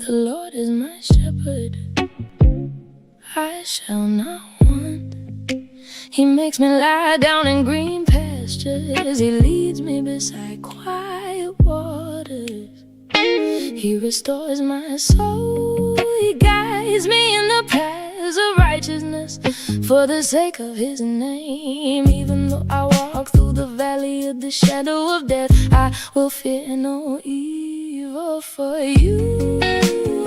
The Lord is my shepherd, I shall not want. He makes me lie down in green pastures. He leads me beside quiet waters. He restores my soul. He guides me in the paths of righteousness for the sake of His name. Even though I walk through the valley of the shadow of death, I will fear no evil, for You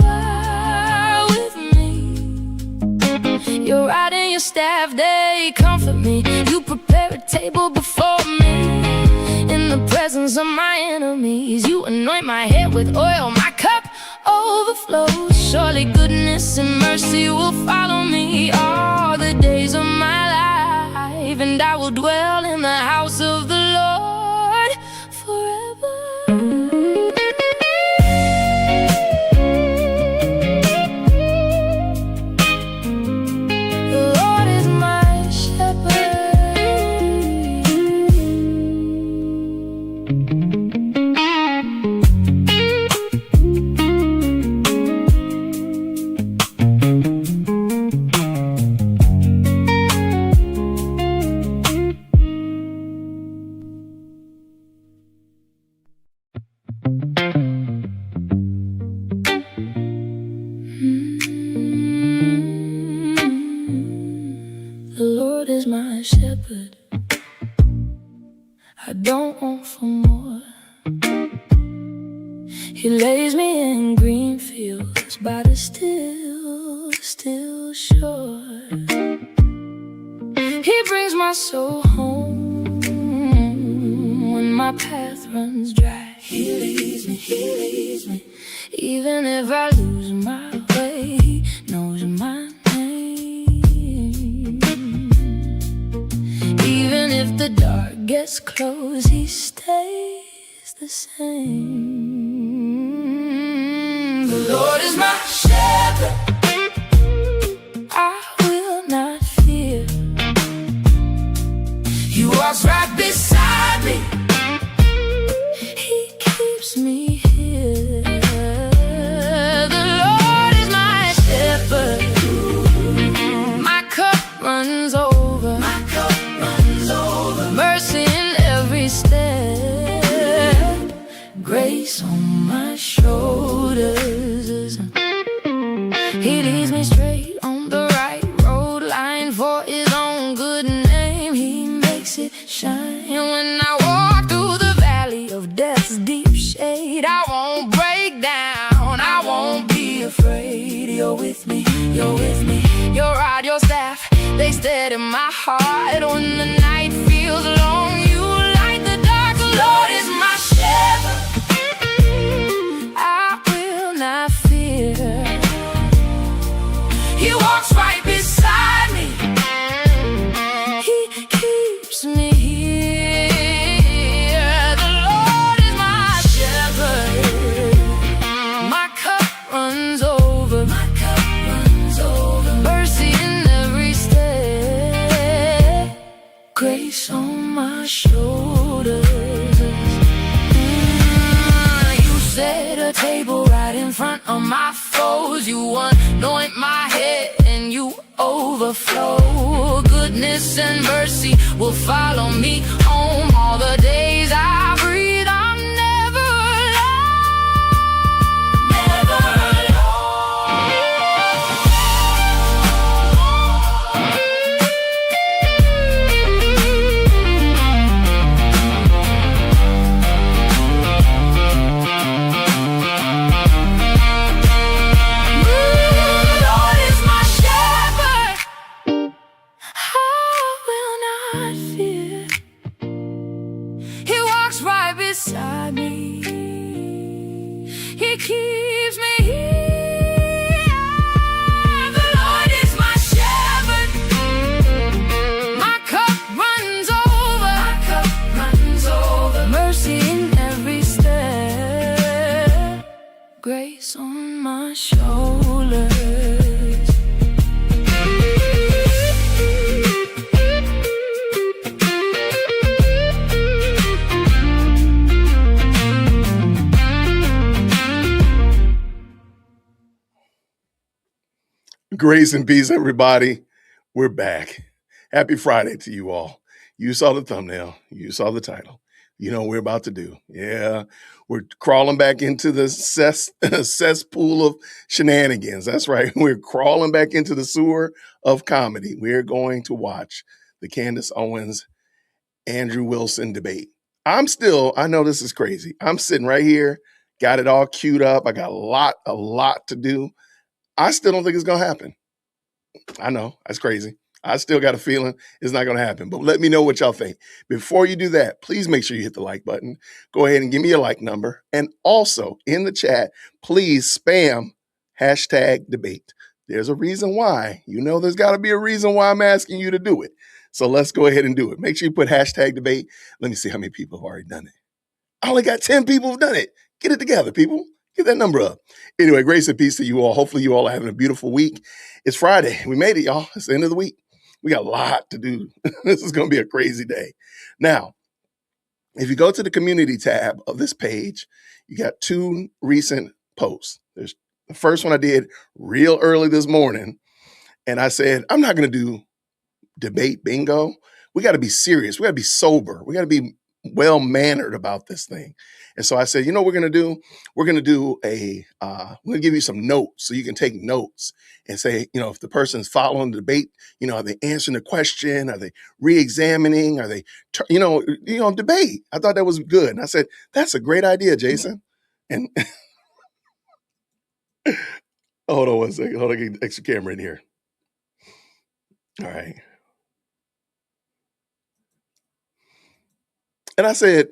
are with me. Your rod and Your staff, they comfort me. You prepare a table before me in the presence of my enemies. You anoint my head with oil, my cup overflows. Surely goodness and mercy will follow me all the days of my life, and I will dwell in the house of the Lord forever. The Lord is my shepherd. The Lord is my shepherd, I don't want for more. He lays me in green fields by the still shore. He brings my soul home when my path runs dry. He leads me, even if I lose my way. He knows my name. Even if the dark gets close, He stays the same. The Lord is my shepherd, I will not fear. He walks right beside me. He keeps me here. The Lord is my shepherd, my cup runs over. My cup runs over. Mercy in every step, grace on my shoulders. He leads me straight on the right road, line for His own good name. He makes it shine when I walk through the valley of death's deep shade. I won't break down, I won't be afraid. You're with me, You're with me. Your rod, Your staff, they steady my heart. When the night feels long, You light the dark. The Lord is my shepherd, I will not fear. He walks right beside me. He keeps me here. The Lord is my shepherd, my cup runs over. My cup runs over. Mercy in every step, grace on my shoulders. You set a table right in front of my foes. You anoint my head and You overflow. Goodness and mercy will follow me home all the days I breathe. I'm never alone, never beside me. He keeps me here. The Lord is my shepherd, my cup runs over. My cup runs over. Mercy in every step, grace on my shoulders. Grace and peace, everybody. We're back. Happy Friday to you all. You saw the thumbnail. You saw the title. You know what we're about to do. Yeah, we're crawling back into the cesspool of shenanigans. That's right. We're crawling back into the sewer of comedy. We're going to watch the Candace Owens, Andrew Wilson debate. I know this is crazy. I'm sitting right here, got it all queued up. I got a lot to do. I still don't think it's going to happen. I know, that's crazy. I still got a feeling it's not going to happen, but let me know what y'all think. Before you do that, please make sure you hit the like button. Go ahead and give me your like number. And also in the chat, please spam #debate. There's a reason why. You know, there's got to be a reason why I'm asking you to do it. So let's go ahead and do it. Make sure you put #debate. Let me see how many people have already done it. I only got 10 people who've done it. Get it together, people. Get that number up. Anyway, grace and peace to you all. Hopefully you all are having a beautiful week. It's Friday. We made it, y'all. It's the end of the week. We got a lot to do. This is going to be a crazy day. Now, if you go to the community tab of this page, you got 2 recent posts. There's the first one I did real early this morning, and I said, I'm not going to do debate bingo. We got to be serious. We got to be sober. We got to be well-mannered about this thing. And so I said, you know what we're going to do? We're going to do we're going to give you some notes so you can take notes and say, you know, if the person's following the debate, you know, are they answering the question? Are they re-examining? Are they, debate? I thought that was good. And I said, that's a great idea, Jason. And hold on one second. Hold on, get the extra camera in here. All right. And I said,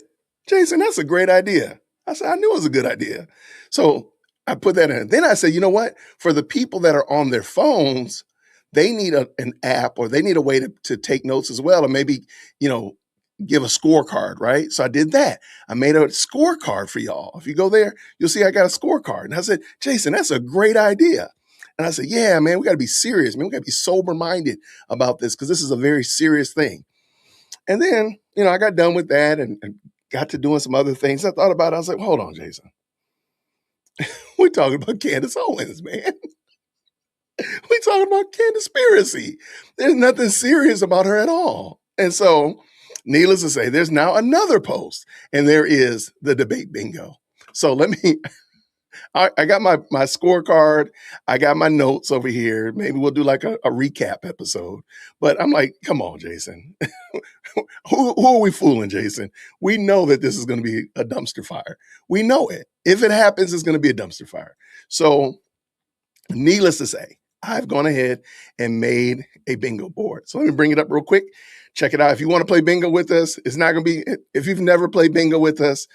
Jason, that's a great idea. I said, I knew it was a good idea. So I put that in. Then I said, you know what? For the people that are on their phones, they need an app or they need a way to take notes as well. Or maybe, you know, give a scorecard, right? So I did that. I made a scorecard for y'all. If you go there, you'll see I got a scorecard. And I said, Jason, that's a great idea. And I said, yeah, man, we got to be serious, man. We got to be sober-minded about this because this is a very serious thing. And then, you know, I got done with that and got to doing some other things. I thought about it. I was like, hold on, Jason. We're talking about Candace Owens, man. We're talking about Candaspiracy. There's nothing serious about her at all. And so, needless to say, there's now another post, and there is the debate bingo. So I got my scorecard. I got my notes over here. Maybe we'll do like a recap episode. But I'm like, come on, Jason. Who are we fooling, Jason? We know that this is going to be a dumpster fire. We know it. If it happens, it's going to be a dumpster fire. So needless to say, I've gone ahead and made a bingo board. So let me bring it up real quick. Check it out. If you want to play bingo with us, it's not going to be, if you've never played bingo with us,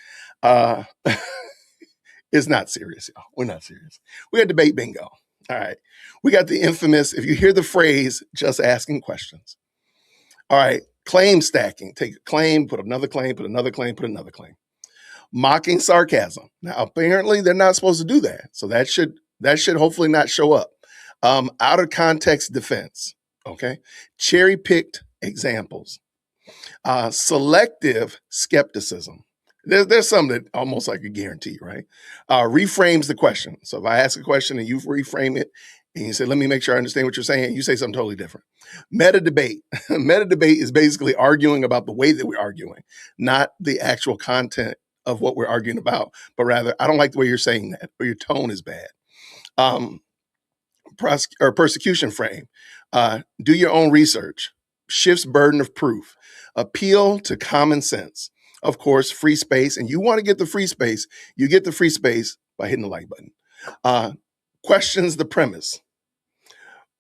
it's not serious, y'all. We're not serious. We got debate bingo. All right. We got the infamous, if you hear the phrase, just asking questions. All right. Claim stacking. Take a claim, put another claim, put another claim, put another claim. Mocking sarcasm. Now, apparently they're not supposed to do that. So that should hopefully not show up. Out of context defense. Okay. Cherry picked examples. Selective skepticism. There's some that almost like a guarantee, right? Reframes the question. So if I ask a question and you reframe it and you say, let me make sure I understand what you're saying, you say something totally different. Meta debate. Meta debate is basically arguing about the way that we're arguing, not the actual content of what we're arguing about, but rather, I don't like the way you're saying that, or your tone is bad. Persecution frame. Do your own research. Shifts burden of proof. Appeal to common sense. Of course, free space. And you want to get the free space, you get the free space by hitting the like button. Questions the premise.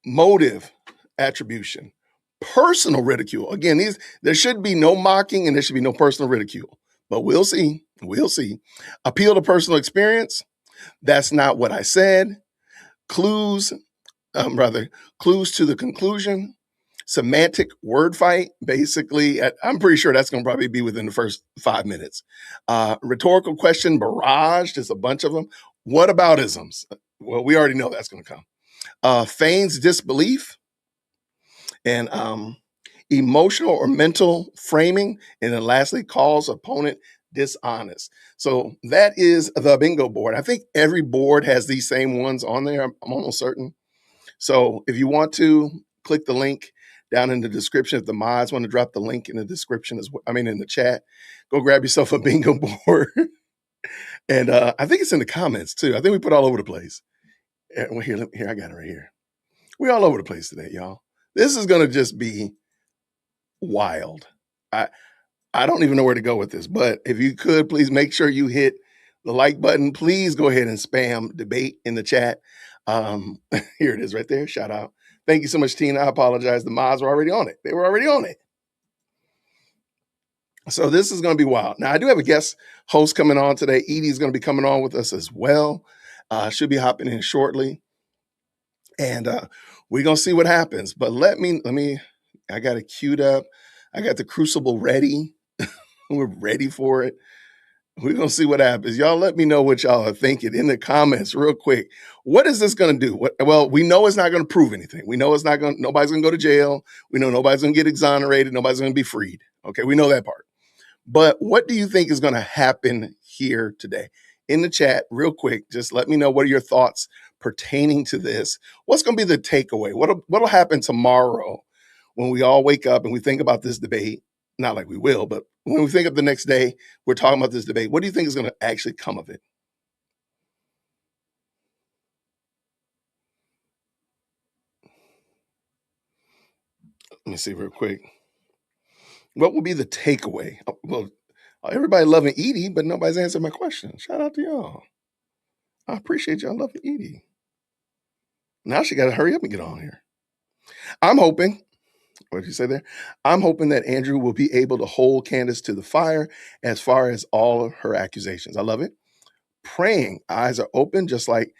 Motive attribution. Personal ridicule. Again, there should be no mocking and there should be no personal ridicule. But we'll see. We'll see. Appeal to personal experience. That's not what I said. Clues to the conclusion. Semantic word fight, basically, I'm pretty sure that's going to probably be within the first 5 minutes. Rhetorical question barrage, there's a bunch of them. What about isms? Well, we already know that's going to come. Feigns disbelief and emotional or mental framing. And then lastly, calls opponent dishonest. So that is the bingo board. I think every board has these same ones on there. I'm almost certain. So if you want to click the link down in the description, if the mods want to drop the link in the description as well, I mean in the chat, go grab yourself a bingo board. And I think it's in the comments too. I think we put all over the place. Well, here, I got it right here. We're all over the place today, y'all. This is gonna just be wild. I don't even know where to go with this, but if you could please make sure you hit the like button. Please go ahead and spam debate in the chat. Here it is right there. Shout out. Thank you so much, Tina. I apologize. The mods were already on it. They were already on it. So this is going to be wild. Now, I do have a guest host coming on today. Edie is going to be coming on with us as well. Should be hopping in shortly. And we're going to see what happens. But let me, I got it queued up. I got the crucible ready. We're ready for it. We're going to see what happens. Y'all let me know what y'all are thinking in the comments real quick. What is this going to do? Well, we know it's not going to prove anything. We know it's not going to, nobody's going to go to jail. We know nobody's going to get exonerated. Nobody's going to be freed. Okay, we know that part. But what do you think is going to happen here today? In the chat, real quick, just let me know what are your thoughts pertaining to this. What's going to be the takeaway? What'll happen tomorrow when we all wake up and we think about this debate? Not like we will, but when we think of the next day, we're talking about this debate. What do you think is going to actually come of it? Let me see real quick. What will be the takeaway? Well, everybody loving Edie, but nobody's answered my question. Shout out to y'all. I appreciate y'all loving Edie. Now she got to hurry up and get on here. I'm hoping, what did you say there? I'm hoping that Andrew will be able to hold Candace to the fire as far as all of her accusations. I love it. Praying, eyes are open, just like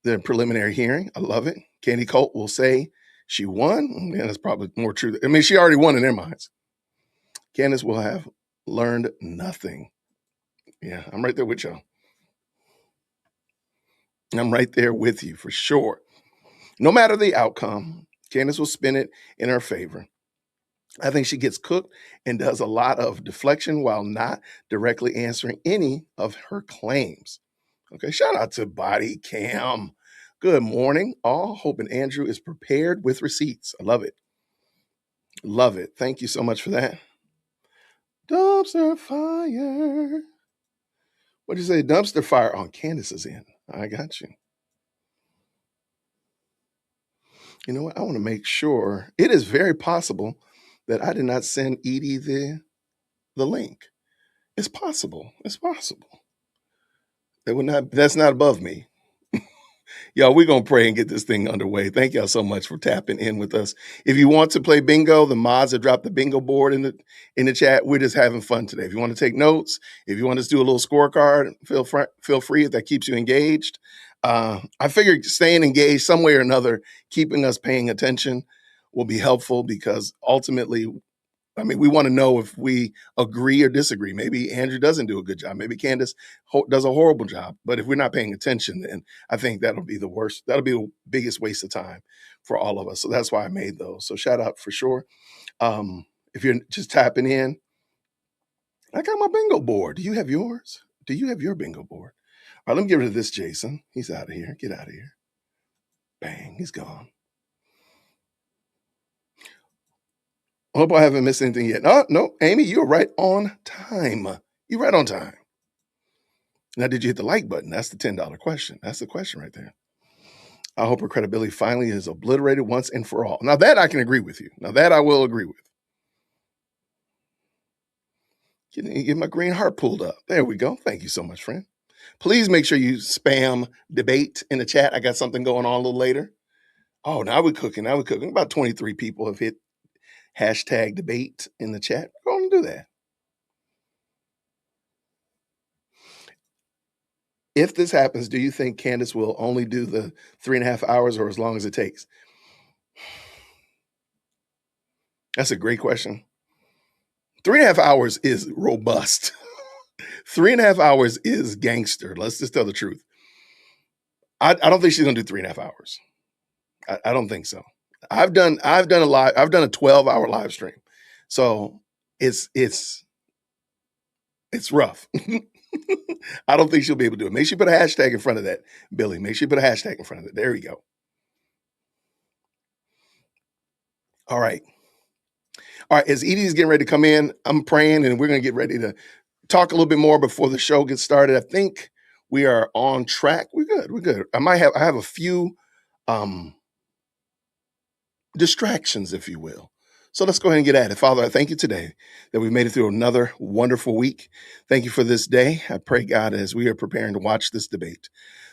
the preliminary hearing. I love it. Candy Colt will say she won. Yeah, that's probably more true. I mean, she already won in their minds. Candace will have learned nothing. Yeah, I'm right there with y'all. I'm right there with you for sure. No matter the outcome, Candace will spin it in her favor. I think she gets cooked and does a lot of deflection while not directly answering any of her claims. Okay, shout out to Body Cam. Good morning, all. Hoping Andrew is prepared with receipts. I love it. Love it. Thank you so much for that. Dumpster fire. What'd you say? Dumpster fire on Candace's end. I got you. You know what? I want to make sure. It is very possible that I did not send Edie the link. It's possible. It's possible. That's not above me. Y'all, we're going to pray and get this thing underway. Thank y'all so much for tapping in with us. If you want to play bingo, the mods have dropped the bingo board in the chat. We're just having fun today. If you want to take notes, if you want us to do a little scorecard, feel free if that keeps you engaged. I figured staying engaged some way or another, keeping us paying attention will be helpful because ultimately, I mean, we want to know if we agree or disagree. Maybe Andrew doesn't do a good job. Maybe Candace does a horrible job. But if we're not paying attention, then I think that'll be the worst. That'll be the biggest waste of time for all of us. So that's why I made those. So shout out for sure. If you're just tapping in, I got my bingo board. Do you have yours? Do you have your bingo board? All right, let me get rid of this Jason. He's out of here. Get out of here. Bang, he's gone. I hope I haven't missed anything yet. No, Amy, you're right on time. You're right on time. Now, did you hit the like button? That's the $10 question. That's the question right there. I hope her credibility finally is obliterated once and for all. Now, that I can agree with you. Now, that I will agree with. Get my green heart pulled up. There we go. Thank you so much, friend. Please make sure you spam debate in the chat. I got something going on a little later. Oh, now we're cooking. Now we're cooking. About 23 people have hit hashtag debate in the chat. Go on and do that. If this happens, do you think Candace will only do the 3.5 hours or as long as it takes? That's a great question. 3.5 hours is robust. 3.5 hours is gangster. Let's just tell the truth. I don't think she's gonna do 3.5 hours. I don't think so. I've done a 12-hour live stream. So it's rough. I don't think she'll be able to do it. Make sure you put a hashtag in front of that, Billy. Make sure you put a hashtag in front of it. There we go. All right. All right. As Edie's getting ready to come in, I'm praying and we're going to get ready to talk a little bit more before the show gets started. I think we are on track. We're good. We're good. I have a few distractions, if you will. So let's go ahead and get at it. Father, I thank you today that we made it through another wonderful week. Thank you for this day. I pray, God, as we are preparing to watch this debate,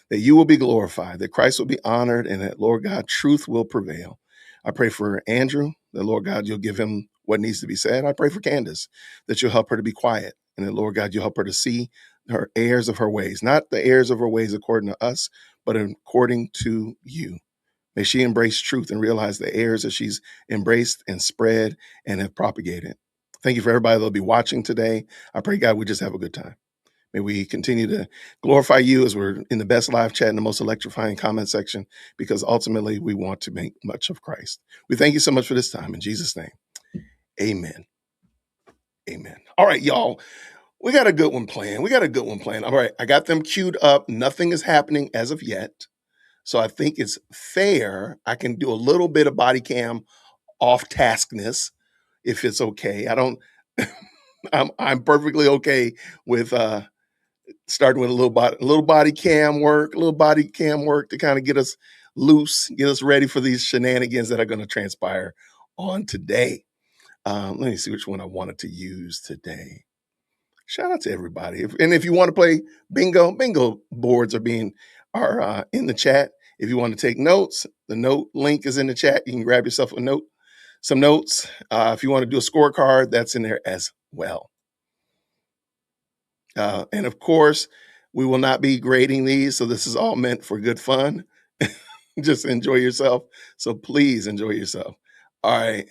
that you will be glorified, that Christ will be honored, and that, Lord God, truth will prevail. I pray for Andrew, that, Lord God, you'll give him what needs to be said. I pray for Candace, that you'll help her to be quiet, and that, Lord God, you'll help her to see her heirs of her ways, not the heirs of her ways according to us, but according to you. May she embrace truth and realize the errors that she's embraced and spread and have propagated. Thank you for everybody that'll be watching today. I pray, God, we just have a good time. May we continue to glorify you as we're in the best live chat in the most electrifying comment section, because ultimately we want to make much of Christ. We thank you so much for this time. In Jesus' name, amen. Amen. All right, y'all. We got a good one planned. All right, I got them queued up. Nothing is happening as of yet. So I think it's fair. I can do a little bit of body cam off taskness if it's okay. I don't. I'm perfectly okay with starting with a little body cam work to kind of get us loose, get us ready for these shenanigans that are going to transpire on today. Let me see which one I wanted to use today. Shout out to everybody. If you want to play bingo boards are in the chat. If you want to take notes, the note link is in the chat. You can grab yourself some notes. If you want to do a scorecard, that's in there as well. And of course, we will not be grading these, so this is all meant for good fun. Just enjoy yourself. So please enjoy yourself. All right.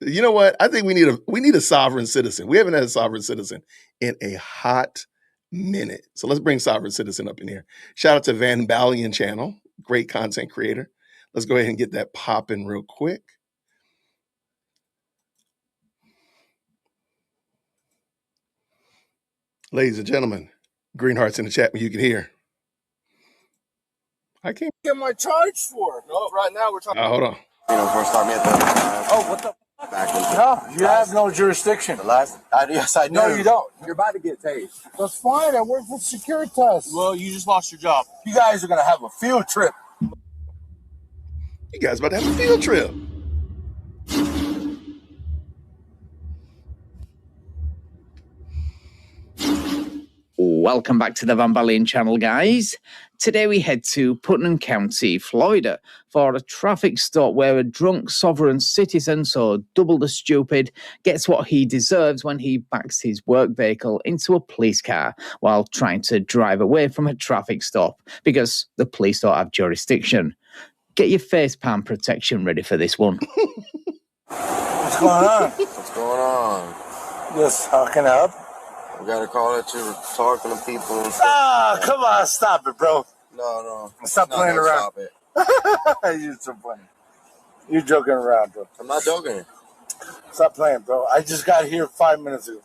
You know what? I think we need a sovereign citizen. We haven't had a sovereign citizen in a hot minute. So let's bring sovereign citizen up in here. Shout out to Van Balian channel, great content creator. Let's go ahead and get that popping real quick. Ladies and gentlemen, green hearts in the chat when you can hear. I can't get my charge for. No, right now we're talking. Hold on. First time at the. What the? Back no, you have no jurisdiction. Yes, I do. No, you don't. You're about to get tased. That's fine. I work for Securitas. Well, you just lost your job. You guys are going to have a field trip. You guys about to have a field trip. Welcome back to the Van Balian channel, guys. Today we head to Putnam County, Florida, for a traffic stop where a drunk sovereign citizen, so double the stupid, gets what he deserves when he backs his work vehicle into a police car while trying to drive away from a traffic stop because the police don't have jurisdiction. Get your face palm protection ready for this one. What's going on? What's going on? Just how can I help? We got a call that you're talking to people. Come on, stop it, bro. No. Stop playing around. Stop it. You're so funny. You're joking around, bro. I'm not joking. Stop playing, bro. I just got here 5 minutes ago.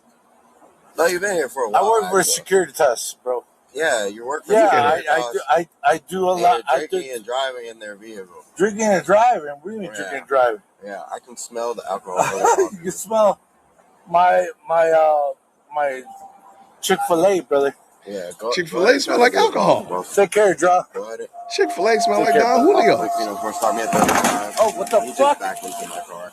No, you've been here for a while. I work for Securitas, bro. Yeah, you work for Securitas. I do a lot. Drinking and driving in their vehicle. Drinking and driving? We ain't drinking and driving. Yeah, I can smell the alcohol. You can smell my Chick-fil-A, brother. Yeah, Chick-fil-A smell like alcohol. Take care, Draw. Chick-fil-A smell like Don Julio. First time at the oh, what the fuck? Back into my car.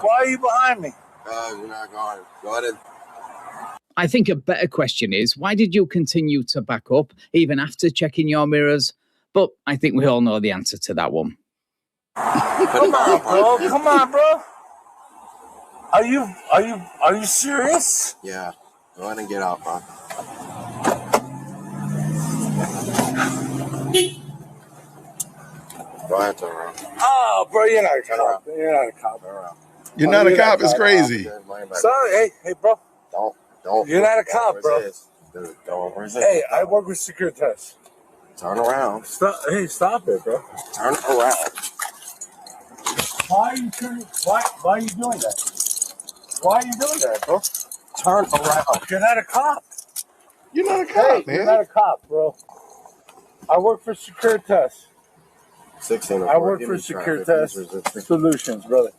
Why are you behind me? You're not going. Go ahead. I think a better question is, why did you continue to back up even after checking your mirrors? But I think we all know the answer to that one. Come on, bro. Are you serious? Yeah. Go ahead and get out, bro. Go ahead, turn around. Oh, bro, you're not a cop. You're not a cop. You're not a cop. It's crazy. Sorry, hey, bro. Don't. You're not a cop, bro. Dude, don't. Where's it? Hey, I work with Securitas. Turn around. Stop it, bro. Turn around. Why are you doing that? Why are you doing that, bro? Turn around. You're not a cop. You're not a cop, man. You're not a cop, bro. I work for Securitas. I work for Securitas Solutions, brother.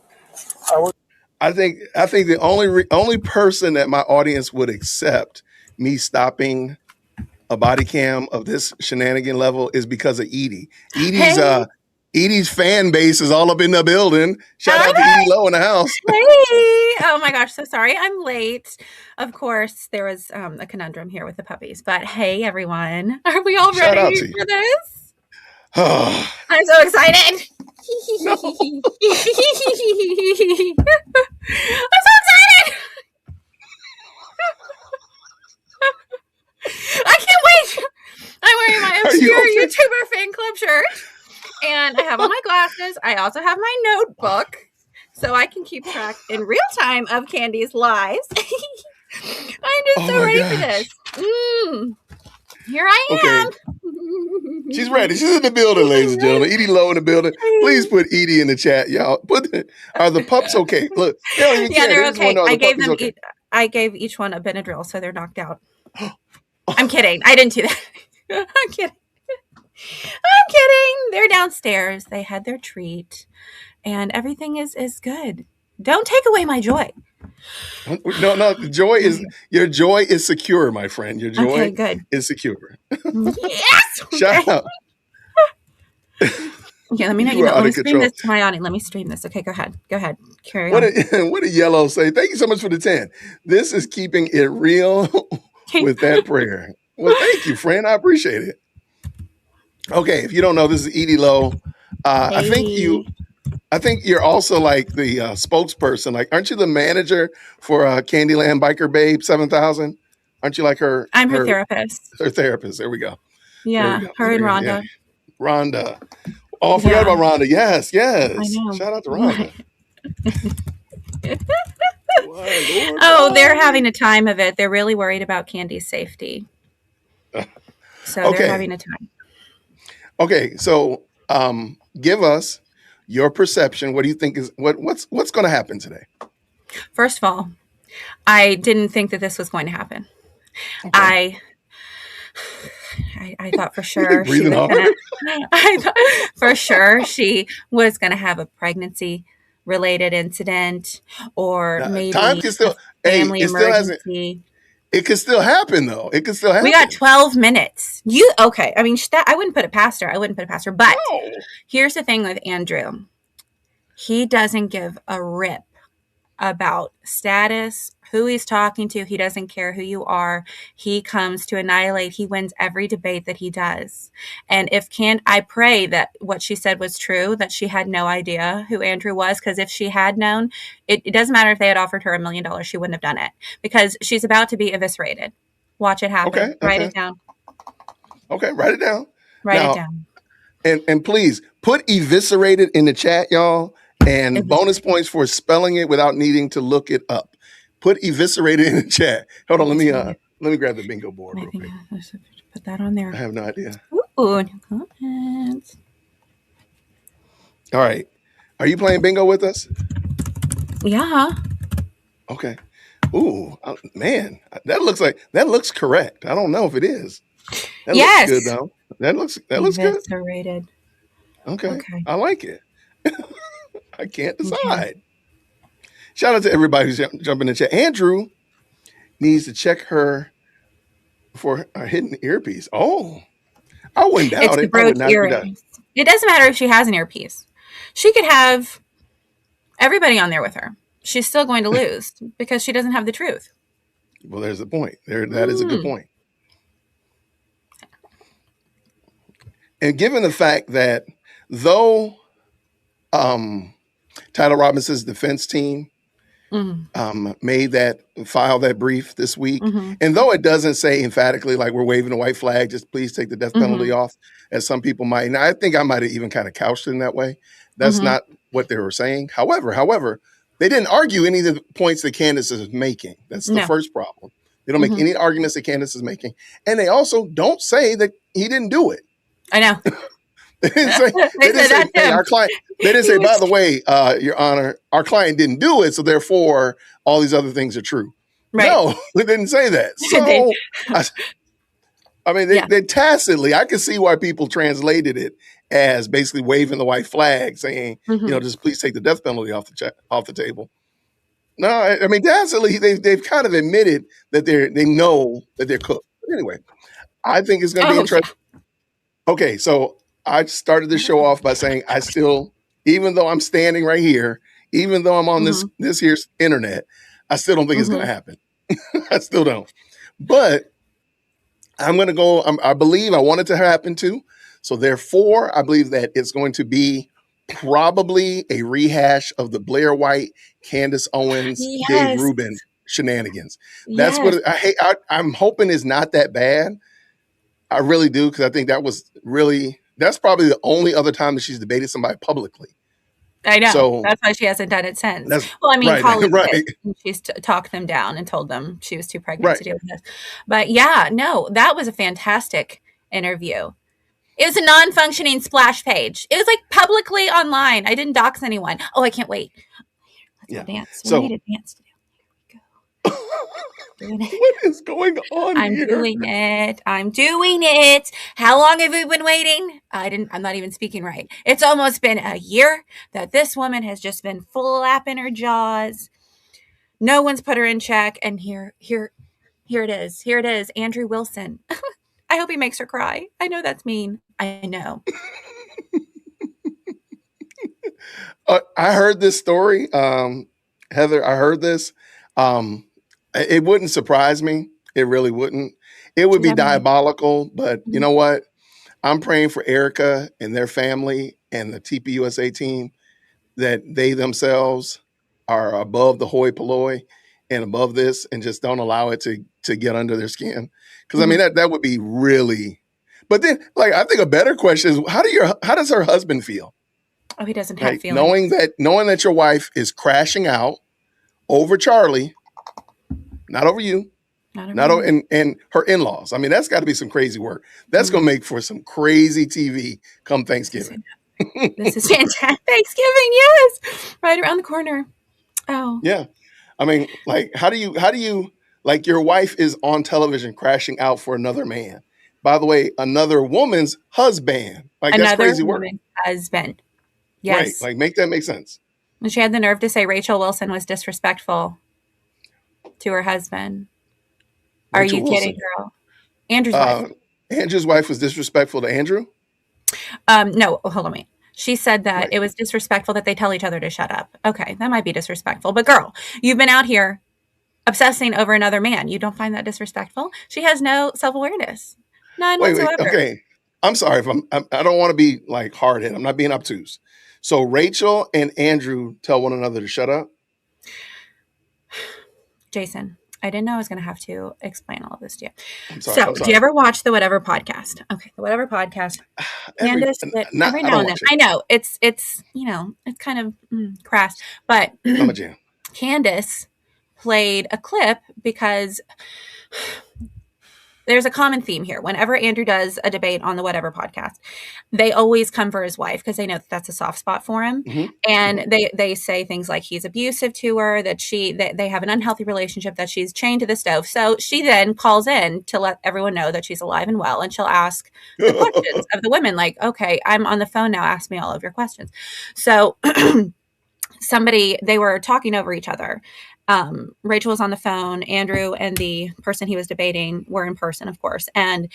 I think the only person that my audience would accept me stopping a body cam of this shenanigan level is because of Edie. Edie's fan base is all up in the building. Shout out to Edie Lowe in the house. Hey! Oh my gosh, so sorry I'm late. Of course, there was a conundrum here with the puppies, but hey, everyone, are we all Shout out ready to you. for this? Oh, I'm so excited. I'm so excited. I can't wait. I'm wearing my Are you obscure okay? YouTuber fan club shirt, and I have on my glasses. I also have my notebook, so I can keep track in real time of Candy's lies. I'm just so ready for this. Here I am. Okay. She's ready. She's in the building, ladies and gentlemen. Edie Lowe in the building. Please put Edie in the chat, y'all. Are the pups okay? Look, they don't even care. They're They just wanna okay. know, are the puppies okay? I gave each one a Benadryl, so they're knocked out. I'm kidding. I didn't do that. I'm kidding. They're downstairs. They had their treat, and everything is good. Don't take away my joy. No, your joy is secure, my friend. Your joy Okay, good. is secure. Yes. Shout out. Okay, let me You are out let me of stream control. this to my audience. Let me stream this. Okay, go ahead. Carry What on. did Yellow say? Thank you so much for the 10. This is keeping it real with that prayer. Well, thank you, friend. I appreciate it. Okay, if you don't know, this is Edie Lowe. I think you're also like the spokesperson. Like, aren't you the manager for Candyland Biker Babe 7000? Aren't you like her? I'm her therapist. Her therapist. There we go. Yeah, her and Rhonda. Yeah. Rhonda. Oh, I forgot about Rhonda. Yes. I know. Shout out to Rhonda. Oh, they're having a time of it. They're really worried about Candy's safety. So they're having a time. Okay, so give us your perception. What do you think is what's going to happen today? First of all, I didn't think that this was going to happen. Okay. I thought for sure she was gonna have a pregnancy related incident, or maybe time can still family emergency. It could still happen though. It could still happen. We got 12 minutes. I mean, I wouldn't put it past her. But here's the thing with Andrew. He doesn't give a rip about status, who he's talking to. He doesn't care who you are. He comes to annihilate. He wins every debate that he does. And I pray that what she said was true, that she had no idea who Andrew was, because if she had known, it doesn't matter if they had offered her $1 million, she wouldn't have done it, because she's about to be eviscerated. Watch it happen. Okay. Write it down. Okay, write it down. Write it down. And please put eviscerated in the chat, y'all. And bonus points for spelling it without needing to look it up. Put eviscerated in the chat. Hold on, let me grab the bingo board real quick. Put that on there. I have no idea. Ooh, new comments. All right. Are you playing bingo with us? Yeah. Okay. Ooh, man, that looks correct. I don't know if it is. That looks good though. That looks good. Eviscerated. Okay. I like it. I can't decide. Shout out to everybody who's jumping in the chat. Andrew needs to check her for a hidden earpiece. Oh, I wouldn't doubt it. It doesn't matter if she has an earpiece. She could have everybody on there with her. She's still going to lose because she doesn't have the truth. Well, there's the point. That is a good point. And given the fact that though Tyler Robinson's defense team filed that brief this week, and though it doesn't say emphatically like we're waving a white flag, just please take the death penalty off, as some people might. And I think I might have even kind of couched it in that way. That's not what they were saying. However, they didn't argue any of the points that Candace is making. That's the first problem. They don't make any arguments that Candace is making, and they also don't say that he didn't do it. I know. They didn't say, hey, our client. They didn't say, by the way, Your Honor, our client didn't do it, so therefore all these other things are true. Right. No, they didn't say that. So I mean, they tacitly, I can see why people translated it as basically waving the white flag, saying, just please take the death penalty off the table. No, I mean, tacitly, they've kind of admitted that they know that they're cooked. But anyway, I think it's going to be interesting. Yeah. Okay, so I started the show off by saying I still, even though I'm standing right here, even though I'm on this here's internet, I still don't think it's going to happen. I still don't. But I'm going to go, I believe I want it to happen too. So therefore, I believe that it's going to be probably a rehash of the Blair White, Candace Owens, Dave Rubin shenanigans. That's what I hate. I'm hoping it's not that bad. I really do, because I think that's probably the only other time that she's debated somebody publicly. I know. So, that's why she hasn't done it since. Well, I mean, Holly did. She's talked them down and told them she was too pregnant to deal with this. But yeah, no, that was a fantastic interview. It was a non-functioning splash page. It was like publicly online. I didn't dox anyone. Oh, I can't wait. Let's go dance. We need a dance to do. Here we go. What is going on I'm here? I'm doing it. How long have we been waiting? I'm not even speaking right. It's almost been a year that this woman has just been flapping her jaws. No one's put her in check. And here it is. Here it is. Andrew Wilson. I hope he makes her cry. I know that's mean. I know. I heard this story. Heather, I heard this. It wouldn't surprise me. It really wouldn't. It would be diabolical, but you know what? I'm praying for Erica and their family and the TPUSA team, that they themselves are above the hoi polloi and above this, and just don't allow it to get under their skin. Because I mean, that would be really. But then, I think a better question is, how does her husband feel? Oh, he doesn't have feelings. Knowing that your wife is crashing out over Charlie, not over you, and her in-laws. I mean, that's got to be some crazy work. That's going to make for some crazy TV come Thanksgiving. This is fantastic. Thanksgiving, yes, right around the corner. Oh, yeah. I mean, how do you your wife is on television crashing out for another man? By the way, another woman's husband. That's crazy work. Another woman's husband. Yes. Right. Make that make sense. And she had the nerve to say Rachel Wilson was disrespectful to her husband. Are you kidding, girl? Andrew's wife. Andrew's wife was disrespectful to Andrew? No, hold on, wait. She said that it was disrespectful that they tell each other to shut up. Okay, that might be disrespectful. But girl, you've been out here obsessing over another man. You don't find that disrespectful? She has no self-awareness. None whatsoever. Wait, okay. I'm sorry if I don't want to be hard-headed. I'm not being obtuse. So Rachel and Andrew tell one another to shut up? Jason, I didn't know I was going to have to explain all of this to you. I'm sorry. Do you ever watch the Whatever podcast? Okay, the Whatever podcast. Candace, every now and then. I know it's it's kind of crass, but I'm a jam. Candace played a clip because there's a common theme here. Whenever Andrew does a debate on the Whatever podcast, they always come for his wife because they know that's a soft spot for him. Mm-hmm. And they say things like he's abusive to her, that they have an unhealthy relationship, that she's chained to the stove. So she then calls in to let everyone know that she's alive and well. And she'll ask the questions of the women, okay, I'm on the phone now. Ask me all of your questions. So they were talking over each other. Rachel was on the phone. Andrew and the person he was debating were in person, of course. And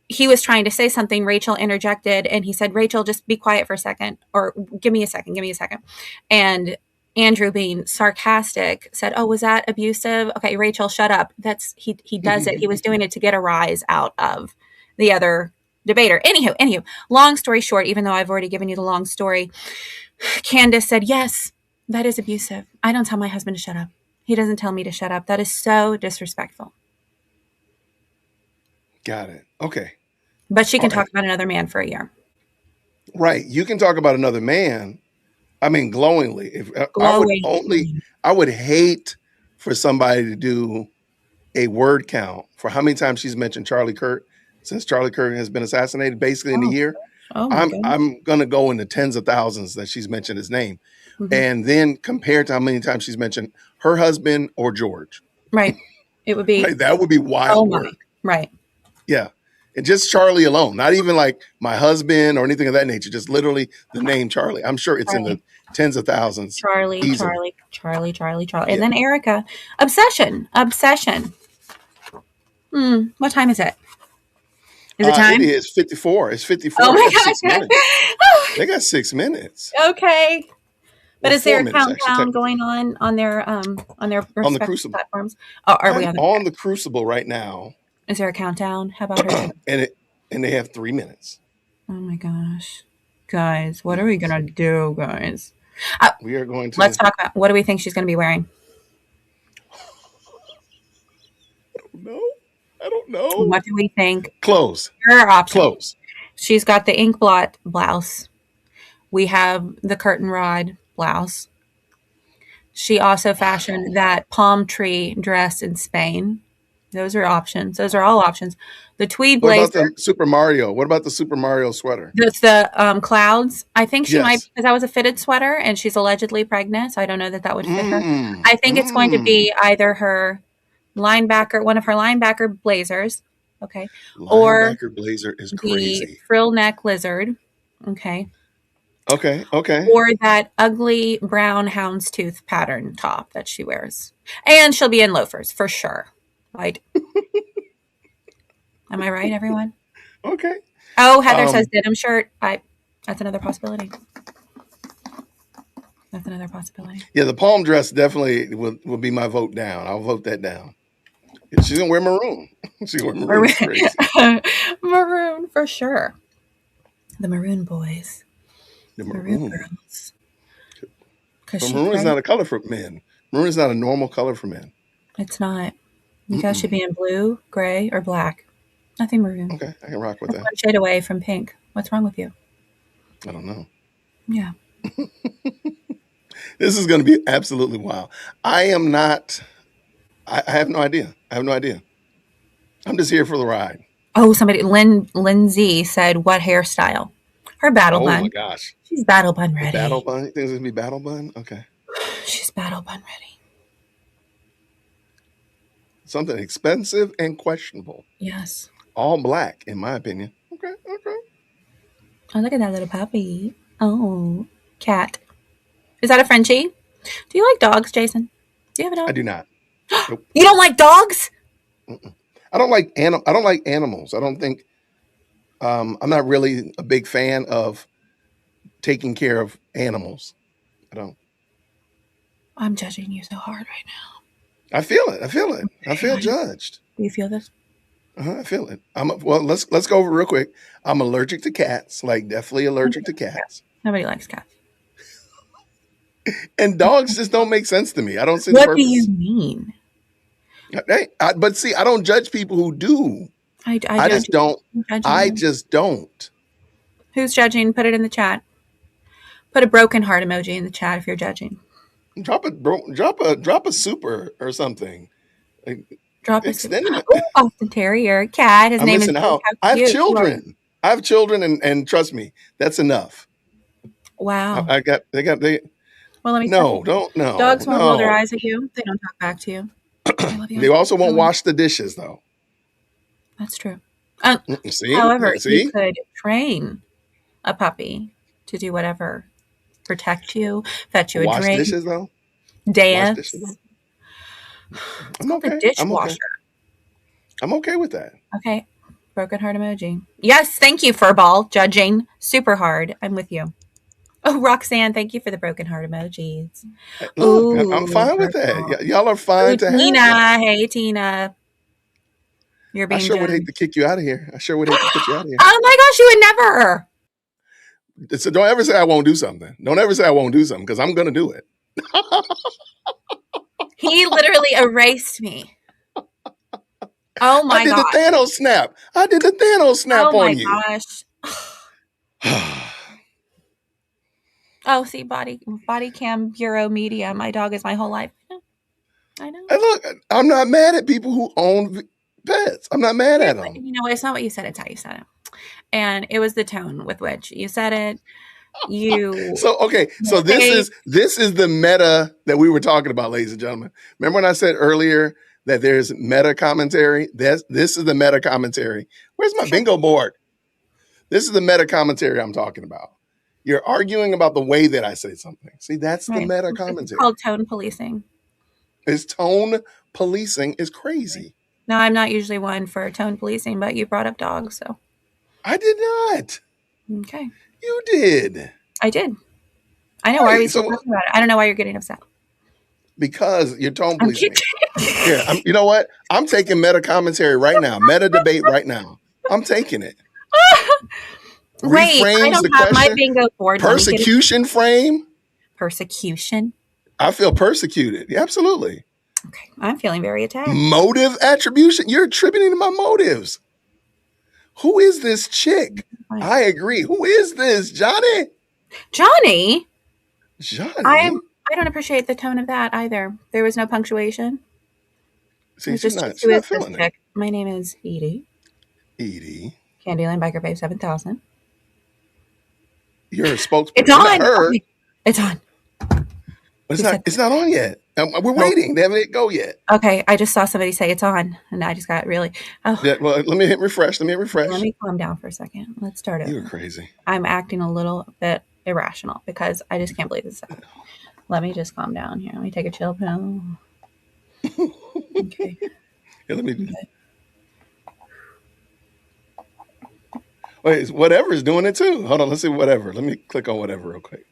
he was trying to say something. Rachel interjected and he said, Rachel, just be quiet for a second, or give me a second. And Andrew, being sarcastic, said, oh, was that abusive? Okay, Rachel, shut up. He does it. He was doing it to get a rise out of the other debater. Anywho, long story short, even though I've already given you the long story, Candace said, yes, that is abusive. I don't tell my husband to shut up. He doesn't tell me to shut up. That is so disrespectful. Got it. Okay. But she can talk about another man for a year. Right. You can talk about another man. I mean, glowingly. I would hate for somebody to do a word count for how many times she's mentioned Charlie Kirk since Charlie Kirk has been assassinated, basically in a year. I'm going to go into tens of thousands that she's mentioned his name. Mm-hmm. And then compared to how many times she's mentioned her husband or George. Right. It would be. That would be wild work. Right. Yeah. And just Charlie alone, not even like my husband or anything of that nature, just literally the name Charlie. I'm sure it's in the tens of thousands. Charlie. Easily. And then Erica. Obsession. What time is it? Is it time? It is 54. It's 54. Oh my gosh. They got 6 minutes. Okay. But Well, is there a 4 minutes, actually, countdown going on their respective Crucible platforms? Oh, are we I'm on the Crucible right now, Is there a countdown? How about her? and they have 3 minutes. Oh my gosh. Guys, what are we gonna do, guys? We are going to. Let's talk about what do we think she's gonna be wearing? I don't know. What do we think? Clothes. Her options. Clothes. She's got the ink blot blouse. We have the curtain rod blouse. She also fashioned that palm tree dress in Spain. Those are options. Those are all options. The tweed What blazer. about the Super Mario? What about the Super Mario sweater? That's the clouds. I think she Yes. might, because that was a fitted sweater and she's allegedly pregnant. So I don't know that would fit her. I think it's going to be either her linebacker, one of her linebacker blazers. Okay. Or Linebacker blazer is the crazy. frill neck lizard. Okay. Okay. Or that ugly brown houndstooth pattern top that she wears. And she'll be in loafers for sure. Right? Am I right, everyone? Okay. Oh, Heather says denim shirt. That's another possibility. Yeah, the palm dress definitely will be my vote down. I'll vote that down. She's gonna wear maroon. She's gonna wear maroon. It's crazy. Maroon for sure. The maroon boys. The Maroon maroon. girls. But maroon is not a color for men. Maroon is not a normal color for men. It's not. You guys should be in blue, gray, or black. Nothing maroon. Okay, I can rock with that. One shade away from pink. What's wrong with you? I don't know. Yeah. This is going to be absolutely wild. I am not. I have no idea. I'm just here for the ride. Oh, Lindsay said, what hairstyle? Her battle bun. Oh my gosh. She's battle bun ready. Battle bun? You think it's going to be battle bun? Okay. She's battle bun ready. Something expensive and questionable. Yes. All black, in my opinion. Okay. Oh, look at that little puppy. Oh, cat. Is that a Frenchie? Do you like dogs, Jason? Do you have a dog? I do not. Nope. You don't like dogs? I don't like animals. I don't think. I'm not really a big fan of taking care of animals. I don't. I'm judging you so hard right now. I feel it. I feel judged. Do you feel this? I feel it. Let's go over real quick. I'm allergic to cats. Like definitely allergic to cats. Nobody likes cats. And dogs just don't make sense to me. I don't see the What purpose. do you mean? But see, I don't judge people who do. I just don't. I just don't. Who's judging? Put it in the chat. Put a broken heart emoji in the chat if you're judging. Drop a super or something. Drop a Extend it. Austin Terrier cat. His I'm name missing is. out. I have children. and trust me, that's enough. Wow. They. Well, let me. No. Dogs won't roll their eyes at you. They don't talk back to you. I love you. They also won't wash the dishes though. That's true. See, However, see, you could train a puppy to do whatever, protect you, fetch you a wash drink, dishes though. dance. Wash dishes, though? It's I'm called okay. the dishwasher. I'm okay with that. Okay. Broken heart emoji. Yes, thank you, Furball. Judging super hard. I'm with you. Oh, Roxanne, thank you for the broken heart emojis. Look, Ooh, I'm fine with that. Y'all are fine to have Tina, that. hey Tina. You're I being sure would judged. hate to kick you out of here. Oh my gosh, you would never. So don't ever say I won't do something. Don't ever say I won't do something because I'm going to do it. He literally erased me. Oh my I did gosh. the Thanos snap. Oh my on you. gosh. Oh, see, body cam bureau media. My dog is my whole life. I know. And look, I'm not mad at people who own pets. I'm not mad at them. You know, it's not what you said, it's how you said it. And it was the tone with which you said it. You So this is the meta that we were talking about, ladies and gentlemen. Remember when I said earlier that there's meta commentary. This is the meta commentary. Where's my bingo board? This is the meta commentary I'm talking about. You're arguing about the way that I say something. See, that's the meta commentary. It's called tone policing. It's tone policing is crazy. No, I'm not usually one for tone policing, but you brought up dogs, so. I did not. Okay. You did. I did. I know. Why are we still talking about it? I don't know why you're getting upset. Because you're tone policing. Yeah, you know what? I'm taking meta commentary right now. Meta debate right now. I'm taking it. Wait, I don't have my bingo board. Persecution frame? Persecution? I feel persecuted. Yeah, absolutely. Okay, I'm feeling very attacked. Motive attribution? You're attributing to my motives. Who is this chick? I agree. Who is this? Johnny? Johnny? Johnny? I don't appreciate the tone of that either. There was no punctuation. See, she's not feeling it. My name is Edie. Edie. Candyland Biker Babe 7000. You're a spokesperson. It's on. Okay. It's on. It's not on yet. We're waiting. They haven't go yet. Okay, I just saw somebody say it's on, and I just got really. Oh. Yeah, well, let me hit refresh. Let me calm down for a second. Let's start it. You're crazy. I'm acting a little bit irrational because I just can't believe this. Let me just calm down here. Let me take a chill pill. Okay. Yeah, let me do that. Wait, whatever is doing it too. Hold on, let's see whatever. Let me click on whatever real quick.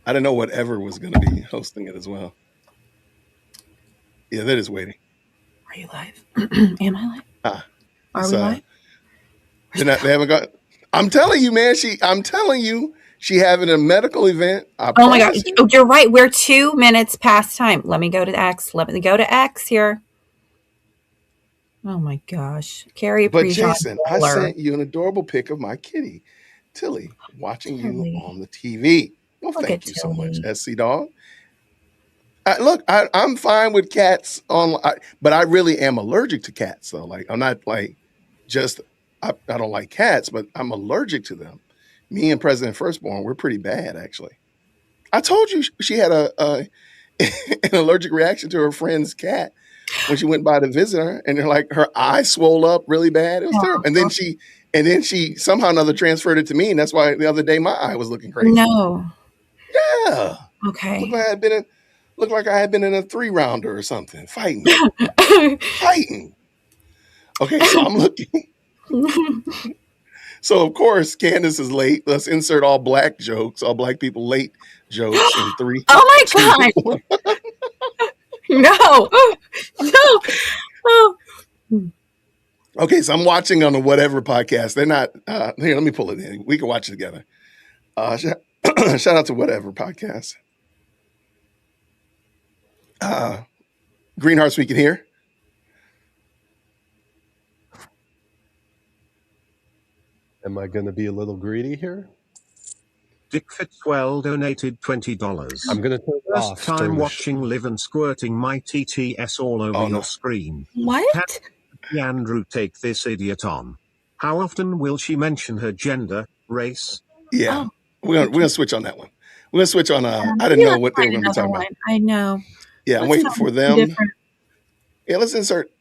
I didn't know whatever was going to be hosting it as well. Yeah, that is waiting. Are you live? Am I live? Are we live? They haven't got. I'm telling you, man. I'm telling you, she having a medical event. Oh my God, you're right. We're 2 minutes past time. Let me go to X. Let me go to X here. Oh my gosh, Carrie. But Jason, I sent you an adorable pic of my kitty, Tilly, watching you on the TV. Well, thank you so much, SC Dog. Look, I'm fine with cats but I really am allergic to cats. So, like, I'm not like I don't like cats, but I'm allergic to them. Me and President Firstborn, we're pretty bad, actually. I told you she had an allergic reaction to her friend's cat when she went by to visit her, and her eye swole up really bad. It was terrible. And then she somehow or another transferred it to me, and that's why the other day my eye was looking crazy. No. Yeah. Okay. Looked like I had been in a 3-rounder or something, fighting. Fighting. Okay, so I'm looking. So of course Candace is late. Let's insert all black jokes, all black people late jokes in 3. Oh my God. No. No. Oh. Okay, so I'm watching on the Whatever podcast. They're not here, let me pull it in. We can watch it together. Shout out to Whatever podcast. Green Hearts We Can Hear. Am I going to be a little greedy here? Dick Fitzwell donated $20. I'm going to turn it off. First time watching Liv and squirting my TTS all over your screen. What? Andrew, take this idiot on. How often will she mention her gender, race? Yeah, we're gonna switch on that one. We're gonna switch on. I didn't know what they were going to be talking about. I know. Yeah, I'm waiting for them. Different. Yeah, let's insert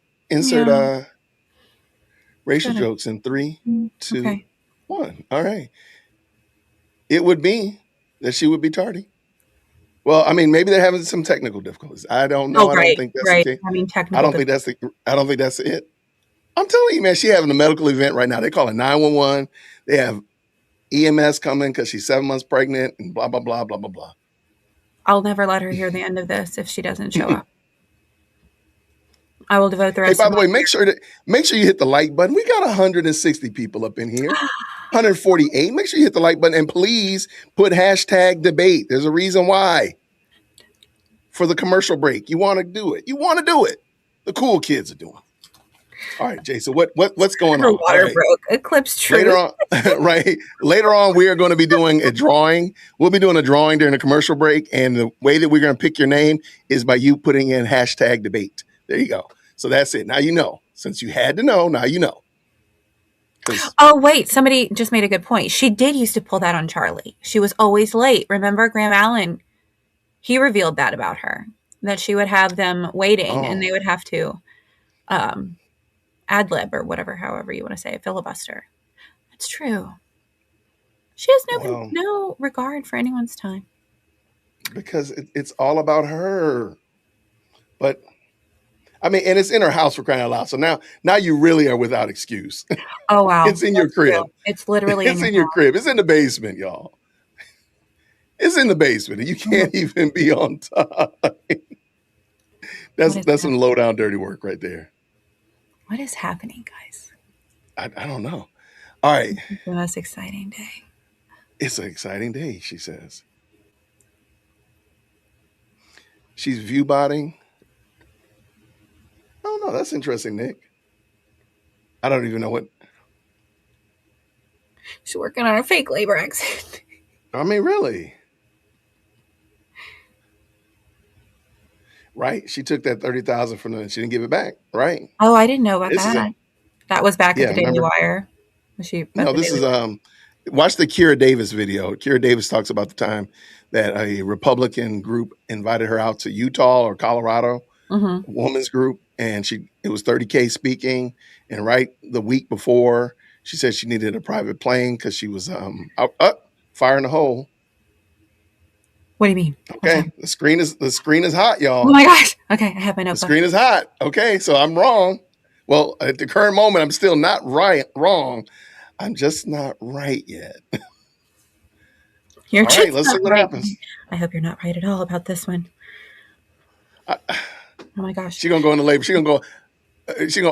racial jokes in 3, 2, 1. All right. It would be that she would be tardy. Well, I mean, maybe they're having some technical difficulties. I don't know. I don't think that's the case. I mean, I don't think that's it. I'm telling you, man, she's having a medical event right now. They call it 911. They have EMS coming because she's 7 months pregnant and blah, blah, blah, blah, blah, blah. I'll never let her hear the end of this if she doesn't show up. I will devote the rest. Hey, by the way, make sure you hit the like button. We got 160 people up in here. 148. Make sure you hit the like button and please put #debate. There's a reason why. For the commercial break, you want to do it. The cool kids are doing. All right, Jason. What's going on? Water broke. Eclipse Truth. Later on, we are going to be doing a drawing. We'll be doing a drawing during the commercial break, and the way that we're going to pick your name is by you putting in #debate. There you go. So that's it. Now you know. Since you had to know, now you know. Oh, wait. Somebody just made a good point. She did used to pull that on Charlie. She was always late. Remember Graham Allen? He revealed that about her. that she would have them waiting and they Oh, would have to ad lib or whatever, however you want to say it, filibuster. It's true. She has well, no regard for anyone's time. because it's all about her. But I mean, and it's in her house, for crying out loud. So now you really are without excuse. Oh wow, It's in your that's true. crib. It's literally in It's your in your house. crib. It's in the basement, y'all. It's in the basement, and you can't even be on time. What That's is some hap- low down dirty work right there. what is happening, guys? I don't know. All right, The most exciting day. it's an exciting day, she says. She's view botting. Oh no, that's interesting, Nick. I don't even know what. She's working on a fake labor accident. I mean, really, right? She took that 30,000 from them, and she didn't give it back, right? Oh, I didn't know about This is that. That was back yeah. at the Daily Remember? Wire. Was she at No, the this Daily is Watch the Kira Davis video. Kira Davis talks about the time that a Republican group invited her out to Utah or Colorado, Mm-hmm. woman's group, and it was 30K speaking. And right the week before, she said she needed a private plane because she was fire in the hole. What do you mean? Okay, the screen is hot, Oh y'all. my gosh. Okay, I have my The notebook. screen is hot. Okay, so I'm wrong. Well, at the current moment, I'm still not wrong. I'm just not right yet. You're All just right, let's see not what right. happens. I hope you're not right at all about this one. I- Oh my gosh. She gonna go into labor. She gonna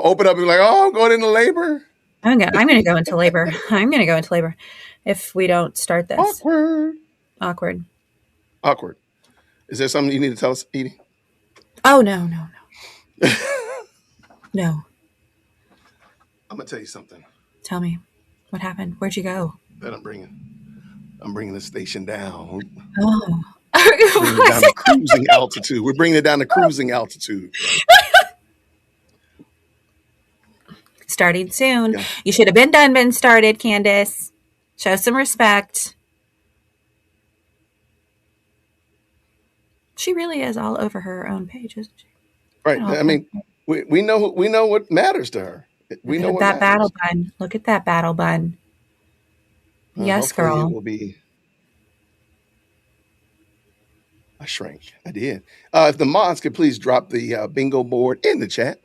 open up and be like, "Oh, I'm going into labor." I'm gonna go into labor. I'm gonna go into labor if we don't start this. Awkward. Awkward. Is there something you need to tell us, Edie? Oh no. No. I'm gonna tell you something Tell me. What happened? Where'd you go? that I'm bringing. I'm bringing the station down. Oh. Bringing it down to cruising altitude. We're bringing it down to cruising altitude. Starting soon. Yeah. You should have been started, Candace. Show some respect. She really is all over her own page, isn't she? Right. Oh. I mean, we know what matters to her. We know Look what at that matters. battle bun. Look at that battle bun. Well, Yes, hopefully girl. It will be. I shrank. I did. If the mods could please drop the bingo board in the chat.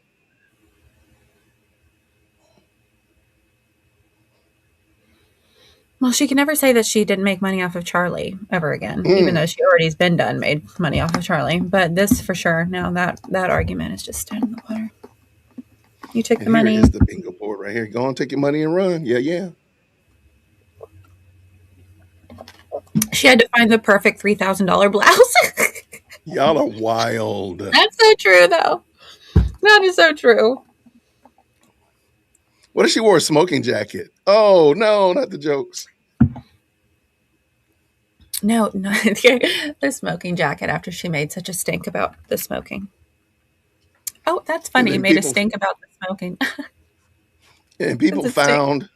Well, she can never say that she didn't make money off of Charlie ever again, even though she already's been made money off of Charlie. But this for sure. Now that argument is just dead in the water. You took the And money. here is the bingo board right here. Go on, take your money and run. Yeah. She had to find the perfect $3,000 blouse. Y'all are wild. That's so true, though. That is so true. What if she wore a smoking jacket? Oh no, not the jokes. No, the smoking jacket after she made such a stink about the smoking. Oh, that's funny. then Made a people- stink about the smoking. And people That's a stink. found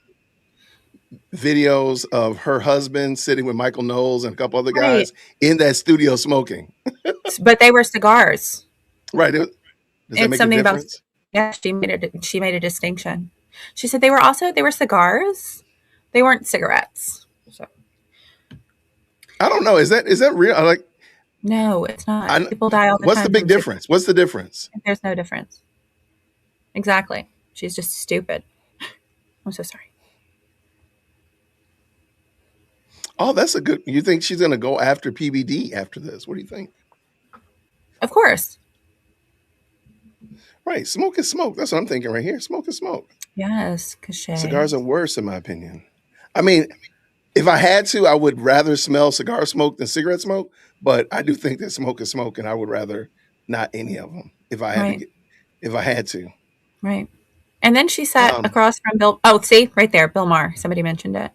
videos of her husband sitting with Michael Knowles and a couple other guys in that studio smoking. But they were cigars. Right. Does that It's make a something about- difference? Yeah, she made a distinction. She said they were cigars. They weren't cigarettes. So I don't know. Is that real? no, it's not. I- People die all the time. What's the big from difference? What's the difference? cigarettes. There's no difference. Exactly. She's just stupid. I'm so sorry. Oh, that's a good. You think she's going to go after PBD after this? What do you think? Of course. Right. Smoke is smoke. That's what I'm thinking right here. Smoke is smoke. Yes, cachet. Cigars are worse, in my opinion. I mean, if I had to, I would rather smell cigar smoke than cigarette smoke. But I do think that smoke is smoke, and I would rather not any of them if I had Right. to. If I had to. Right. And then she sat Um, across from Bill. Oh, see, right there, Bill Maher. Somebody mentioned it.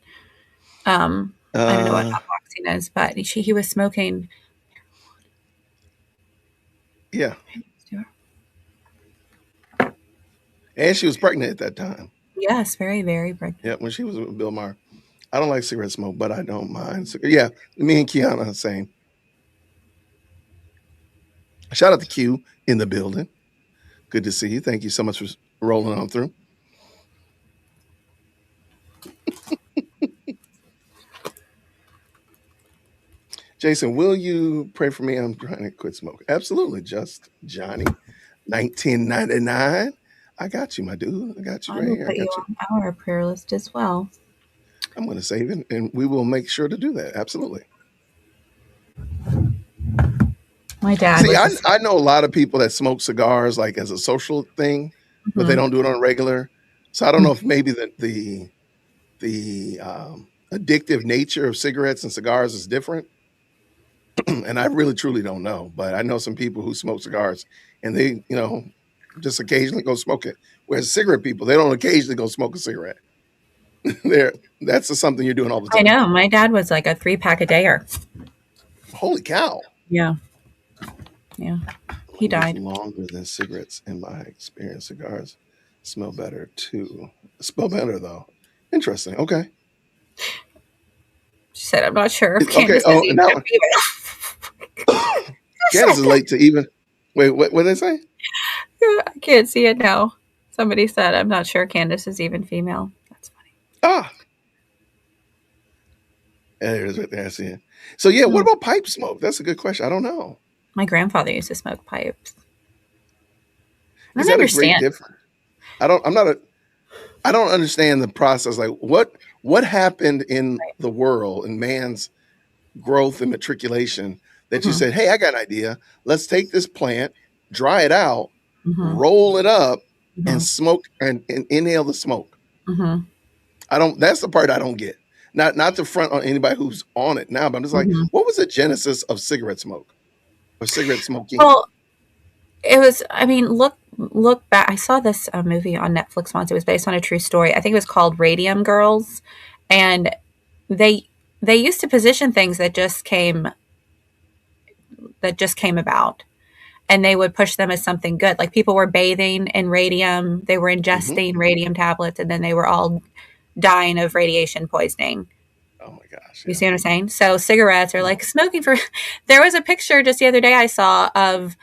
I don't know what hotboxing is, but he was smoking. Yeah. And she was pregnant at that time. Yes, very, very pregnant. Yeah, when she was with Bill Maher. I don't like cigarette smoke, but I don't mind. Yeah, me and Kiana, same. Shout out to Q in the building. Good to see you. Thank you so much for rolling on through. Jason, will you pray for me? I'm trying to quit smoking. Absolutely. Just Johnny, 1999. I got you, my dude. I got you I right will here. I put you got you. on our prayer list as well. I'm going to save it, and we will make sure to do that. Absolutely. My dad. See, I know a lot of people that smoke cigars like as a social thing, but they don't do it on a regular. So I don't know if maybe the addictive nature of cigarettes and cigars is different. And I really truly don't know, but I know some people who smoke cigars and they, just occasionally go smoke it. Whereas cigarette people, they don't occasionally go smoke a cigarette. That's something you're doing all the time. I know. My dad was like a 3-pack a dayer. Holy cow. Yeah. Yeah. He died. Longer than cigarettes, in my experience. Cigars smell better too. Smell better though. Interesting. Okay. She said, I'm not sure. Okay. Oh, now Candace is late to even. Wait, what did they say? I can't see it now. Somebody said, I'm not sure Candace is even female. That's funny. Ah. There it is right there. I see it. So yeah, what about pipe smoke? That's a good question. I don't know. My grandfather used to smoke pipes. I Is don't that understand. a great difference? I don't understand the process. Like what happened in the world, in man's growth and matriculation, that you said, hey, I got an idea. Let's take this plant, dry it out, roll it up, and smoke and inhale the smoke. That's the part I don't get. Not to front on anybody who's on it now, but I'm just like, what was the genesis of cigarette smoke or cigarette smoking? Well, it was, look back. I saw this movie on Netflix once. It was based on a true story. I think it was called Radium Girls. And they used to position things that just came about. And they would push them as something good. Like people were bathing in radium. They were ingesting radium tablets. And then they were all dying of radiation poisoning. Oh my gosh. You see what I'm saying? So cigarettes are like smoking for... There was a picture just the other day I saw of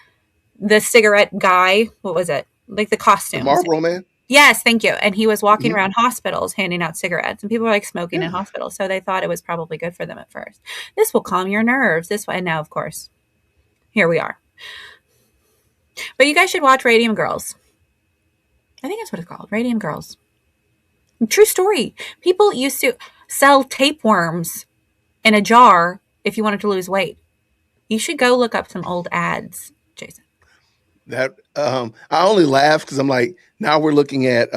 the cigarette guy. What was it? Like the costume. The Marlboro Man? Yes, thank you. And he was walking around hospitals handing out cigarettes. And people were like smoking in hospitals. So they thought it was probably good for them at first. This will calm your nerves. This way. And now, of course, here we are. But you guys should watch Radium Girls. I think that's what it's called. Radium Girls. True story. People used to sell tapeworms in a jar if you wanted to lose weight. You should go look up some old ads, Jason. That I only laugh because I'm like, now we're looking at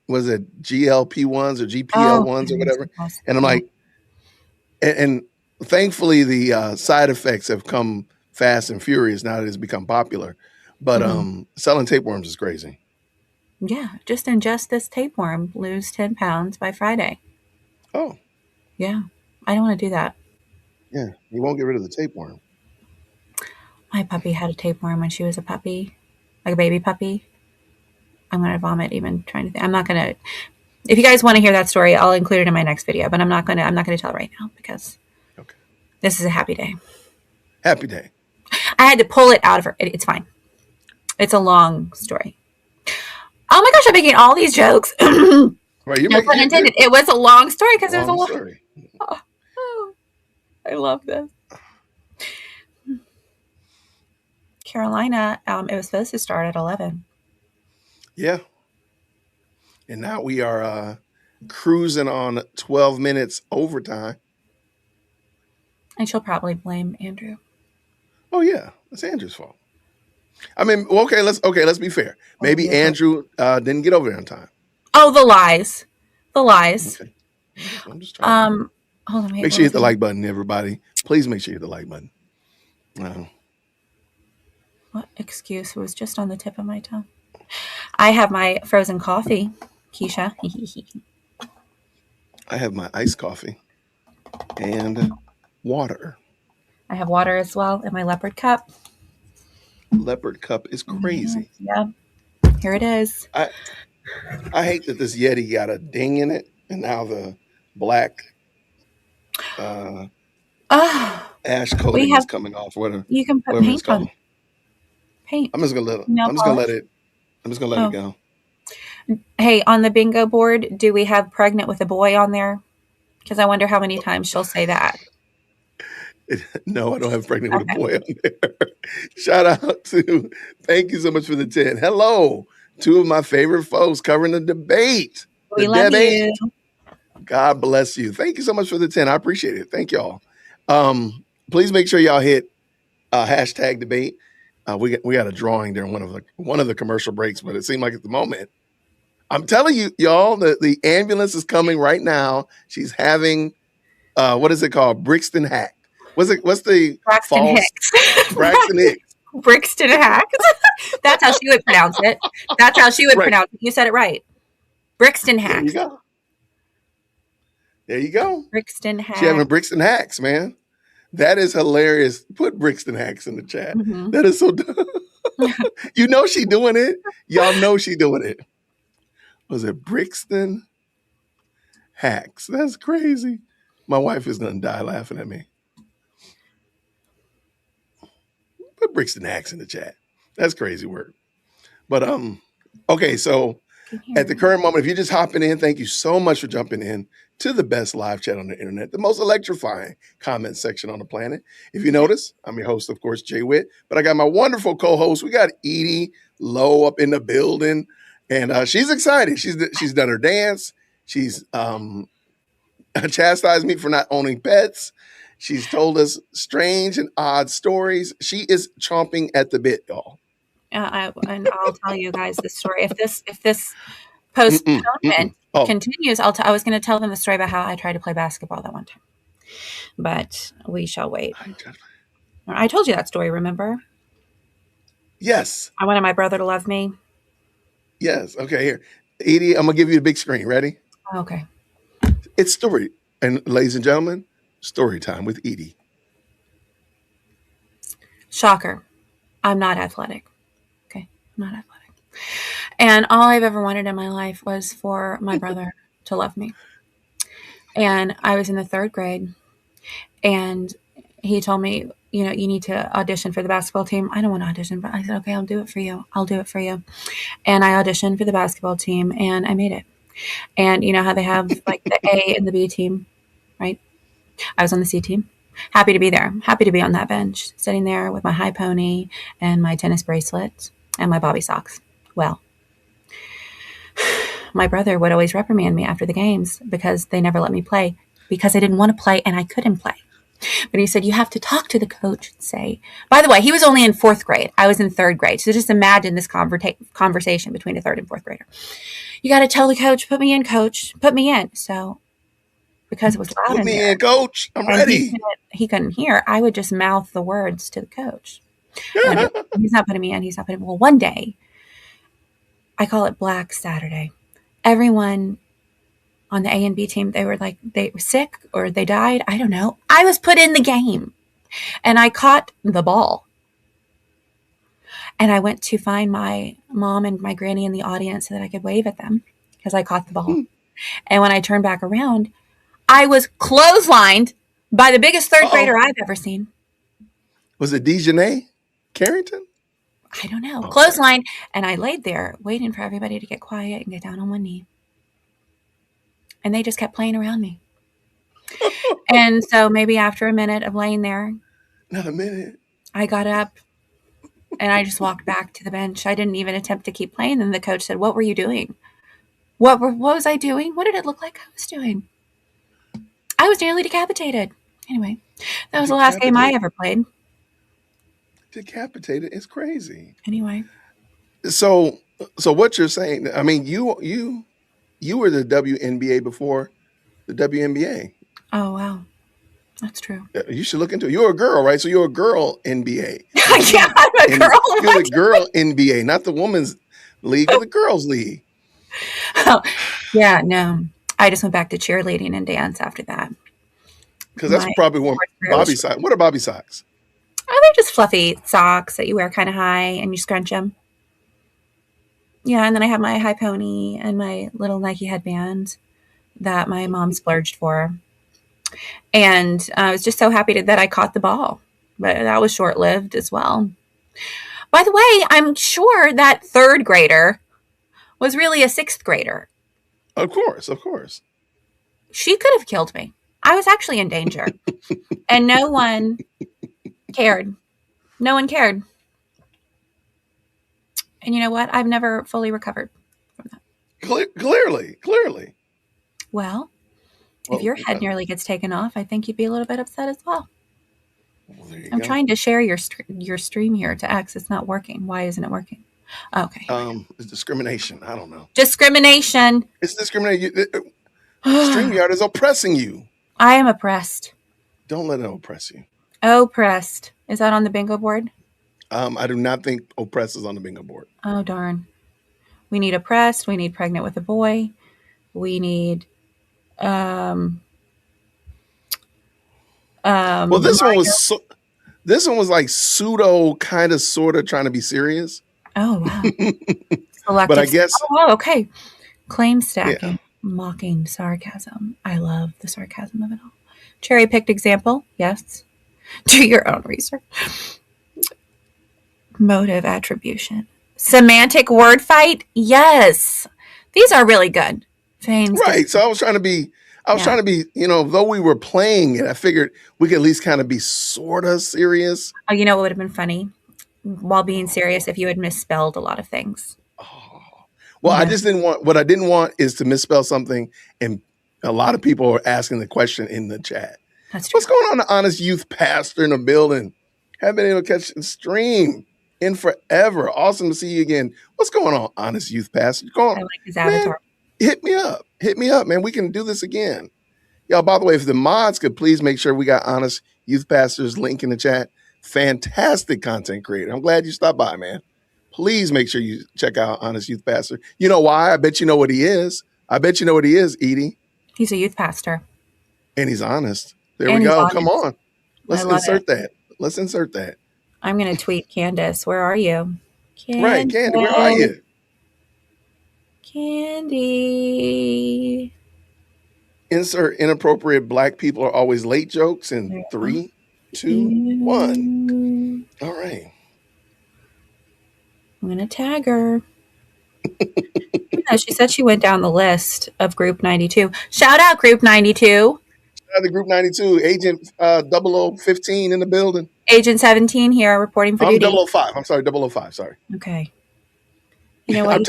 was it GLP-1s or GPL-1s or whatever, and I'm like, and thankfully the side effects have come fast and furious now that it's become popular. But selling tapeworms is crazy. Yeah, just ingest this tapeworm, lose 10 pounds by Friday. Oh. Yeah, I don't want to do that. Yeah, you won't get rid of the tapeworm. My puppy had a tapeworm when she was a puppy, like a baby puppy. I'm going to vomit even trying to think. I'm not going to... If you guys want to hear that story, I'll include it in my next video, but I'm not going to tell it right now because this is a happy day. Happy day. I had to pull it out of her. It's fine. It's a long story. Oh my gosh, I'm making all these jokes. Right, no pun intended. It was a long story because it was a long story. Oh, I love this. Carolina, it was supposed to start at 11. Yeah. And now we are cruising on 12 minutes overtime. And she'll probably blame Andrew. Oh yeah, it's Andrew's fault. I mean, okay, let's be fair. Maybe Andrew didn't get over there on time. Oh, the lies. Okay. I'm just trying. Hold on. Make sure you hit the like button, everybody. Please make sure you hit the like button. What excuse was just on the tip of my tongue? I have my frozen coffee, Keisha. I have my iced coffee and water. I have water as well in my leopard cup. Leopard cup is crazy. Yeah. Here it is. I hate that this Yeti got a ding in it, and now the black ash coating is coming off. You can put paint on. paint. I'm just gonna let it. Nail I'm just gonna let polish. it. I'm just gonna let it Oh. go. Hey, on the bingo board, do we have pregnant with a boy on there? Because I wonder how many times she'll say that. No, I don't have pregnant with a Okay. boy on there. Shout out to, thank you so much for the 10. Hello, two of my favorite folks covering the debate. We The love debate. you. God bless you. Thank you so much for the 10. I appreciate it. Thank y'all. Please make sure y'all hit hashtag debate. We got a drawing during one of the commercial breaks, but it seemed like at the moment, I'm telling you, y'all, the ambulance is coming right now. She's having what is it called? Brixton Hack. What's the Braxton false Hicks. Braxton Hicks? Brixton Hacks. That's how she would pronounce it. That's how she would Right. pronounce it. You said it right. Brixton There you Hacks. go. There you go. Brixton She having Hacks. Brixton Hacks, man. That is hilarious. Put Brixton Hacks in the chat. Mhm. That is so dumb. You know she doing it. Y'all know she doing it. Was it Brixton Hacks? That's crazy. My wife is gonna die laughing at me. Put Brixton Hacks in the chat. That's crazy work. But okay, so at the current moment, if you're just hopping in, thank you so much for jumping in to the best live chat on the internet, the most electrifying comment section on the planet. If you notice, I'm your host, of course, Jay Witt, but I got my wonderful co-host. We got Edie Lowe up in the building, and she's excited. She's done her dance. She's chastised me for not owning pets. She's told us strange and odd stories. She is chomping at the bit, y'all. And I'll tell you guys the story. If this postponement continues, I was going to tell them the story about how I tried to play basketball that one time, but we shall wait. I told you that story. Remember? Yes. I wanted my brother to love me. Yes. Okay. Here, Edie, I'm gonna give you the big screen. Ready? Okay. It's story, and ladies and gentlemen, story time with Edie. Shocker. I'm not athletic. Okay. I'm not athletic. And all I've ever wanted in my life was for my brother to love me. And I was in the 3rd grade, and he told me, you need to audition for the basketball team. I don't want to audition, but I said, okay, I'll do it for you. I'll do it for you. And I auditioned for the basketball team, and I made it. And you know how they have like the A and the B team, right? I was on the C team. Happy to be there. Happy to be on that bench, sitting there with my high pony and my tennis bracelets and my bobby socks. Well, my brother would always reprimand me after the games because they never let me play because I didn't want to play and I couldn't play. But he said, you have to talk to the coach and say, by the way, he was only in 4th grade. I was in 3rd grade. So just imagine this conversation between a 3rd and 4th grader. You got to tell the coach, put me in, coach, put me in. So because it was loud Put in me there, in, coach. I'm ready. He couldn't hear. I would just mouth the words to the coach. He's not putting me in. He's not putting. Well, one day, I call it Black Saturday. Everyone on the A and B team, they were sick or they died. I don't know. I was put in the game, and I caught the ball. And I went to find my mom and my granny in the audience so that I could wave at them because I caught the ball. And when I turned back around, I was clotheslined by the biggest 3rd grader I've ever seen. Was it Dejanay Carrington? I don't know. Clothesline. And I laid there waiting for everybody to get quiet and get down on one knee. And they just kept playing around me. And so maybe after a minute of laying there, not a minute, I got up and I just walked back to the bench. I didn't even attempt to keep playing. And the coach said, what were you doing? What was I doing? What did it look like I was doing? I was nearly decapitated. Anyway, that was the last game I ever played. Decapitated is crazy. Anyway. So what you're saying, I mean, you were the WNBA before the WNBA. Oh, wow. That's true. You should look into it. You're a girl, right? So you're a girl NBA. Yeah, I'm a girl. You're the girl NBA, not the women's league or the girls' league. Oh, yeah, no. I just went back to cheerleading and dance after that. Because that's probably one Bobby socks. What are Bobby socks? Oh, they're just fluffy socks that you wear kind of high and you scrunch them. Yeah, and then I have my high pony and my little Nike headband that my mom splurged for. And I was just so happy that I caught the ball. But that was short-lived as well. By the way, I'm sure that third grader was really a sixth grader. Of course, of course. She could have killed me. I was actually in danger. And no one cared. No one cared. And you know what? I've never fully recovered from that. Clearly. Well, if your head nearly gets taken off, I think you'd be a little bit upset as well. There you I'm go. trying to share your stream here to X. It's not working. Why isn't it working? Okay. It's discrimination. I don't know. Discrimination. It's discrimination. StreamYard is oppressing you. I am oppressed. Don't let it oppress you. Oppressed. Is that on the bingo board? I do not think oppress is on the bingo board. Oh, darn. We need oppressed. We need pregnant with a boy. We need Well, this one was like pseudo, kind of, sort of trying to be serious. Oh, wow. But I guess. Oh, wow, okay. Claim stacking, mocking, sarcasm. I love the sarcasm of it all. Cherry picked example. Yes. Do your own research. Motive attribution. Semantic word fight. Yes. These are really good. Fames. Right. So I was trying to be, though we were playing it, I figured we could at least kind of be sort of serious. Oh, you know what would have been funny? While being serious, if you had misspelled a lot of things. Oh. Well, I just didn't want, what I didn't want is to misspell something, and a lot of people are asking the question in the chat. That's true. What's going on, the Honest Youth Pastor in the building? Haven't been able to catch the stream in forever. Awesome to see you again. What's going on, Honest Youth Pastor? I like his avatar. Man, hit me up, man. We can do this again. Y'all, by the way, if the mods could please make sure we got Honest Youth Pastor's link in the chat. Fantastic content creator. I'm glad you stopped by, man. Please make sure you check out Honest Youth Pastor. You know why? I bet you know what he is. Edie. He's a youth pastor. And he's honest. There we go. Come on. Let's insert that. I'm going to tweet Candace. Where are you? Right, Candy, where are you? Candy. Insert inappropriate black people are always late jokes in 3, 2, 1. All right. I'm going to tag her. Yeah, she said she went down the list of Group 92. Shout out Group 92. Shout out to Group 92. Agent 0015 in the building. Agent 17 here reporting for duty. 005. I'm sorry, 005. Sorry. Okay. You know what?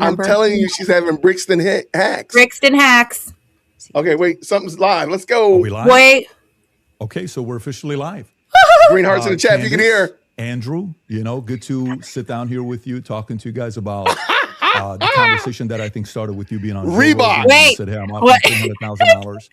I'm telling you, she's having Brixton hacks. Brixton hacks. Okay, wait. Something's live. Let's go. Are we live? Wait. Okay, so we're officially live. Green hearts in the chat if you can hear. Andrew, good to sit down here with you, talking to you guys about the conversation that I think started with you being on Reebok. Wait. Said, hey, I'm offering $300,000.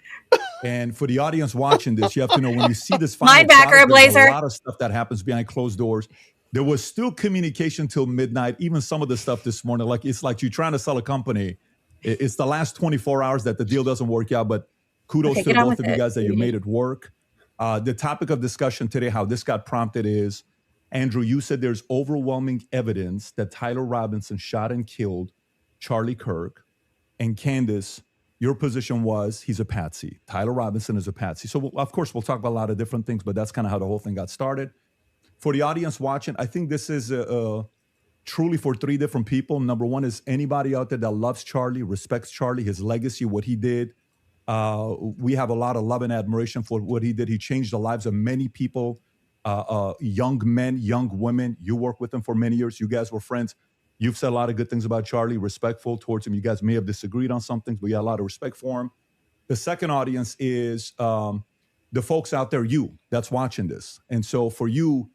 And for the audience watching this, you have to know when you see this final Linebacker, product, there's Blazer. a lot of stuff that happens behind closed doors. There was still communication till midnight. Even some of the stuff this morning, it's like you're trying to sell a company. It's the last 24 hours that the deal doesn't work out. But kudos to both of you guys that you made it work. The topic of discussion today, how this got prompted is, Andrew, you said there's overwhelming evidence that Tyler Robinson shot and killed Charlie Kirk. And Candace, your position was he's a patsy. Tyler Robinson is a patsy. So, of course, we'll talk about a lot of different things, but that's kind of how the whole thing got started. For the audience watching, I think this is truly for 3 different people. Number one is anybody out there that loves Charlie, respects Charlie, his legacy, what he did. We have a lot of love and admiration for what he did. He changed the lives of many people. Young men, young women. You worked with him for many years. You guys were friends. You've said a lot of good things about Charlie, respectful towards him. You guys may have disagreed on some things, but you got a lot of respect for him. The second audience is the folks out there, that's watching this. And so for you've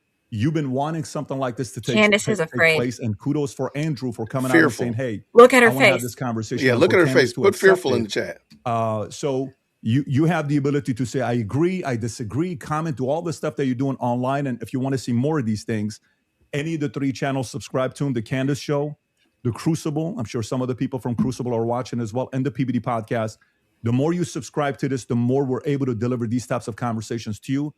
been wanting something like this to take place. And kudos for Andrew for coming out and saying, hey, look at her I want to have face. this conversation. Yeah, look at her face. Put fearful in the chat. So you have the ability to say, I agree, I disagree, comment, do all the stuff that you're doing online. And if you want to see more of these things, any of the 3 channels, subscribe to them, The Candace Show, The Crucible. I'm sure some of the people from Crucible are watching as well, and the PBD Podcast. The more you subscribe to this, the more we're able to deliver these types of conversations to you.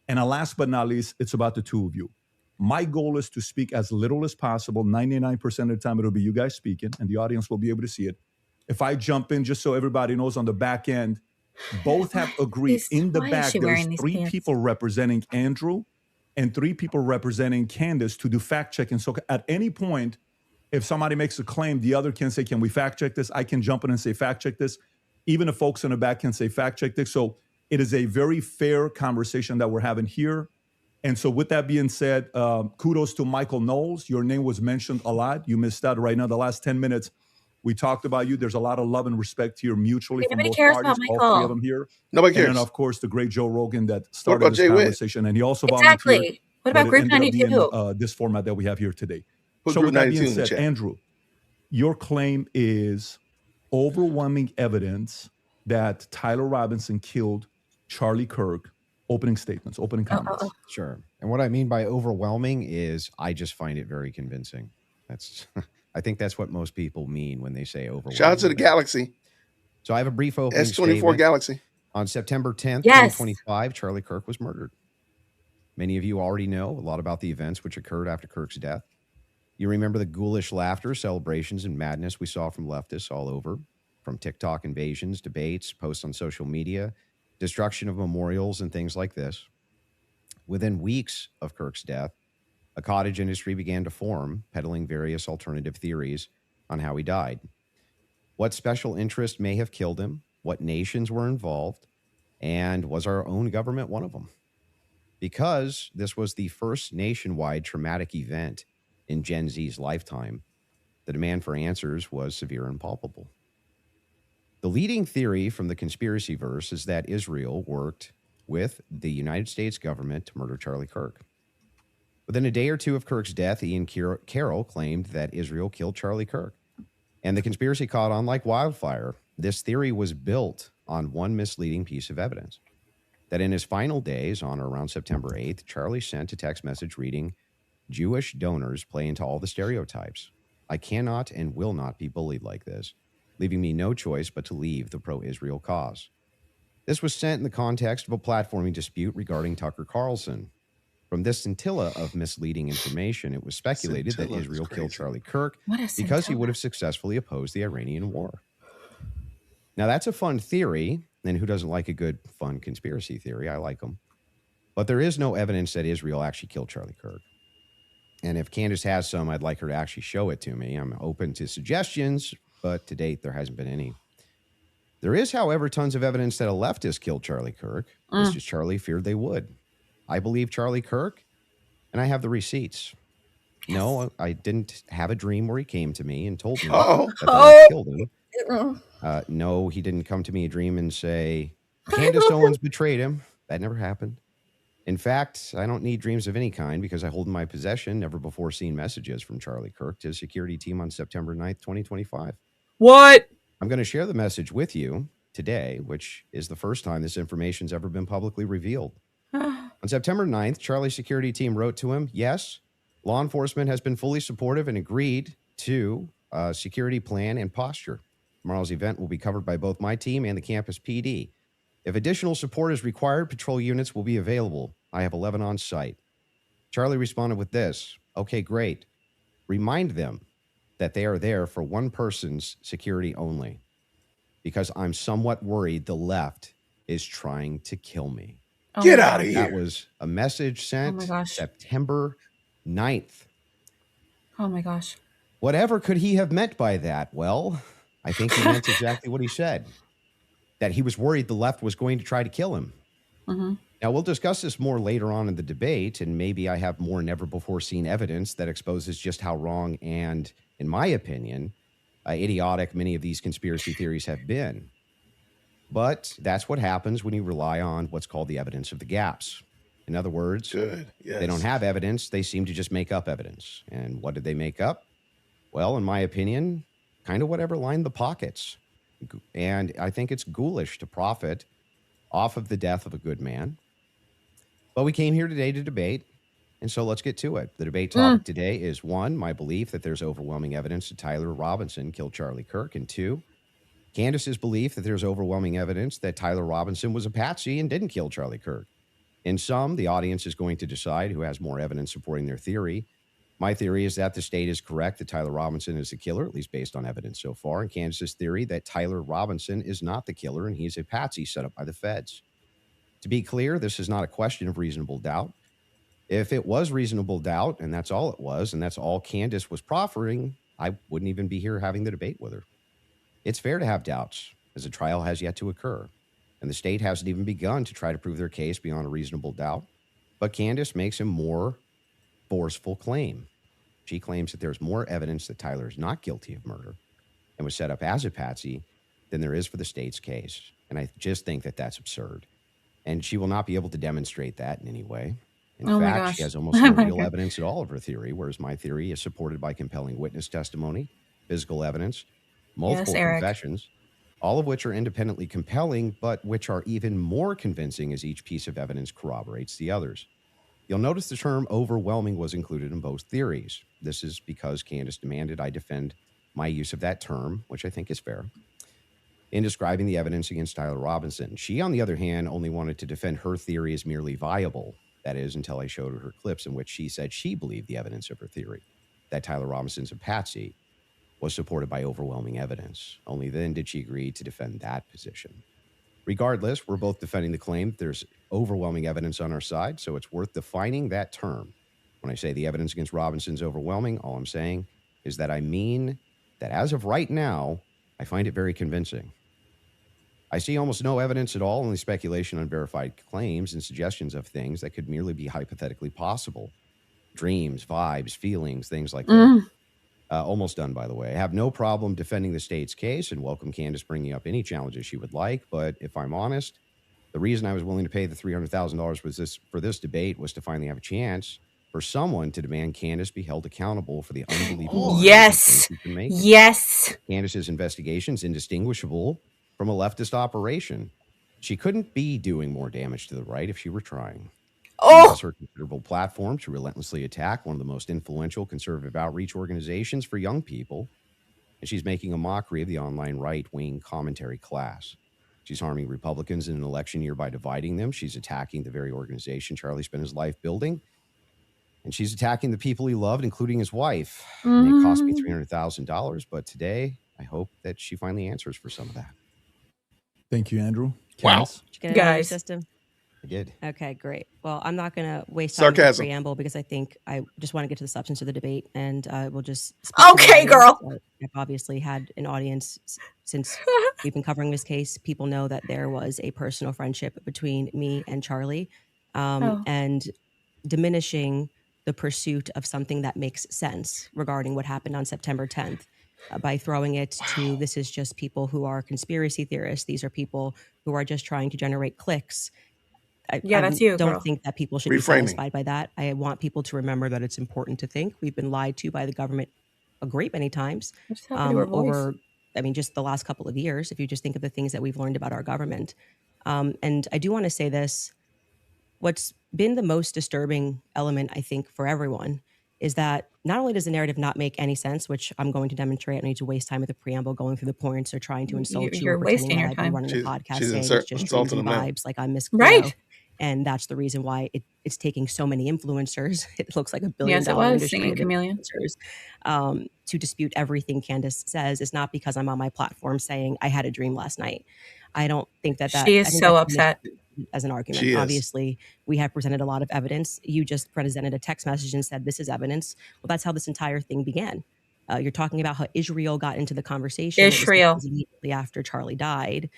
And last but not least, it's about the 2 of you. My goal is to speak as little as possible. 99% of the time, it'll be you guys speaking, and the audience will be able to see it. If I jump in, just so everybody knows on the back end, both have agreed in the back. There's 3 people representing Andrew. and 3 people representing Candace to do fact checking. So at any point, if somebody makes a claim, the other can say, can we fact check this? I can jump in and say, fact check this. Even the folks in the back can say, fact check this. So it is a very fair conversation that we're having here. And so with that being said, kudos to Michael Knowles. Your name was mentioned a lot. You missed out right now. The last 10 minutes, we talked about you. There's a lot of love and respect here mutually from Nobody both cares parties, about all 3 of Michael. them here. Nobody And cares. then, of course, the great Joe Rogan that What started about this Jay Witt? conversation. And he also volunteered Exactly. What that about it Group ended up being 92? this format that we have here today. Put So Group with that 92 being in the said, chat. Andrew, your claim is overwhelming evidence that Tyler Robinson killed Charlie Kirk. Opening statements, opening comments. Sure. And what I mean by overwhelming is I just find it very convincing. That's I think that's what most people mean when they say overwhelming. Shout out to the Galaxy. So I have a brief opening S24 statement. Galaxy. On September 10th, Yes. 2025, Charlie Kirk was murdered. Many of you already know a lot about the events which occurred after Kirk's death. You remember the ghoulish laughter, celebrations, and madness we saw from leftists all over, from TikTok invasions, debates, posts on social media, destruction of memorials, and things like this. Within weeks of Kirk's death, a cottage industry began to form, peddling various alternative theories on how he died. What special interest may have killed him, what nations were involved, and was our own government one of them? Because this was the first nationwide traumatic event in Gen Z's lifetime, the demand for answers was severe and palpable. The leading theory from the conspiracy verse is that Israel worked with the United States government to murder Charlie Kirk. Within a day or two of Kirk's death, Ian Carroll claimed that Israel killed Charlie Kirk, and the conspiracy caught on like wildfire. This theory was built on one misleading piece of evidence, that in his final days, on or around September 8th, Charlie sent a text message reading, "Jewish donors play into all the stereotypes. I cannot and will not be bullied like this, leaving me no choice but to leave the pro-Israel cause." This was sent in the context of a platforming dispute regarding Tucker Carlson. From this scintilla of misleading information, it was speculated that Scintilla is Israel killed crazy. Charlie Kirk What a because he scintilla. would have successfully opposed the Iranian war. Now, that's a fun theory, and who doesn't like a good, fun conspiracy theory? I like them. But there is no evidence that Israel actually killed Charlie Kirk. And if Candace has some, I'd like her to actually show it to me. I'm open to suggestions, but to date, there hasn't been any. There is, however, tons of evidence that a leftist killed Charlie Kirk, just as Charlie feared they would. I believe Charlie Kirk, and I have the receipts. No, I didn't have a dream where he came to me and told me Uh-oh. that they killed him. No, he didn't come to me a dream and say, Candace Owens betrayed him. That never happened. In fact, I don't need dreams of any kind because I hold in my possession never before seen messages from Charlie Kirk to his security team on September 9th, 2025. What? I'm going to share the message with you today, which is the first time this information's ever been publicly revealed. On September 9th, Charlie's security team wrote to him, yes, law enforcement has been fully supportive and agreed to a security plan and posture. Tomorrow's event will be covered by both my team and the campus PD. If additional support is required, patrol units will be available. I have 11 on site. Charlie responded with this, okay, great. Remind them that they are there for one person's security only, because I'm somewhat worried the left is trying to kill me. Oh Get my out of gosh. here. That was a message sent my gosh. September 9th. Oh my gosh. Whatever could he have meant by that? Well, I think he meant exactly what he said, that he was worried the left was going to try to kill him. Mm-hmm. Now, we'll discuss this more later on in the debate, and maybe I have more never-before-seen evidence that exposes just how wrong and, in my opinion, idiotic many of these conspiracy theories have been. But that's what happens when you rely on what's called the evidence of the gaps. In other words, Good. Yes. they don't have evidence. They seem to just make up evidence. And what did they make up? Well, in my opinion, kind of whatever lined the pockets. And I think it's ghoulish to profit off of the death of a good man. But we came here today to debate, and so let's get to it. The debate topic today is 1, my belief that there's overwhelming evidence that Tyler Robinson killed Charlie Kirk, and 2, Candace's belief that there's overwhelming evidence that Tyler Robinson was a patsy and didn't kill Charlie Kirk. In sum, the audience is going to decide who has more evidence supporting their theory. My theory is that the state is correct that Tyler Robinson is the killer, at least based on evidence so far, and Candace's theory that Tyler Robinson is not the killer and he's a patsy set up by the feds. To be clear, this is not a question of reasonable doubt. If it was reasonable doubt, and that's all it was, and that's all Candace was proffering, I wouldn't even be here having the debate with her. It's fair to have doubts, as a trial has yet to occur, and the state hasn't even begun to try to prove their case beyond a reasonable doubt. But Candace makes a more forceful claim. She claims that there's more evidence that Tyler is not guilty of murder and was set up as a patsy than there is for the state's case. And I just think that that's absurd. And she will not be able to demonstrate that in any way. In fact, she has almost no real evidence at all of her theory, whereas my theory is supported by compelling witness testimony, physical evidence, multiple confessions, all of which are independently compelling, but which are even more convincing as each piece of evidence corroborates the others. You'll notice the term overwhelming was included in both theories. This is because Candace demanded I defend my use of that term, which I think is fair, in describing the evidence against Tyler Robinson. She, on the other hand, only wanted to defend her theory as merely viable. That is, until I showed her clips in which she said she believed the evidence of her theory, that Tyler Robinson's a patsy, was supported by overwhelming evidence. Only then did she agree to defend that position. Regardless, we're both defending the claim that there's overwhelming evidence on our side, so it's worth defining that term. When I say the evidence against Robinson's overwhelming, all I'm saying is that I mean that as of right now, I find it very convincing. I see almost no evidence at all, only speculation on verified claims and suggestions of things that could merely be hypothetically possible. Dreams, vibes, feelings, things like that. Almost done, by the way. I have no problem defending the state's case and welcome Candace bringing up any challenges she would like. But if I'm honest, the reason I was willing to pay the $300,000 for this debate was to finally have a chance for someone to demand Candace be held accountable for the unbelievable Yes. she's been making. Yes. Candace's investigation is indistinguishable from a leftist operation. She couldn't be doing more damage to the right if she were trying. Uses her considerable platform to relentlessly attack one of the most influential conservative outreach organizations for young people, and she's making a mockery of the online right-wing commentary class. She's harming Republicans in an election year by dividing them. She's attacking the very organization Charlie spent his life building, and she's attacking the people he loved, including his wife. And it cost me $300,000, but today I hope that she finally answers for some of that. Thank you, Andrew. Wow. Did you get it out of your system? I did. Okay, great. Well, I'm not going to waste time with the Sarcasm. preamble because I think I just want to get to the substance of the debate, and we'll just. Okay, girl. I've obviously had an audience since we've been covering this case. People know that there was a personal friendship between me and Charlie, and diminishing the pursuit of something that makes sense regarding what happened on September 10th. By throwing it to this is just people who are conspiracy theorists. These are people who are just trying to generate clicks. That's you, don't girl. think that people should be satisfied by that. I want people to remember that it's important to think. We've been lied to by the government a great many times over, just the last couple of years, if you just think of the things that we've learned about our government. And I do want to say this. What's been the most disturbing element, I think, for everyone is that not only does the narrative not make any sense, which I'm going to demonstrate, I don't need to waste time with the preamble going through the points or trying to insult you. You're or wasting your that I've been time. running the podcast she's saying it's just dreams and him now. vibes, like I'm Miss Right. Cleo. And that's the reason why it's taking so many influencers. It looks like $1 billion Yes, it was, industry singing of chameleon. influencers, to dispute everything Candace says. Is not because I'm on my platform saying I had a dream last night. I don't think that She is I think so that's upset. as an argument. She is. Obviously, we have presented a lot of evidence. You just presented a text message and said this is evidence. Well, that's how this entire thing began. You're talking about how Israel got into the conversation. It was Israel. because immediately after Charlie died,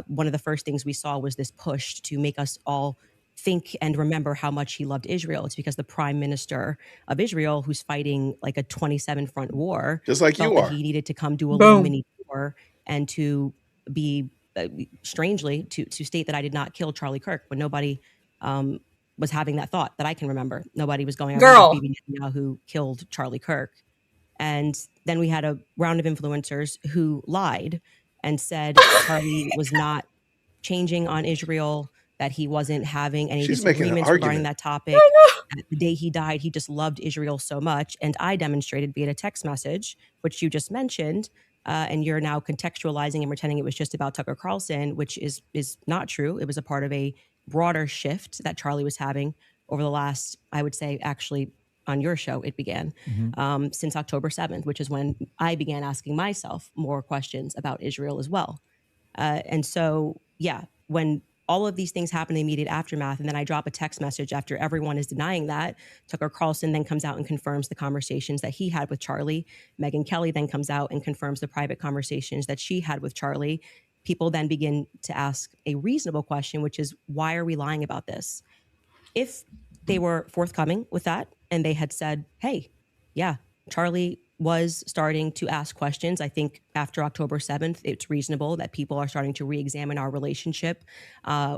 one of the first things we saw was this push to make us all think and remember how much he loved Israel. It's because the prime minister of Israel, who's fighting like a 27 front war, Just like felt you that are. he needed to come do a Boom. little mini tour and to be strangely to state that I did not kill Charlie Kirk when nobody was having that thought that I can remember. Nobody was going, Girl. Bibi Netanyahu killed Charlie Kirk. And then we had a round of influencers who lied and said Charlie was not changing on Israel, that he wasn't having any She's making an disagreements regarding argument. that topic. The day he died, he just loved Israel so much. And I demonstrated via a text message, which you just mentioned, and you're now contextualizing and pretending it was just about Tucker Carlson, which is not true. It was a part of a broader shift that Charlie was having over the last, I would say, actually, on your show, it began since October 7th, which is when I began asking myself more questions about Israel as well. And so, yeah, when all of these things happen in the immediate aftermath. And then I drop a text message after everyone is denying that. Tucker Carlson then comes out and confirms the conversations that he had with Charlie. Megyn Kelly then comes out and confirms the private conversations that she had with Charlie. People then begin to ask a reasonable question, which is, why are we lying about this? If they were forthcoming with that and they had said, hey, yeah, Charlie was starting to ask questions. I think after October 7th, it's reasonable that people are starting to re-examine our relationship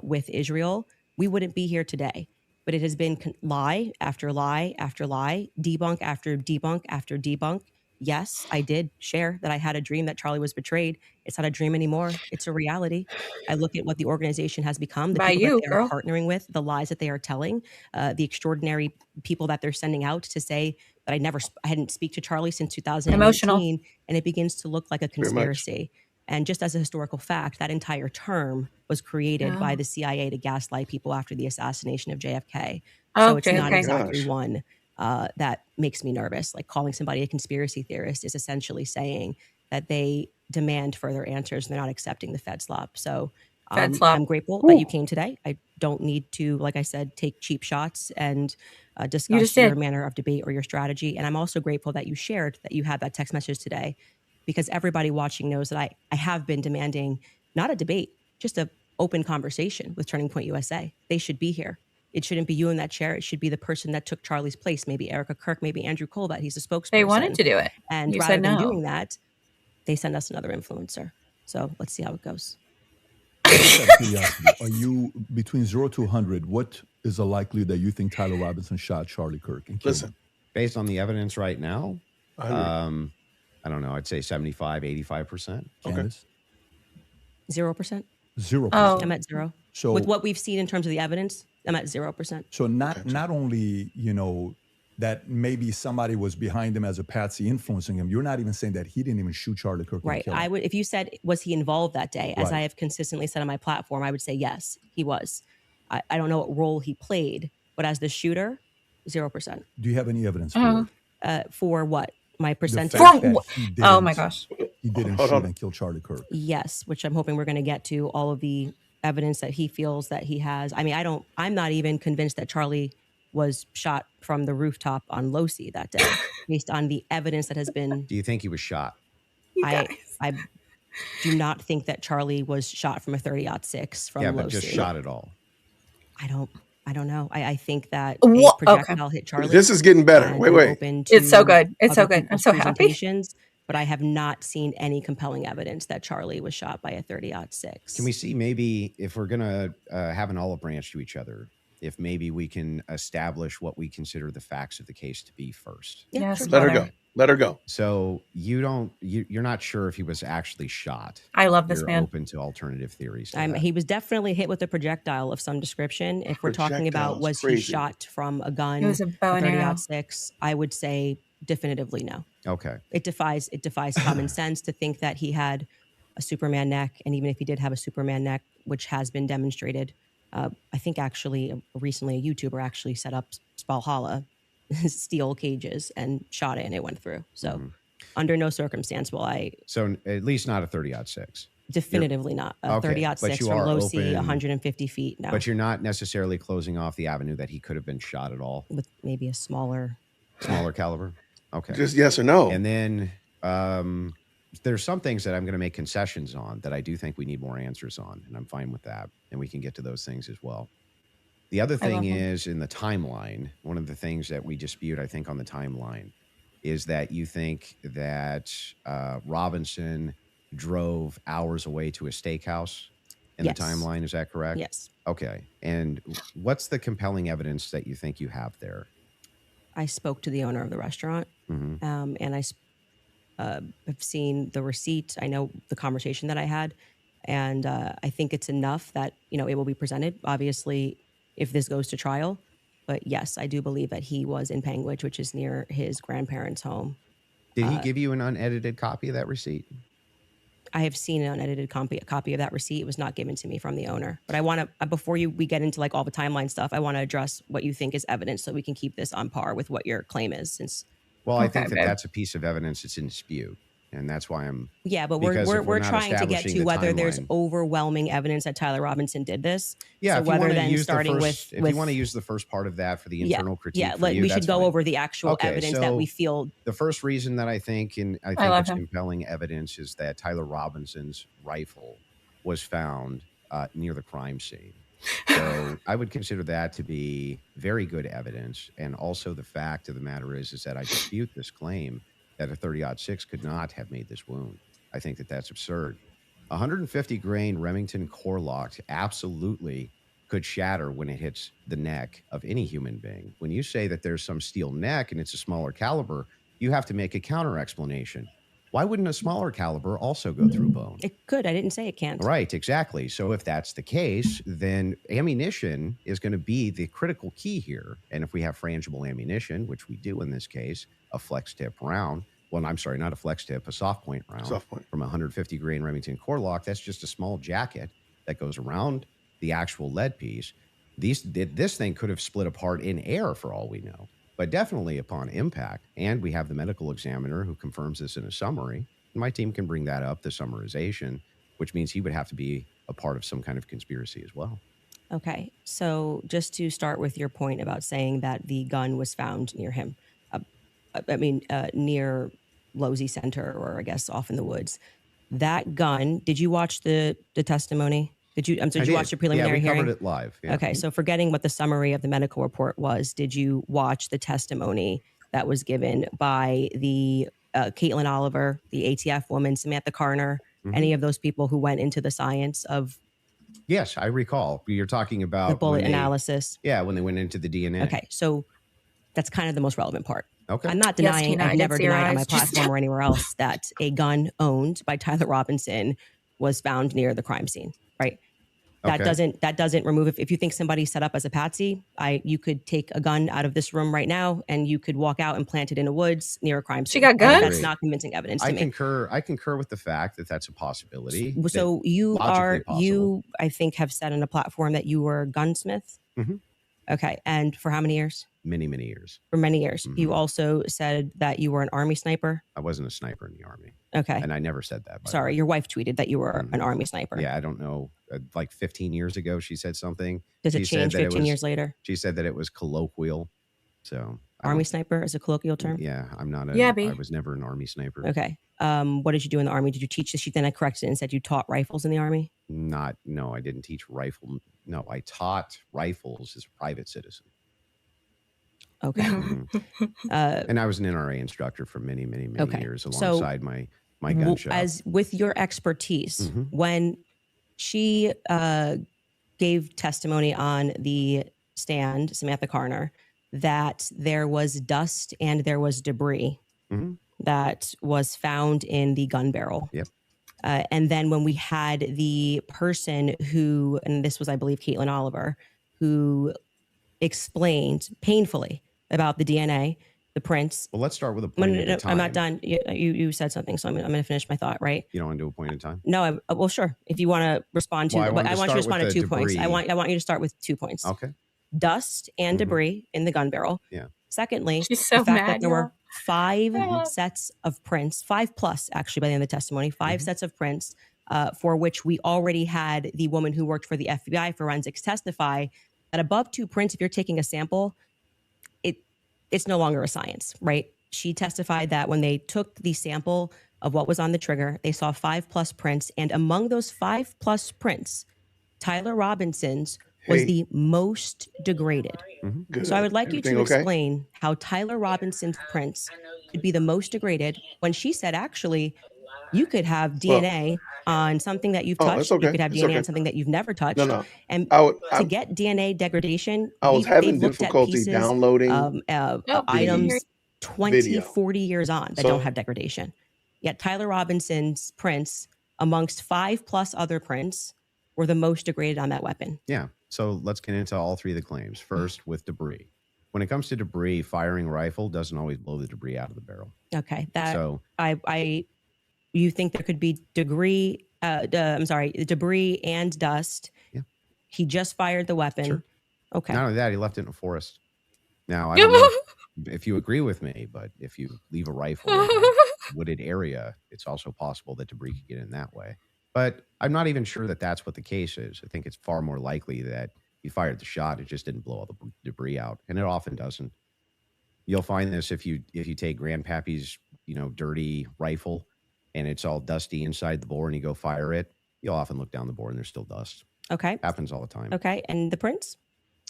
with Israel. We wouldn't be here today. But it has been lie after lie after lie, debunk after debunk after debunk. Yes, I did share that I had a dream that Charlie was betrayed. It's not a dream anymore. It's a reality. I look at what the organization has become, the people that they're partnering with, the lies that they are telling, the extraordinary people that they're sending out to say that I hadn't speak to Charlie since 2018, and it begins to look like a conspiracy. And just as a historical fact, that entire term was created by the CIA to gaslight people after the assassination of JFK. So it's not exactly one that makes me nervous. Like, calling somebody a conspiracy theorist is essentially saying that they demand further answers and they're not accepting the FedSlop. So I'm grateful that you came today. I don't need to, like I said, take cheap shots and discuss your manner of debate or your strategy. And I'm also grateful that you shared that you had that text message today, because everybody watching knows that I have been demanding not a debate, just an open conversation with Turning Point USA. They should be here. It shouldn't be you in that chair. It should be the person that took Charlie's place, maybe Erica Kirk, maybe Andrew Colbert. He's a spokesperson. They wanted to do it. And you rather than doing that, they send us another influencer. So let's see how it goes. Are you between 0 to 100? What is the likelihood that you think Tyler Robinson shot Charlie Kirk? And Listen, based on the evidence right now, I don't know. I'd say 75, 85%. Okay. 0%? 0%. Oh. I'm at 0. So with what we've seen in terms of the evidence, I'm at 0%. So not only, that maybe somebody was behind him as a patsy influencing him. You're not even saying that he didn't even shoot Charlie Kirk. Right. I would, if you said, was he involved that day, as Right. I have consistently said on my platform, I would say yes, he was. I don't know what role he played, but as the shooter, 0%. Do you have any evidence for For what? My the percentage? fact that he Oh my didn't- gosh. He didn't Hold shoot on. and kill Charlie Kirk. Yes, which I'm hoping we're going to get to all of the evidence that he feels that he has. I mean, I'm not even convinced that Charlie was shot from the rooftop on Losi that day, based on the evidence that has been. Do you think he was shot? I do not think that Charlie was shot from a 30-06 from Yeah, Losi. but just shot at all. I don't know. I think that Wha- a projectile hit Charlie. This is getting better. and Wait, I'm wait. open to It's so good. It's so other good. I'm people's so happy. presentations, but I have not seen any compelling evidence that Charlie was shot by a 30-06. Can we see maybe if we're going to have an olive branch to each other, if maybe we can establish what we consider the facts of the case to be first? Yeah, Yes, sure. Let her brother. go. Let her go. So you're not sure if he was actually shot. I love this You're man. open to alternative theories. to that. He was definitely hit with a projectile of some description. If we're talking about Projectile's was he crazy. shot from a gun, It was a bow and arrow. 30-06, I would say definitively no. Okay. It defies common sense to think that he had a Superman neck, and even if he did have a Superman neck, which has been demonstrated, I think actually recently a YouTuber actually set up Valhalla steel cages and shot it, and it went through. So under no circumstance will I. So at least not a 30-06. Definitively not a Okay, 30-06 but you from are Losi, open- 150 feet. No, But you're not necessarily closing off the avenue that he could have been shot at all. with maybe a smaller. Smaller caliber. Okay. Just yes or no. And then there's some things that I'm going to make concessions on that I do think we need more answers on, and I'm fine with that. And we can get to those things as well. The other thing is in the timeline, one of the things that we dispute, I think, on the timeline is that you think that Robinson drove hours away to a steakhouse in Yes. the timeline. Is that correct? Yes, Okay. And what's the compelling evidence that you think you have there? I spoke to the owner of the restaurant, Mhm. and have seen the receipt. I know the conversation that I had, and I think it's enough that it will be presented. Obviously, if this goes to trial, but yes, I do believe that he was in Panguitch, which is near his grandparents' home. Did he give you an unedited copy of that receipt? I have seen an unedited copy of that receipt. It was not given to me from the owner. But I want to, before we get into like all the timeline stuff, I want to address what you think is evidence so we can keep this on par with what your claim is. Since Well, I Okay, think that babe. that's a piece of evidence that's in dispute. And that's why I'm Yeah, but because if we're not trying to get establishing to the whether there's timeline. overwhelming evidence that Tyler Robinson did this. Yeah, So if you whether want to then use starting the first, with if you want to use the first part of that for the internal critique yeah, for like you, we that's should go fine. over the actual Okay, evidence that we so feel. the first reason that I think I love it's him. compelling evidence is that Tyler Robinson's rifle was found near the crime scene. So I would consider that to be very good evidence. And also the fact of the matter is that I dispute this claim that a 30-06 could not have made this wound. I think that that's absurd. 150 grain Remington core lock absolutely could shatter when it hits the neck of any human being. When you say that there's some steel neck and it's a smaller caliber, you have to make a counter explanation. Why wouldn't a smaller caliber also go through bone? It could. I didn't say it can't. Right, exactly. So if that's the case, then ammunition is going to be the critical key here. And if we have frangible ammunition, which we do in this case, a flex tip round, well, I'm sorry, not a flex tip, a soft point round from 150 grain Remington core lock, that's just a small jacket that goes around the actual lead piece. This thing could have split apart in air for all we know, but definitely upon impact. And we have the medical examiner who confirms this in a summary. My team can bring that up, the summarization, which means he would have to be a part of some kind of conspiracy as well. Okay, so just to start with your point about saying that the gun was found near him, near Losey Center, or I guess off in the woods. That gun, did you watch the testimony? Did you watch the preliminary hearing? Yeah, we covered it live. Yeah. Okay, so forgetting what the summary of the medical report was, did you watch the testimony that was given by the Caitlin Oliver, the ATF woman, Samantha Carner, any of those people who went into the science of? Yes, I recall. You're talking about the bullet analysis. Yeah, when they went into the DNA. Okay, so that's kind of the most relevant part. Okay. I'm not Yes, denying, Tina, I I've did never see your denied on my eyes. platform or anywhere else that a gun owned by Tyler Robinson was found near the crime scene, right? That Okay. doesn't remove, if you think somebody set up as a patsy, you could take a gun out of this room right now and you could walk out and plant it in the woods near a crime scene. She got guns? That's not convincing evidence to I me. concur with the fact that that's a possibility. So you logically possible. you, I think, have said on a platform that you were a gunsmith. Mhm. Okay. And for how many years? Many years. For many years. Mhm. You also said that you were an Army sniper. I wasn't a sniper in the Army. Okay. And I never said that. by the Sorry, way. your wife tweeted that you were an Army sniper. Yeah, I don't know. Like 15 years ago, she said something. Does it She said change that 15 years later? She said that it was colloquial. So Army sniper is a colloquial term? Yeah, I'm not Yeah, I B. was never an Army sniper. Okay. What did you do in the Army? Did you teach this? Then I corrected it and said you taught rifles in the Army? No, I didn't teach rifle. No, I taught rifles as a private citizen. Okay. And I was an NRA instructor for many Okay. years So, alongside my gun shop. As with your expertise, Mhm. when she gave testimony on the stand, Samantha Carner, that there was dust and there was debris Mhm. that was found in the gun barrel. Yep. And then when we had the person who, and this was, I believe, Caitlin Oliver, who explained painfully about the DNA, the prints. Well, let's start with a point at a time. I'm not done. You said something, so I'm going to finish my thought, right? You don't want to do a point in time? No, well, sure. If you want to respond to, Well, I but wanted I to want you to start respond with to the 2 points. I debris. want you to start with 2 points. Okay. Dust and Mhm. debris in the gun barrel. Yeah. Secondly, She's so the fact that mad, there were y'all. 5 Yeah. sets of prints, 5 plus actually by the end of the testimony, 5 Mhm. sets of prints for which we already had the woman who worked for the FBI forensics testify that above 2 prints, if you're taking a sample, it's no longer a science, right? She testified that when they took the sample of what was on the trigger, they saw 5 plus prints. And among those 5 plus prints, Tyler Robinson's was Hey. the most degraded. Good. So I would like you Everything to okay? explain how Tyler Robinson's prints could be the most degraded when she said, actually, you could have DNA on something that you've Oh, touched. it's okay. You could have It's DNA okay. on something that you've never touched. No. And I to get DNA degradation, was they've having looked at difficulty pieces, downloading items the 20, video. 40 years on that So- don't have degradation. Yet Tyler Robinson's prints, amongst 5 plus other prints, were the most degraded on that weapon. Yeah. So let's get into all 3 of the claims. First, with debris. When it comes to debris, firing a rifle doesn't always blow the debris out of the barrel. Okay, that So you think there could be debris and dust. Yeah. He just fired the weapon. Sure. Okay. not only that, he left it in a forest. Now, I don't know if you agree with me, but if you leave a rifle wooded area, it's also possible that debris could get in that way. But I'm not even sure that that's what the case is. I think it's far more likely that you fired the shot, it just didn't blow all the debris out, and it often doesn't. You'll find this if you take Grandpappy's dirty rifle, and it's all dusty inside the bore, and you go fire it. You'll often look down the bore, and there's still dust. Okay, happens all the time. Okay, and the prints?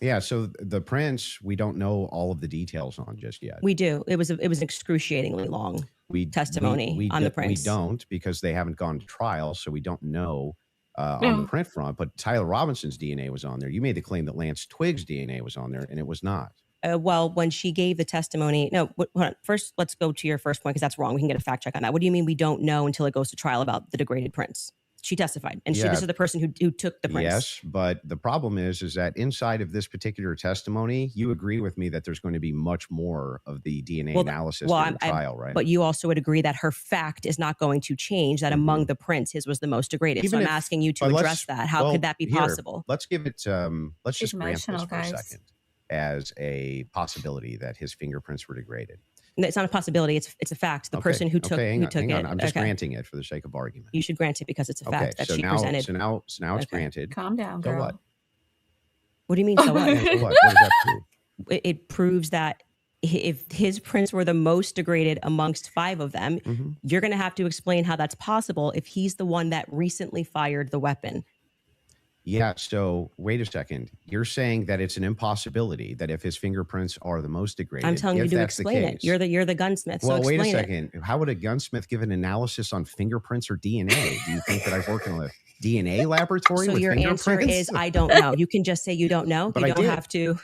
Yeah, so the prints we don't know all of the details on just yet. We do. It was excruciatingly long testimony on the prints. We don't, because they haven't gone to trial, so we don't know on the print front. But Tyler Robinson's DNA was on there. You made the claim that Lance Twiggs' DNA was on there, and it was not. Well, when she gave the testimony, no, hold on. First, let's go to your first point, because that's wrong. We can get a fact check on that. What do you mean we don't know until it goes to trial about the degraded prints? She testified, and this is the person who took the prints. Yes, but the problem is that inside of this particular testimony, you agree with me that there's going to be much more of the DNA analysis during the trial, right? But you also would agree that her fact is not going to change, that among the prints, his was the most degraded. Even so I'm asking you to address that. How could that be possible? Let's give it, let's just grant this for a second as a possibility that his fingerprints were degraded. It's not a possibility. It's a fact. The person who took it. I'm just granting it for the sake of argument. You should grant it because it's a fact that she presented. So now it's granted. Calm down, girl. So what? What do you mean? So what? So what? What does that prove? It proves that if his prints were the most degraded amongst 5 of them, you're going to have to explain how that's possible if he's the one that recently fired the weapon. Yeah, so wait a second. You're saying that it's an impossibility that if his fingerprints are the most degraded. I'm telling you to explain it. You're the gunsmith. Well, so wait a explain second. How would a gunsmith give an analysis on fingerprints or DNA? Do you think that I've worked in a DNA laboratory? So with your answer is I don't know. You can just say you don't know. But you don't have to.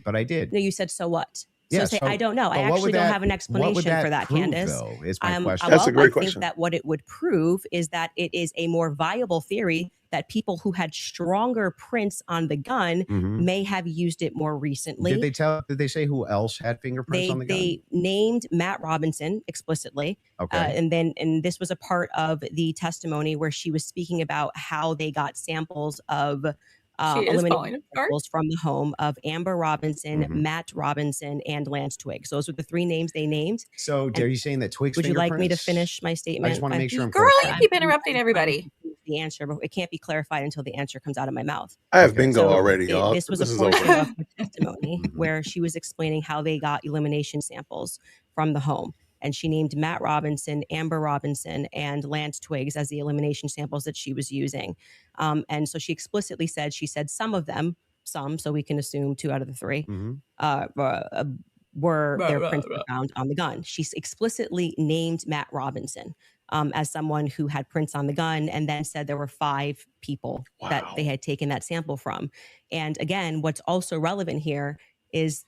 But I did. No, you said so what? Yeah, so say I don't know. I actually don't have an explanation for that, prove, Candace. Though, is my question. That's a great question. I think that what it would prove is that it is a more viable theory that people who had stronger prints on the gun may have used it more recently. Did they say who else had fingerprints on the gun? They named Matt Robinson explicitly. Okay. And this was a part of the testimony where she was speaking about how they got samples of eliminated samples from the home of Amber Robinson, Matt Robinson, and Lance Twiggs. Those were the 3 names they named. So are you saying that Twiggs? Would you like me to finish my statement? I just want to make sure. Girl, you keep interrupting everybody. The answer, but it can't be clarified until the answer comes out of my mouth. I have bingo already, y'all. This was a portion of the testimony where she was explaining how they got elimination samples from the home. And she named Matt Robinson, Amber Robinson, and Lance Twiggs as the elimination samples that she was using. And so she explicitly said, some of them, so we can assume 2 out of the 3, were their prints were found on the gun. She explicitly named Matt Robinson as someone who had prints on the gun, and then said there were 5 people that they had taken that sample from. And again, what's also relevant here is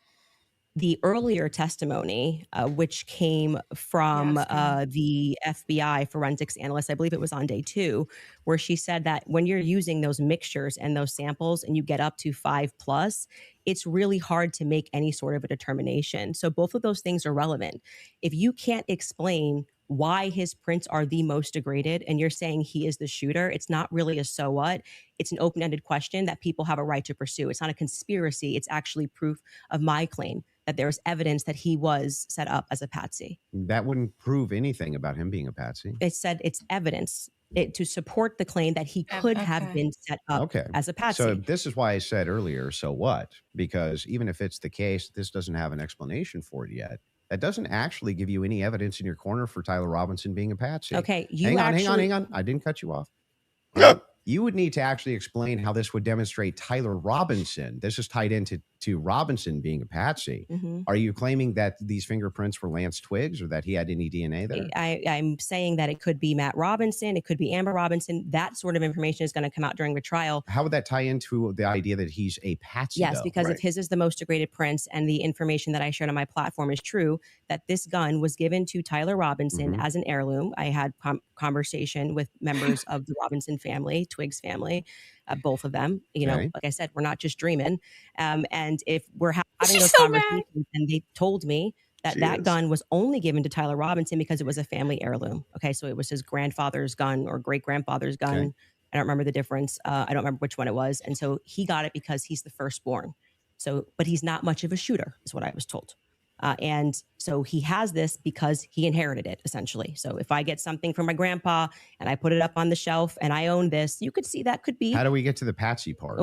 the earlier testimony, which came from the FBI forensics analyst, I believe it was on day 2, where she said that when you're using those mixtures and those samples and you get up to 5+, it's really hard to make any sort of a determination. So both of those things are relevant. If you can't explain why his prints are the most degraded and you're saying he is the shooter, it's not really a so what. It's an open-ended question that people have a right to pursue. It's not a conspiracy. It's actually proof of my claim that there's evidence that he was set up as a patsy. That wouldn't prove anything about him being a patsy. It said it's evidence to support the claim that he could have been set up as a patsy. So this is why I said earlier, so what? Because even if it's the case, this doesn't have an explanation for it yet. That doesn't actually give you any evidence in your corner for Tyler Robinson being a patsy. Okay, hang on. I didn't cut you off. You would need to actually explain how this would demonstrate Tyler Robinson. This is tied into Robinson being a patsy. Are you claiming that these fingerprints were Lance Twiggs or that he had any DNA there? I'm saying that it could be Matt Robinson. It could be Amber Robinson. That sort of information is going to come out during the trial. How would that tie into the idea that he's a patsy? Yes, because if his is the most degraded prints and the information that I shared on my platform is true, that this gun was given to Tyler Robinson as an heirloom. I had conversation with members of the Robinson family, Twiggs family, both of them. You know, like I said, we're not just dreaming. And if we're having those conversations, and they told me that that gun was only given to Tyler Robinson because it was a family heirloom. Okay, so it was his grandfather's gun or great-grandfather's gun. I don't remember the difference. I don't remember which one it was. And so he got it because he's the firstborn. So, but he's not much of a shooter, is what I was told. And so he has this because he inherited it, essentially. So if I get something from my grandpa and I put it up on the shelf and I own this, you could see that could be. How do we get to the Patsy part?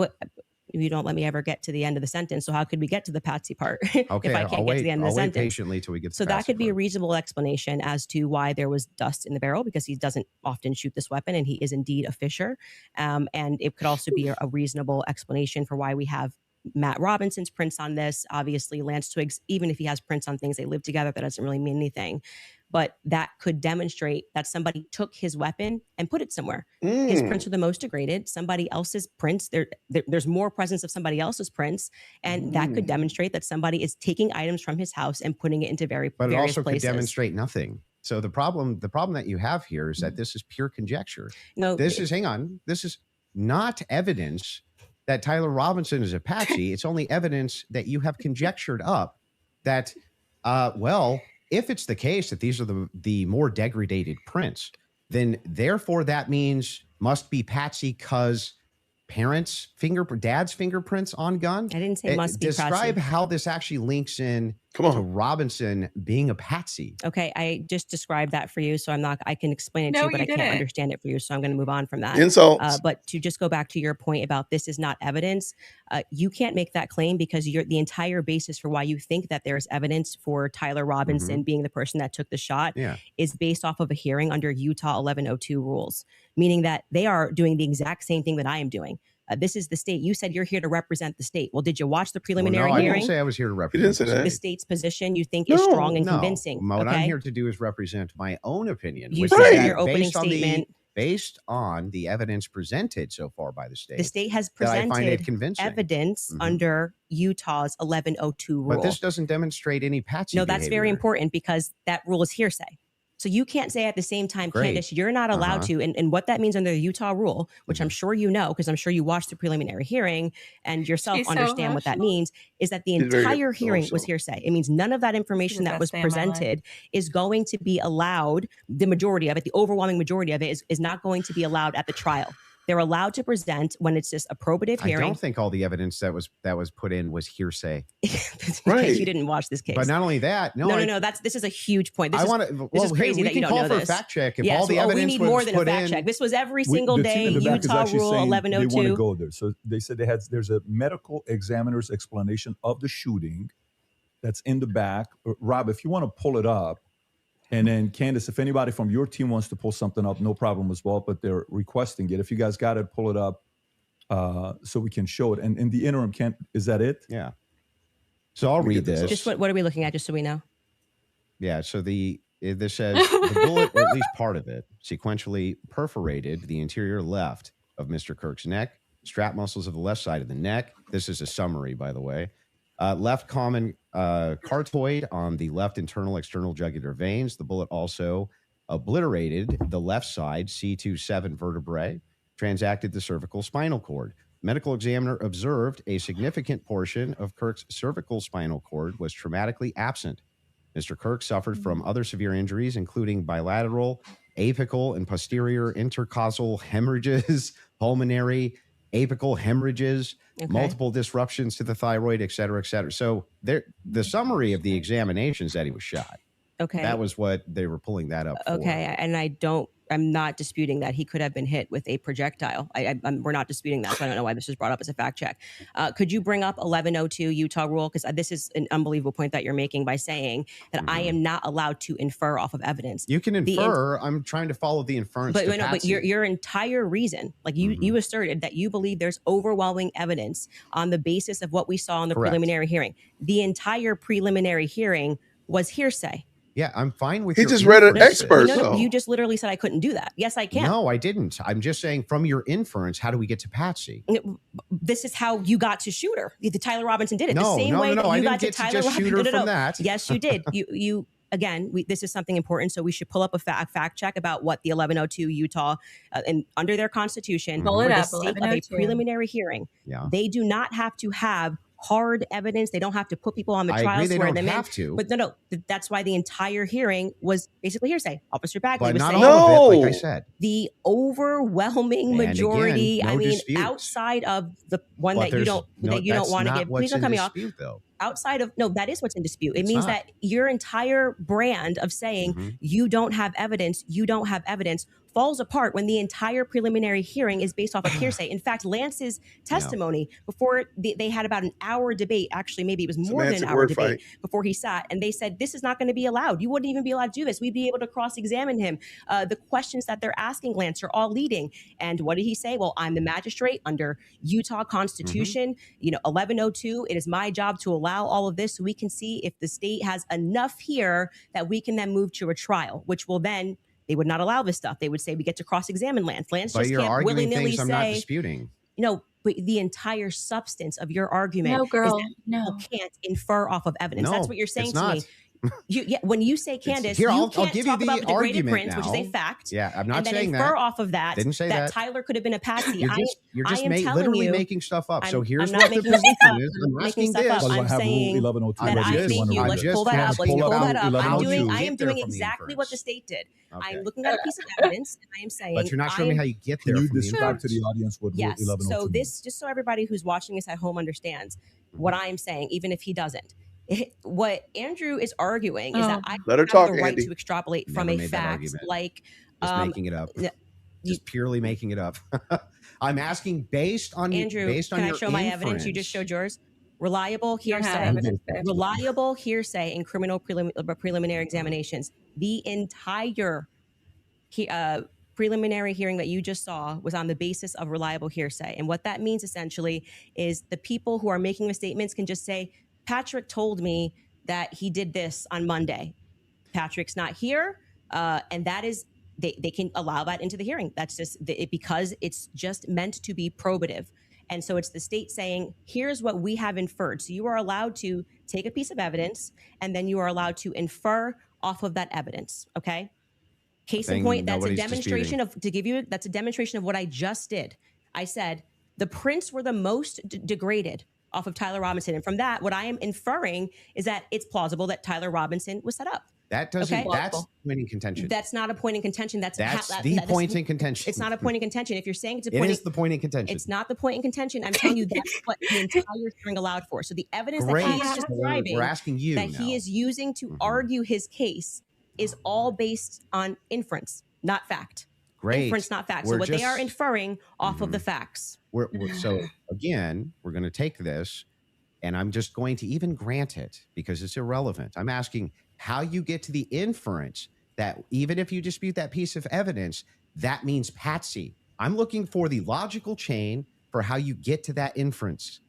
You don't let me ever get to the end of the sentence. So how could we get to the Patsy part Okay, if I can't get to the end of the I'll wait sentence? patiently till we get to So the that Patsy could be a part. reasonable explanation as to why there was dust in the barrel, because he doesn't often shoot this weapon and he is indeed a fisher. And it could also be a reasonable explanation for why we have Matt Robinson's prints on this. Obviously, Lance Twiggs, even if he has prints on things, they live together. That doesn't really mean anything. But that could demonstrate that somebody took his weapon and put it somewhere. His prints are the most degraded. Somebody else's prints, there's more presence of somebody else's prints. And that could demonstrate that somebody is taking items from his house and putting it into various But it places. also could demonstrate nothing. So the problem that you have here is that this is pure conjecture. No, this is not evidence that Tyler Robinson is a patsy. It's only evidence that you have conjectured up that, if it's the case that these are the more degraded prints, then therefore that means must be patsy because dad's fingerprints on gun. I didn't say must be Describe patsy. how this actually links in to Robinson being a patsy. Okay, I just described that for you, so I can explain it to you, but I can't understand it for you, so I'm going to move on from that. Insults. But to just go back to your point about this is not evidence, you can't make that claim because the entire basis for why you think that there's evidence for Tyler Robinson being the person that took the shot is based off of a hearing under Utah 1102 rules, meaning that they are doing the exact same thing that I am doing. This is the state. You said you're here to represent the state. Well, did you watch the preliminary hearing? I didn't say I was here to represent the state's position. You think is strong and convincing. What I'm here to do is represent my own opinion. You said in your opening statement, based on the evidence presented so far by the state. The state has I find it presented convincing. evidence under Utah's 1102 rule. But this doesn't demonstrate any patsy. No, that's very important because that rule is hearsay. So you can't say at the same time, Candace, you're not allowed to. And what that means under the Utah rule, which I'm sure you know, because I'm sure you watched the preliminary hearing and yourself understand what that means, is that the entire hearing was hearsay. It means none of that information that was presented is going to be allowed. The majority of it, the overwhelming majority of it is not going to be allowed at the trial. They're allowed to present when it's just a probative hearing. I don't think all the evidence that was put in was hearsay. Right. You didn't watch this case. But not only that, no. This is a huge point. This this is crazy that you don't know this. this. Fact check. If all the evidence we need was more than a put fact in, check. This was every single day. Utah Rule 1102. They want to go there. So they said there's a medical examiner's explanation of the shooting that's in the back. Rob, if you want to pull it up. And then Candace, if anybody from your team wants to pull something up, no problem as well, but they're requesting it. If you guys got it, pull it up so we can show it. And in the interim, is that it? Yeah. So I'll read this. Just what are we looking at, just so we know? Yeah, so this says the bullet, or at least part of it, sequentially perforated the interior left of Mr. Kirk's neck, strap muscles of the left side of the neck. This is a summary, by the way. Left common cartoid on the left internal external jugular veins. The bullet also obliterated the left side C27 vertebrae, transacted the cervical spinal cord. Medical examiner observed a significant portion of Kirk's cervical spinal cord was traumatically absent. Mr. Kirk suffered from other severe injuries, including bilateral, apical, and posterior intercostal hemorrhages, pulmonary, apical hemorrhages, multiple disruptions to the thyroid, et cetera, et cetera. So the summary of the examination is that he was shot. Okay. That was what they were pulling that up for. Okay. And I'm not disputing that he could have been hit with a projectile. We're not disputing that. So I don't know why this was brought up as a fact check. Could you bring up 1102 Utah rule? Because this is an unbelievable point that you're making by saying that I am not allowed to infer off of evidence. You can infer. I'm trying to follow the inference. But your entire reason, like you asserted that you believe there's overwhelming evidence on the basis of what we saw in the preliminary hearing. The entire preliminary hearing was hearsay. Yeah, I'm fine with. He just read an expert. You just literally said I couldn't do that. Yes, I can. No, I didn't. I'm just saying from your inference, how do we get to Patsy? This is how you got to Shooter. The Tyler Robinson did it the same way that you got to Tyler Robinson. Shooter from that. Yes, you did. You again. This is something important, so we should pull up a fact check about what the 1102 Utah and under their constitution for the sake of a preliminary hearing. Yeah. They do not have to have hard evidence. They don't have to put people on the trial. They don't have to. But no. That's why the entire hearing was basically hearsay. Officer Bagley was not saying, all of it, like I said. The overwhelming majority. Again, no dispute. outside of the one that you don't want to give. Please don't cut me off. Though. outside of, no, that is what's in dispute. It It's means not. that your entire brand of saying you don't have evidence falls apart when the entire preliminary hearing is based off of hearsay. In fact, Lance's testimony before they had about an hour debate, actually maybe it was more than an Semantic hour word debate fight. before he sat, and they said this is not going to be allowed. You wouldn't even be allowed to do this. We'd be able to cross-examine him. The questions that they're asking Lance are all leading. And what did he say? Well, I'm the magistrate under Utah Constitution, 1102. It is my job to allow all of this so we can see if the state has enough here that we can then move to a trial, which will then, they would not allow this stuff. They would say we get to cross-examine Lance. Lance But just you're can't arguing willy-nilly things I'm say, not disputing. but the entire substance of your argument No, is girl, that no. people can't infer off of evidence. That's No, what you're saying it's to not. me. When you say Candace, Here, you I'll can't give you talk the about the degraded argument prince, which is a now. fact. Yeah, I'm not and then saying infer that. off of that Didn't say that. Tyler could have been a patsy. You're just I am telling literally you, making stuff up. So here's I'm not what the making stuff position up. is. I'm I'm not making asking stuff this. up. By the way, I'm I have Rule saying 1102 that ready I if you think want to you, read let's it. pull that up. Let's Pull pull up that up. Rule I am 1102. doing Get there from the exactly what the inference. state did. I Okay. am looking at a piece of evidence, and I am saying, But you're not showing me how you get there Can you from the describe to inference. the audience what Rule yes. 1102 So means? this, just so everybody who's watching this at home understands what I'm saying, even if he doesn't. What Andrew is arguing is that I Let her have talk, the right Andy. to extrapolate from Never a made that fact argument. like Just making it up. Just purely making it up. I'm asking based on Andrew, based on can I your show my evidence? You just inference. showed yours. Reliable You don't have hearsay. evidence, babe. Reliable hearsay in criminal preliminary examinations. The entire preliminary hearing that you just saw was on the basis of reliable hearsay. And what that means essentially is the people who are making the statements can just say, Patrick told me that he did this on Monday. Patrick's not here. And that is, they can allow that into the hearing. That's just because it's just meant to be probative. And so it's the state saying, here's what we have inferred. So you are allowed to take a piece of evidence and then you are allowed to infer off of that evidence. Okay. Case in Thing point, that's a nobody's demonstration that's a demonstration of what I just did. I said the prints were the most degraded off of Tyler Robinson. And from that, what I am inferring is that it's plausible that Tyler Robinson was set up. That doesn't. Okay. That's point in contention. That's not a point in contention. That's the point in contention. It's not a point in contention. If you're saying it's a It point, is the point in contention. it's not the point in contention. I'm telling you that's what the entire hearing allowed for. So the evidence Great. that he is So describing, we're asking you that now. he is using to argue his case, is all based on inference, not fact. Great. Inference, not fact. We're So what they are just- inferring off of the facts. So again, we're going to take this, and I'm just going to even grant it because it's irrelevant. I'm asking how you get to the inference that even if you dispute that piece of evidence, that means patsy. I'm looking for the logical chain for how you get to that inference.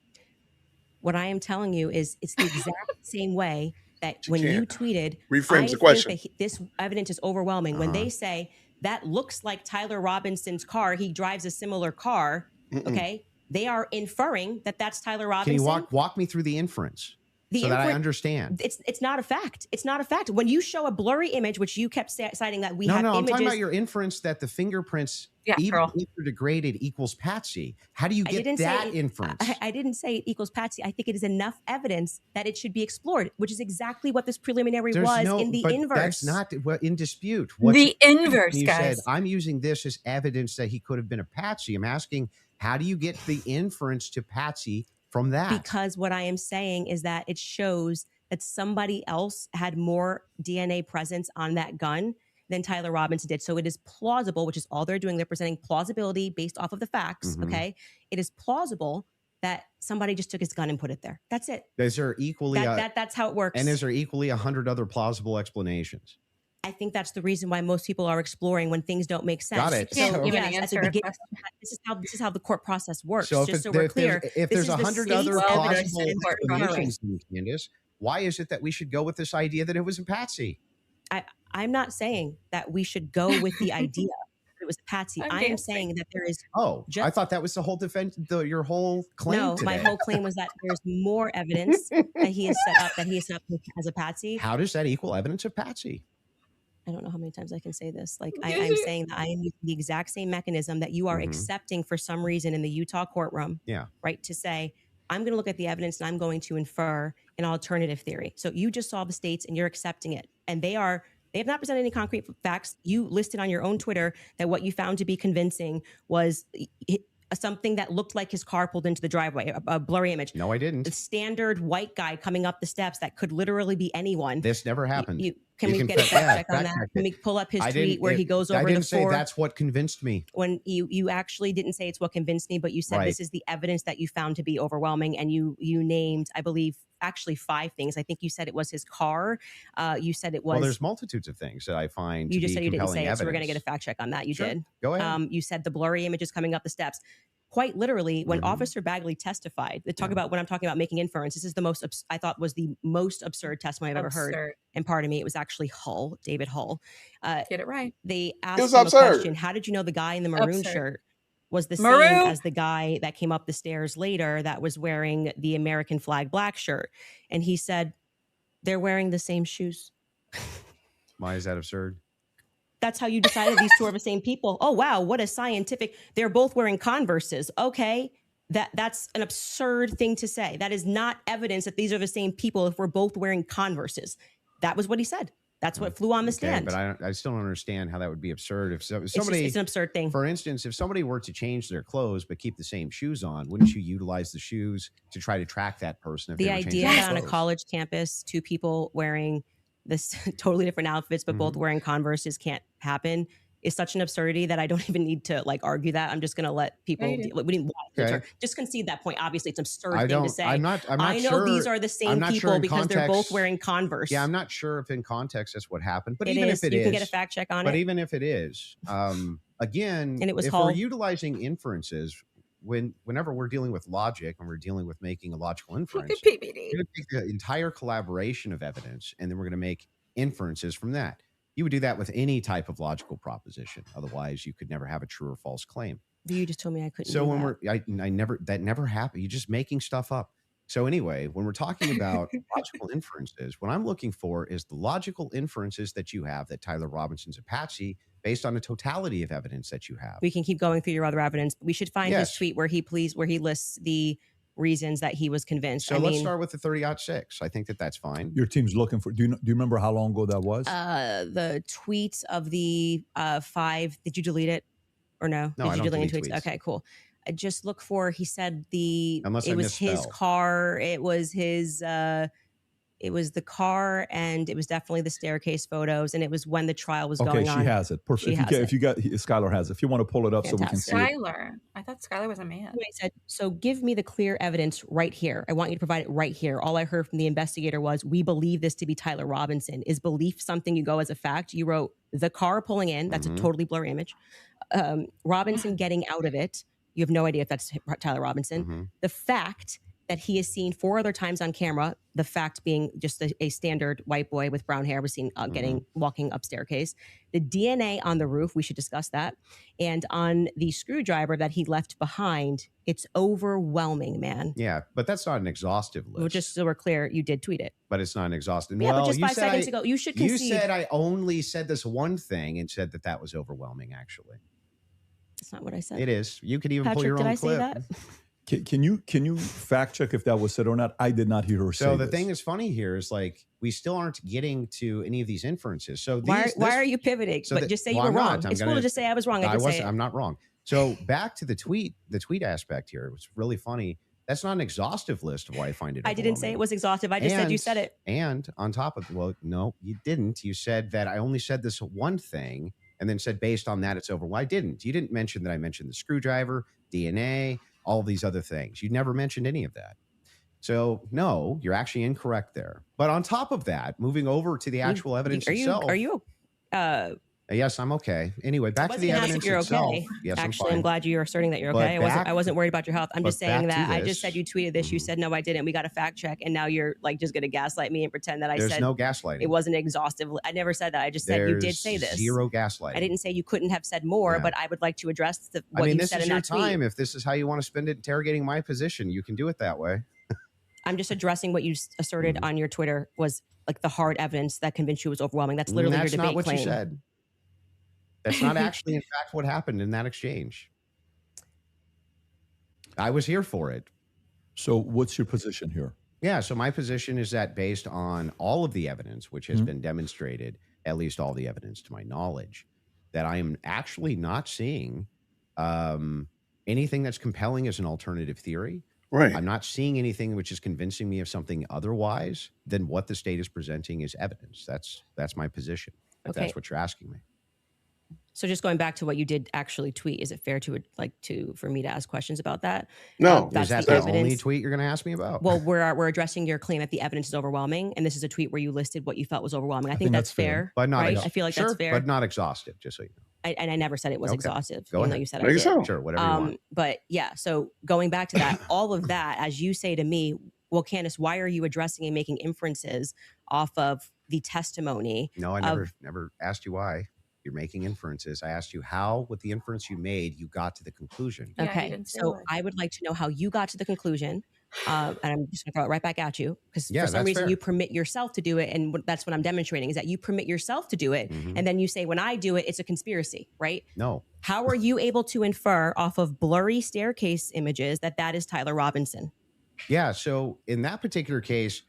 What I am telling you is it's the exact same way that when you tweeted, Reframe I the question. think that this evidence is overwhelming. When they say that looks like Tyler Robinson's car, he drives a similar car. Okay, they are inferring that that's Tyler Robinson. Can you walk me through the inference The so that I infer- understand? It's not a fact. It's not a fact. When you show a blurry image, which you kept citing that we No, have I'm images. talking about your inference that the fingerprints, even if they're degraded, equals patsy. How do you I get didn't that say, inference? I didn't say it equals patsy. I think it is enough evidence that it should be explored, which is exactly what this preliminary was in the but inverse. That's not what in dispute. The inverse, you guys. said, I'm using this as evidence that he could have been a patsy. I'm asking, how do you get the inference to patsy from that? Because what I am saying is that it shows that somebody else had more DNA presence on that gun than Tyler Robinson did. So it is plausible, which is all they're doing. They're presenting plausibility based off of the facts. Mhm. Okay. It is plausible that somebody just took his gun and put it there. That's it. Is there equally That's how it works. and is there equally 100 other plausible explanations? I think that's the reason why most people are exploring when things don't make sense. Got it. So, Can't even yes, at answer the a beginning, this is how the court process works. So just so if we're clear, if this there's is the 100 state's other evidence plausible that is occurring. explanations, Candace, why is it that we should go with this idea that it was a patsy? I'm not saying that we should go with the idea that it was a patsy. I am saying that there is I thought that was the whole defense, your whole claim. no. today. My whole claim was that there's more evidence that he is set up as a patsy. How does that equal evidence of patsy? I don't know how many times I can say this. Like I'm saying that I am using the exact same mechanism that you are accepting for some reason in the Utah courtroom. Yeah. Right. To say, I'm going to look at the evidence and I'm going to infer an alternative theory. So you just saw the states and you're accepting it. And they have not presented any concrete facts. You listed on your own Twitter that what you found to be convincing was something that looked like his car pulled into the driveway, a blurry image. No, I didn't. The standard white guy coming up the steps that could literally be anyone. This never happened. Can we get a fact check on that? Can we pull up his tweet where he goes over I didn't the say four? that's what convinced me. When you actually didn't say it's what convinced me, but you said this is the evidence that you found to be overwhelming, and you named, I believe, actually 5 things. I think you said it was his car. You said it was. Well, there's multitudes of things that I find. You just to be said you didn't say compelling it, so we're going to evidence. get a fact check on that. You Sure. did. Go ahead. You said the blurry images coming up the steps. Quite literally, when Officer Bagley testified, they talk about when I'm talking about making inference. This is the most I thought was the most absurd testimony I've ever heard. And pardon me, it was actually Hull, David Hull. Get it right. They It asked was him a absurd. question. How did you know the guy in the maroon Absurd. shirt was the Maroon? same as the guy that came up the stairs later that was wearing the American flag black shirt? And he said, they're wearing the same shoes. Why is that absurd? That's how you decided these two are the same people. Oh, wow. What a scientific. They're both wearing Converses. Okay. That's an absurd thing to say. That is not evidence that these are the same people if we're both wearing Converses. That was what he said. That's what flew on the stand. But I still don't understand how that would be absurd. If somebody, it's an absurd thing. For instance, if somebody were to change their clothes but keep the same shoes on, wouldn't you utilize the shoes to try to track that person? If The they were idea changing that their on a clothes? college campus, 2 people wearing this totally different outfits, but both wearing Converses can't happen is such an absurdity that I don't even need to argue that. I'm just going to let people. We didn't just concede that point. Obviously, it's an absurd thing to say. I'm not I know sure, these are the same I'm not people sure in because they're both context- wearing Converse. Yeah, I'm not sure if in context that's what happened, but It even is. if it You is, can get a fact check on but it. even if it is, again, And it was if Hull. we're utilizing inferences, whenever we're dealing with logic and we're dealing with making a logical inference, PBD. we're going to take the entire collaboration of evidence and then we're going to make inferences from that. You would do that with any type of logical proposition. Otherwise, you could never have a true or false claim. You just told me I couldn't. So do when that. that never happened. You're just making stuff up. So anyway, when we're talking about logical inferences, what I'm looking for is the logical inferences that you have that Tyler Robinson's a patsy based on the totality of evidence that you have. We can keep going through your other evidence, but we should find his Yes. tweet where he lists the reasons that he was convinced. So let's start with the 30-06. I think that's fine. Your team's looking for. Do you remember how long ago that was? The tweets of the 5. Did you delete it or no? No, Did I you don't delete delete tweets? tweets. Okay, cool. I just look for. He said Unless I it was his misspell. car. It was his. It was the car, and it was definitely the staircase photos, and it was when the trial was Okay, going she on. has it. Perfect. She has it. If you got Skylar has it. If you want to pull it up so we can see it. Skylar. I thought Skylar was a man. Anyway, he said, so give me the clear evidence right here. I want you to provide it right here. All I heard from the investigator was, we believe this to be Tyler Robinson. Is belief something you go as a fact? You wrote the car pulling in. That's a totally blurry image. Robinson getting out of it. You have no idea if that's Tyler Robinson. The fact that he is seen 4 other times on camera, the fact being just a standard white boy with brown hair was seen walking up staircase. The DNA on the roof, we should discuss that. And on the screwdriver that he left behind, it's overwhelming, man. Yeah, but that's not an exhaustive list. Well, just so we're clear, you did tweet it. But it's not an exhaustive. Yeah, well, but just you 5 said seconds ago, you should concede. You said I only said this one thing and said that was overwhelming, actually. That's not what I said. It is. You could even pull Patrick, your did own I clip. say that? Can you fact check if that was said or not? I did not hear her say So the this. thing that's funny here is we still aren't getting to any of these inferences. So Why are you pivoting? so but that- just say well, you were I'm wrong. not. I'm It's cool gonna- to just say I was wrong. I did say it. I'm not wrong. So back to the tweet aspect here. It was really funny. That's not an exhaustive list of why I find it. I didn't say it was exhaustive. I just said you said it. And on top of, well, no, you didn't. You said that I only said this one thing and then said based on that it's over. Well, I didn't. You didn't mention that I mentioned the screwdriver, DNA, all these other things. You never mentioned any of that. So no, you're actually incorrect there. But on top of that, moving over to the actual evidence itself. Are you? Yes, I'm okay. Anyway, back to the evidence you're itself. okay. Yes, Actually, I'm I'm glad you're asserting that you're But okay. I wasn't worried about your health. I'm just but saying back that to I this. just said you tweeted this. You said no, I didn't. We got a fact check, and now you're just going to gaslight me and pretend that I There's said no gaslighting. It wasn't exhaustive. I never said that. I just said you did There's say this. Zero gaslighting. I didn't say you couldn't have said more, Yeah. but I would like to address what I mean, you this said is in your that tweet. time. If this is how you want to spend it interrogating my position, you can do it that way. I'm just addressing what you asserted on your Twitter was like the hard evidence that convinced you was overwhelming. That's literally That's your debate not what claim. you said. That's not actually, in fact, what happened in that exchange. I was here for it. So what's your position here? Yeah, so my position is that based on all of the evidence, which has been demonstrated, at least all the evidence to my knowledge, that I am actually not seeing anything that's compelling is an alternative theory. Right. I'm not seeing anything which is convincing me of something otherwise than what the state is presenting as evidence. That's my position. If Okay. that's what you're asking me. So just going back to what you did actually tweet, is it fair for me to ask questions about that? No. Is that the only tweet you're going to ask me about? Well, we're addressing your claim that the evidence is overwhelming, and this is a tweet where you listed what you felt was overwhelming. I think that's fair, but not right? I feel like that's fair, but not exhaustive. Just so you know. And I never said it was exhaustive. Go even ahead. though you said Maybe I did. so. Sure, whatever you want. But yeah, so going back to that, all of that, as you say to me, well, Candace, why are you addressing and making inferences off of the testimony? No, I never asked you why. You're making inferences. I asked you how, with the inference you made, you got to the conclusion. Okay, so I would like to know how you got to the conclusion, and I'm just going to throw it right back at you because for some reason you permit yourself to do it, and that's what I'm demonstrating is that you permit yourself to do it, and then you say when I do it, it's a conspiracy, right? No. How are you able to infer off of blurry staircase images that is Tyler Robinson? Yeah. So in that particular case,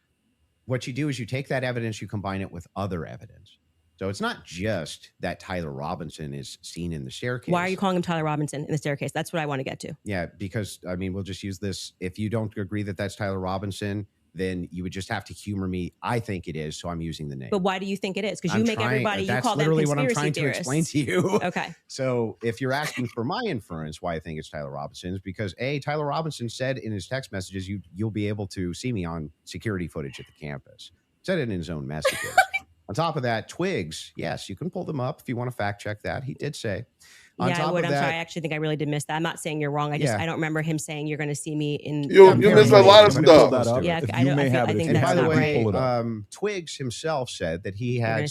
what you do is you take that evidence, you combine it with other evidence. So it's not just that Tyler Robinson is seen in the staircase. Why are you calling him Tyler Robinson in the staircase? That's what I want to get to. Yeah, because I mean, we'll just use this. If you don't agree that that's Tyler Robinson, then you would just have to humor me. I think it is, so I'm using the name. But why do you think it is? Because you make everybody, you call them literally conspiracy what I'm trying theorists. to explain to you. Okay. So if you're asking for my inference, why I think it's Tyler Robinson is because Tyler Robinson said in his text messages, you'll be able to see me on security footage at the campus. Said it in his own messages. On top of that, Twigs, yes, you can pull them up if you want to fact check that. He did say. Yeah, I would. I'm sorry. I actually think I really did miss that. I'm not saying you're wrong. I don't remember him saying you're going to see me in. You missed a lot of stuff. Yeah, I think that's by the not way, right. Twigs himself said that he had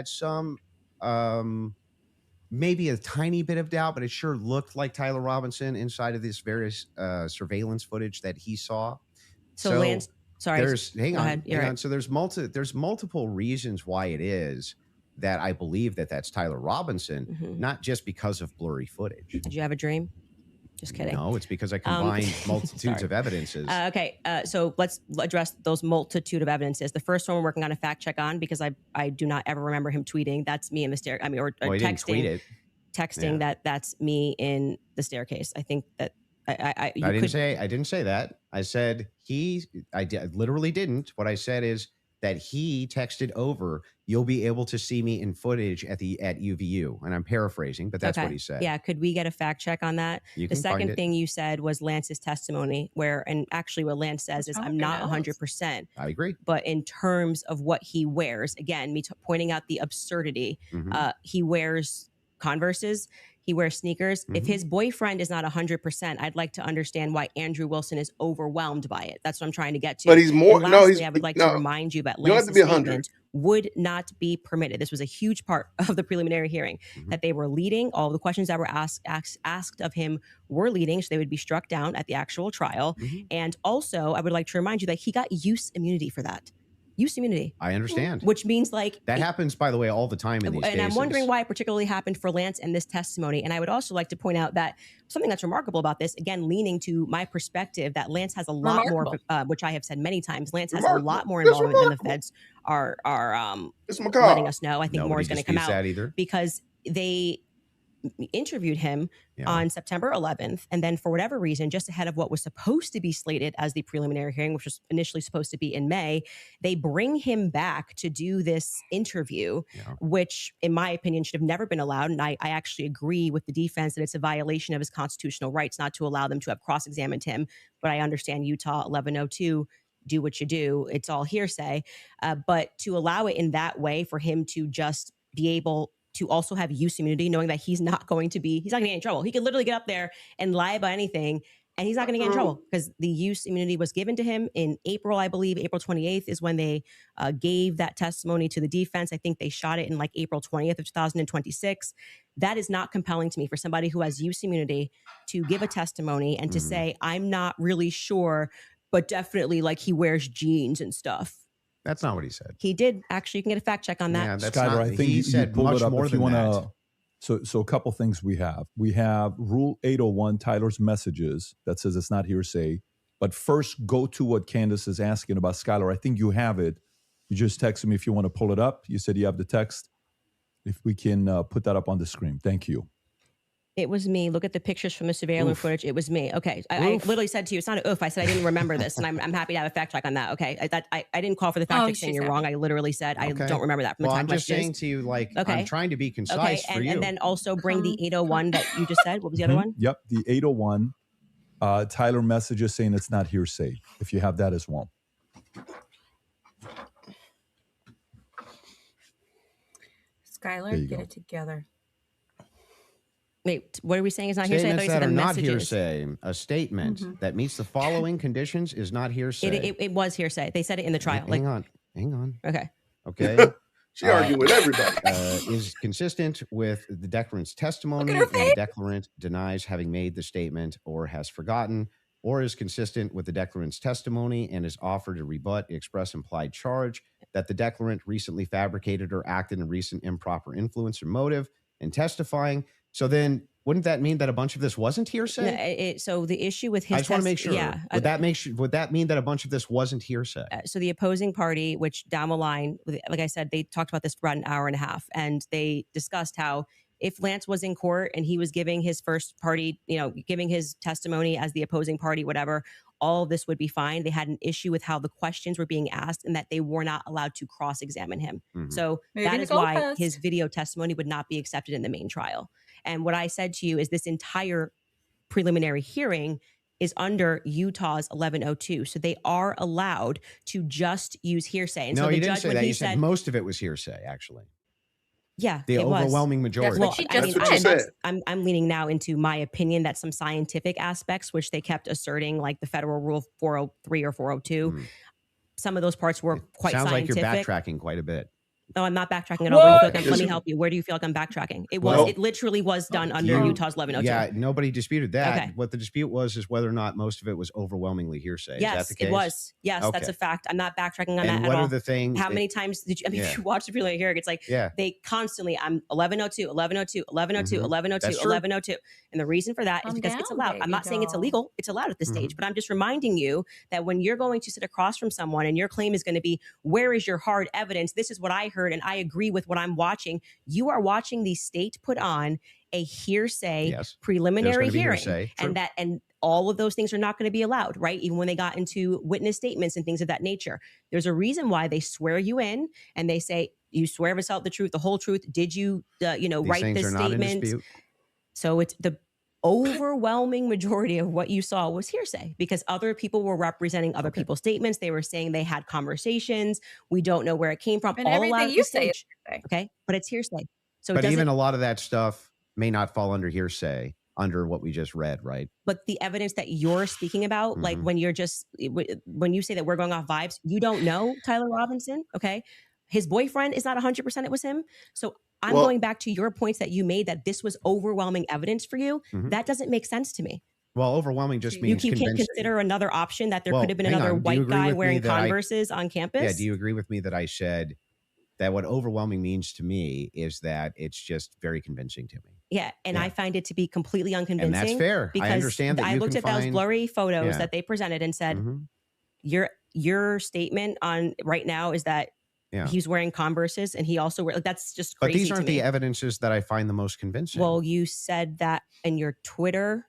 some maybe a tiny bit of doubt, but it sure looked like Tyler Robinson inside of this various surveillance footage that he saw. So Lance. Sorry. Hang on. So there's multiple reasons why it is that I believe that that's Tyler Robinson, not just because of blurry footage. Did you have a dream? Just kidding. No, it's because I combined multitudes of evidences. So let's address those multitude of evidences. The first one we're working on a fact check on because I do not ever remember him tweeting. That's me in the staircase. Or he didn't tweet it. Texting that's me in the staircase. I think that. I didn't say that. I said I literally didn't. What I said is that he texted over, you'll be able to see me in footage at UVU. And I'm paraphrasing, but that's what he said. Yeah. Could we get a fact check on that? The second thing you said was Lance's testimony and actually what Lance says is I'm not 100%. I agree. But in terms of what he wears, again, pointing out the absurdity, he wears Converses. He wears sneakers. If his boyfriend is not 100%, I'd like to understand why Andrew Wilson is overwhelmed by it. That's what I'm trying to get to. But he's more. And lastly, I would like to remind you that Lance's statement would not be permitted. This was a huge part of the preliminary hearing that they were leading. All the questions that were asked of him were leading, so they would be struck down at the actual trial. And also, I would like to remind you that he got use immunity for that. Use immunity. I understand. Which means that happens, by the way, all the time in these cases. And I'm wondering why it particularly happened for Lance and this testimony. And I would also like to point out that something that's remarkable about this, again, leaning to my perspective, that Lance has a lot more, which I have said many times, Lance has a lot more involvement than the feds are letting us know. I think more is going to come out because they interviewed him on September 11th. And then for whatever reason, just ahead of what was supposed to be slated as the preliminary hearing, which was initially supposed to be in May, they bring him back to do this interview, which in my opinion should have never been allowed. And I actually agree with the defense that it's a violation of his constitutional rights not to allow them to have cross-examined him. But I understand Utah 1102, do what you do. It's all hearsay. But to allow it in that way for him to just be able to also have use immunity, knowing that he's not going to get in trouble. He could literally get up there and lie about anything and he's not going to get in trouble because the use immunity was given to him in April, I believe. April 28th is when they gave that testimony to the defense. I think they shot it in like April 20th of 2026. That is not compelling to me for somebody who has use immunity to give a testimony and to say, I'm not really sure, but definitely like he wears jeans and stuff. That's not what he said. He did. Actually, you can get a fact check on that. Yeah, that's Skyler, not, I think he said pull much it up more if you than want that. So a couple things we have. We have Rule 801, Tyler's messages, that says it's not hearsay. But first, go to what Candace is asking about, Skyler. I think you have it. You just texted me if you want to pull it up. You said you have the text. If we can put that up on the screen. Thank you. It was me. Look at the pictures from the surveillance footage. It was me. Okay. I literally said to you, it's not an oof. I said I didn't remember this, and I'm happy to have a fact check on that. Okay. I didn't call for the fact check saying you're wrong. I literally said I don't remember that from the Well, time I'm just saying to you, like, I'm trying to be concise for you. And then also bring the 801 that you just said. What was the other one? Yep, the 801. Tyler messages saying it's not hearsay. If you have that as well. Skylar, get it together. Wait, what are we saying is not hearsay? Statements that are not hearsay. A statement that meets the following conditions is not hearsay. It was hearsay. They said it in the trial. Hang on. Okay. She arguing with everybody. Is consistent with the declarant's testimony, and the declarant denies having made the statement or has forgotten, or is consistent with the declarant's testimony and is offered to rebut the express implied charge that the declarant recently fabricated or acted in recent improper influence or motive in testifying. So then, wouldn't that mean that a bunch of this wasn't hearsay? So the issue with his I just want to make sure. Yeah. Would that mean that a bunch of this wasn't hearsay? So the opposing party, which down the line, like I said, they talked about this for about an hour and a half, and they discussed how if Lance was in court and he was giving his first party, giving his testimony as the opposing party, whatever, all of this would be fine. They had an issue with how the questions were being asked and that they were not allowed to cross-examine him. So that is why his video testimony would not be accepted in the main trial. And what I said to you is this entire preliminary hearing is under Utah's 1102. So they are allowed to just use hearsay. And no, so the you judge, didn't say when that. he You said most of it was hearsay, actually. Yeah, the overwhelming majority. Well, I'm leaning now into my opinion that some scientific aspects, which they kept asserting, like the federal rule 403 or 402, some of those parts were quite scientific. Sounds like you're backtracking quite a bit. No, I'm not backtracking at all. Let me help you. Where do you feel like I'm backtracking? It literally was done under Utah's 1102. Yeah, nobody disputed that. Okay. What the dispute was is whether or not most of it was overwhelmingly hearsay. Yes, is that the case? It was. Yes, that's a fact. I'm not backtracking on that at all. What are the things? How many times did you? If you watch the preliminary hearing, it's like they constantly. I'm 1102, 1102, 1102, 1102, 1102, and the reason for that is because it's allowed. I'm not saying it's illegal. It's allowed at this stage, but I'm just reminding you that when you're going to sit across from someone and your claim is going to be, "Where is your hard evidence? This is what I heard, and I agree with what I'm watching." You are watching the state put on a hearsay preliminary hearing, and all of those things are not going to be allowed, right? Even when they got into witness statements and things of that nature. There's a reason why they swear you in and they say, you swear to tell the truth, the whole truth. Did you, write this statement? So it's the overwhelming majority of what you saw was hearsay because other people were representing other people's statements. They were saying they had conversations. We don't know where it came from. And all everything allowed you to say stage. Okay, but it's hearsay. So but even a lot of that stuff may not fall under hearsay under what we just read, right? But the evidence that you're speaking about, like when you say that we're going off vibes, you don't know Tyler Robinson, okay? His boyfriend is not 100% it was him. So I'm going back to your points that you made that this was overwhelming evidence for you. That doesn't make sense to me. Well, overwhelming just means you can't consider another option that there could have been another white guy wearing Converses on campus. Yeah, do you agree with me that I said that what overwhelming means to me is that it's just very convincing to me? Yeah, and I find it to be completely unconvincing. And that's fair. Because I understand that I looked at those blurry photos that they presented and said, your statement on right now is that he's wearing Converses and he also that's just crazy. But these aren't to me. the evidences that I find the most convincing. Well, you said that in your Twitter.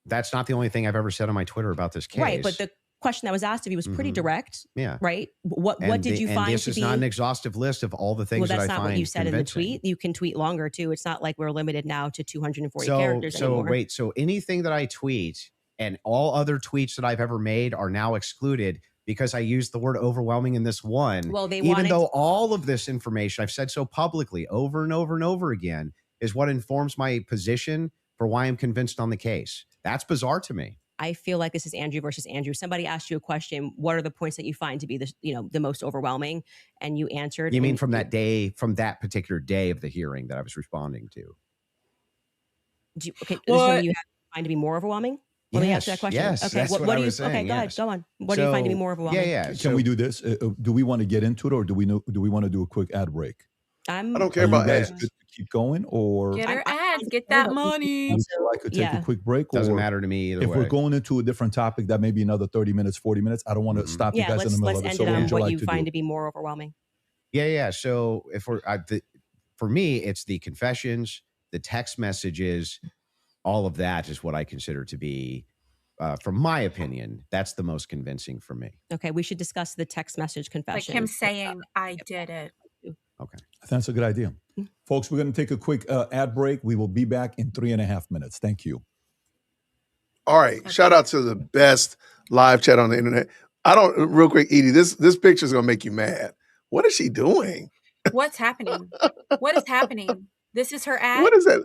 That's not the only thing I've ever said on my Twitter about this case. Right, but the question that was asked of you was pretty direct. Yeah. Right? What did you find this to is be... not an exhaustive list of all the things that I find Well, that's not what you said convincing. in the tweet. You can tweet longer too. It's not like we're limited now to 240 characters anymore. So anything that I tweet and all other tweets that I've ever made are now excluded because I used the word overwhelming in this one. Well, even though all of this information I've said so publicly over and over and over again is what informs my position for why I'm convinced on the case. That's bizarre to me. I feel like this is Andrew versus Andrew. Somebody asked you a question. What are the points that you find to be the most overwhelming? And you answered. You mean from that day, from that particular day of the hearing that I was responding to? This is something you find to be more overwhelming? Let me answer that question. Yes, okay. That's what I was saying. Okay, go ahead. Go on. What do you find to be more overwhelming? Yeah. Can we do this? Do we want to get into it, or do we want to do a quick ad break? I don't care about ads. Good to keep going, or get our ads, get that money. I could take a quick break. Doesn't or matter to me either if way. we're going into a different topic, that may be another 30 minutes, 40 minutes. I don't want to stop you guys in the middle of it. Let's So end what it would on you what like you to find do? to be more overwhelming. Yeah. So if for me, it's the confessions, the text messages, all of that is what I consider to be, from my opinion, that's the most convincing for me. Okay, we should discuss the text message Like confession. him saying, I did it. Okay. That's a good idea. Folks, we're going to take a quick ad break. We will be back in 3.5 minutes. Thank you. All right. Shout out to the best live chat on the internet. Real quick, Edie, this picture is going to make you mad. What is she doing? What's happening? What is happening? This is her ad? What is that?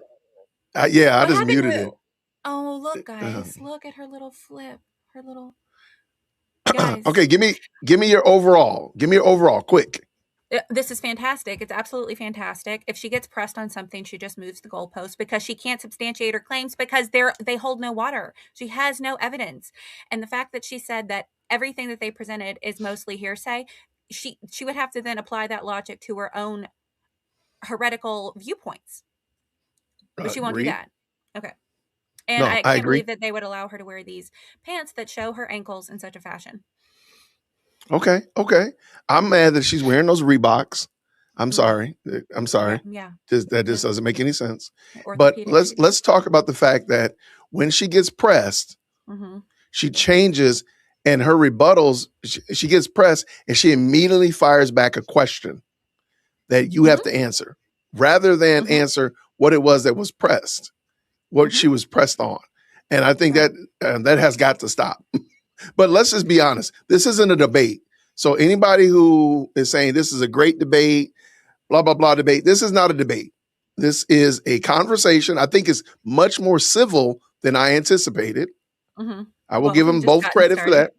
Yeah, I What just happened muted to it. Oh, look, guys. Look at her little flip. Her little... Guys. Okay, give me your overall. Give me your overall, quick. This is fantastic. It's absolutely fantastic. If she gets pressed on something, she just moves the goalpost because she can't substantiate her claims because they hold no water. She has no evidence. And the fact that she said that everything that they presented is mostly hearsay, she would have to then apply that logic to her own heretical viewpoints. But she won't do that. Okay. And I can't believe that they would allow her to wear these pants that show her ankles in such a fashion. Okay. I'm mad that she's wearing those Reeboks. I'm sorry. Yeah. That just doesn't make any sense. But let's talk about the fact that when she gets pressed, she changes, and her rebuttals, she gets pressed and she immediately fires back a question that you have to answer rather than answer what it was that was pressed, what she was pressed on. And I think that has got to stop. But let's just be honest. This isn't a debate. So anybody who is saying this is a great debate, blah, blah, blah debate, this is not a debate. This is a conversation. I think it's much more civil than I anticipated. I will give them both credit for that.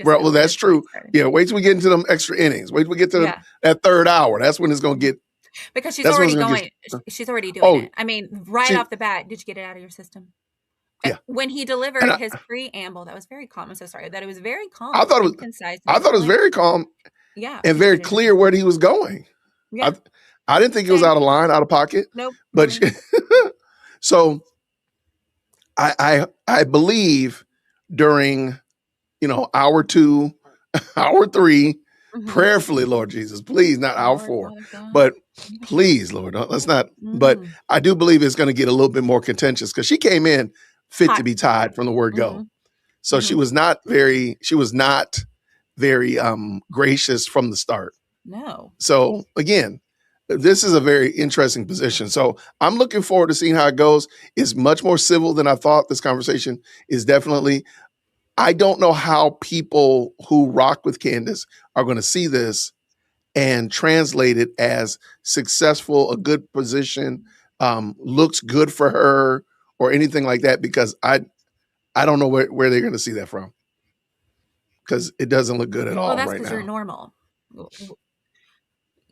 Well, that's true. Yeah, wait till we get into them extra innings. Wait till we get to that third hour. That's when it's going to get. Because she's already going. She's already doing it. I mean, off the bat, did you get it out of your system? Yeah. When he delivered his preamble, that was very calm. I'm so sorry that it was very calm. I thought it was concise. I thought it was very calm. Yeah. And very clear where he was going. Yeah. I didn't think it was out of line, out of pocket. Nope. But so I believe during, hour 2, hour 3, prayerfully, Lord Jesus, please, not hour 4, but please, Lord, let's not. But I do believe it's going to get a little bit more contentious because she came in fit to be tied from the word go. So she was not very gracious from the start. No. So again, this is a very interesting position. So I'm looking forward to seeing how it goes. It's much more civil than I thought. This conversation is definitely. I don't know how people who rock with Candace are going to see this and translate it as successful, a good position, looks good for her or anything like that, because I don't know where they're going to see that from, because it doesn't look good at all right now. Well, that's because you're normal.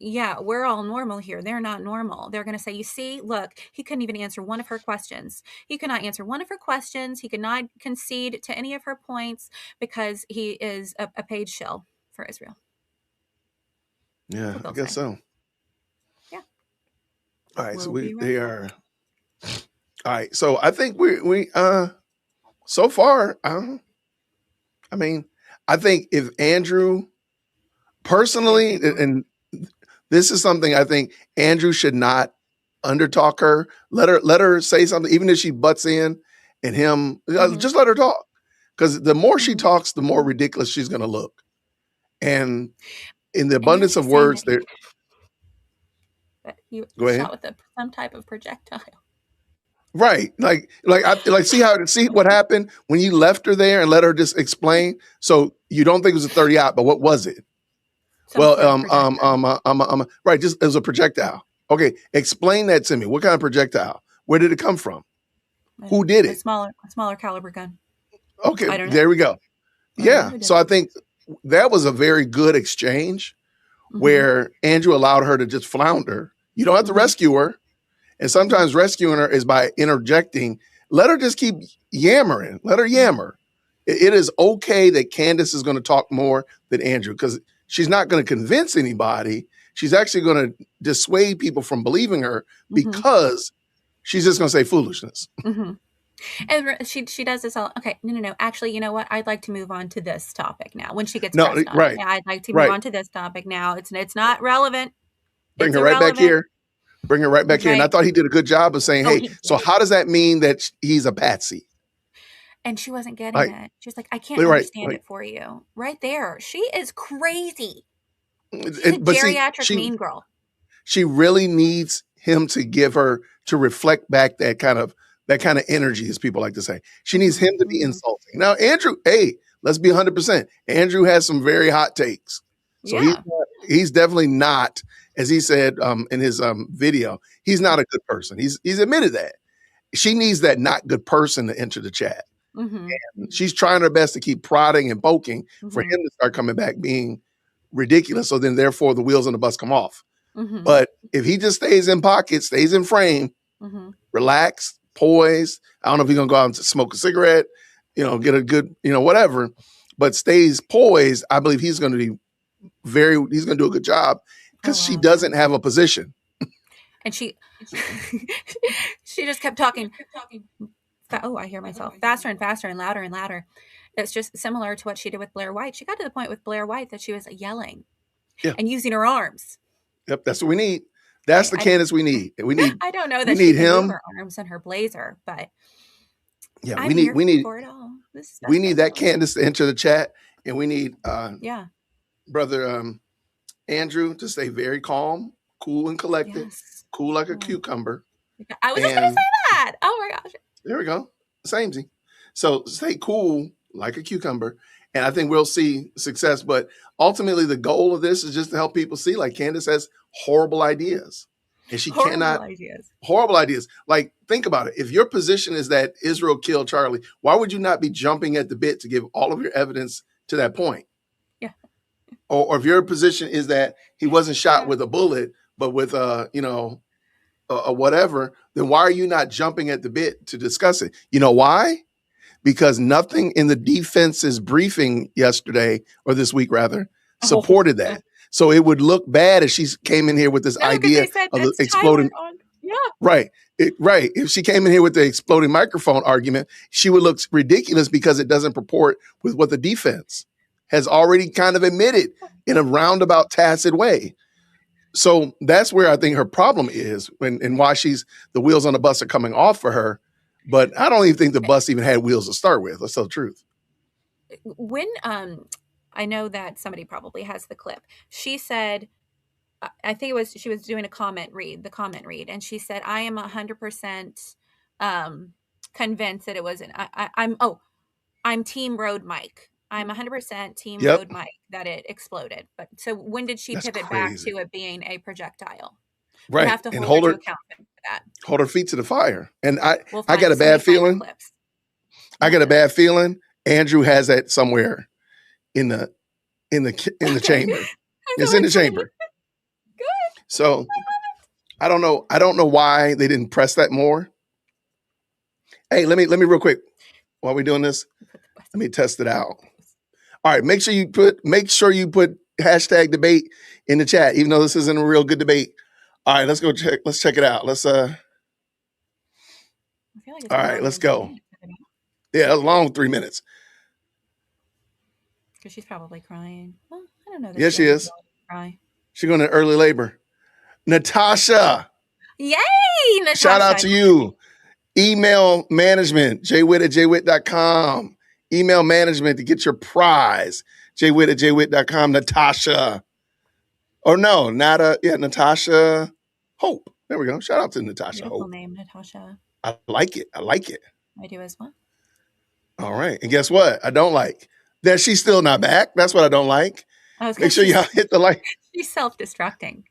Yeah, we're all normal here. They're not normal. They're going to say, you see, look, he couldn't even answer one of her questions. He could not answer one of her questions. He could not concede to any of her points because he is a paid shill for Israel. Yeah, I guess so. Yeah. All right, so they are. All right, so I think we so far, I mean, I think if Andrew personally, and this is something I think Andrew should not undertalk her. Let her say something, even if she butts in, and him just let her talk. Because the more she talks, the more ridiculous she's going to look. And in the abundance of words, there. You go ahead. Shot with some type of projectile. Right, see what happened when you left her there and let her just explain. So you don't think it was a 30-aught, but what was it? Right, just as a projectile. Okay, explain that to me. What kind of projectile? Where did it come from? Who did it? A smaller caliber gun. Okay, there we go. Yeah, so I think that was a very good exchange where Andrew allowed her to just flounder. You don't have to rescue her. And sometimes rescuing her is by interjecting. Let her just keep yammering. Let her yammer. It is okay that Candace is going to talk more than Andrew, because she's not going to convince anybody. She's actually going to dissuade people from believing her because she's just going to say foolishness. And she does this all. Okay, no. Actually, you know what? I'd like to move on to this topic now. When she gets pressed on, I'd like to move on to this topic now. It's not relevant. Bring her right back here. Bring her right back here. And I Right. thought he did a good job of saying, Oh, hey, he so did. how does that mean that he's a patsy? And she wasn't getting Like, it. She was like, I can't right, understand right. it for you. Right there. She is crazy. She's a But see, geriatric mean girl. she really needs him to give her to reflect back that kind of energy, as people like to say. She needs him to be insulting. Now, Andrew, hey, let's be 100%. Andrew has some very hot takes. So Yeah. he's definitely not, as he said in his video, he's not a good person. He's admitted that. She needs that not good person to enter the chat. Mm-hmm. And she's trying her best to keep prodding and poking for Mm-hmm. him to start coming back being ridiculous. So then therefore the wheels on the bus come off. Mm-hmm. But if he just stays in pocket, stays in frame, Mm-hmm. relaxed, poised, I don't know if he's gonna go out and smoke a cigarette, get a good, whatever, but stays poised, I believe he's gonna do a good job because she doesn't have a position. And she just kept talking. Oh, I hear myself. Faster and faster and louder and louder. It's just similar to what she did with Blair White. She got to the point with Blair White that she was yelling and using her arms. Yep, that's what we need. That's the Candace we need. We need. I don't know that we she need can move him. her arms and her blazer, but yeah, I'm we need here we need for it all. This is we need that special. Candace to enter the chat, and we need Yeah. brother Andrew to stay very calm, cool and collected, Yes. cool like a cucumber. I was just gonna And say that. Oh my gosh. there we go. Samey. So stay cool like a cucumber. And I think we'll see success. But ultimately, the goal of this is just to help people see, like Candace has horrible ideas. And she cannot. Horrible ideas. Like, think about it. If your position is that Israel killed Charlie, why would you not be jumping at the bit to give all of your evidence to that point? Yeah. Or if your position is that he wasn't shot with a bullet, but with a whatever, then why are you not jumping at the bit to discuss it? You know why? Because nothing in the defense's briefing yesterday, or this week rather, supported that. So it would look bad if she came in here with this idea of the exploding. Right. Right. If she came in here with the exploding microphone argument, she would look ridiculous because it doesn't purport with what the defense has already kind of admitted in a roundabout, tacit way. So that's where I think her problem is, and why the wheels on the bus are coming off for her. But I don't even think the bus even had wheels to start with. Let's tell the truth. When I know that somebody probably has the clip. She said, I think she was doing the comment read, and she said, I am 100% convinced that it wasn't. I'm Team Road Mike. I'm 100% Team Road Mike that it exploded. But so when did she pivot back to it being a projectile? Right. We have to hold her to account for that. Hold her feet to the fire. And I got a bad feeling. I got a bad feeling. Andrew has that somewhere in the chamber. It's in the chamber. Good. So I don't know. I don't know why they didn't press that more. Hey, let me real quick while we're doing this. Let me test it out. All right, make sure you put hashtag debate in the chat, even though this isn't a real good debate. All right, let's go check. Let's check it out. Let's all right, let's go. Yeah, that was a long 3 minutes. Because she's probably crying. Well, I don't know. Yes, she is. Cry. She's going to early labor. Natasha. Yay, Natasha. Shout out to you. Email management, jwitt@jwitt.com. Email management to get your prize, jwitt@jwitt.com. Natasha. Or no, Natasha Hope. There we go. Shout out to Natasha Beautiful Hope. name, Natasha. I like it. I like it. I do as well. All right. And guess what? I don't like that she's still not back. That's what I don't like. Make sure y'all hit the like. She's self-destructing.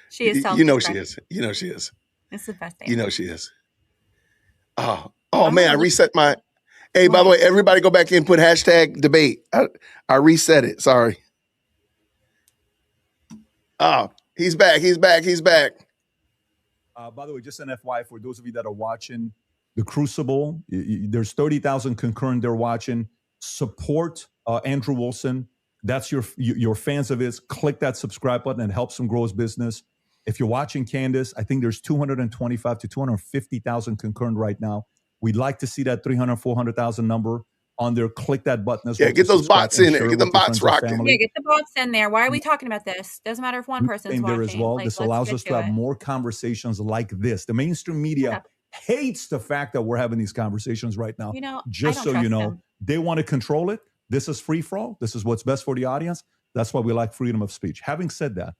She is self-destructing. You know she is. You know she is. It's the best thing. You know she is. Oh man, I reset my. Hey, by the way, everybody go back in and put hashtag debate. I reset it. Sorry. Oh, he's back. He's back. He's back. By the way, just an FYI for those of you that are watching The Crucible, there's 30,000 concurrent there watching. Support Andrew Wilson. That's your fans of his. Click that subscribe button and helps him grow his business. If you're watching Candace, I think there's 225 to 250,000 concurrent right now. We'd like to see that 300, 400,000 number on there. Click that button as Yeah, well. get to those subscribe bots and in there. share Get it them with your bots friends and rocking. family. Yeah, get the bots in there. Why are we talking about this? Doesn't matter if one person's Thing watching. there as well. Like, This let's allows get us to have it. more conversations like this. The mainstream media hates the fact that we're having these conversations right now. You know, Just I so don't you trust know, them. they want to control it. This is free for all. This is what's best for the audience. That's why we like freedom of speech. Having said that,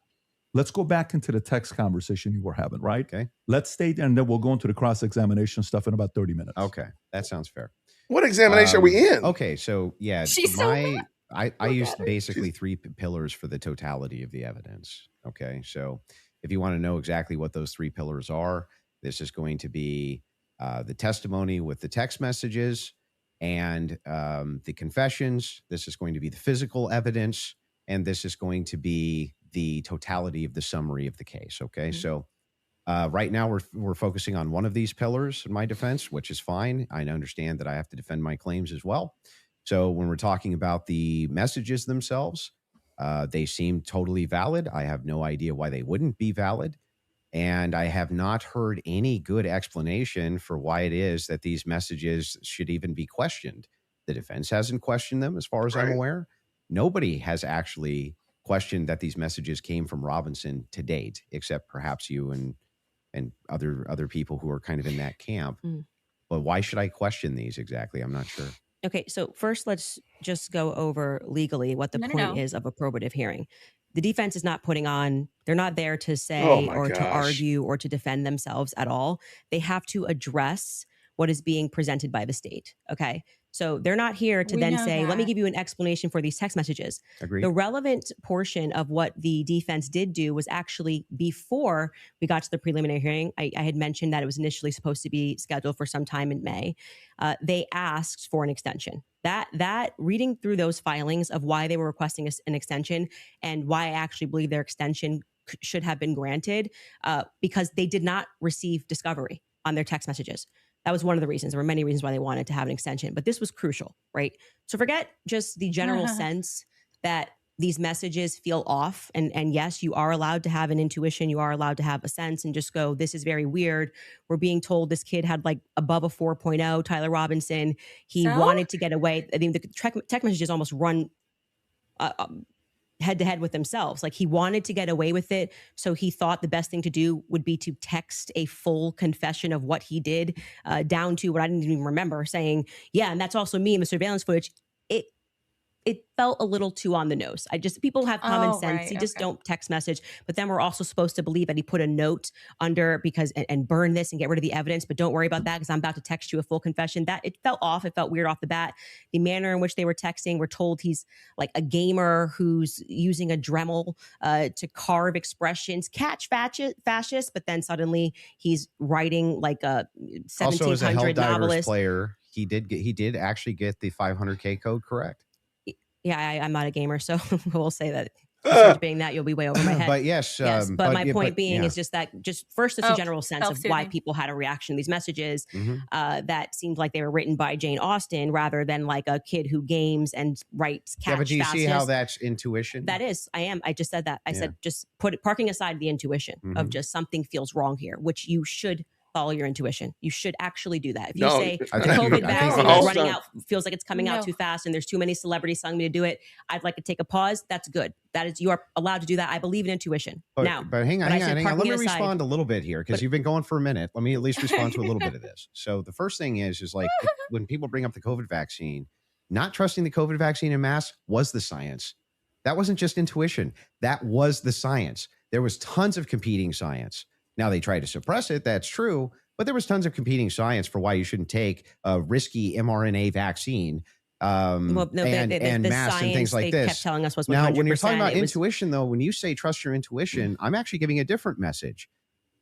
let's go back into the text conversation you were having, right? Okay. Let's stay there, and then we'll go into the cross-examination stuff in about 30 minutes. Okay. That sounds fair. What examination are we in? Okay. So, yeah, She's so bad. I used basically three pillars for the totality of the evidence. Okay. So, if you want to know exactly what those three pillars are, this is going to be the testimony with the text messages and the confessions. This is going to be the physical evidence. And this is going to be the totality of the summary of the case. Okay. So right now we're focusing on one of these pillars in my defense, which is fine. I understand that I have to defend my claims as well. So when we're talking about the messages themselves, they seem totally valid. I have no idea why they wouldn't be valid. And I have not heard any good explanation for why it is that these messages should even be questioned. The defense hasn't questioned them as far as I'm aware. Nobody has actually questioned that these messages came from Robinson to date, except perhaps you and other people who are kind of in that camp. But why should I question these exactly? I'm not sure. Okay, so first let's just go over legally what the point is of a probative hearing. The defense is not putting on, they're not there to say or to argue or to defend themselves at all. They have to address what is being presented by the state. Okay. So they're not here to then say, let me give you an explanation for these text messages. Agreed. The relevant portion of what the defense did do was actually before we got to the preliminary hearing. I had mentioned that it was initially supposed to be scheduled for some time in May. They asked for an extension. That reading through those filings of why they were requesting an extension and why I actually believe their extension should have been granted because they did not receive discovery on their text messages. That was one of the reasons. There were many reasons why they wanted to have an extension, but this was crucial, right? So forget just the general sense that these messages feel off. And yes, you are allowed to have an intuition. You are allowed to have a sense and just go, this is very weird. We're being told this kid had like above a 4.0, Tyler Robinson. He wanted to get away. I mean, the text messages almost run head to head with themselves. Like he wanted to get away with it. So he thought the best thing to do would be to text a full confession of what he did down to what I didn't even remember saying, yeah, and that's also me in the surveillance footage. It felt a little too on the nose. People have common sense. You just don't text message. But then we're also supposed to believe that he put a note under because and burn this and get rid of the evidence. But don't worry about that because I'm about to text you a full confession. That it felt off. It felt weird off the bat. The manner in which they were texting, we're told he's like a gamer who's using a Dremel to carve expressions, catch fascist. But then suddenly he's writing like a 1700 also, as a Helldivers novelist player, he did actually get the 500K code correct. Yeah, I'm not a gamer, so we'll say that being that you'll be way over my head. But yes, but my point being is just that first it's a general sense of why self-soothing. people had a reaction to these messages that seemed like they were written by Jane Austen rather than like a kid who games and writes catch. Yeah, but do you see fascist. how that's intuition? That is, I just said that. I said just parking aside the intuition of just something feels wrong here, which you should follow your intuition. You should actually do that. If you say the COVID vaccine is running out, feels like it's coming out too fast and there's too many celebrities telling me to do it, I'd like to take a pause. That's good. That is, you are allowed to do that. I believe in intuition. But hang on. Let me respond a little bit here because you've been going for a minute. Let me at least respond to a little bit of this. So the first thing is like when people bring up the COVID vaccine, not trusting the COVID vaccine en masse was the science. That wasn't just intuition. That was the science. There was tons of competing science. Now they try to suppress it. That's true. But there was tons of competing science for why you shouldn't take a risky mRNA vaccine and masks and things like this. Kept telling us was 100%. Now, when you're talking about intuition, though, when you say trust your intuition, I'm actually giving a different message.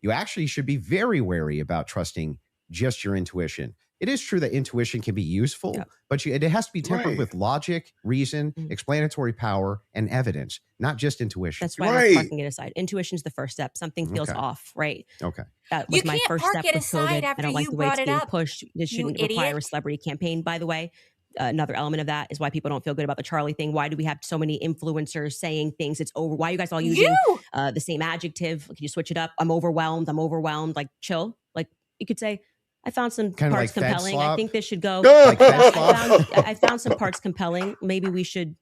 You actually should be very wary about trusting just your intuition. It is true that intuition can be useful, but it has to be tempered with logic, reason, explanatory power, and evidence, not just intuition. That's why I'm parking it aside. Intuition is the first step. Something feels off, right? Okay. That was my first step with COVID. I don't like the way it's being pushed. This shouldn't require a celebrity campaign, by the way. Another element of that is why people don't feel good about the Charlie thing. Why do we have so many influencers saying things? It's over. Why are you guys all using the same adjective? Can you switch it up? I'm overwhelmed. Like, chill. Like, you could say, I found some Kinda parts like Fed compelling. I slop? think this should go. Like Fed slop? I found some parts compelling. Maybe we should,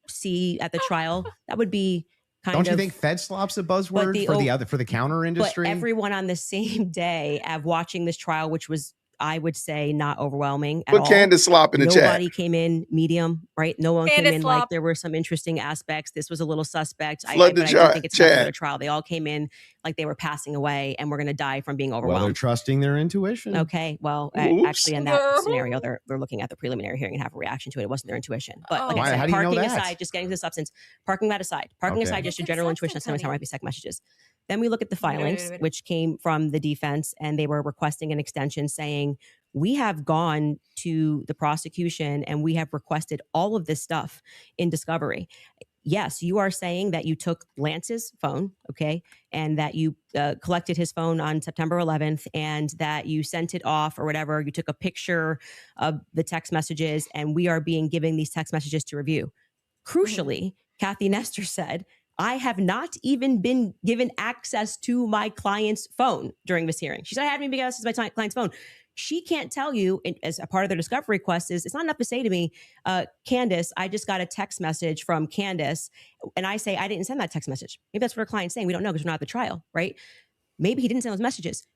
see at the trial. That would be kind of. Don't you think Fed slop's a buzzword for the counter industry? But everyone on the same day of watching this trial, which was, I would say, not overwhelming at all. Put Candace Slop in the chat. Nobody came in medium, right? No one Candace came in Slop. like there were some interesting aspects. This was a little suspect. Flood the but I don't think it's enough chat. for a trial. They all came in like they were passing away and we're going to die from being Well, they're overwhelmed. trusting their intuition. Okay, well, Oops. actually, in that scenario, they're looking at the preliminary hearing and have a reaction to it. It wasn't their intuition. But like Why? I said, How do you know parking that? aside, just getting to the substance, parking that aside, Okay. just your What's general the intuition. substance, Sometimes there honey? might be text messages. Then we look at the filings, which came from the defense, and they were requesting an extension saying, we have gone to the prosecution and we have requested all of this stuff in discovery. Yes, you are saying that you took Lance's phone, okay, and that you collected his phone on September 11th and that you sent it off or whatever. You took a picture of the text messages and we are being given these text messages to review. Crucially, Kathy Nestor said, I have not even been given access to my client's phone during this hearing. She said, I haven't even been given access to my client's phone. She can't tell you, as a part of their discovery request, it's not enough to say to me, Candace, I just got a text message from Candace. And I say, I didn't send that text message. Maybe that's what her client's saying. We don't know because we're not at the trial, right? Maybe he didn't send those messages.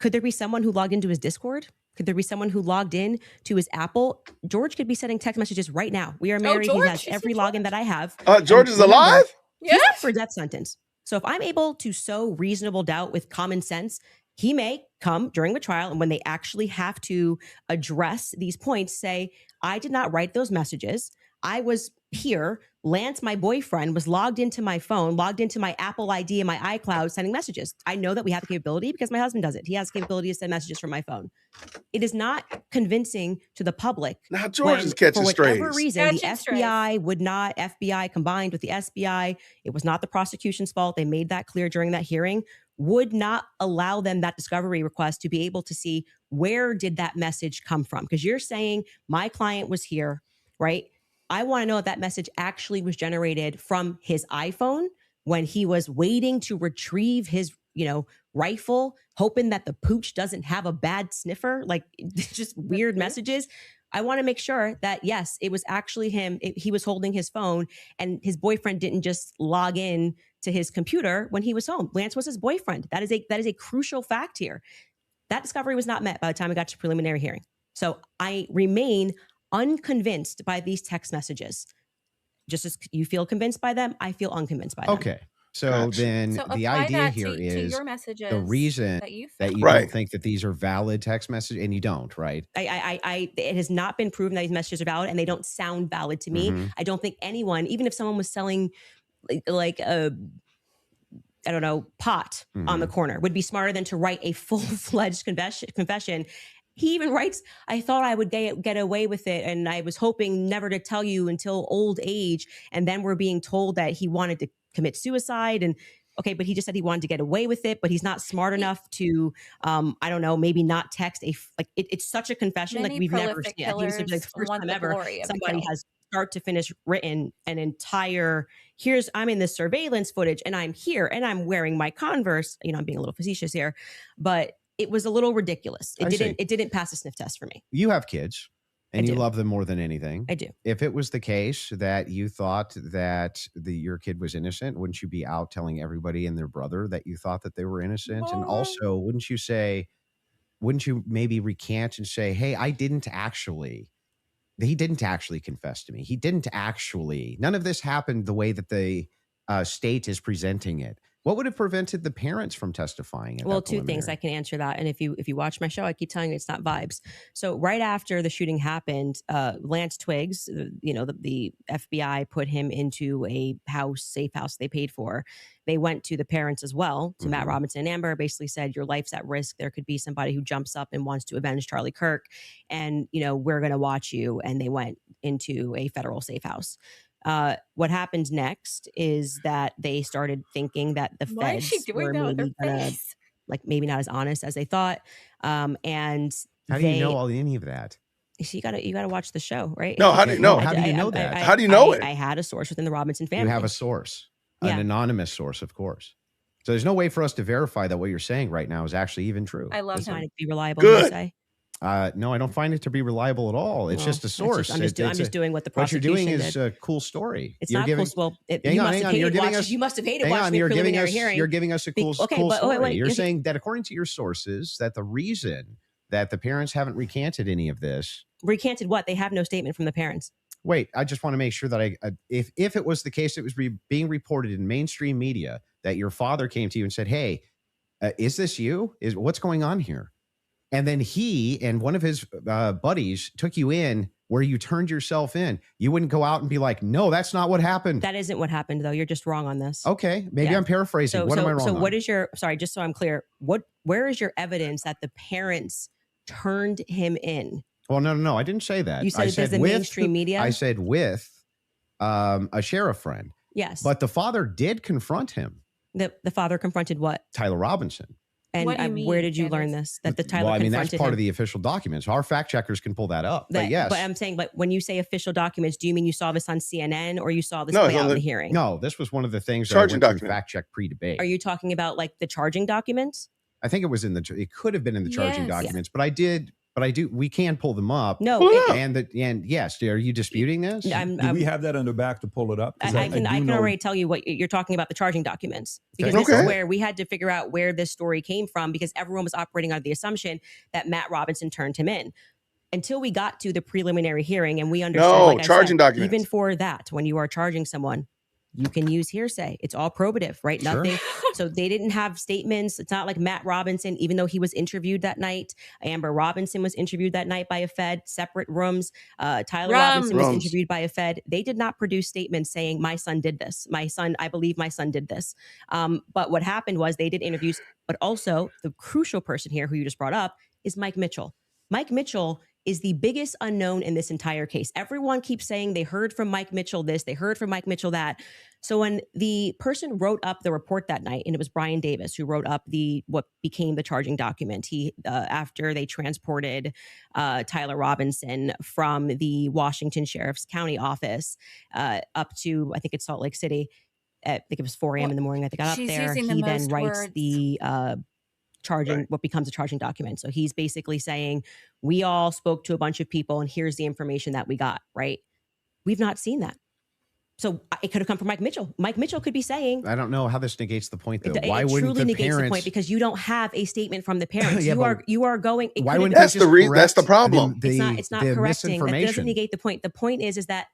Could there be someone who logged into his Discord? Could there be someone who logged in to his Apple? George could be sending text messages right now. We are married. George? He has every login that I have. George is alive? He's up for a death sentence. So if I'm able to sow reasonable doubt with common sense, he may come during the trial and when they actually have to address these points, say, I did not write those messages. I was here. Lance, my boyfriend, was logged into my phone, logged into my Apple ID and my iCloud sending messages. I know that we have the capability because my husband does it. He has the capability to send messages from my phone. It is not convincing to the public. Now George is catching for whatever strays. reason, the FBI would not, FBI combined with the SBI, it was not the prosecution's fault. They made that clear during that hearing, would not allow them that discovery request to be able to see where did that message come from? Because you're saying my client was here, right? I want to know if that message actually was generated from his iPhone when he was waiting to retrieve his, rifle, hoping that the pooch doesn't have a bad sniffer, like just weird messages. I want to make sure that, yes, it was actually him. He was holding his phone and his boyfriend didn't just log in to his computer when he was home. Lance was his boyfriend. That is a crucial fact here. That discovery was not met by the time we got to preliminary hearing. So I remain unconvinced by these text messages. Just as you feel convinced by them, I feel unconvinced by them. Okay. So then the idea here is your messages the reason that you don't think that these are valid text messages, and you don't, right? It has not been proven that these messages are valid and they don't sound valid to me. Mhm. I don't think anyone, even if someone was selling like a, I don't know, pot on the corner, would be smarter than to write a full-fledged confession. He even writes, I thought I would get away with it, and I was hoping never to tell you until old age. And then we're being told that he wanted to commit suicide. And okay, but he just said he wanted to get away with it, but he's not smart enough to, I don't know, maybe not text it's such a confession like we've never seen. I think this is like the first time ever somebody has start to finish written an entire, I'm in this surveillance footage and I'm here and I'm wearing my Converse. I'm being a little facetious here, but it was a little ridiculous. It didn't pass a sniff test for me. You have kids and you love them more than anything. I do. If it was the case that you thought that your kid was innocent, wouldn't you be out telling everybody and their brother that you thought that they were innocent? And also, wouldn't you maybe recant and say, hey, he didn't actually confess to me. He didn't actually, none of this happened the way that the state is presenting it. What would have prevented the parents from testifying? Well, two things I can answer that. And if you watch my show, I keep telling you it's not vibes. So right after the shooting happened, Lance Twiggs, the FBI put him into a safe house they paid for. They went to the parents as well, to Matt Robinson and Amber, basically said, your life's at risk. There could be somebody who jumps up and wants to avenge Charlie Kirk. And, we're going to watch you. And they went into a federal safe house. What happened next is that they started thinking that the feds were maybe not as honest as they thought. And how do you know any of that? So you gotta watch the show, right? No, how do you know? How do you know that? How do you know it? I had a source within the Robinson family. You have a source, an anonymous source, of course. So there's no way for us to verify that what you're saying right now is actually even true. I love You find him. it to be reliable, Good. you say? No, I don't find it to be reliable at all. It's Well, just a that's source. I'm just doing what the What you're prosecution doing did. is a cool story. It's You're not giving, cool. Well, hang you on, must hang have on. You're hated giving watch. us. You must have hated Hang watching on. the You're giving preliminary us. hearing. You're giving us a cool, Okay, cool but story. wait, You're is it- saying that according to your sources, that the reason that the parents haven't recanted any of this. Recanted what? They have no statement from the parents. Wait, I just want to make sure that if it was the case, it was being reported in mainstream media that your father came to you and said, "Hey, is this you? Is what's going on here?" And then he and one of his buddies took you in where you turned yourself in. You wouldn't go out and be like, "No, that's not what happened." That isn't what happened, though. You're just wrong on this. Okay, maybe Yeah. I'm paraphrasing. So, What am I wrong so on? what is your? Sorry, just so I'm clear. Where is your evidence that the parents turned him in? Well, no. I didn't say that. You I said there's the mainstream media? I said with a sheriff friend. Yes, But the father did confront him, the father confronted what? Tyler Robinson. And What do you mean, where did you learn Candace? this? That the Tyler Well, I mean, confronted that's part him? of the official documents. Our fact checkers can pull that up. But yes. But I'm saying, but when you say official documents, do you mean you saw this on CNN or you saw this No, play it's out on in the- the hearing? No, this was one of the things that Charging I went through document. fact check pre-debate. Are you talking about like the charging documents? I think it was it could have been in the charging Yes. documents, but we can pull them up. No, Pull it it- up. And yes, are you disputing this? Do we have that on the back to pull it up? 'Cause I do can know- already tell you what you're talking about, the charging documents, because Okay. this is Okay. where we had to figure out where this story came from, because everyone was operating under the assumption that Matt Robinson turned him in. Until we got to the preliminary hearing and we understood, No, like I charging said, documents. even for that, when you are charging someone, you can use hearsay. It's all probative, right? Sure. Nothing. So they didn't have statements. It's not like Matt Robinson, even though he was interviewed that night. Amber Robinson was interviewed that night by a Fed, separate rooms. Tyler Robinson was Rums. interviewed by a Fed. They did not produce statements saying, my son did this. I believe my son did this. But what happened was they did interviews, but also the crucial person here who you just brought up is Mike Mitchell. Mike Mitchell is the biggest unknown in this entire case. Everyone keeps saying they heard from Mike Mitchell this, they heard from Mike Mitchell that. So when the person wrote up the report that night, and it was Brian Davis who wrote up what became the charging document, he after they transported Tyler Robinson from the Washington Sheriff's County office up to, I think it's Salt Lake City. I think it was 4 a.m. in the morning. I think I got up She's there. using the He then most writes words. the charging, Right. what becomes a charging document. So he's basically saying, we all spoke to a bunch of people and here's the information that we got, right? We've not seen that. So it could have come from Mike Mitchell. Mike Mitchell could be saying, I don't know how this negates the point, though. it Why wouldn't truly the negates parents? the point, because you don't have a statement from the parents. Yeah, you are going. it why could have- wouldn't That's they the just re- that's the correct problem. it's not the correcting. That doesn't misinformation? negate the point. The point is that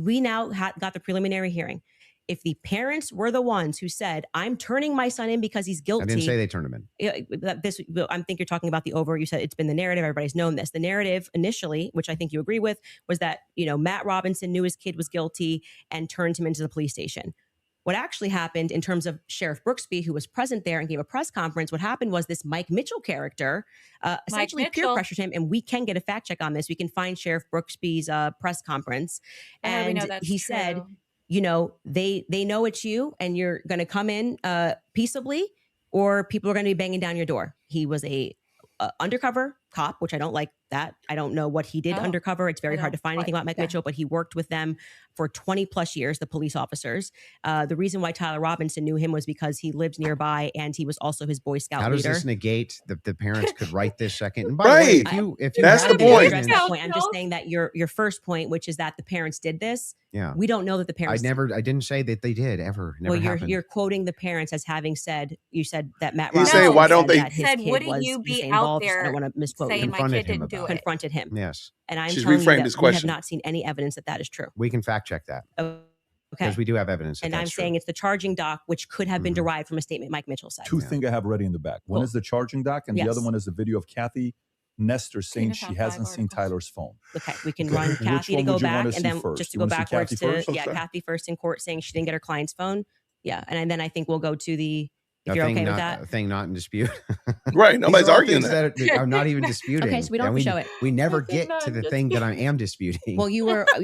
we now got the preliminary hearing. If the parents were the ones who said, I'm turning my son in because he's guilty. I didn't say they turned him in. I think you're talking about the over. You said it's been the narrative. Everybody's known this. The narrative initially, which I think you agree with, was that, Matt Robinson knew his kid was guilty and turned him into the police station. What actually happened in terms of Sheriff Brooksby, who was present there and gave a press conference, what happened was this Mike Mitchell character essentially peer Mitchell. pressured him. And we can get a fact check on this. We can find Sheriff Brooksby's press conference. How do we And know that's he said, true? they know it's you and you're going to come in peaceably, or people are going to be banging down your door. He was a undercover cop, which I don't like that. I don't know what he did Oh, undercover. It's very I hard to don't find anything like about Mike that. Mitchell, but he worked with them for 20 plus years, the police officers. The reason why Tyler Robinson knew him was because he lived nearby and he was also his Boy Scout How does leader. this negate the parents could write this second? And by the way, Right. if you That's have the I point. address evidence- that point. I'm just saying that your first point, which is that the parents did this, Yeah. we don't know that the parents I didn't say that they did ever. Never well, happened. you're quoting the parents as having said, you said that Matt You Robinson say, why said don't they- that his Said, kid wouldn't was you be Usain out Bolt. I there don't want to misquote saying him. my Confronted kid him didn't do about it? Confronted him. Yes. And I'm She's telling you reframed that his we have question. not seen any evidence that that is true. We can fact check that Okay. because we do have evidence. And that I'm that's saying true. it's the charging doc, which could have been Mhm. derived from a statement Mike Mitchell said. Two things I have ready in the back. One Cool. is the charging doc, and the Yes. other one is the video of Kathy Nestor saying Tina she found hasn't 5 seen articles. Tyler's phone. Okay, we can Okay. run Which Kathy to one go would you wanna back, see and then first? just to You go wanna see backwards Kathy to first? Okay. Kathy first in court saying she didn't get her client's phone. Yeah, and then I think we'll go to the. If A you're thing okay with not, that. A thing not in dispute. Right. These Nobody's are all arguing things that. that are not even disputing. Okay, so we don't And have to show it. We never I think get to not the thing that I am disputing. Well,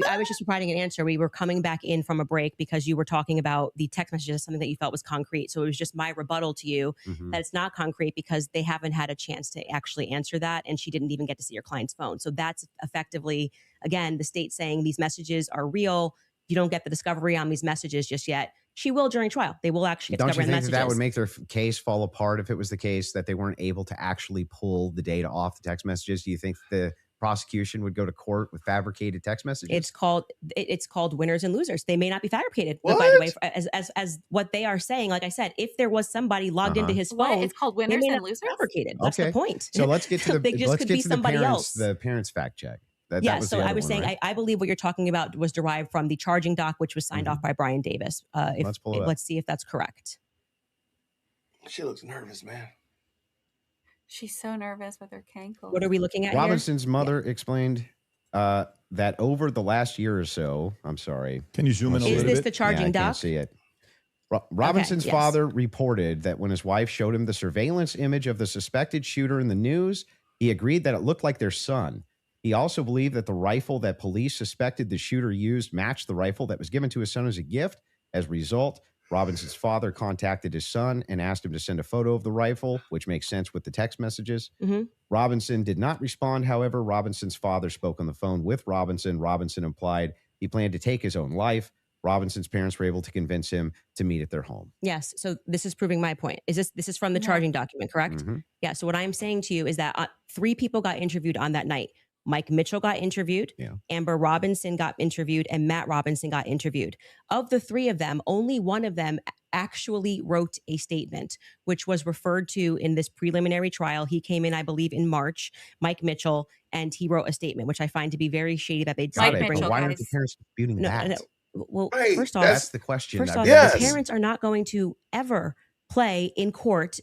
I was just providing an answer. We were coming back in from a break because you were talking about the text messages, something that you felt was concrete. So it was just my rebuttal to you Mhm. that it's not concrete because they haven't had a chance to actually answer that. And she didn't even get to see your client's phone. So that's effectively, again, the state saying these messages are real. You don't get the discovery on these messages just yet. She will during trial. They will actually get Don't to you cover the think that would messages. make their case fall apart if it was the case that they weren't able to actually pull the data off the text messages? Do you think the prosecution would go to court with fabricated text messages? It's called winners and losers. They may not be fabricated. But by the way, as what they are saying, like I said, if there was somebody logged into his phone, It's called they winners may and not be losers? fabricated. That's the point. So let's get to the They just let's could get be to the somebody parents, else. the parents fact check. That Yeah, was so the I other was one, saying, right? I believe what you're talking about was derived from the charging doc, which was signed off by Brian Davis. Let's pull it up. Let's see if that's correct. She looks nervous, man. She's so nervous with her cankles. What are we looking at Robinson's mother explained that over the last year or so, I'm sorry. Can you zoom in a Is little this bit? the charging I doc? can't see it. Robinson's yes. father reported that when his wife showed him the surveillance image of the suspected shooter in the news, he agreed that it looked like their son. He also believed that the rifle that police suspected the shooter used matched the rifle that was given to his son as a gift. As a result, Robinson's father contacted his son and asked him to send a photo of the rifle, which makes sense with the text messages. Robinson did not respond. However, Robinson's father spoke on the phone with Robinson. Robinson implied he planned to take his own life. Robinson's parents were able to convince him to meet at their home. Yes. So this is proving my point. This is from the charging document, correct? Yeah. So what I'm saying to you is that 3 people got interviewed on that night. Mike Mitchell got interviewed, Amber Robinson got interviewed, and Matt Robinson got interviewed. Of the 3 of them, only one of them actually wrote a statement, which was referred to in this preliminary trial. He came in, I believe, in March, Mike Mitchell, and he wrote a statement, which I find to be very shady that they decided to bring but why aren't the parents disputing that? No. Well, Right, first off, That's the question. First I've off, never the seen. parents are not going to ever play in court,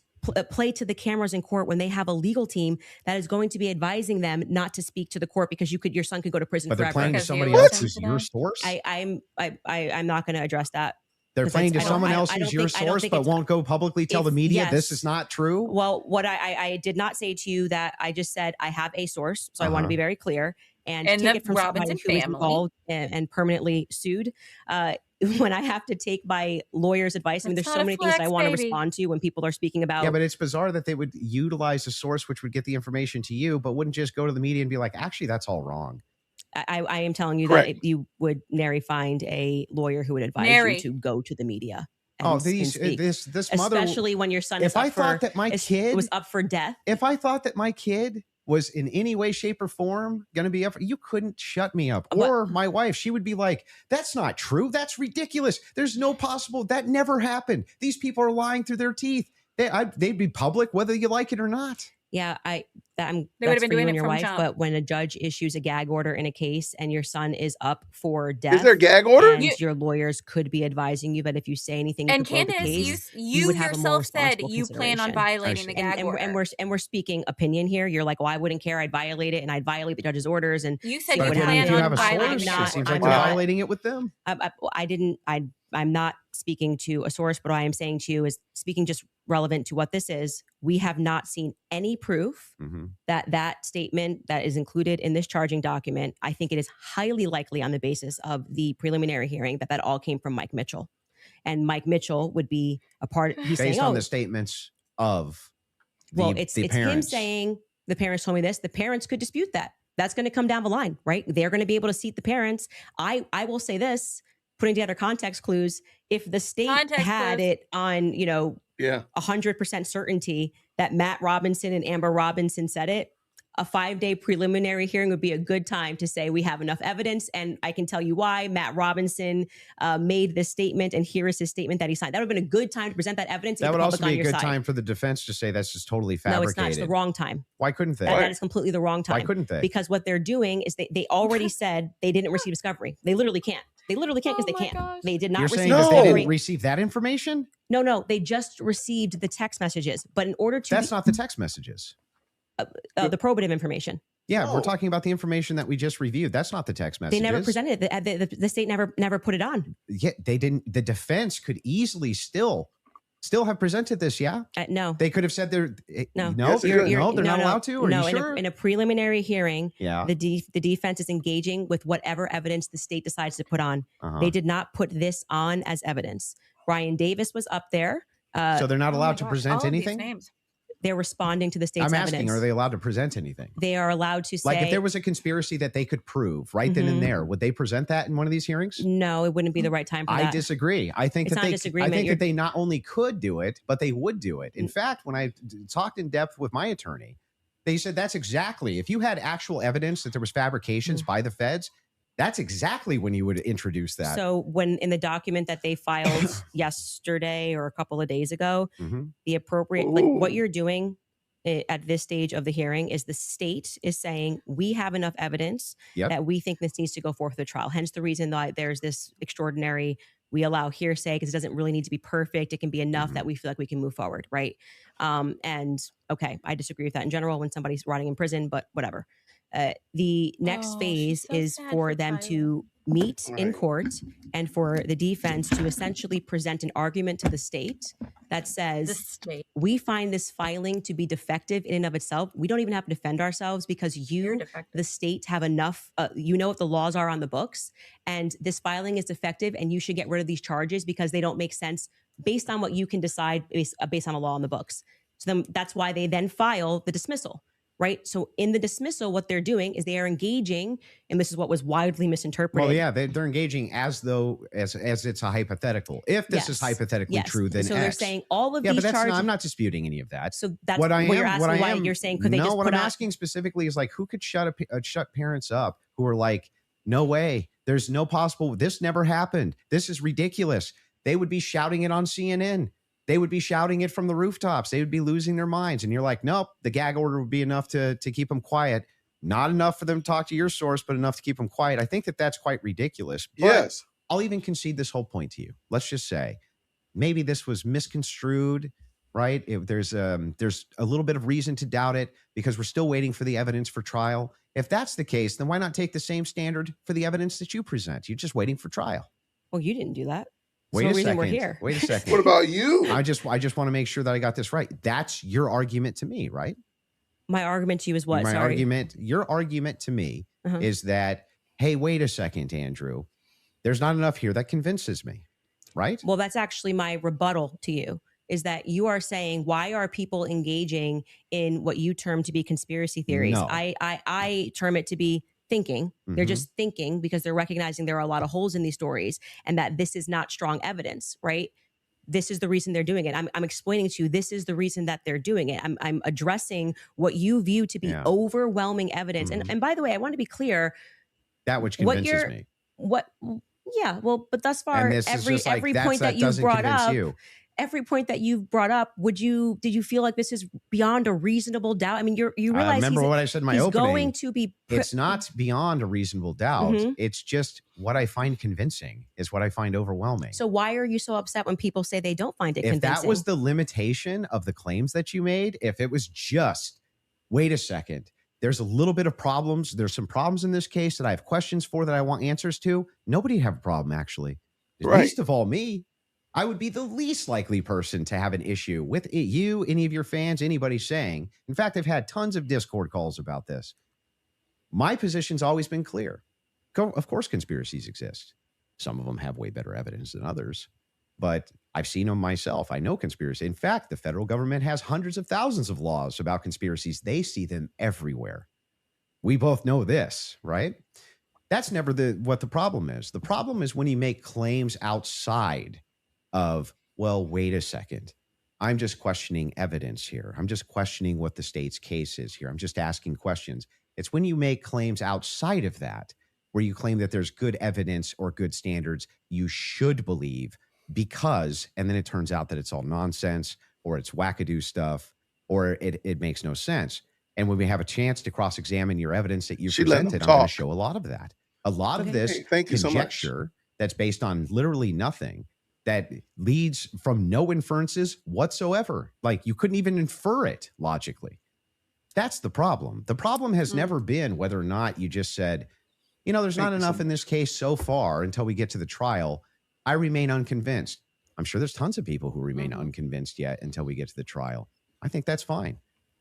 play to the cameras in court when they have a legal team that is going to be advising them not to speak to the court because your son could go to prison But they're forever. playing to somebody else who's your source. I'm not going to address that. They're 'Cause playing to I don't- someone I- else I who's don't your think- I don't source, think but it's- won't go publicly tell the media this yes. is not true. Well, what I did not say to you that I just said I have a source, so I want to be very clear and And take the it from Robinson somebody who is family. involved and permanently sued. When I have to take my lawyer's advice, I mean, It's there's not so a many things I flex, want to baby. respond to when people are speaking about. Yeah, but it's bizarre that they would utilize a source which would get the information to you, but wouldn't just go to the media and be like, actually, that's all wrong. I am telling you Correct. that you would nary find a lawyer who would advise Nary. you to go to the media. Oh, and speak. this mother. Especially when your son If is I up thought for, that my is- kid was up for death. If I thought that my kid was in any way, shape, or form going to be up, you couldn't shut me up. What? Or my wife, she would be like, "That's not true. That's ridiculous. There's no possible. That never happened. These people are lying through their teeth. They'd be public whether you like it or not." Yeah, They that's would've for been you doing and it your from wife. jump. But when a judge issues a gag order in a case and your son is up for death, Is there a gag order? and your lawyers could be advising you that if you say anything to And blow the Candace, case, you would have a more yourself said responsible you plan on consideration. violating the gag order. and we're speaking opinion here. You're like, well, I wouldn't care. I'd violate it, and I'd violate the judge's orders. And You said But you would plan if you on have a violating source, the it gag seems order. like you're Wow. violating it with them. I didn't. I'm not speaking to a source, but what I am saying to you is speaking just relevant to what this is. We have not seen any proof that statement that is included in this charging document. I think it is highly likely on the basis of the preliminary hearing that all came from Mike Mitchell, and Mike Mitchell would be a part. He's Based saying, on "Oh, the statements of well, the it's him parents. saying the parents told me this. The parents could dispute that. That's going to come down the line, right? They're going to be able to seat the parents. I will say this, putting together context clues. If the state Context had clues. it on, Yeah. 100% certainty that Matt Robinson and Amber Robinson said it, a 5-day preliminary hearing would be a good time to say we have enough evidence. And I can tell you why Matt Robinson made this statement, and here is his statement that he signed. That would have been a good time to present that evidence. and That get would the also public on be a your good side. time for the defense to say that's just totally No, fabricated. it's not. It's the wrong time. Why couldn't they? That is completely the wrong time. Why couldn't they? Because what they're doing is they already said they didn't receive discovery. They literally can't. They literally can't because Oh they my can't. gosh. They did not You're receive saying that they discovery. didn't receive that information? No, they just received the text messages. But in order to That's not the text messages. the probative information. Yeah, No. we're talking about the information that we just reviewed. That's not the text messages. They never presented it. The state never put it on. Yeah, they didn't. The defense could easily still have presented this. Yeah, No. they could have said they're No, no, Yes, they they're, could. no, they're not allowed to. Are no, you sure? in a preliminary hearing, Yeah. the defense is engaging with whatever evidence the state decides to put on. Uh-huh. They did not put this on as evidence. Brian Davis was up there. So they're not Oh my allowed to gosh, present all of these anything. names. They're responding to the state's I'm evidence. asking, are they allowed to present anything? They are allowed to say, like if there was a conspiracy that they could prove right then and there, would they present that in one of these hearings? No, it wouldn't be the right time for that. I disagree. I think It's that not a they, disagreement. I think You're- that they not only could do it, but they would do it. In fact, when I talked in depth with my attorney, they said that's exactly, if you had actual evidence that there was fabrications by the feds, that's exactly when you would introduce that. So when in the document that they filed yesterday or a couple of days ago, the appropriate, like what you're doing at this stage of the hearing is the state is saying we have enough evidence that we think this needs to go forth to the trial. Hence the reason that there's this extraordinary, we allow hearsay because it doesn't really need to be perfect. It can be enough that we feel like we can move forward, right? And okay, I disagree with that in general when somebody's rotting in prison, but whatever. The next phase is for them to meet in court and for the defense to essentially present an argument to the state that says we find this filing to be defective in and of itself. We don't even have to defend ourselves because you, the state, have enough, you know what the laws are on the books, and this filing is defective and you should get rid of these charges because they don't make sense based on what you can decide based on a law on the books. So then that's why they then file the dismissal. Right. So in the dismissal, what they're doing is they are engaging, and this is what was widely misinterpreted. Well, yeah, they're engaging as though as it's a hypothetical. If this is hypothetically true, then so X. they're saying all of yeah, these but charges. I'm not disputing any of that. So that's what you're asking. Why you're saying could they just what put I'm out? asking specifically is like who could shut parents up who are like, no way, there's no possible. This never happened. This is ridiculous. They would be shouting it on CNN. They would be shouting it from the rooftops. They would be losing their minds. And you're like, nope, the gag order would be enough to keep them quiet. Not enough for them to talk to your source, but enough to keep them quiet. I think that that's quite ridiculous. But yes. I'll even concede this whole point to you. Let's just say maybe this was misconstrued, right? There's a little bit of reason to doubt it because we're still waiting for the evidence for trial. If that's the case, then why not take the same standard for the evidence that you present? You're just waiting for trial. Well, you didn't do that. Wait a second. We're here. Wait a second. What about you? I just want to make sure that I got this right. That's your argument to me, right? My argument to you is what? Your argument to me is that, hey, wait a second, Andrew. There's not enough here that convinces me, right? Well, that's actually my rebuttal to you, is that you are saying, why are people engaging in what you term to be conspiracy theories? No. I term it to be thinking. They're just thinking because they're recognizing there are a lot of holes in these stories and that this is not strong evidence, right? This is the reason they're doing it. I'm explaining to you, this is the reason that they're doing it. I'm addressing what you view to be overwhelming evidence. And by the way, I want to be clear. That which convinces me. But thus far, every point that you've brought up, every point that you've brought up, did you feel like this is beyond a reasonable doubt? I mean, you realize remember what I said in my opening. Going to be it's not beyond a reasonable doubt. It's just what I find convincing is what I find overwhelming. So why are you so upset when people say they don't find it convincing? If that was the limitation of the claims that you made, if it was just, wait a second, there's a little bit of problems. There's some problems in this case that I have questions for that I want answers to. Nobody'd have a problem, actually. Least of all me. I would be the least likely person to have an issue with you, any of your fans, anybody saying. In fact, I've had tons of Discord calls about this. My position's always been clear. Of course, conspiracies exist. Some of them have way better evidence than others, but I've seen them myself. I know conspiracy. In fact, the federal government has hundreds of thousands of laws about conspiracies. They see them everywhere. We both know this, right? That's never what the problem is. The problem is when you make claims outside of, well, wait a second. I'm just questioning evidence here. I'm just questioning what the state's case is here. I'm just asking questions. It's when you make claims outside of that, where you claim that there's good evidence or good standards you should believe because, and then it turns out that it's all nonsense or it's wackadoo stuff or it makes no sense. And when we have a chance to cross-examine your evidence that you presented, I'm going to show a lot of that. A lot of this conjecture that's based on literally nothing, that leads from no inferences whatsoever. Like you couldn't even infer it logically. That's the problem. The problem has never been whether or not you just said, there's not enough in this case so far until we get to the trial. I remain unconvinced. I'm sure there's tons of people who remain unconvinced yet until we get to the trial. I think that's fine.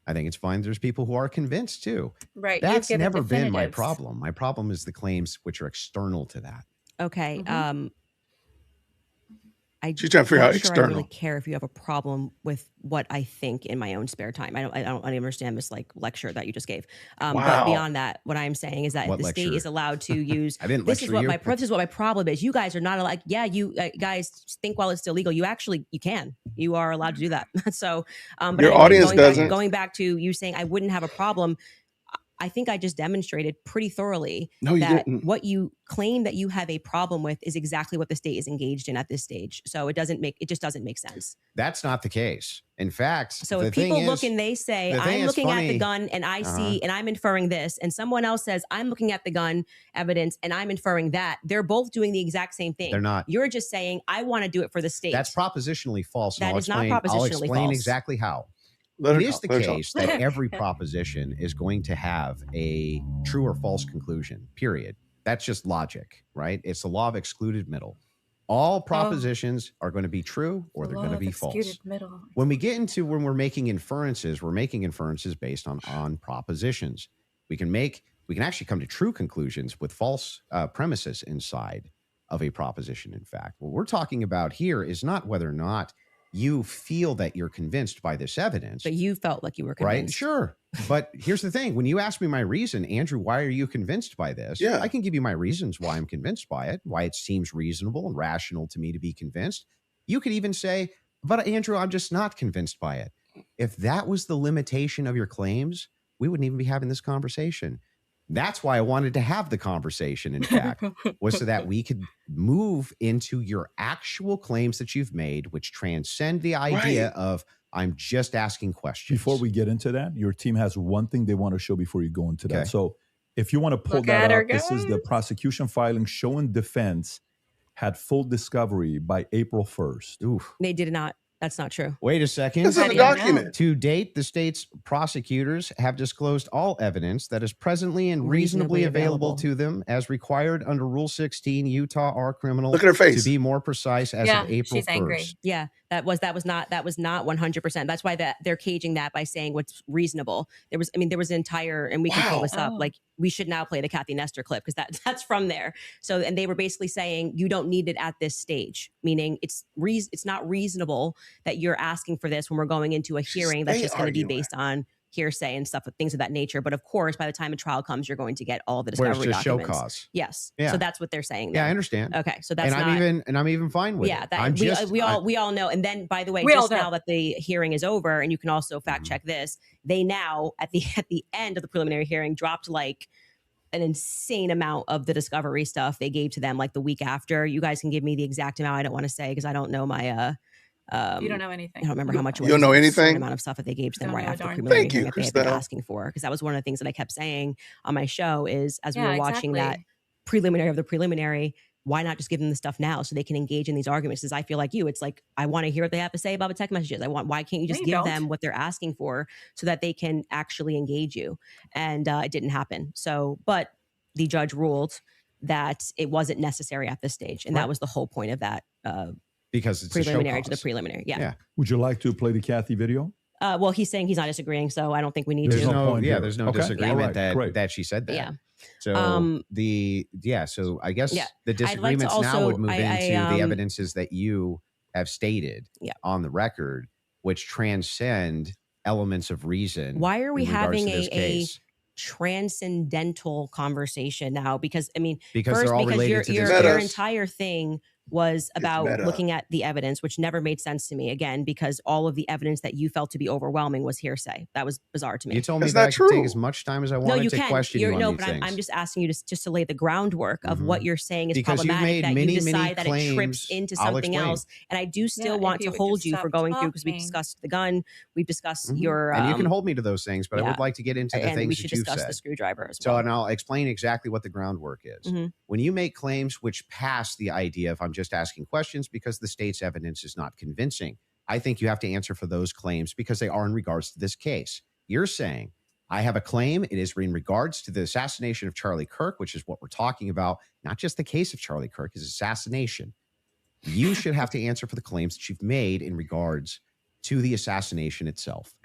I think it's fine. There's people who are convinced too. Right. That's never been my problem. My problem is the claims which are external to that. Okay. She's trying to figure out I external. really care if you have a problem with what I think in my own spare time. I don't understand this like lecture that you just gave. But Wow. beyond that, what I'm saying is that What if the state lecture? is allowed to use, I didn't this is lecture what you. this is what my problem is. You guys are not allowed. Yeah, you guys think while it's still legal. You can. You are allowed to do that. So, but Your anyway, audience doesn't. Going back to you saying I wouldn't have a problem. I think I just demonstrated pretty thoroughly No, you that didn't. what you claim that you have a problem with is exactly what the state is engaged in at this stage. So it just doesn't make sense. That's not the case. In fact, So the if people thing look is, and they say, the thing I'm is looking at funny- the gun and I see and I'm inferring this, and someone else says, I'm looking at the gun evidence and I'm inferring that, they're both doing the exact same thing. They're not. You're just saying, I want to do it for the state. That's propositionally false. and That I'll is not explain, I'll propositionally explain false. exactly how. Let her It is talk, the let her talk. case that every proposition is going to have a true or false conclusion, period. That's just logic, right? It's the law of excluded middle. All propositions are going to be true or they're going to be false. When we're making inferences based on propositions. We can actually come to true conclusions with false premises inside of a proposition. In fact, what we're talking about here is not whether or not you feel that you're convinced by this evidence. But you felt like you were Right? convinced. Sure. But here's the thing. When you ask me my reason, Andrew, why are you convinced by this? Yeah. I can give you my reasons why I'm convinced by it, why it seems reasonable and rational to me to be convinced. You could even say, but Andrew, I'm just not convinced by it. If that was the limitation of your claims, we wouldn't even be having this conversation. That's why I wanted to have the conversation, in fact, was so that we could move into your actual claims that you've made, which transcend the idea of I'm just asking questions. Before we get into that, your team has one thing they want to show before you go into Okay. that. So if you want to pull Look that at her up, this is the prosecution filing showing defense had full discovery by April 1st. Oof. They did not. That's not true. Wait a second. This is a document. To date, the state's prosecutors have disclosed all evidence that is presently and reasonably available to them as required under Rule 16 Utah R Criminal. Look at her face. To be more precise, as Yeah, of April she's 1st. angry. Yeah, that was not 100%. That's why they're caging that by saying what's reasonable. There was an entire, and we can pull this up. Oh. Like we should now play the Kathy Nestor clip because that's from there. So, and they were basically saying you don't need it at this stage, meaning it's not reasonable that you're asking for this when we're going into a hearing that's They just going to be arguing. based on hearsay and stuff, things of that nature. But of course, by the time a trial comes, you're going to get all the Where it's discovery just show documents. cause. Yes. Yeah. So that's what they're saying. Yeah, I there. understand. Okay. So that's And not. I'm even fine with Yeah, it. that I'm just, we all know. And then, by the way, We all just know. now that the hearing is over, and you can also fact check this, they now at the end of the preliminary hearing dropped like an insane amount of the discovery stuff they gave to them like the week after. You guys can give me the exact amount. I don't want to say because I don't know my You don't know anything. I don't remember how much it was. You don't know It was a certain anything? amount of stuff that they gave to them Don't right know a after the darn preliminary Thank you, hearing that they had been Christelle. asking for, because that was one of the things that I kept saying on my show is as we Yeah, were watching that exactly. preliminary of the preliminary, why not just give them the stuff now so they can engage in these arguments? Because I feel like you, it's like I want to hear what they have to say about the text messages. Why can't you just No, you give don't. them what they're asking for so that they can actually engage you? And it didn't happen. So, but the judge ruled that it wasn't necessary at this stage, and Right. that was the whole point of that because it's a show preliminary to the cause. preliminary. Yeah. Yeah. Would you like to play the Kathy video? Well, he's saying he's not disagreeing, so I don't think we need There's to. no point here. There's no Okay. disagreement All right, that great. that she said that. Yeah. So so I guess Yeah. the I'd like to disagreements now also- would move I- into the evidences that you have stated Yeah. on the record, which transcend elements of reason. Why are we in regards having to this a case. transcendental conversation now? Because I mean, Because first, they're all because related to your, this your Metas. entire thing was about meta. looking at the evidence, which never made sense to me. Again, because all of the evidence that you felt to be overwhelming was hearsay. That was bizarre to me. You told me That's that not I could take true. as much time as I No, wanted you to can. question you on No, these but things. I'm just asking you to lay the groundwork of what you're saying is Because you've problematic. made That many, you many decide that it trips claims. into I'll something explain. else, and I do still Yeah, if want you to would hold just you for stop going through because we talking. discussed the gun, we've discussed Mhm. your, and you can hold me to those things, but I yeah. would like to get into the and things we that should you've discuss said. the screwdriver as So, well. and I'll explain exactly what the groundwork is. Mhm. When you make claims which pass the idea of I'm just asking questions because the state's evidence is not convincing, I think you have to answer for those claims because they are in regards to this case. You're saying, I have a claim. It is in regards to the assassination of Charlie Kirk, which is what we're talking about, not just the case of Charlie Kirk, his assassination. You should have to answer for the claims that you've made in regards to the assassination itself.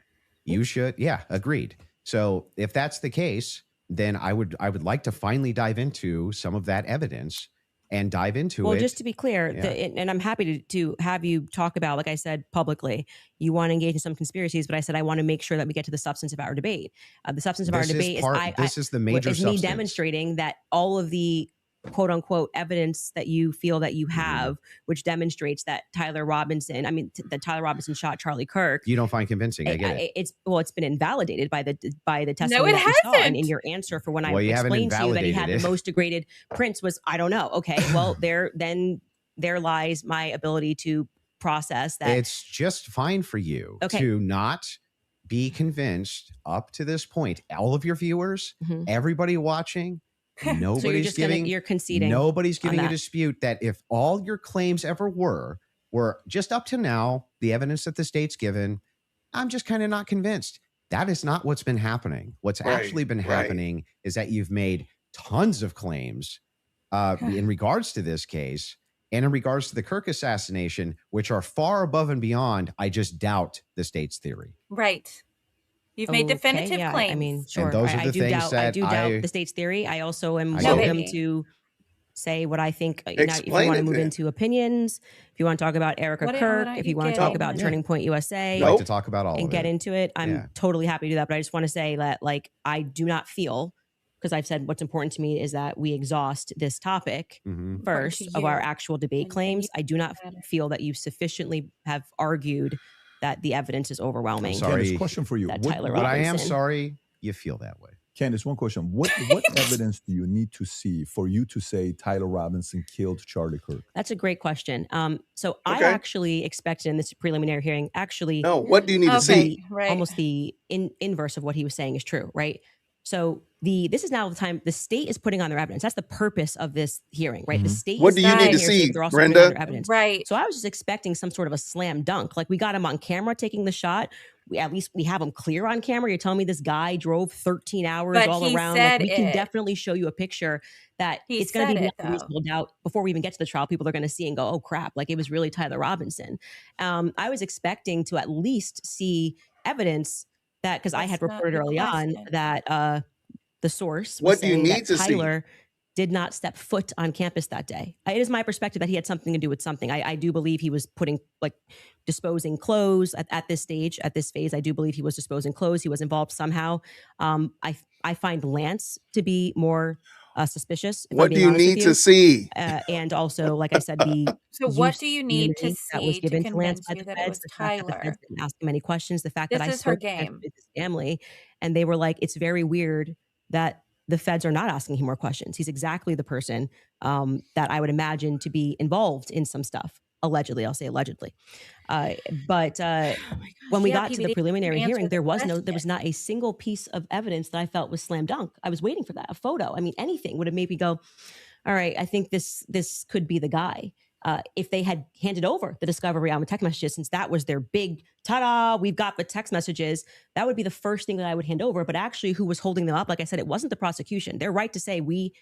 You should, yeah, agreed. So if that's the case, then I would like to finally dive into some of that evidence and dive into Well, it. just to be clear, Yeah. and I'm happy to have you talk about, like I said publicly, you want to engage in some conspiracies, but I said I want to make sure that we get to the substance of our debate. The substance of our debate is the major is me substance. demonstrating that all of the quote unquote evidence that you feel that you have, which demonstrates that Tyler Robinson shot Charlie Kirk. You don't find convincing. I get it. It's been invalidated by the testimony No, it that you saw. And hasn't. in your answer for when I Well, you haven't explained to you that he had invalidated the it. most degraded prints was, I don't know. Okay, well, there lies my ability to process that. It's just fine for you Okay. to not be convinced up to this point. All of your viewers, everybody watching, So you're nobody's just giving. you're conceding. Nobody's giving on a that. dispute that if all your claims ever were just up to now, the evidence that the state's given, I'm just kind of not convinced. That is not what's been happening. What's actually been happening is that you've made tons of claims in regards to this case and in regards to the Kirk assassination, which are far above and beyond, I just doubt, the state's theory. Right. You've made definitive yeah, claims. I mean, sure. those are I the do things doubt. I that do doubt the state's theory. I also am I welcome get it. to say what I think. If you Explain want to it move then. into opinions, if you want to talk about Erica What Kirk, are if you you want to talk getting? about Turning Point USA, I'd like to talk about all and of get it. into it, I'm Yeah. totally happy to do that. But I just want to say that, like, I do not feel, because I've said what's important to me is that we exhaust this topic Mhm. first to of our you. actual debate claims. I do not feel that you sufficiently have argued that the evidence is overwhelming. sorry. Candace, question for you. That What, Tyler But I am Robinson. sorry you feel that way. Candace, one question. What evidence do you need to see for you to say Tyler Robinson killed Charlie Kirk? That's a great question. So I Okay. actually expected in this preliminary hearing, No, what do you need to see? Right. almost the inverse of what he was saying is true, right? So this is now the time the state is putting on their evidence. That's the purpose of this hearing, right? The state What is do you need sitting to here saying see, they're also putting on Brenda? their evidence. Right. So I was just expecting some sort of a slam dunk. Like, we got him on camera taking the shot. At least we have him clear on camera. You're telling me this guy drove 13 hours But all he around. said Like, we can it. definitely show you a picture that He it's going to said be it, beyond though. reasonable doubt before we even get to the trial. People are going to see and go, oh crap, like it was really Tyler Robinson. I was expecting to at least see evidence that, because I had That's not reported the early on question. that the source was What do you saying need that to see? Tyler did not step foot on campus that day. It is my perspective that he had something to do with something. I do believe he was disposing clothes at this stage, at this phase. I do believe he was disposing clothes. He was involved somehow. I find Lance to be more suspicious. if I'm What do being you honest with need to see? And also, like I said, the So what use do you of need to immunity that was see to given to Lance convince by you the that it feds, was the fact that the Tyler? feds didn't ask him any questions, the fact This that I is her spoke to game. his family, and they were like, it's very weird that the feds are not asking him more questions. He's exactly the person that I would imagine to be involved in some stuff. Allegedly, I'll say allegedly. But when we Yeah, got to PBD the preliminary answer hearing, the there was question. not a single piece of evidence that I felt was slam dunk. I was waiting for that, a photo. I mean, anything would have made me go, all right, I think this could be the guy. If they had handed over the discovery on the text messages, since that was their big ta-da, we've got the text messages, that would be the first thing that I would hand over. But actually, who was holding them up? Like I said, it wasn't the prosecution. They're right to say we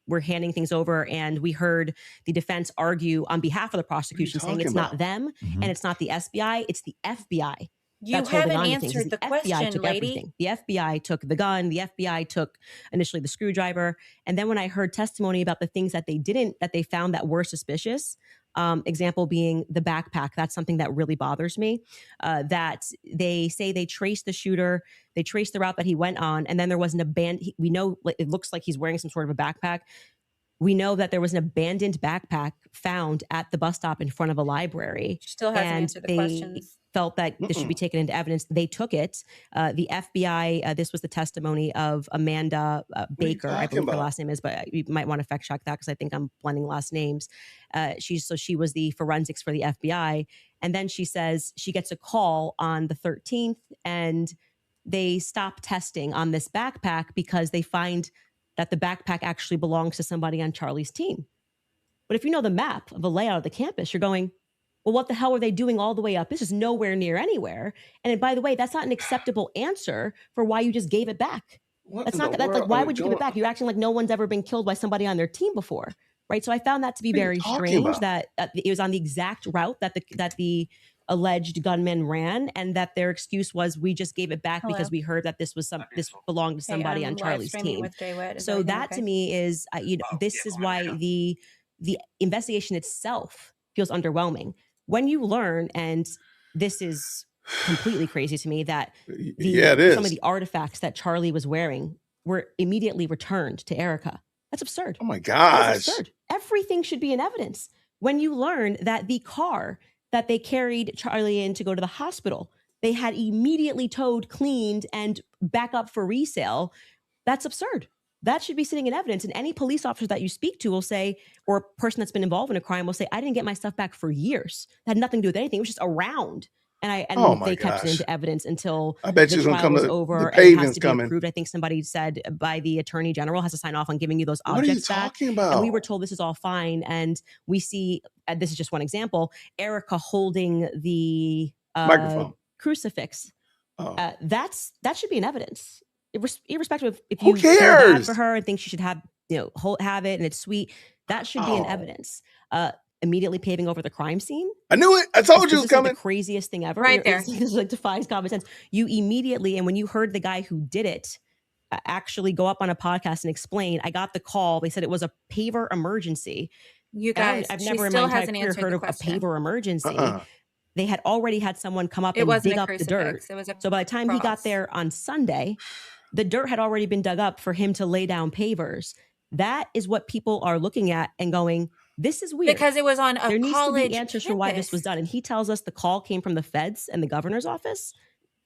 were handing things over, and we heard the defense argue on behalf of the prosecution, saying it's talking not about? them and it's not the SBI, it's the FBI. You that's holding haven't on to things. answered the FBI question, took lady. everything. The FBI took the gun. The FBI took initially the screwdriver. And then when I heard testimony about the things that they found that were suspicious, example being the backpack, that's something that really bothers me, that they say they traced the shooter, they traced the route that he went on, and then there was an we know it looks like he's wearing some sort of a backpack. We know that there was an abandoned backpack found at the bus stop in front of a library. Still hasn't and answered the they questions. felt that this should be taken into evidence. They took it. The FBI, this was the testimony of Amanda Baker, I believe her last name is, but you might want to fact check that because I think I'm blending last names. She was the forensics for the FBI. And then she says she gets a call on the 13th and they stop testing on this backpack because they find that the backpack actually belongs to somebody on Charlie's team. But if you know the map of the layout of the campus, you're going, well, what the hell are they doing all the way up? This is nowhere near anywhere. And by the way, that's not an acceptable answer for why you just gave it back. That's like, why would you give it back? You're acting like no one's ever been killed by somebody on their team before, right? So I found that to be very strange that it was on the exact route that the alleged gunmen ran, and that their excuse was, we just gave it back because we heard that this belonged to somebody on Charlie's team. With Jay Witt. So that to me is, this is why the investigation itself feels underwhelming. When you learn, and this is completely crazy to me, that some of the artifacts that Charlie was wearing were immediately returned to Erica. That's absurd. Oh my gosh. That's absurd. Everything should be in evidence. When you learn that the car that they carried Charlie in to go to the hospital, they had immediately towed, cleaned, and back up for resale, that's absurd. That should be sitting in evidence. And any police officer that you speak to will say, or a person that's been involved in a crime will say, I didn't get my stuff back for years. It had nothing to do with anything. It was just around. And they kept it into evidence until I bet the you're gonna trial come was to over the and it has to be coming. approved. I think somebody said by the attorney general has to sign off on giving you those objects back. What are you talking about? And we were told this is all fine. And we see, this is just one example, Erica holding the microphone crucifix. That should be in evidence. Irrespective of if Who you feel bad cares? for her and think she should have it and it's sweet, that should be in evidence. Immediately paving over the crime scene. I knew it. I told you it was coming. Like the craziest thing ever. Right there. This like defies common sense. You immediately, and when you heard the guy who did it actually go up on a podcast and explain, I got the call. They said it was a paver emergency. You guys, I've never in my entire career heard of a paver emergency. They had already had someone come up and dig up the dirt. So by the time he got there on Sunday, the dirt had already been dug up for him to lay down pavers. That is what people are looking at and going, this is weird. Because it was on a there needs college to be answers for why this was done. And he tells us the call came from the feds and the governor's office.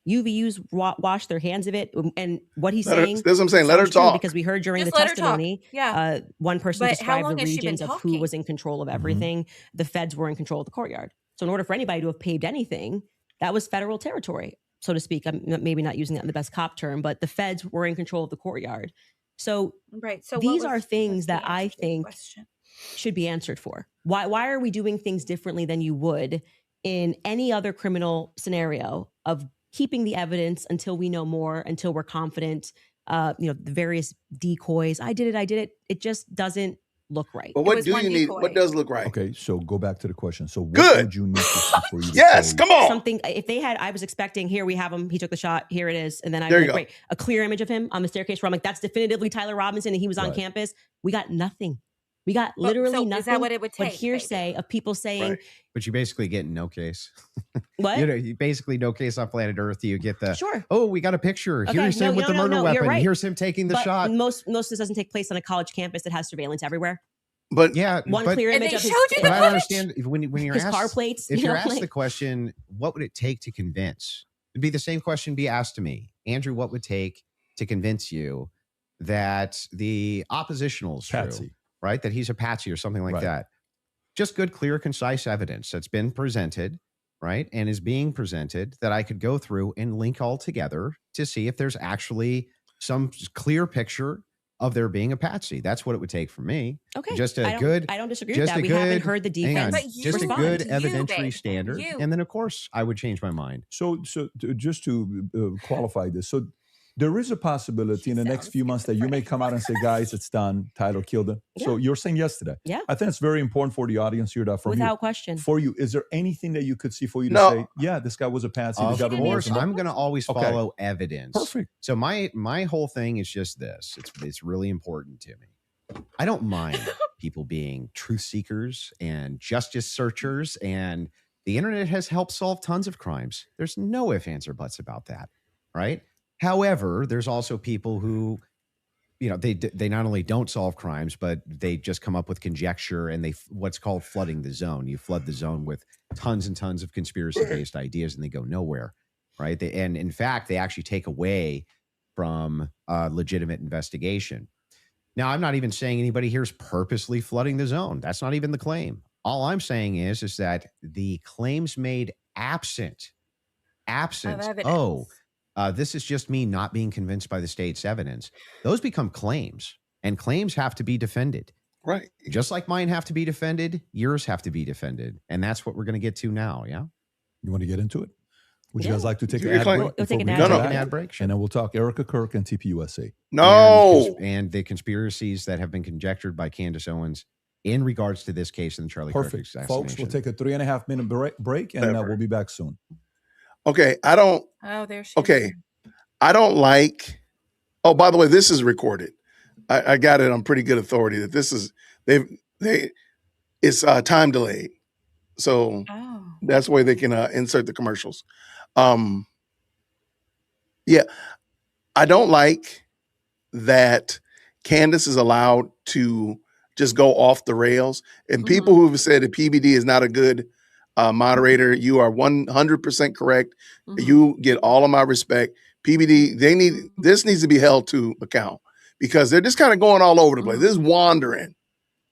UVU's washed their hands of it. And what he's saying, that's what I'm saying. Let her talk. Because we heard during Just the let her talk. testimony, Yeah. one person But how described long the has she been regions of who talking? was in control of everything. The feds were in control of the courtyard. So in order for anybody to have paved anything, that was federal territory, so to speak. I'm maybe not using that in the best cop term, but the feds were in control of the courtyard. So, So these are things that I think should be answered for. Why are we doing things differently than you would in any other criminal scenario of keeping the evidence until we know more, until we're confident, the various decoys. I did it. It just doesn't look right. But what do you need? What does look right? Okay, so go back to the question. So what Good. would you need to see for you to Yes, say, come on. Something, if they had, I was expecting, here we have him, he took the shot, here it is. And then I There was you like, go. great, a clear image of him on the staircase where I'm like, that's definitively Tyler Robinson and he was on Right. campus. We got nothing. We got literally so nothing. is that what it would but take, hearsay of people saying, Right. But you basically get no case. what? You basically no case on planet Earth. You get the Sure. oh, we got a picture. Okay, Here's him with the murder you're weapon. right. Here's him taking the But shot. Most of this doesn't take place on a college campus that has surveillance everywhere. But Yeah, One but, clear And image they of his, showed you but the I footage. understand when you're his asked, car plates. if you you're know, asked like- the question, what would it take to convince? It'd be the same question be asked to me, Andrew. What would take to convince you that the oppositional is true, Patsy. right? That he's a patsy or something like Right. that. Just good, clear, concise evidence that's been presented, right? And is being presented that I could go through and link all together to see if there's actually some clear picture of there being a patsy. That's what it would take for me. Okay. Just I a don't- good, I don't disagree with just that. a We good, haven't heard the hang on, defense But you just a respond. good You, evidentiary babe. standard. You. And then, of course, I would change my mind. So just to qualify this, so there is a possibility in the next Sounds few months that you may come out and say, guys, it's done. Tyler killed him. So you're saying yes to that. Yeah. I think it's very important for the audience here that from without you. question. For you, is there anything that you could see for you to No. say, yeah, this guy was a patsy. The Of government was course, involved? I'm going to always Okay. follow evidence. Perfect. So my whole thing is just this. It's really important to me. I don't mind people being truth seekers and justice searchers, and the internet has helped solve tons of crimes. There's no ifs, ands, or buts about that, right? However, there's also people who, they not only don't solve crimes, but they just come up with conjecture and what's called flooding the zone. You flood the zone with tons and tons of conspiracy-based ideas, and they go nowhere, right? And in fact, they actually take away from legitimate investigation. Now, I'm not even saying anybody here is purposely flooding the zone. That's not even the claim. All I'm saying is that the claims made absent, evidence. this is just me not being convinced by the state's evidence. Those become claims, and claims have to be defended. right. Just like mine have to be defended, yours have to be defended. And that's what we're going to get to now, yeah? You want to get into it? Would you Yeah. guys like to take Do an your ad claim. break? We'll take before an we ad get break. to Take an that? ad break. Sure. And then we'll talk Erica Kirk and TPUSA. No. And the conspiracies that have been conjectured by Candace Owens in regards to this case in the Charlie Kirk Perfect. assassination. Folks, we'll take a 3.5 minute break and we'll be back soon. Okay. I don't. Oh, there she is. Okay. I don't like. Oh, by the way, this is recorded. I got it on pretty good authority that this is it's time delayed, so that's the way they can insert the commercials. Yeah, I don't like that Candace is allowed to just go off the rails. And people who have said that PBD is not a good moderator, you are 100% correct. You get all of my respect. PBD, this needs to be held to account because they're just kind of going all over the place. This is wandering.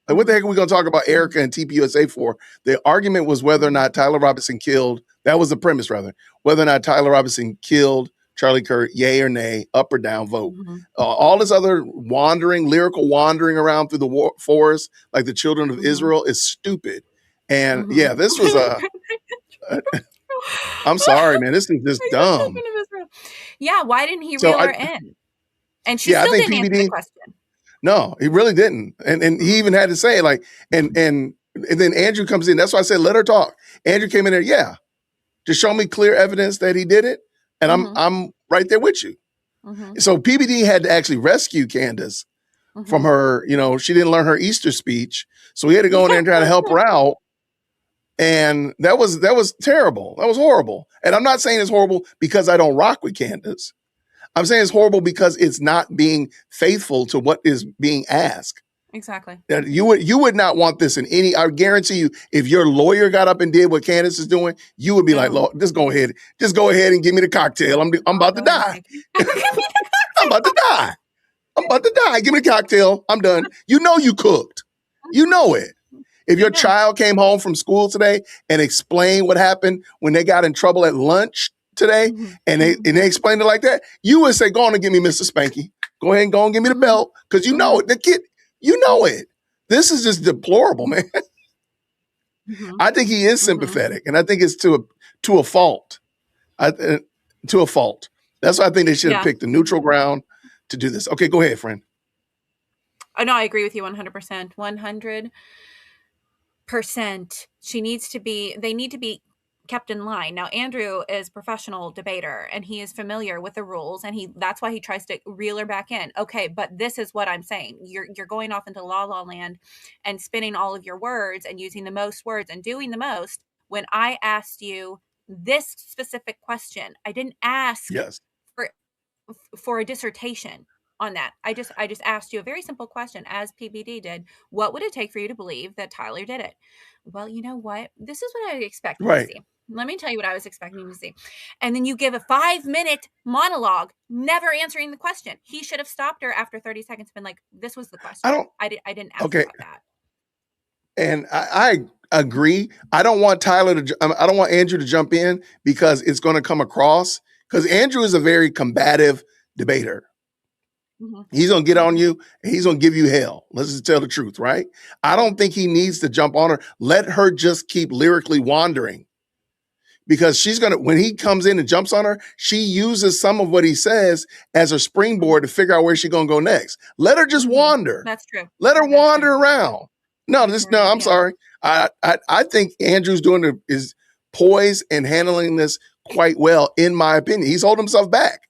Like, what the heck are we going to talk about Erica and TPUSA for? The argument was whether or not Tyler Robinson killed, that was the premise rather, whether or not Tyler Robinson killed Charlie Kirk, yay or nay, up or down vote. All this other lyrical wandering around through the forest like the children of Israel is stupid. And yeah, this was I'm sorry, man. This is just dumb. Yeah, why didn't he reel her in? And she still didn't answer the question. No, he really didn't. And he even had to say like, and then Andrew comes in. That's why I said, let her talk. Andrew came in there. Yeah. Just show me clear evidence that he did it. And I'm right there with you. So PBD had to actually rescue Candace from her, she didn't learn her Easter speech. So he had to go in there and try to help her out. And that was terrible. That was horrible. And I'm not saying it's horrible because I don't rock with Candace. I'm saying it's horrible because it's not being faithful to what is being asked. Exactly. You would not want this in any. I guarantee you, if your lawyer got up and did what Candace is doing, you would be like, "Lord, just go ahead and give me the cocktail. I'm about to die. I'm about to die. I'm about to die. Give me the cocktail. I'm done. You know you cooked. You know it. If your child came home from school today and explained what happened when they got in trouble at lunch today, and they explained it like that, you would say, "Go on and give me Mr. Spanky. Go ahead and go and give me the belt," because you know it. The kid, you know it. This is just deplorable, man. I think he is sympathetic, and I think it's to a fault. To a fault. That's why I think they should have picked a neutral ground to do this. Okay, go ahead, friend. Oh no, I agree with you 100%. 100%. They need to be kept in line. Now, Andrew is a professional debater and he is familiar with the rules, and that's why he tries to reel her back in. Okay, but this is what I'm saying. You're going off into la land and spinning all of your words and using the most words and doing the most when I asked you this specific question. I didn't ask for a dissertation on that. I just asked you a very simple question, as PBD did. What would it take for you to believe that Tyler did it? Well, you know what? This is what I expected to see. Let me tell you what I was expecting to see. And then you give a 5-minute monologue, never answering the question. He should have stopped her after 30 seconds and been like, this was the question. I didn't ask about that. And I agree. I don't want Andrew to jump in because it's going to come across, because Andrew is a very combative debater. He's going to get on you and he's going to give you hell. Let's just tell the truth, right? I don't think he needs to jump on her. Let her just keep lyrically wandering, because when he comes in and jumps on her, she uses some of what he says as a springboard to figure out where she's going to go next. Let her just wander. That's true. Let her wander around. I'm sorry. I think Andrew's is poised and handling this quite well, in my opinion. He's holding himself back.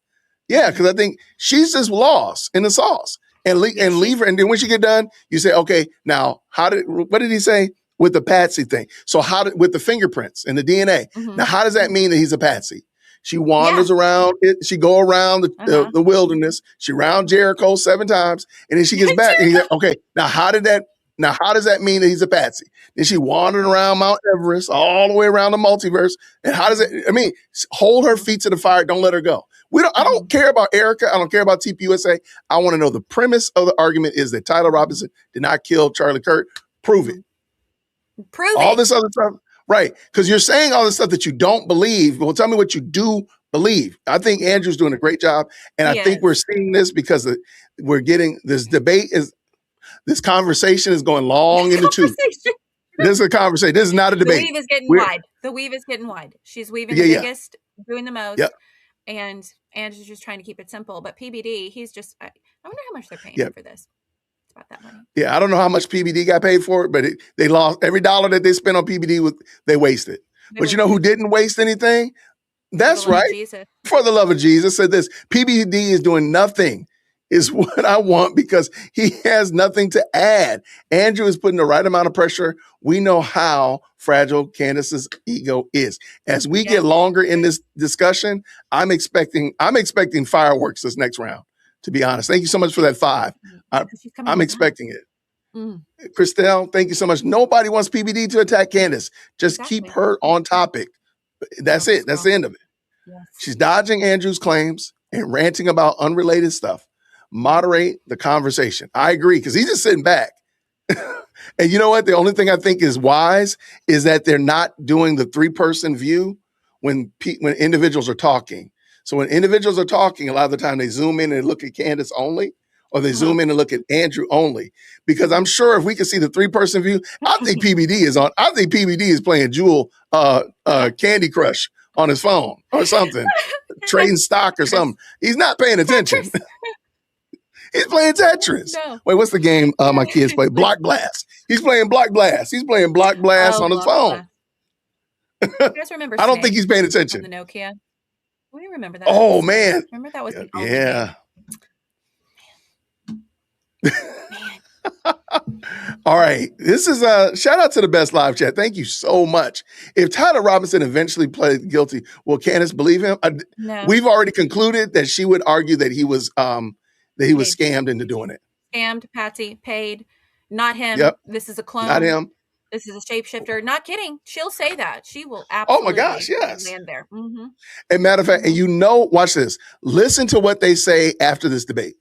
Yeah, because I think she's just lost in the sauce, and leave her. And then when she get done, you say, okay, now what did he say with the patsy thing? So with the fingerprints and the DNA? Now, how does that mean that he's a patsy? She wanders around it. She go around the wilderness. She round Jericho 7 times, and then she gets back. And he's like, okay, now how does that mean that he's a patsy? Then she wandered around Mount Everest, all the way around the multiverse. And how does it? I mean, hold her feet to the fire. Don't let her go. I don't care about Erica. I don't care about TPUSA. I want to know the premise of the argument is that Tyler Robinson did not kill Charlie Kirk. Prove it. All this other stuff. Right. Because you're saying all this stuff that you don't believe. Well, tell me what you do believe. I think Andrew's doing a great job. And I think we're seeing this because we're getting this debate this conversation is going long in the tooth. This is a conversation. This is not a debate. The weave is getting wide. The weave is getting wide. She's weaving the biggest, doing the most. Yep. And Andrew's just trying to keep it simple. But PBD, he's just, I wonder how much they're paying for this. about that money. Yeah, I don't know how much PBD got paid for it, but they lost every dollar that they spent on PBD. They wasted. But you know who didn't waste anything? That's right. For the love of Jesus, said this: PBD is doing nothing. Is what I want because he has nothing to add. Andrew is putting the right amount of pressure. We know how fragile Candace's ego is. As we get longer in this discussion, I'm expecting fireworks this next round. To be honest, thank you so much for that 5. I'm expecting it. Christelle, thank you so much. Nobody wants PBD to attack Candace. Just keep her on topic. That's it. That's the end of it. Yes. She's dodging Andrew's claims and ranting about unrelated stuff. Moderate the conversation. I agree, because he's just sitting back. And you know what? The only thing I think is wise is that they're not doing the 3-person view when individuals are talking. So when individuals are talking, a lot of the time they zoom in and look at Candace only, or they zoom in and look at Andrew only. Because I'm sure if we could see the 3-person view, I think PBD is on. I think PBD is playing Jewel Candy Crush on his phone or something, trading stock or something. He's not paying attention. He's playing Tetris. No. Wait, what's the game my kids play? Block Blast. He's playing Block Blast. He's playing Block Blast on his phone. You guys remember I don't think Snake he's paying on attention. the Nokia? We remember that. Oh, man. Remember that was the Yeah. All right. This is a shout out to the best live chat. Thank you so much. If Tyler Robinson eventually pled guilty, will Candace believe him? No. We've already concluded that she would argue that he was scammed into doing it. Scammed, Patsy, paid. Not him. Yep. This is a clone. Not him. This is a shapeshifter. Not kidding. She'll say that. She will Oh absolutely. my gosh, yes. Land there. Mm-hmm. And matter of fact, and watch this. Listen to what they say after this debate.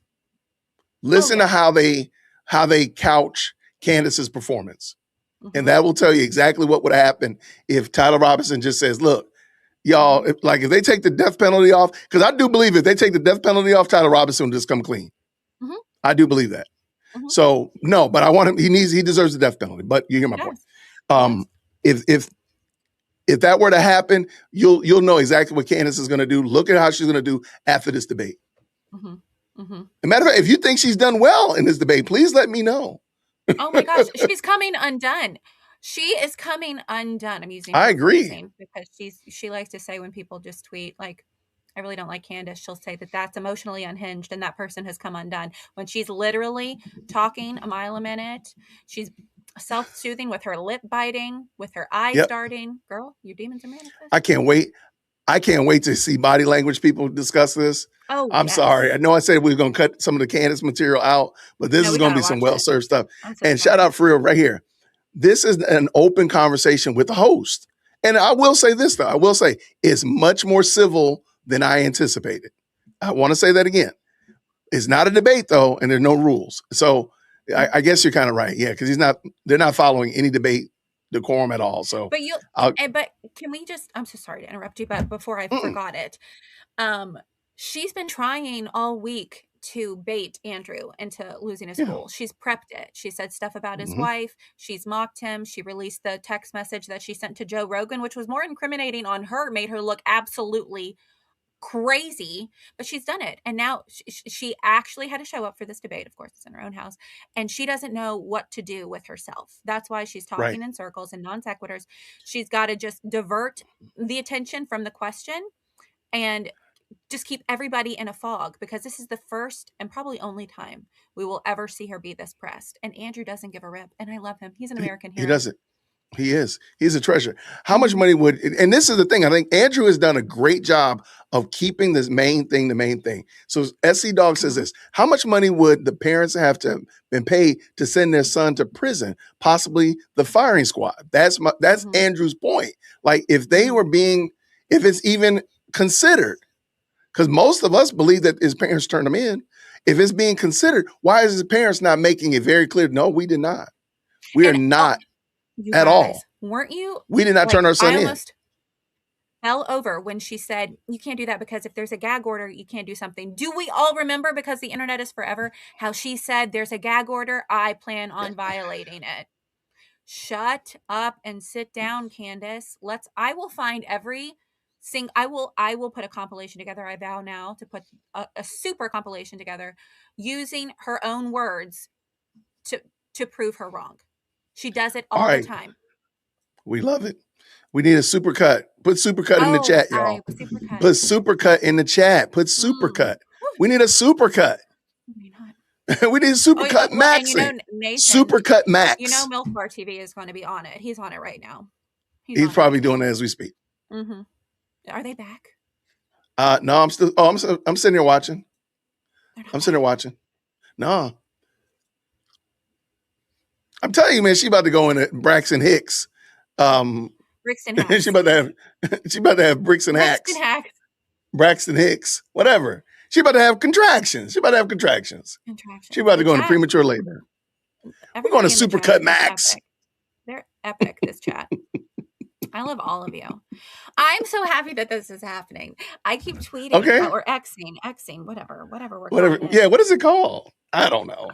Listen to how they couch Candace's performance. Mm-hmm. And that will tell you exactly what would happen if Tyler Robinson just says, look, y'all, if they take the death penalty off, because I do believe if they take the death penalty off, Tyler Robinson will just come clean. Mm-hmm. I do believe that. Mm-hmm. So no, but I want him, he deserves the death penalty. But you hear my point. If that were to happen, you'll know exactly what Candace is going to do. Look at how she's going to do after this debate. Mm-hmm. Mm-hmm. As a matter of fact, if you think she's done well in this debate, please let me know. Oh my gosh, she's coming undone. She is coming undone. I'm using. I agree. Because she likes to say when people just tweet like, "I really don't like Candace," she'll say that that's emotionally unhinged and that person has come undone. When she's literally talking a mile a minute, she's self-soothing with her lip biting, with her eyes darting. Girl, your demons are manifesting. I can't wait to see body language people discuss this. Oh, I'm sorry. I know I said we were going to cut some of the Candace material out, but this is going to be some well-served stuff. And shout out for real right here. This is an open conversation with the host. And I will say this, though. I will say it's much more civil than I anticipated. I want to say that again. It's not a debate, though, and there are no rules. So I guess you're kind of right. Yeah, because they're not following any debate decorum at all. So, but can we just? I'm so sorry to interrupt you, but before I forgot it, she's been trying all week to bait Andrew into losing his cool. She's prepped it. She said stuff about his wife. She's mocked him. She released the text message that she sent to Joe Rogan, which was more incriminating on her, made her look absolutely crazy, but she's done it. And now she actually had to show up for this debate. Of course, it's in her own house. And she doesn't know what to do with herself. That's why she's talking in circles and non sequiturs. She's got to just divert the attention from the question and just keep everybody in a fog, because this is the first and probably only time we will ever see her be this pressed. And Andrew doesn't give a rip. And I love him. He's an American hero. He doesn't. He is. He's a treasure. How much money would, and this is the thing, I think Andrew has done a great job of keeping this main thing the main thing. So SC Dog says this: how much money would the parents have to been paid to send their son to prison, possibly the firing squad? That's Andrew's point. Like if it's even considered, because most of us believe that his parents turned him in. If it's being considered, why is his parents not making it very clear? No, we did not. We are not. At all. Weren't you? We did not turn our son in. I almost fell over when she said, you can't do that because if there's a gag order, you can't do something. Do we all remember, because the internet is forever, how she said, there's a gag order, I plan on violating it? Shut up and sit down, Candace. I will find I will put a compilation together. I vow now to put a super compilation together using her own words to prove her wrong. She does it All all the right. time. We love it. We need a supercut. Put supercut in the chat, y'all. Supercut. Put supercut in the chat. Put supercut. We need a supercut. We need a supercut maxing. And Nathan, supercut max. Milk Bar TV is going to be on it. He's on it right now. He's probably doing it as we speak. Mm-hmm. Are they back? No, I'm still. Oh, I'm sitting here watching. I'm sitting here watching. No, I'm telling you, man, she about to go into Braxton Hicks. Brixton Hacks. she about to have bricks and hacks. Braxton Hicks, whatever. She about to have contractions. She about to go into premature labor. We're going to Supercut Max. They're epic, this chat. I love all of you. I'm so happy that this is happening. I keep tweeting or Xing, whatever we're calling it. Yeah, what is it called? I don't know.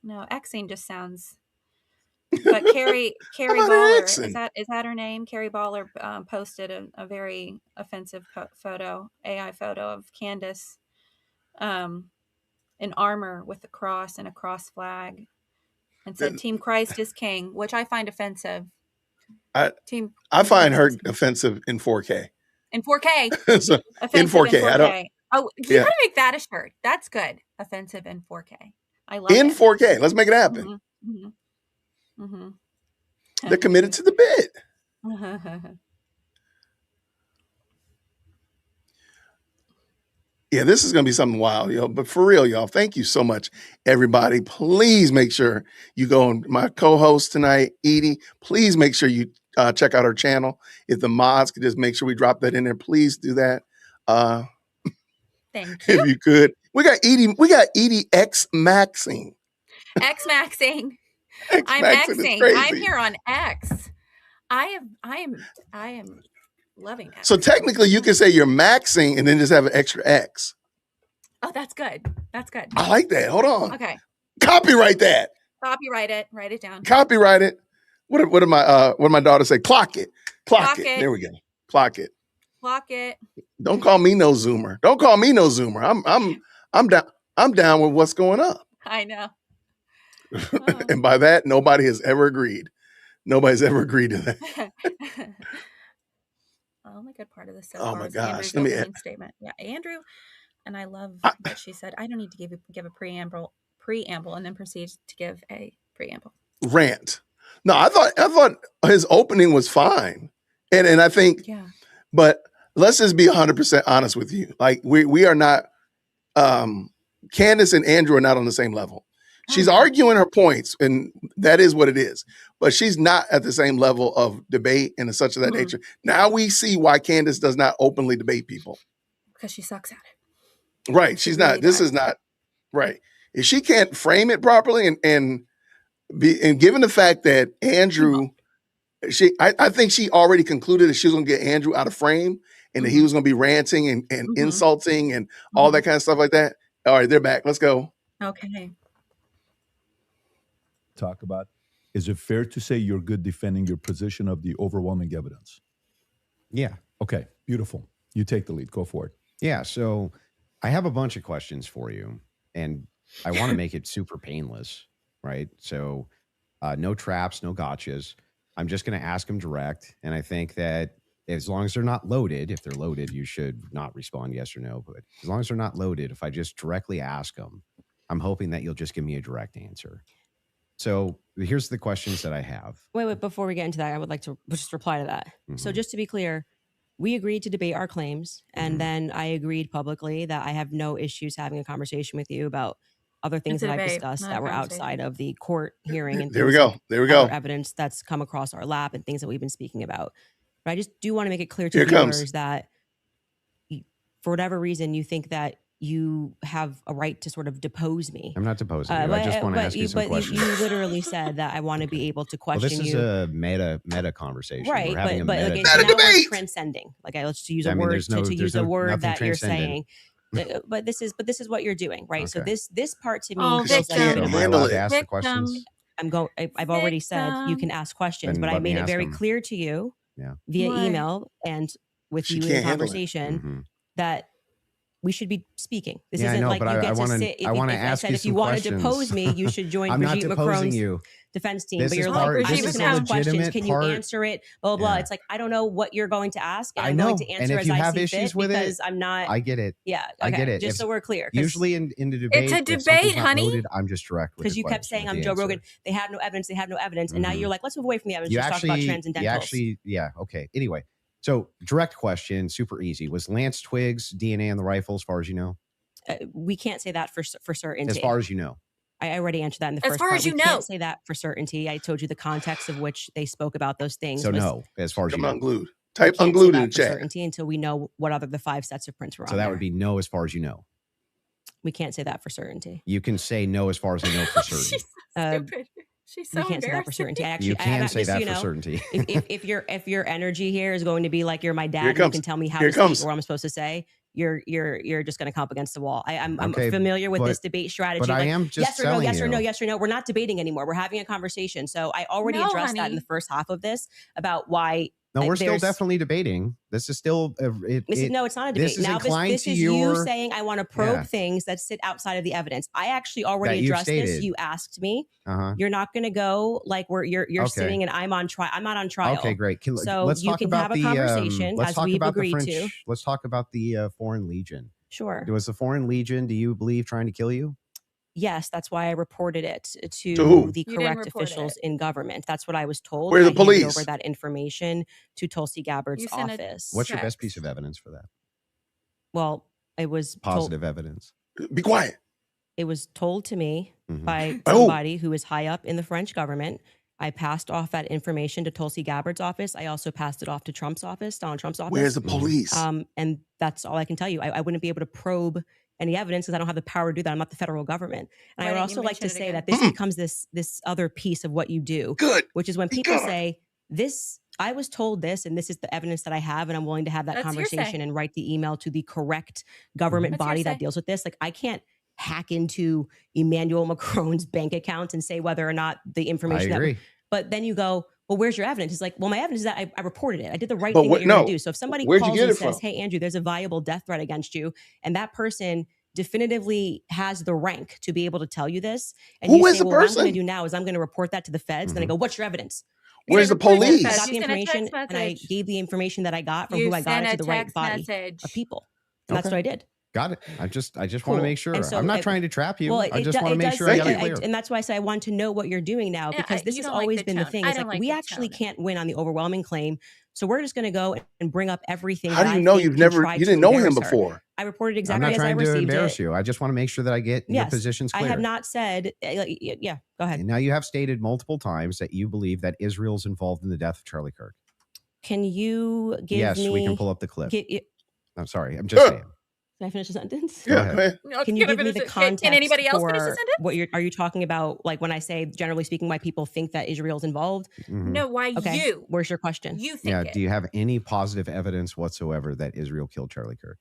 No, Xing just sounds. But Carrie Baller, is that her name? Carrie Baller posted a very offensive AI photo of Candace in armor with a cross and a cross flag, and said Team Christ is King, which I find offensive. I find her offensive in 4K. In 4K. So, in 4K. I don't. Oh, you gotta make that a shirt. That's good. Offensive in 4K. I love it. In 4K. Let's make it happen. Mm-hmm. Mm-hmm. Mm-hmm. They're committed to the bit. Yeah, this is going to be something wild, yo. But for real, y'all, thank you so much, everybody. Please make sure you go on my co-host tonight, Edie. Please make sure you check out our channel. If the mods could just make sure we drop that in there, please do that. Thank you. If you could. We got Edie X Maxing. X Maxing. I'm Xing. I'm here on X. I am loving X. So technically you can say you're maxing and then just have an extra X. Oh, that's good. I like that. Hold on. Okay. Copyright that. Copyright it. Write it down. Copyright it. What did my daughter say? Clock it. Clock it. There we go. Clock it. Clock it. Don't call me no Zoomer. I'm down with what's going on. I know. And by that, nobody has ever agreed. Nobody's ever agreed to that. Only good part of this. Oh my gosh! Let me statement. Yeah, Andrew, and I love that she said, "I don't need to give a preamble, and then proceed to give a preamble." Rant. No, I thought his opening was fine, and I think. Yeah. But let's just be 100% honest with you. Like we are not. Candace and Andrew are not on the same level. She's arguing her points, and that is what it is. But she's not at the same level of debate and such of that nature. Now we see why Candace does not openly debate people. Because she sucks at it. Right. She's not. This is not right. If she can't frame it properly and given the fact that Andrew, I think she already concluded that she was going to get Andrew out of frame and that he was going to be ranting and insulting and all that kind of stuff like that. All right, they're back. Let's go. Okay. Talk about, is it fair to say you're good defending your position of the overwhelming evidence? Yeah. Okay, beautiful. You take the lead. Go for it. Yeah, so I have a bunch of questions for you, and I want to make it super painless, right? So no traps, no gotchas. I'm just going to ask them direct, and I think that as long as they're not loaded, if they're loaded, you should not respond yes or no, but as long as they're not loaded, if I just directly ask them, I'm hoping that you'll just give me a direct answer. So here's the questions that I have. Wait, before we get into that, I would like to just reply to that. So just to be clear, we agreed to debate our claims, and then I agreed publicly that I have no issues having a conversation with you about other things that I've discussed that were outside of the court hearing. And there we go. Evidence that's come across our lap and things that we've been speaking about. But I just do want to make it clear to viewers that for whatever reason you think that you have a right to sort of depose me. I'm not deposing you. I just want to ask you some questions. You literally said that I want to be able to question you. This is a meta conversation. Right, We're having but a like, meta now we're transcending. Like let's use a word to use a word that you're saying. But this is what you're doing, right? Okay. So this part to me feels like you're am I allowed to ask the questions? I've already said you can ask questions, but I made it very clear to you via email and with you in conversation that we should be speaking. This Yeah, I isn't know, like but you I get to wanna- sit. I wanna If ask you if you some wanted to questions. depose me, you should join I'm not Brigitte deposing Macron's you. defense team. This But is you're part- like, this I'm is just a gonna ask questions. legitimate Can part- you answer it? Blah, blah, blah. Yeah. It's like, I don't know what you're going to ask. And I I'm know. going to And answer if as you I have see issues fit with it, because I'm not. I get it. Yeah. I Okay. get it. Just If- so we're clear. Usually in the debate, It's a if something's debate, not honey. loaded, I'm just direct with Because the you kept question, saying with I'm the Joe answer. Rogan. They have no evidence. They have no evidence. And now Mhm. you're like, let's move away from the evidence. You Just talk about actually, transcendentals. yeah, okay. Anyway, so direct question, super easy. Was Lance Twiggs DNA on the rifle, as far as you know? We can't say that for certainty. As far as you know. I already answered that in the As first far part. as you We know. can't say that for certainty. I told you the context of which they spoke about those things. So was- no, as far as you Come know. unglued. we Type can't say unglued in that the for chat. certainty until we know what other the 5 sets of prints were So on that there. would be no, as far as you know. We can't say that for certainty. You can say no, as far as I know, for certain. She's Uh, stupid. She's we so can't say that for embarrassing. certainty. I actually, You can I, say just so that you for know, certainty. if your energy here is going to be like you're my dad Here it and you comes. can tell me how Here to it speak comes. or what I'm supposed to say, you're just going to come up against the wall. I'm Okay, familiar with but- this debate strategy. but I like, am just yes or no, telling yes or no, you. yes or no. We're not debating anymore. We're having a conversation. So I already No, addressed that in honey. the first half of this about why. No, we're still there's- definitely debating. This is still no, it's not a debate. this is Now inclined this to is your- you saying I want to probe Yeah. things that sit outside of the evidence. I actually already That you've addressed this. stated. You asked me. uh-huh. You're not going to go like where you're Okay. sitting and I'm on trial. I'm not on trial. Okay, great. So let's you talk can about have a the conversation let's as talk we've about the agreed French. to. Let's talk about the Foreign Legion. Sure. Was the Foreign Legion, do you believe, trying to kill you? Yes, that's why I reported it to who? the You didn't correct report officials it. in government. That's what I was told. Where and are the I handed police? over that information to Tulsi Gabbard's You sent a office. What's your best piece of Text. evidence for that? Well, it was Positive evidence. Be quiet. It was told to me Mhm. by Oh. somebody who is high up in the French government. I passed off that information to Tulsi Gabbard's office. I also passed it off to Trump's office, Donald Trump's office. Where's the police? And that's all I can tell you. I wouldn't be able to probe any evidence because I don't have the power to do that. I'm not the federal government. And Why I would didn't you also like to mention it say again? that this becomes this other piece of what you do, Good. which is when Be people gone. say this. I was told this, and this is the evidence that I have, and I'm willing to have that That's conversation hearsay. and write the email to the correct government That's body that hearsay. deals with this. Like I can't hack into Emmanuel Macron's bank account and say whether or not the I information that agree. but then you go, well, where's your evidence? It's like, well, my evidence is that I reported it. I did the right But thing what- that you're going no. to do. So if somebody Where'd you calls get and it says, from? hey, Andrew, there's a viable death threat against you, and that person definitively has the rank to be able to tell you this, and Who you is say, the well, what I'm going person? to do now is I'm going to report that to the feds. Then I go, what's your evidence? Where's the Report it to police? the I feds. got the You sent a text information, and I message. gave the information that I got from You who I got sent it a to the right text body message. of people. And that's Okay. what I did. Got it. I just want Cool. to make sure. And so I'm not it- trying to trap you. Well, I just want to it make does sure I Thank got you. it clear. and that's why I say I want to know what you're doing now Yeah, because this you has don't like always the been the tone. thing. I It's don't like like we the actually tone. can't win on the overwhelming claim, so we're just going to go and bring up everything. How that do you I know think you've can never, try you to didn't know him embarrass her. before? I reported I'm exactly not as I trying to received embarrass it. you. I just want to make sure that I get your Yes, positions I clear. have not said. Yeah, go ahead. And now you have stated multiple times that you believe that Israel's involved in the death of Charlie Kirk. Can you give Yes, me? we can pull up the clip. Can I'm sorry. I'm just saying. I finish the sentence? Go Yeah, ahead. man. No, Can you gonna give me finish the it. Can context anybody else finish the for sentence? what are you talking about? Like when I say, generally speaking, why people think that Israel's involved? Mhm. No, why Okay, you? where's your question? You think Yeah. it. Do you have any positive evidence whatsoever that Israel killed Charlie Kirk?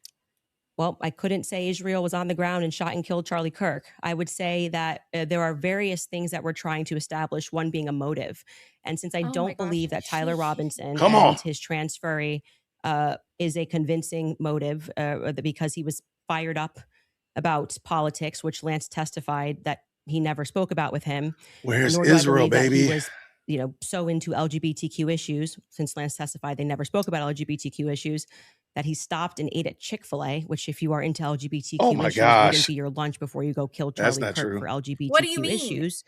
Well, I couldn't say Israel was on the ground and shot and killed Charlie Kirk. I would say that there are various things that we're trying to establish, one being a motive. And since I Oh my don't gosh. believe that Tyler Robinson Come and on. his transferee is a convincing motive because he was fired up about politics, which Lance testified that he never spoke about with him. Where's Nor do I Israel, believe that baby? he was, so into LGBTQ issues, since Lance testified they never spoke about LGBTQ issues, that he stopped and ate at Chick-fil-A, which if you are into LGBTQ Oh my issues, gosh. wouldn't be your lunch before you go kill That's Charlie not Kirk true. for LGBTQ What do you mean? issues,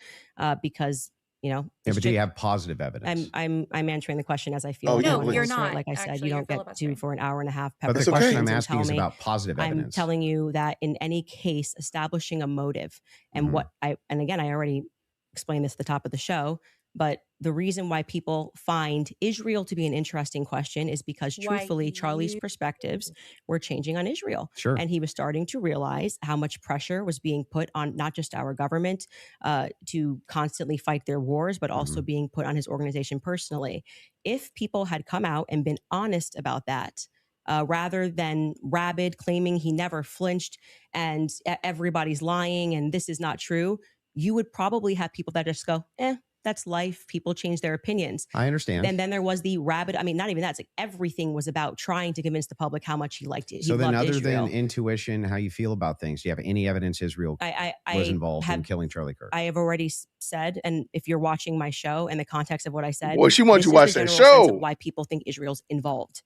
because, Yeah, it's but do you just- have positive evidence? I'm answering the question as I feel. Oh, like I yeah, wanna please. You're answer it. not. Like I said, Actually, you you're don't get to filibustering. for an hour and a half. but pepper the That's okay. question I'm questions and asking tell is me. about positive I'm evidence. telling you that in any case, establishing a motive and Mhm. and again, I already explained this at the top of the show, but the reason why people find Israel to be an interesting question is because Why truthfully, Charlie's you- perspectives were changing on Israel. Sure. And he was starting to realize how much pressure was being put on not just our government to constantly fight their wars, but also being put on his organization personally. If people had come out and been honest about that, rather than rabid claiming he never flinched and everybody's lying and this is not true, you would probably have people that just go, that's life. People change their opinions. I understand. And then there was the rabid. I mean, not even that. It's like everything was about trying to convince the public how much he liked it. So then, other Israel. than intuition, how you feel about things, do you have any evidence Israel was involved in killing Charlie Kirk? I have already said, and if you're watching my show and the context of what I said, well, she wants you to watch that sense show. of why people think Israel's involved.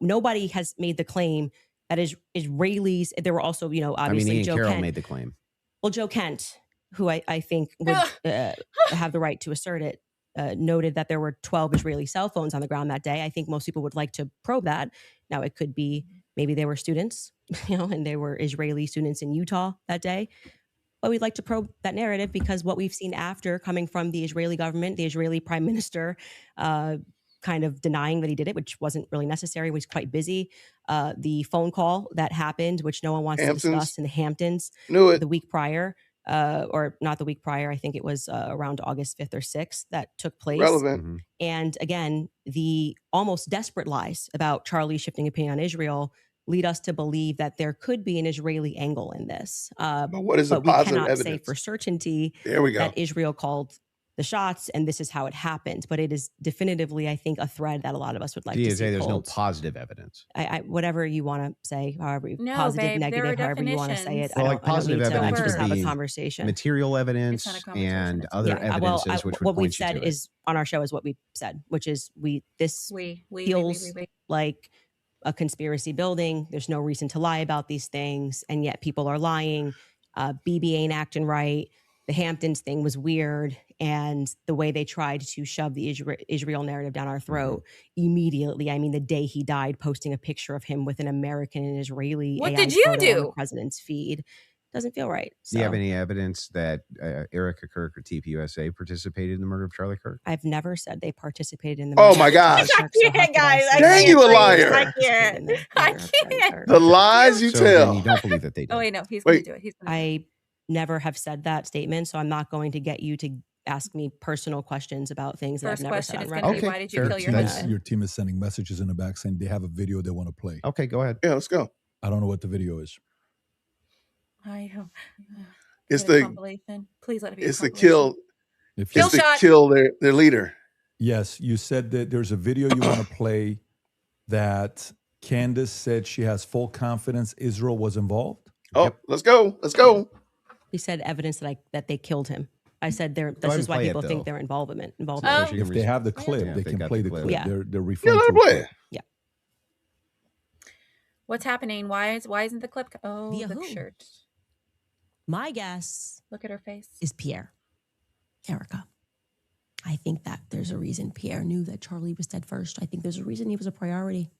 Nobody has made the claim that Israelis. There were also, obviously Ian Joe Carroll Kent made the claim. Well, Joe Kent, who I think would have the right to assert it, noted that there were 12 Israeli cell phones on the ground that day. I think most people would like to probe that. Now, it could be maybe they were students, and they were Israeli students in Utah that day. But we'd like to probe that narrative because what we've seen after coming from the Israeli government, the Israeli prime minister, kind of denying that he did it, which wasn't really necessary, was quite busy. The phone call that happened, which no one wants to discuss, in the Hamptons the week prior, or not the week prior, I think it was around August 5th or 6th that took place. Relevant. Mm-hmm. And again, the almost desperate lies about Charlie shifting opinion on Israel lead us to believe that there could be an Israeli angle in this. But what is the but we positive cannot evidence? say for certainty There we go. that Israel called the shots and this is how it happened. But it is definitively, I think, a thread that a lot of us would like to see. There's pulled. no positive evidence. I whatever you want to say, however No, positive, babe, there negative, are however you want to say it. definitions. Well, I like don't positive need to evidence just would have a be conversation. material evidence It's not a conversation, and it's- other Yeah, evidences which would what we've point you said to it. is on our show is what we said, which is this feels like a conspiracy building. There's no reason to lie about these things, and yet people are lying. BB ain't acting right. The Hamptons thing was weird, and the way they tried to shove the Israel narrative down our throat immediately. I mean, the day he died, posting a picture of him with an American and Israeli What AI did you photo on do? the president's feed doesn't feel right. Do you have So, any evidence that Erica Kirk or TPUSA participated in the murder of Charlie Kirk? I've never said they participated in the. Oh murder my of Charlie gosh. Kirk, so how could I say Dang, they you a participated liar. in the I murder of Charlie can't. Kirk? The lies you So then tell. you don't believe that they did. Oh wait, no, he's going to do it. He's gonna I never have said that statement, so I'm not going to get you to ask me personal questions about things that I've First never question said is on gonna record. be, why did you fair. kill your That's- husband? your team is sending messages in the back saying they have a video they want to play. Okay, go ahead. Yeah, let's go. I don't know what the video is. I don't. It's Get a the compilation. Please let it be. a it's the compilation. kill. If Kill It's the shot. kill their leader. Yes, you said that there's a video you want to play that Candace said she has full confidence Israel was involved. Oh, let's go. Let's go. We said evidence that they killed him. I said ahead this and is why play it, people think though. their involvement. Oh. So she If can they have the clip, Yeah, they if they can got play the the clip. clip. Yeah. They're Yeah, referring let to her play it. What's happening? Why isn't the clip? Oh, Via the who? shirt. My guess Look at her face. is Pierre. Erica. I think that there's a reason Pierre knew that Charlie was dead first. I think there's a reason he was a priority.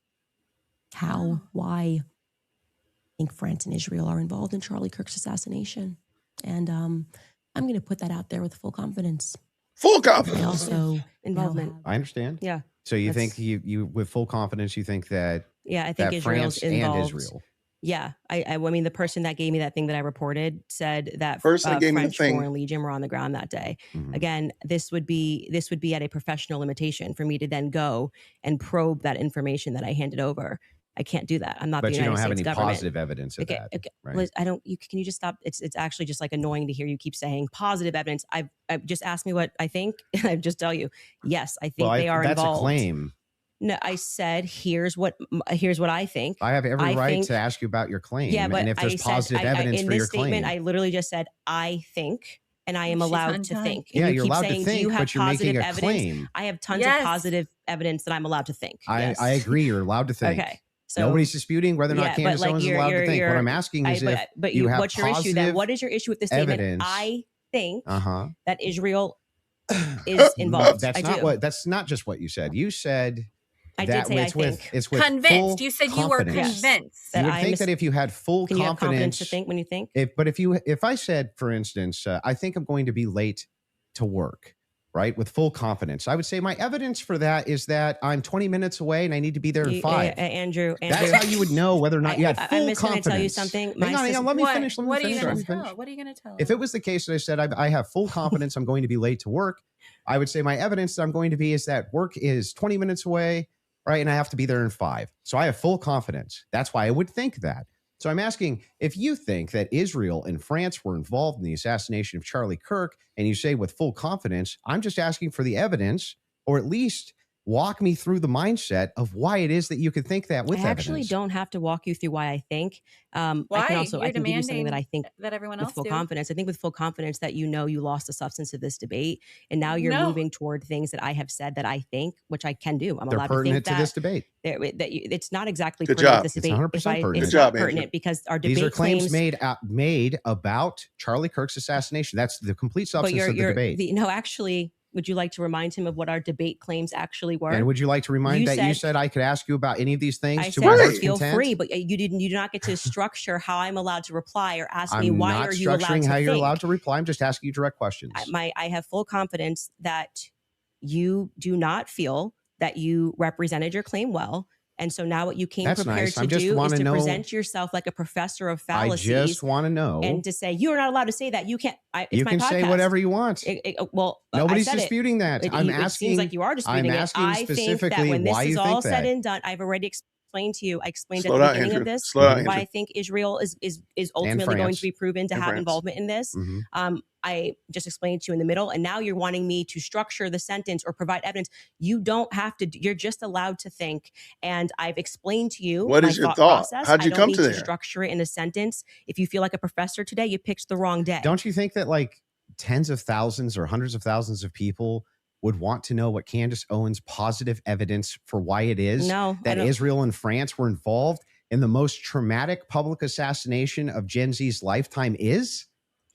How? Why? I think France and Israel are involved in Charlie Kirk's assassination. And I'm going to put that out there with full confidence. Full They confidence. also involvement. I understand. Yeah. So you That's- think you with full confidence you think that Yeah, I think that Israel's France involved. and Israel. Yeah, I mean, the person that gave me that thing that I reported said that Person that gave me the French thing. Foreign Legion were on the ground that day. Mhm. Again, this would be at a professional limitation for me to then go and probe that information that I handed over. I can't do that. I'm not But the you United don't have States any government. positive evidence of Okay, that. okay. right? Liz, I don't. Can you just stop? It's actually just like annoying to hear you keep saying positive evidence. I've just asked me what I think, and I just tell you, yes, I think Well, they are that's involved. a claim. No, I said here's what I think. I have every I right think- to ask you about your claim. Yeah, but and if there's I said, positive evidence in for this your statement, claim. I literally just said I think, and I am She's allowed to undone. think. And yeah, you you're keep allowed saying, to think, do you have but you're positive making a evidence? claim. I have tons Yes. of positive evidence that I'm allowed to think. Yes. I agree. You're allowed to think. Okay. So Nobody's disputing whether or not yeah, but Candace like Owens is you're- allowed to you're- think. What you're- I'm asking is but you have what's your issue then? positive What is your issue with this statement? evidence. I think uh-huh. that Israel is involved. That's I not do. what. That's not just what you said. You said I did that say I it's with think. it's with Convinced. full You said you were confidence. convinced. That You would I think mis- that if you had full Can you have confidence confidence, to think when you think? but if I said, for instance, I think I'm going to be late to work, right? With full confidence, I would say my evidence for that is that I'm 20 minutes away and I need to be there in 5. Andrew, That's how you would know whether or not you had full I'm just going confidence. to tell you something. Hang on, let me What? finish. Let me What are you finish. going let to me finish. tell? What are you going to tell? If it was the case that I said I have full confidence I'm going to be late to work, I would say my evidence that I'm going to be is that work is 20 minutes away, right? And I have to be there in 5. So I have full confidence. That's why I would think that. So I'm asking, if you think that Israel and France were involved in the assassination of Charlie Kirk, and you say with full confidence, I'm just asking for the evidence, or at least walk me through the mindset of why it is that you could think that with I actually evidence. don't have to walk you through why I think. Why? I can give you something that I think that everyone with else full do. confidence. I think with full confidence that you know you lost the substance of this debate, and now you're No. moving toward things that I have said that I think, which I can do. I'm They're allowed to think pertinent to that. this debate. It's not exactly Good pertinent job. to this It's debate. 100% pertinent. It's Good job, not pertinent Andrew. because our debate These are claims claims made about Charlie Kirk's assassination. That's the complete but substance of the debate. no, actually, would you like to remind him of what our debate claims actually were? And would you like to remind you said I could ask you about any of these things I to said, my heart's feel content? free, but you do not get to structure how I'm allowed to reply or ask me I'm why not are you allowed structuring to how you're think? allowed to reply. I'm just asking you direct questions. I have full confidence that you do not feel that you represented your claim well. And so now what you came That's prepared nice. to I just do is wanna to know- present yourself like a professor of I fallacies. just want to know. And to say, you're not allowed to say that. You can't. It's You my can say podcast. whatever you want. Well, I Nobody's said it. disputing that. I'm It asking. seems like you are disputing I'm it. asking I think that specifically when this why is you all think said that. and done, I've already explained to you. I explained Slow at the down, beginning Andrew. of this Slow down, why Andrew. I think Israel is ultimately going France. to be proven to And have France. involvement in this. Mhm. I just explained to you in the middle, and now you're wanting me to structure the sentence or provide evidence. You don't have to. You're just allowed to think. And I've explained to you What my is your thought thought? process. How'd you I don't come need to to there? structure it in a sentence. If you feel like a professor today, you picked the wrong day. Don't you think that like tens of thousands or hundreds of thousands of people would want to know what Candace Owens' positive evidence for why it is No, I that don't- Israel and France were involved in the most traumatic public assassination of Gen Z's lifetime is?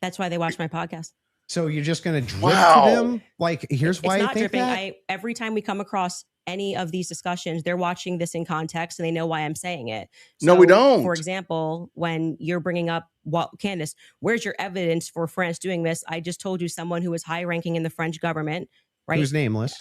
That's why they watch my podcast. So you're just going to drip Wow. to them? Like, here's why It's I not think dripping. that? Every time we come across any of these discussions, they're watching this in context and they know why I'm saying it. No, we don't. For example, when you're bringing up, well, Candace, where's your evidence for France doing this? I just told you someone who was high ranking in the French government, right? Who's nameless?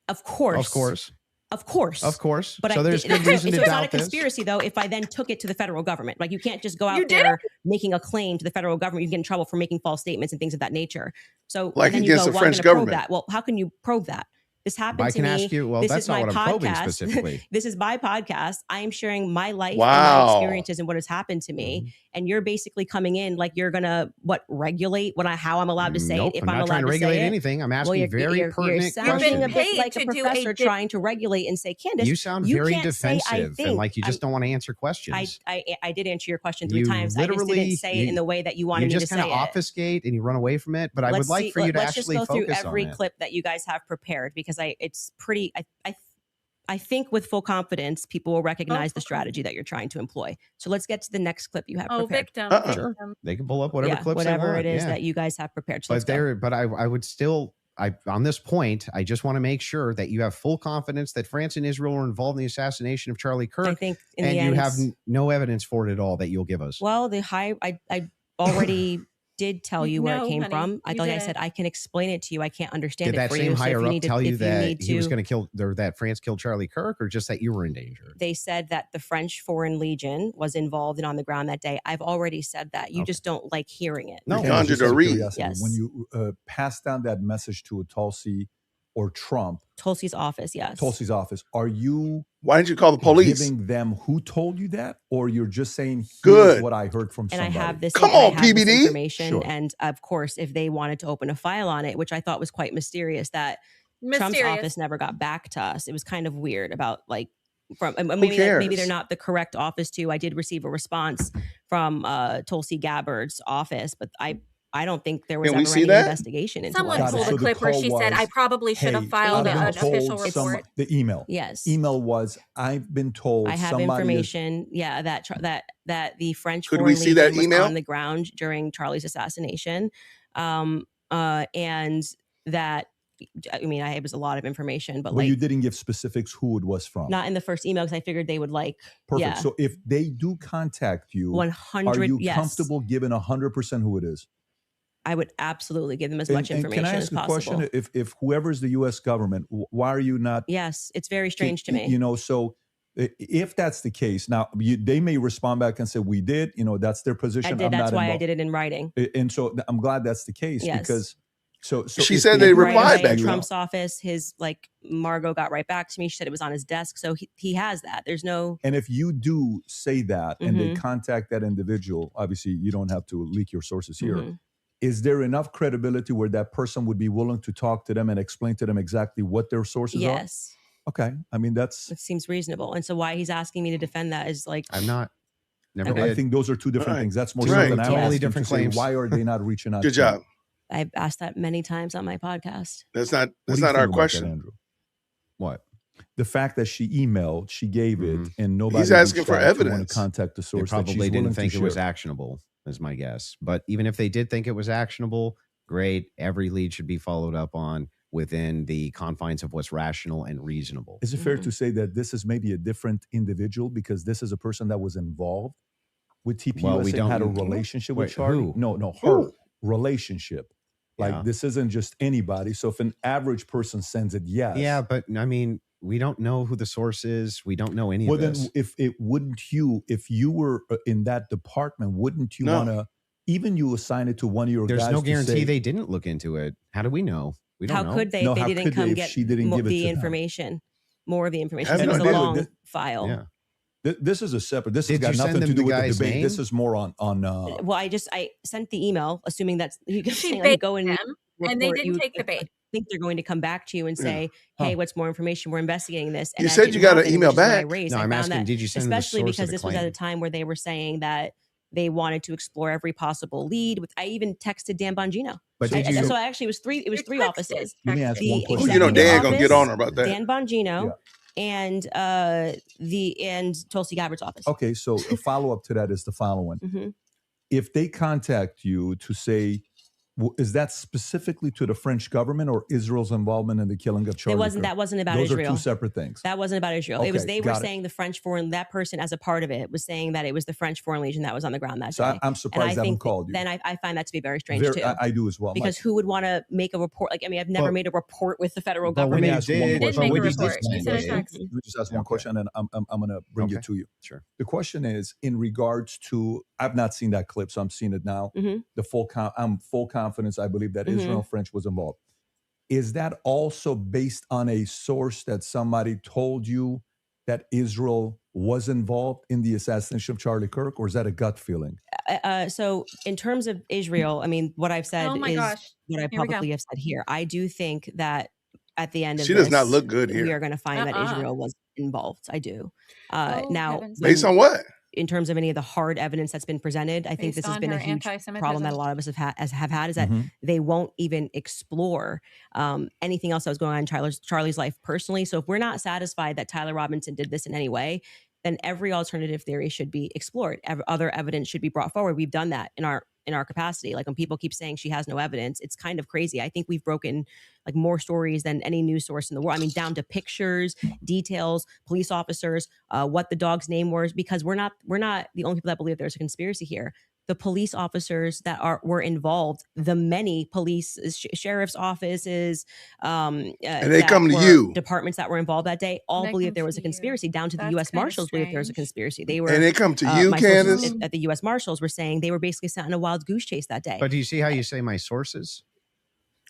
Of course. Of course. Of course. Of course. But So there's good so reason to it's not a doubt this. conspiracy, though, if I then took it to the federal government. Like, you can't just go out You did there making a claim to the federal government. You can get in trouble for making false statements and things of that nature. So Like then you against go, the well, French I'm gonna probe government. that. Well, how can you probe that? This happened I to can me. ask you, well, This that's is not my what I'm probing podcast. specifically. This is my podcast. I am sharing my life and Wow. my experiences and what has happened to me. Mm-hmm. And you're basically coming in like you're gonna regulate how I'm allowed to say Nope, it. If I'm I'm not trying to allowed regulate say it. anything. I'm Well, asking very pertinent sounding questions. a bit like a to do a professor dip- trying to regulate and say, Candace, You sound very can't say, I defensive and think. like you just don't want to answer questions. I did answer your question 3 You times. I just didn't literally- say it in the way that you wanted you me to just say kind of it. obfuscate and you run away from it. But I would Let's like see- for you to let's actually just go through focus every on it. clip that you guys have prepared because it's pretty. I think with full confidence, people will recognize the strategy that you're trying to employ. So let's get to the next clip you have Oh, prepared. victim. Sure. victim. They can pull up whatever clips whatever they want. it is yeah. that you guys have prepared. So let's go. But I would still, on this point, I just want to make sure that you have full confidence that France and Israel were involved in the assassination of Charlie Kirk. I think in and the you end, have no evidence for it at all that you'll give us. well, I already did tell you where No, it came honey, from. I you thought I didn't. said I can explain it to you. I can't understand Did it that for same you. So if higher you up need to- tell you if that need he was to- going to kill, or that France killed Charlie Kirk, or just that you were in danger? They said that the French Foreign Legion was involved and on the ground that day. I've already said that. You Okay. just don't like hearing it. No, You conjured Just out a of read. curiosity, Yes. When you pass down that message to Tulsi or Trump, Tulsi's office, yes. Tulsi's office, are you Why didn't you call the police? giving them who told you that, or you're just saying, here's Good. what I heard from And I somebody? have this. Come and I on, have this PBD. information. Sure. And of course, if they wanted to open a file on it, which I thought was quite mysterious, that Trump's Mysterious. office never got back to us. It was kind of weird about from maybe cares? maybe they're not the correct office to. I did receive a response from Tulsi Gabbard's office, but I don't think there was Can we ever see any that? investigation into Someone what Got it. pulled So a the clip where call she said, was, I probably should have Hey, filed I've an been told official report. the email. Yes. Email was, I've been told I have somebody is- information, that the French Could Foreign we see that Legion was email? on the ground during Charlie's assassination, and that it was a lot of information, but Well, you didn't give specifics who it was from. not in the first email because I figured they would Perfect. yeah, So if they do contact you, 100. are you yes, comfortable giving 100% who it is? I would absolutely give them as much And information can I as ask a possible. question? If whoever's the U.S. government, why are you not? Yes, it's very strange to me. You know, so if that's the case, now they may respond back and say we did. You know, that's their position. I did. I'm That's not why I involved. did it in writing. And so I'm glad that's the case Yes. because So she if said they they Right replied away back in to him. Trump's office, his like Margot got right back to me. She said it was on his desk, so he has that. There's no. And if you do say that and they Mhm. contact that individual, obviously you don't have to leak your sources here. Mhm. Is there enough credibility where that person would be willing to talk to them and explain to them exactly what their sources Yes, are? Okay. I mean, that's, it seems reasonable, and so why he's asking me to defend that is like I'm not. Never Okay. I did. think those are two different Right. things. That's more Right. something I'm Totally asking different to say, claims. why are they not reaching out Good to you? job. I've asked that many times on my podcast. That's not What do you our think about that, question. Andrew? What? The fact that she emailed, she gave it, Mhm. and nobody He's asking reached for out to want evidence. to contact the They source that she's probably willing didn't think to it was share. actionable, is my guess. But even if they did think it was actionable, great. Every lead should be followed up on within the confines of what's rational and reasonable. Is it fair Mhm. to say that this is maybe a different individual because this is a person that was involved with TPUSA Well, we and had a don't- relationship with Wait, Charlie? who? No, her Who? relationship. Like Yeah. this isn't just anybody. So if an average person sends it, yes. Yeah, but I mean, we don't know who the source is. We don't know any Well, of then this. if you were in that department, wouldn't you No. want to, even you assign it to one of your There's guys no to guarantee say, they didn't look into it. How do we know? We don't How know. could they No, if they how didn't could they come if get she didn't give it the to them? information, more of the information? Have It no was a idea. long file. Yeah. This is a separate, this Did has got you send nothing to them do the with the guy's debate. This name? is more on Well, I sent the email assuming that's you can She say, baked go and them, and they report. didn't You take the bait. think they're going to come back to you and Yeah. say, "Hey, Huh. what's more information? We're investigating this." You that said you didn't got an happen, email which is what I back. raised. No, I I'm found asking, that, did you send them the especially source of because the this was at a claim? time where they were saying that they wanted to explore every possible lead. I even texted Dan Bongino. But did So you? actually, it was three Your text offices. is Let me texted. ask The one Oh, question. you know executive Dan gonna get office, on her about that. Dan Bongino, Yeah. and Tulsi Gabbard's office. Okay, so a follow up to that is the following. Mhm. If they contact you to say, is that specifically to the French government or Israel's involvement in the killing of Charlie Kirk? That wasn't about Those Israel. are two separate things. That wasn't about Israel. It was Okay, they were got it. saying the French foreign, that person as a part of it was saying that it was the French Foreign Legion that was on the ground that So day. I'm And surprised I they haven't think called you. then I find that to be very strange Very- too. I do as well. Because Mike. who would want to make a report? Like, I mean, I've never But- made a report with the federal but when government. you ask one did, He did question. make a when you report. did He sent a send it, text. Let me just ask one Okay. question, and then I'm going to bring Okay. it to you. Sure. The question is in regards to, I've not seen that clip, so I'm seeing it now. Mhm. I'm full confidence. I believe that Mhm. Israel and French was involved. Is that also based on a source that somebody told you that Israel was involved in the assassination of Charlie Kirk, or is that a gut feeling? So in terms of Israel, I mean, what I've said Oh my is gosh. what I Here we go. publicly have said here. I do think that at the end of She does not this, look good we here. are going to find that Uh-uh. Israel was involved. I do. Oh, Now, heavens. Based on what? in terms of any of the hard evidence that's been presented, I think Based this has on been a her huge problem that a anti-Semitism? lot of us have had is that Mhm. they won't even explore anything else that was going on in Charlie's life personally. So if we're not satisfied that Tyler Robinson did this in any way, then every alternative theory should be explored. Other evidence should be brought forward. We've done that in our capacity. Like when people keep saying she has no evidence, it's kind of crazy. I think we've broken like more stories than any news source in the world. I mean, down to pictures, details, police officers, what the dog's name was, because we're not the only people that believe there's a conspiracy here. The police officers that were involved, the many police, sheriff's offices, And they that come to were you. departments that were involved that day, all They believe come there was to a conspiracy. you. Down to the That's U.S. kinda Marshals believe there was a strange. conspiracy. They were And they come to you, my sources Candace? at the U.S. Marshals were saying they were basically sent on a wild goose chase that day. But do you see how you say my sources?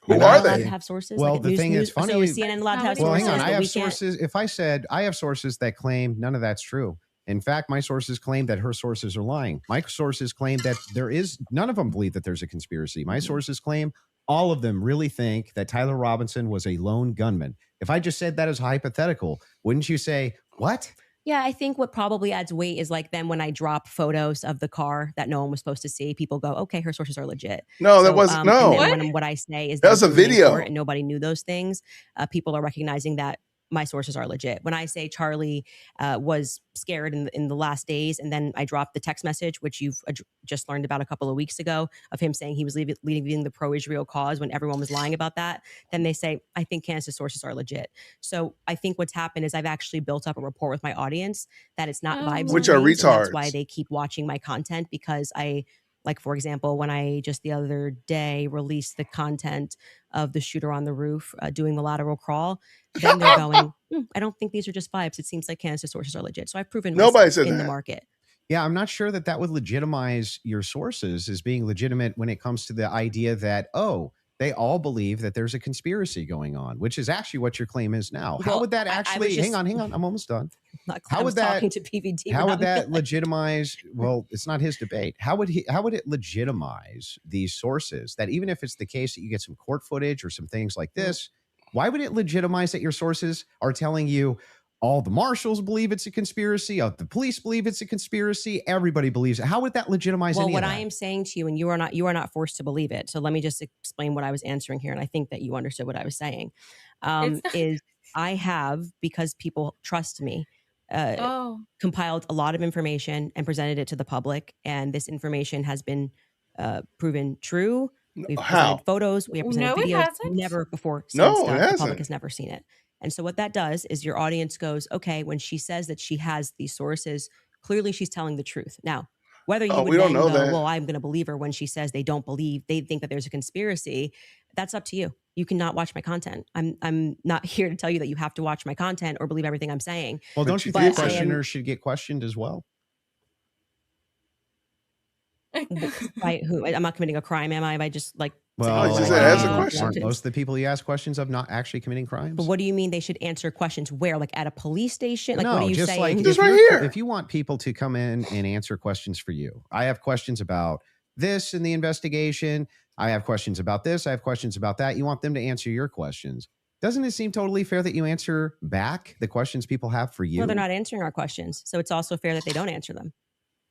Who We're are not allowed they? to have sources. Well, like the thing is funny. So is CNN allowed to have Well, sources? hang on. I but have we can't- sources. If I said I have sources that claim none of that's true. In fact, my sources claim that her sources are lying. My sources claim that there is none of them believe that there's a conspiracy. My sources claim all of them really think that Tyler Robinson was a lone gunman. If I just said that as hypothetical, wouldn't you say, what? Yeah, I think what probably adds weight is like then when I drop photos of the car that no one was supposed to see, people go, "Okay, her sources are legit." No, that So, wasn't. and No. then when what I say is That was they're a proven in video. court and nobody knew those things, people are recognizing that my sources are legit. When I say Charlie was scared in the last days, and then I dropped the text message, which you've just learned about a couple of weeks ago, of him saying he was leaving the pro-Israel cause when everyone was lying about that, then they say, I think Candace's sources are legit. So I think what's happened is I've actually built up a rapport with my audience that it's not vibes. Which and are memes, and that's why retards. they keep watching my content, because like, for example, when I just the other day released the content of the shooter on the roof doing the lateral crawl, then they're going, I don't think these are just vibes. It seems like Candace's sources are legit. So I've proven Nobody myself said in the that. market. Yeah, I'm not sure that would legitimize your sources as being legitimate when it comes to the idea that, oh, They all believe that there's a conspiracy going on, which is actually what your claim is now. How Well, would that I actually, was just- hang on, I'm almost done. How would that talking to PVD? How would that about- legitimize? Well, it's not his debate. How would it legitimize these sources that even if it's the case that you get some court footage or some things like this, why would it legitimize that your sources are telling you all the marshals believe it's a conspiracy, the police believe it's a conspiracy, everybody believes it? How would that legitimize Well, any what of I that? am saying to you, and you are not forced to believe it. So let me just explain what I was answering here, and I think that you understood what I was saying. Is I have, because people trust me, compiled a lot of information and presented it to the public, and this information has been proven true. We've presented photos, we have presented No, it videos. hasn't. Never before since No, it the hasn't. public has never seen it. And so what that does is your audience goes, okay, when she says that she has these sources, clearly she's telling the truth. Now, whether you would we don't then know go, that. well, I'm going to believe her when she says they don't believe, they think that there's a conspiracy, that's up to you. You cannot watch my content. I'm not here to tell you that you have to watch my content or believe everything I'm saying. Well, don't you But think I am- questioners should get questioned as well? By who? I'm not committing a crime, am I? By just like Well, I just said, ask a question. aren't most of the people you ask questions of not actually committing crimes? But what do you mean they should answer questions where? Like at a police station? Like no, what are you just saying? like Just if right you're- here. If you want people to come in and answer questions for you, I have questions about this in the investigation. I have questions about this. I have questions about that. You want them to answer your questions. Doesn't it seem totally fair that you answer back the questions people have for you? Well, they're not answering our questions. So it's also fair that they don't answer them.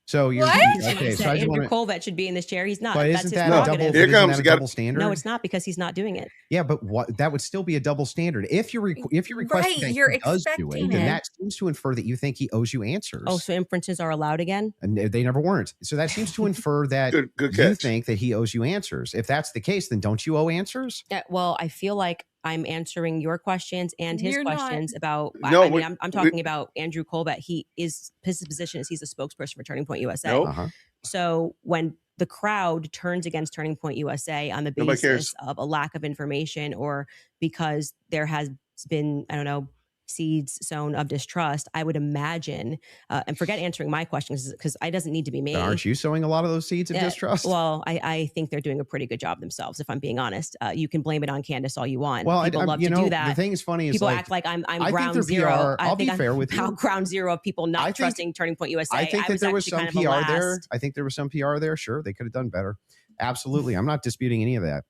So you're What? okay. So That I just Andrew want to. Colvett should be in this chair. He's not. But That's isn't his that a double? prerogative. Here Isn't comes, that you a got- double standard? No, it's not, because he's not doing it. Yeah, but what that would still be a double standard. If you're requesting Right, that you're he does do it, expecting then it. that seems to infer that you think he owes you answers. Oh, so inferences are allowed again? And they never weren't. So that seems to infer that Good you catch. think that he owes you answers. If that's the case, then don't you owe answers? Yeah, well, I feel like I'm answering your questions and his You're not. questions about. No, I mean, we- I'm talking about Andrew Colbert. His position is he's a spokesperson for Turning Point USA. Nope. Uh-huh. So when the crowd turns against Turning Point USA on the Nobody cares. basis of a lack of information or because there has been, I don't know, seeds sown of distrust, I would imagine, and forget answering my questions because it doesn't need to be me. But aren't you sowing a lot of those seeds of Yeah, distrust? Well, I think they're doing a pretty good job themselves, if I'm being honest. You can blame it on Candace all you want. Well, People love to do that. The thing is funny is People like, act like I'm I think ground their zero. PR I'll be think fair I'm with you. ground zero of people I not think- trusting Turning Point USA. I think that there was some actually PR kind of there. last. I think there was some PR there. Sure, they could have done better. Absolutely. I'm not disputing any of that.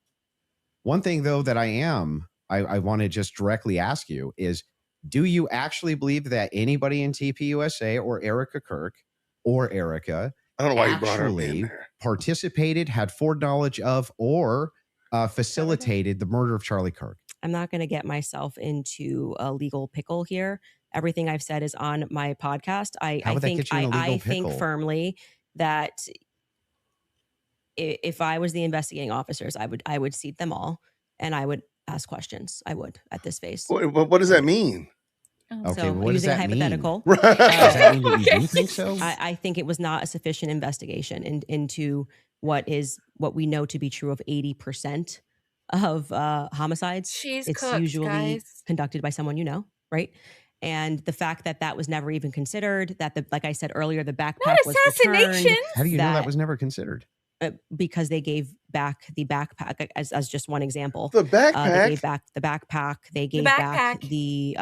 One thing though that I want to just directly ask you is, do you actually believe that anybody in TPUSA or Erica Kirk or Erica I don't know why you brought her in actually there. participated, had foreknowledge of, or facilitated the murder of Charlie Kirk? I'm not going to get myself into a legal pickle here. Everything I've said is on my podcast. How would that get you in a legal I think pickle? firmly that if I was the investigating officers, I would seat them all and I would ask questions. I would at this phase. What does that mean? Okay, So what does using a that mean? hypothetical, Right. Does that mean that you do think so? I think it was not a sufficient investigation into what we know to be true of 80% of homicides. She's It's cooked, usually guys. conducted by someone you know, right? And the fact that that was never even considered, that like I said earlier, the backpack Not was assassination. returned How do you know that was never considered? because they gave back the backpack as just one example. The They backpack. gave back the backpack. They gave back backpack. the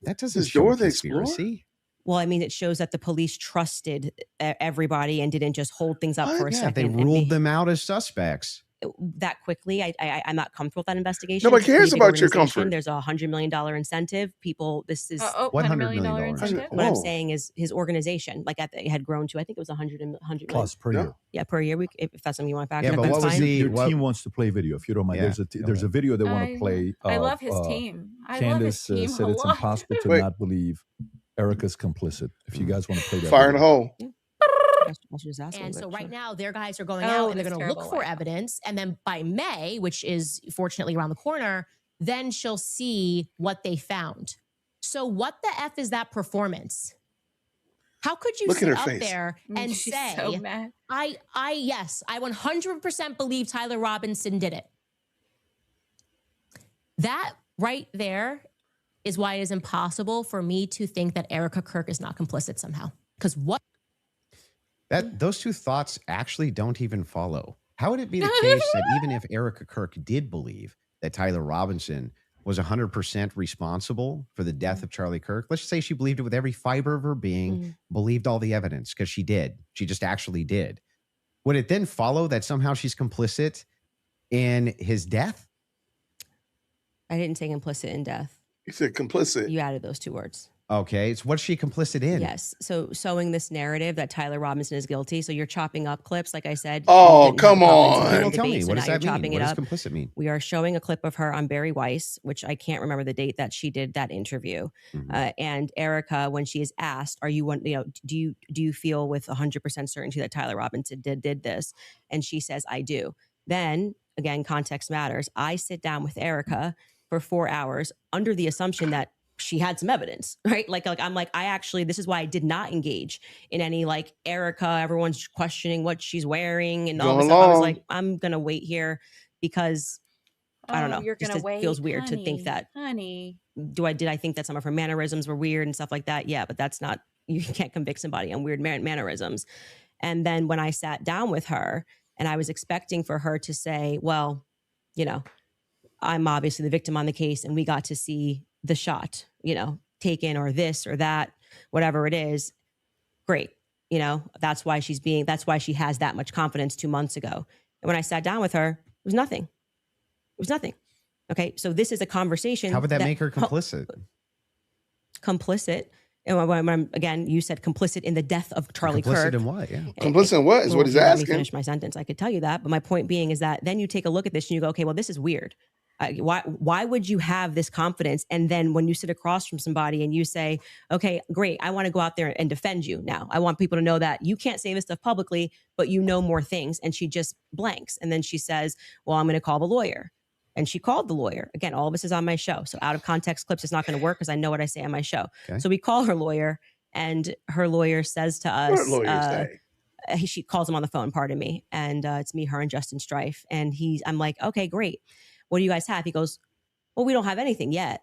That doesn't Does show a Dorothy Explorer? conspiracy. well, I mean, it shows that the police trusted everybody and didn't just hold things up for a Yeah, second. they and ruled them out as suspects. that quickly. I'm not comfortable with that investigation. Nobody It's a pretty cares big about your organization. comfort. There's a $100 million incentive. People, this is What $100 $100 million incentive? what I'm Whoa. saying is his organization, like it had grown to, I think it was 100 million Plus per year. Yeah, per year. If that's something you want to factor Yeah, in, but that's what was fine. the- Your what- team wants to play video. If you don't mind, Yeah, there's a video they want to play. I of, love his team. I Candace love his team said a it's lot. impossible to Wait. not believe Erica's complicit. If you guys want to play that, Fire in the video. hole. I should just ask And them, so but right sure. now their guys are going Oh, out and they're that's going to look terrible. for evidence. And then by May, which is fortunately around the corner, then she'll see what they found. So what the F is that performance? How could you Look at sit her up face. there and She's say, so mad. yes, I 100% believe Tyler Robinson did it. That right there is why it is impossible for me to think that Erica Kirk is not complicit somehow. Because what? Those two thoughts actually don't even follow. How would it be the case that even if Erica Kirk did believe that Tyler Robinson was 100% responsible for the death of Charlie Kirk, let's just say she believed it with every fiber of her being, believed all the evidence, because she did. She just actually did. Would it then follow that somehow she's complicit in his death? I didn't say complicit in death. You said complicit. You added those two words. Okay. So what's she complicit in? Yes. So sowing this narrative that Tyler Robinson is guilty. So you're chopping up clips, like I said. Oh, come on. Well, tell me, what does that mean? What does complicit mean? We are showing a clip of her on Barry Weiss, which I can't remember the date that she did that interview. And Erica, when she is asked, "Are you one? You know, do you feel with 100% certainty that Tyler Robinson did this?" And she says, "I do." Then again, context matters. I sit down with Erica for 4 hours under the assumption that she had some evidence, right? Like I'm like, this is why I did not engage in any like Erica, everyone's questioning what she's wearing and all this stuff. I was like, I'm going to wait here because I don't know. You're going to wait. It feels weird to think that, did I think that some of her mannerisms were weird and stuff like that? Yeah, but that's not, you can't convict somebody on weird mannerisms. And then when I sat down with her and I was expecting for her to say, well, you know, I'm obviously the victim on the case and we got to see the shot, you know, taken or this or that, whatever it is. Great. You know, that's why she has that much confidence 2 months ago. And when I sat down with her, it was nothing. It was nothing. Okay. So this is a conversation. How would that make her complicit? Complicit. And again, you said complicit in the death of Charlie Kirk. Complicit in what? Yeah. Complicit in what is what he's asking. Let me finish my sentence. I could tell you that. But my point being is that then you take a look at this and you go, okay, well, this is weird. Why would you have this confidence? And then when you sit across from somebody and you say, okay, great, I want to go out there and defend you now. I want people to know that you can't say this stuff publicly, but you know more things. And she just blanks. And then she says, well, I'm going to call the lawyer. And she called the lawyer. Again, all of this is on my show. So out of context clips is not going to work because I know what I say on my show. Okay. So we call her lawyer and her lawyer says to us, she calls him on the phone, pardon me. And it's me, her, and Justin Strife. And I'm like, okay, great. What do you guys have? He goes, well, we don't have anything yet.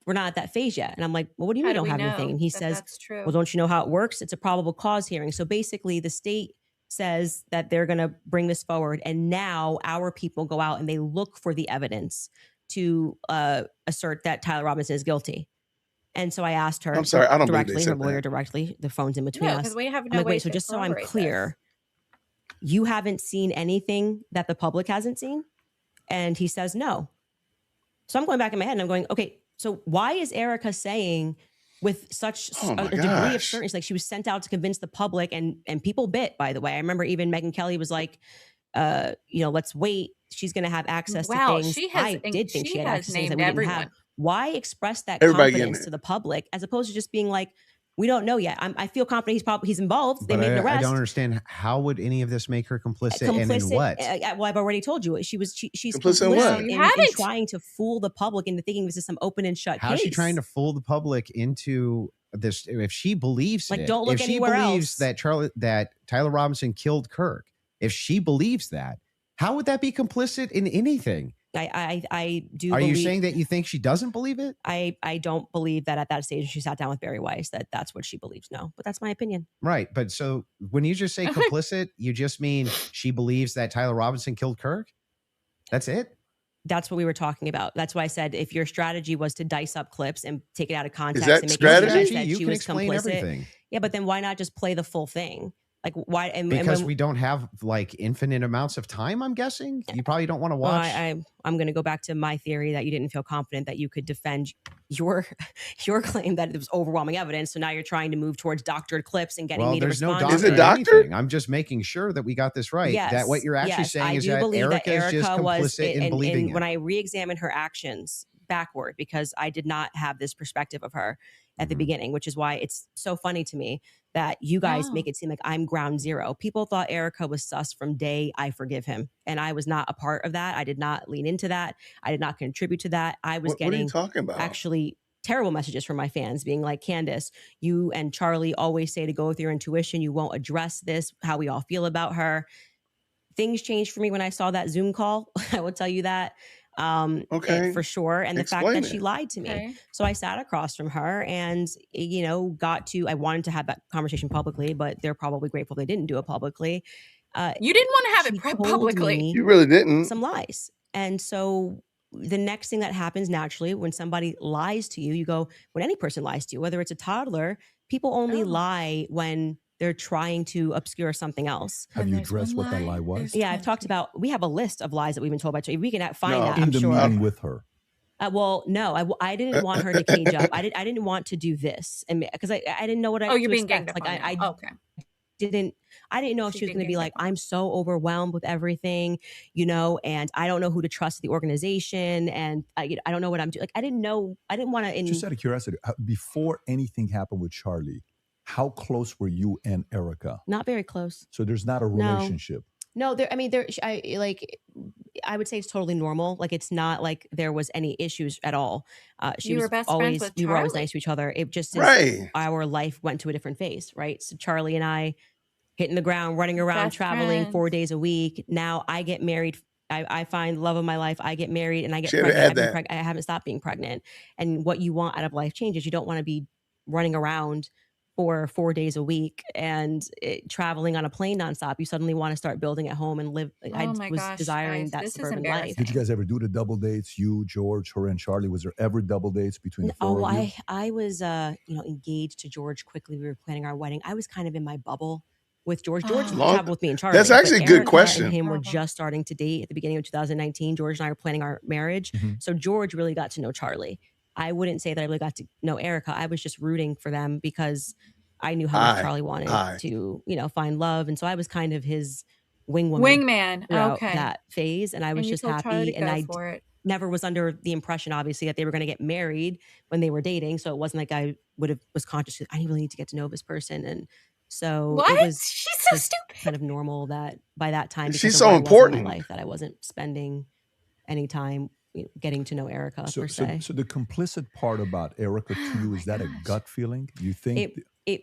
We're not at that phase yet. And I'm like, well, what do you mean you don't have anything? And he says, that's true? Well, don't you know how it works? It's a probable cause hearing. So basically the state says that they're going to bring this forward. And now our people go out and they look for the evidence to assert that Tyler Robinson is guilty. And so I asked her, I'm sorry, I don't directly, her lawyer that. directly, the phone's in between us. Because we have no I'm like, way wait, so to just so I'm corroborate clear, you haven't seen anything that the public hasn't seen? And he says, no. So I'm going back in my head and I'm going, okay, so why is Erica saying with such a degree of certainty, like she was sent out to convince the public and people bit, by the way. I remember even Megyn Kelly was like, let's wait. She's going to have access to things. I did think she had access to things that we didn't have. Why express that confidence to the public as opposed to just being like, we don't know yet. I feel confident he's involved. They made an arrest. I don't understand. How would any of this make her complicit and in what? Well, I've already told you. She's complicit in trying to fool the public into thinking this is some open and shut case. How is she trying to fool the public into this? If she believes don't look anywhere else. That Tyler Robinson killed Kirk, if she believes that, how would that be complicit in anything? I do. Are you saying that you think she doesn't believe it? I don't believe that at that stage she sat down with Barry Weiss that's what she believes. No, but that's my opinion. Right. But so when you just say complicit, you just mean she believes that Tyler Robinson killed Kirk? That's it? That's what we were talking about. That's why I said if your strategy was to dice up clips and take it out of context and make strategy? It that she was complicit. Everything. Yeah, but then why not just play the full thing? Like why? Because we don't have like infinite amounts of time. I'm guessing you probably don't want to watch. Well, I'm going to go back to my theory that you didn't feel confident that you could defend your claim that it was overwhelming evidence. So now you're trying to move towards doctored clips and getting me to respond. No is it doctored? I'm just making sure that we got this right. Yes, that what you're actually saying is that Erica is just complicit in believing it. When I re-examined her actions backward, because I did not have this perspective of her at the beginning, which is why it's so funny to me that you guys make it seem like I'm ground zero. People thought Erica was sus from day I forgive him. And I was not a part of that. I did not lean into that. I did not contribute to that. I was getting what are you talking about? Actually terrible messages from my fans being like, Candace, you and Charlie always say to go with your intuition. You won't address this, how we all feel about her. Things changed for me when I saw that Zoom call. I will tell you that. For sure. And the fact that she lied to me. Okay. So I sat across from her and, I wanted to have that conversation publicly, but they're probably grateful they didn't do it publicly. You didn't want to have she it told publicly. me You really didn't. some lies. And so the next thing that happens naturally when somebody lies to you, you go, when any person lies to you, whether it's a toddler, people only lie when they're trying to obscure something else. Have you addressed what that lie was? Yeah, I've talked about, we have a list of lies that we've been told by Tracy. We can find No. that, In I'm the sure. meeting with her. Well, no, I didn't want her to cage up. I didn't want to do this, and because I didn't know what I. Oh, you're to being expect. ganged up Like on I now. Okay. I didn't know if she was going to be like, I'm so overwhelmed with everything, you know, and I don't know who to trust the organization, and I don't know what I'm doing. Like I didn't know. I didn't want to. Just out of curiosity, before anything happened with Charlie, how close were you and Erica? Not very close. So there's not a relationship. No, there. I mean, I would say it's totally normal. Like it's not like there was any issues at all. You were best friends always with we were always Charlie. nice to each other. It just is Right. our life went to a different phase, right? So Charlie and I hitting the ground, running around, Best traveling friends. 4 days a week. Now I get married. I find the love of my life. I get married and I get She had to pregnant. add that. I haven't stopped being pregnant. And what you want out of life changes. You don't want to be running around for 4 days a week and traveling on a plane nonstop. You suddenly want to start building at home and live. I Oh my was gosh, desiring guys, that this is suburban life. embarrassing. Did you guys ever do the double dates? You, George, her, and Charlie. Was there ever double dates between the four of you? I was engaged to George quickly. We were planning our wedding. I was kind of in my bubble with George. George Long- traveled with me and Charlie. That's actually but a good Erica question. And him were just starting to date at the beginning of 2019. George and I were planning our marriage. Mhm. So George really got to know Charlie. I wouldn't say that I really got to know Erica. I was just rooting for them because I knew how much Charlie wanted to, find love. And so I was kind of his Wingman. throughout Okay. that phase. And I was And you just told Charlie happy. to And go I for it. never was under the impression, obviously, that they were going to get married when they were dating. So it wasn't like I was conscious. I really need to get to know this person. And so What? it was She's so just stupid. kind of normal that by that time, because She's of so where I was in important. my life, that I wasn't spending any time getting to know Erica So, per so, se. so the complicit part about Erica to you, is that a gut feeling? You think It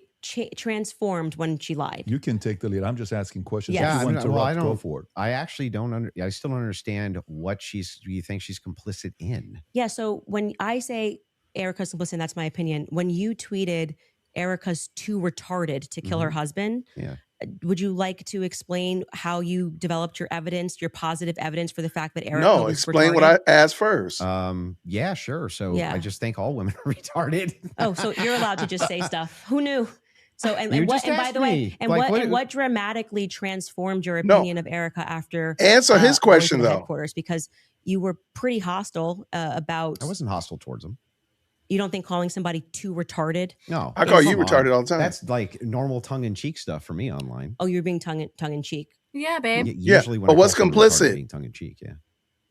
transformed when she lied. you can take the lead? I'm just asking questions. Yes. If Yeah, you want to well, I interrupt, go don't. for it. I actually don't. I still don't understand what you think she's complicit in. Yeah. So when I say Erica's complicit, that's my opinion. When you tweeted Erica's too retarded to kill her husband, Yeah. would you like to explain how you developed your evidence, your positive evidence for the fact that Erica No, was explain retarded? what I asked first. Yeah, sure. So Yeah. I just think all women are retarded. Oh, so you're allowed to just say stuff. Who knew? So You and what just and by asked the way, me. and Like, what dramatically transformed your No. opinion of Erica after Answer his going to question, the though. headquarters? Because you were pretty hostile about. I wasn't hostile towards them. You don't think calling somebody too retarded? No, I call you come on. retarded all the time. That's like normal tongue in cheek stuff for me online. Oh, you're being tongue in cheek. Yeah, babe. Usually when but I what's call someone retarded, complicit? being tongue in cheek, yeah.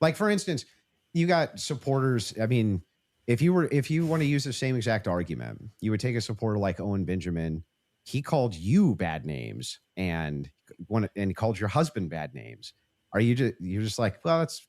Like for instance, you got supporters. I mean, if you want to use the same exact argument, you would take a supporter like Owen Benjamin. He called you bad names and called your husband bad names. Are you're just like, well, that's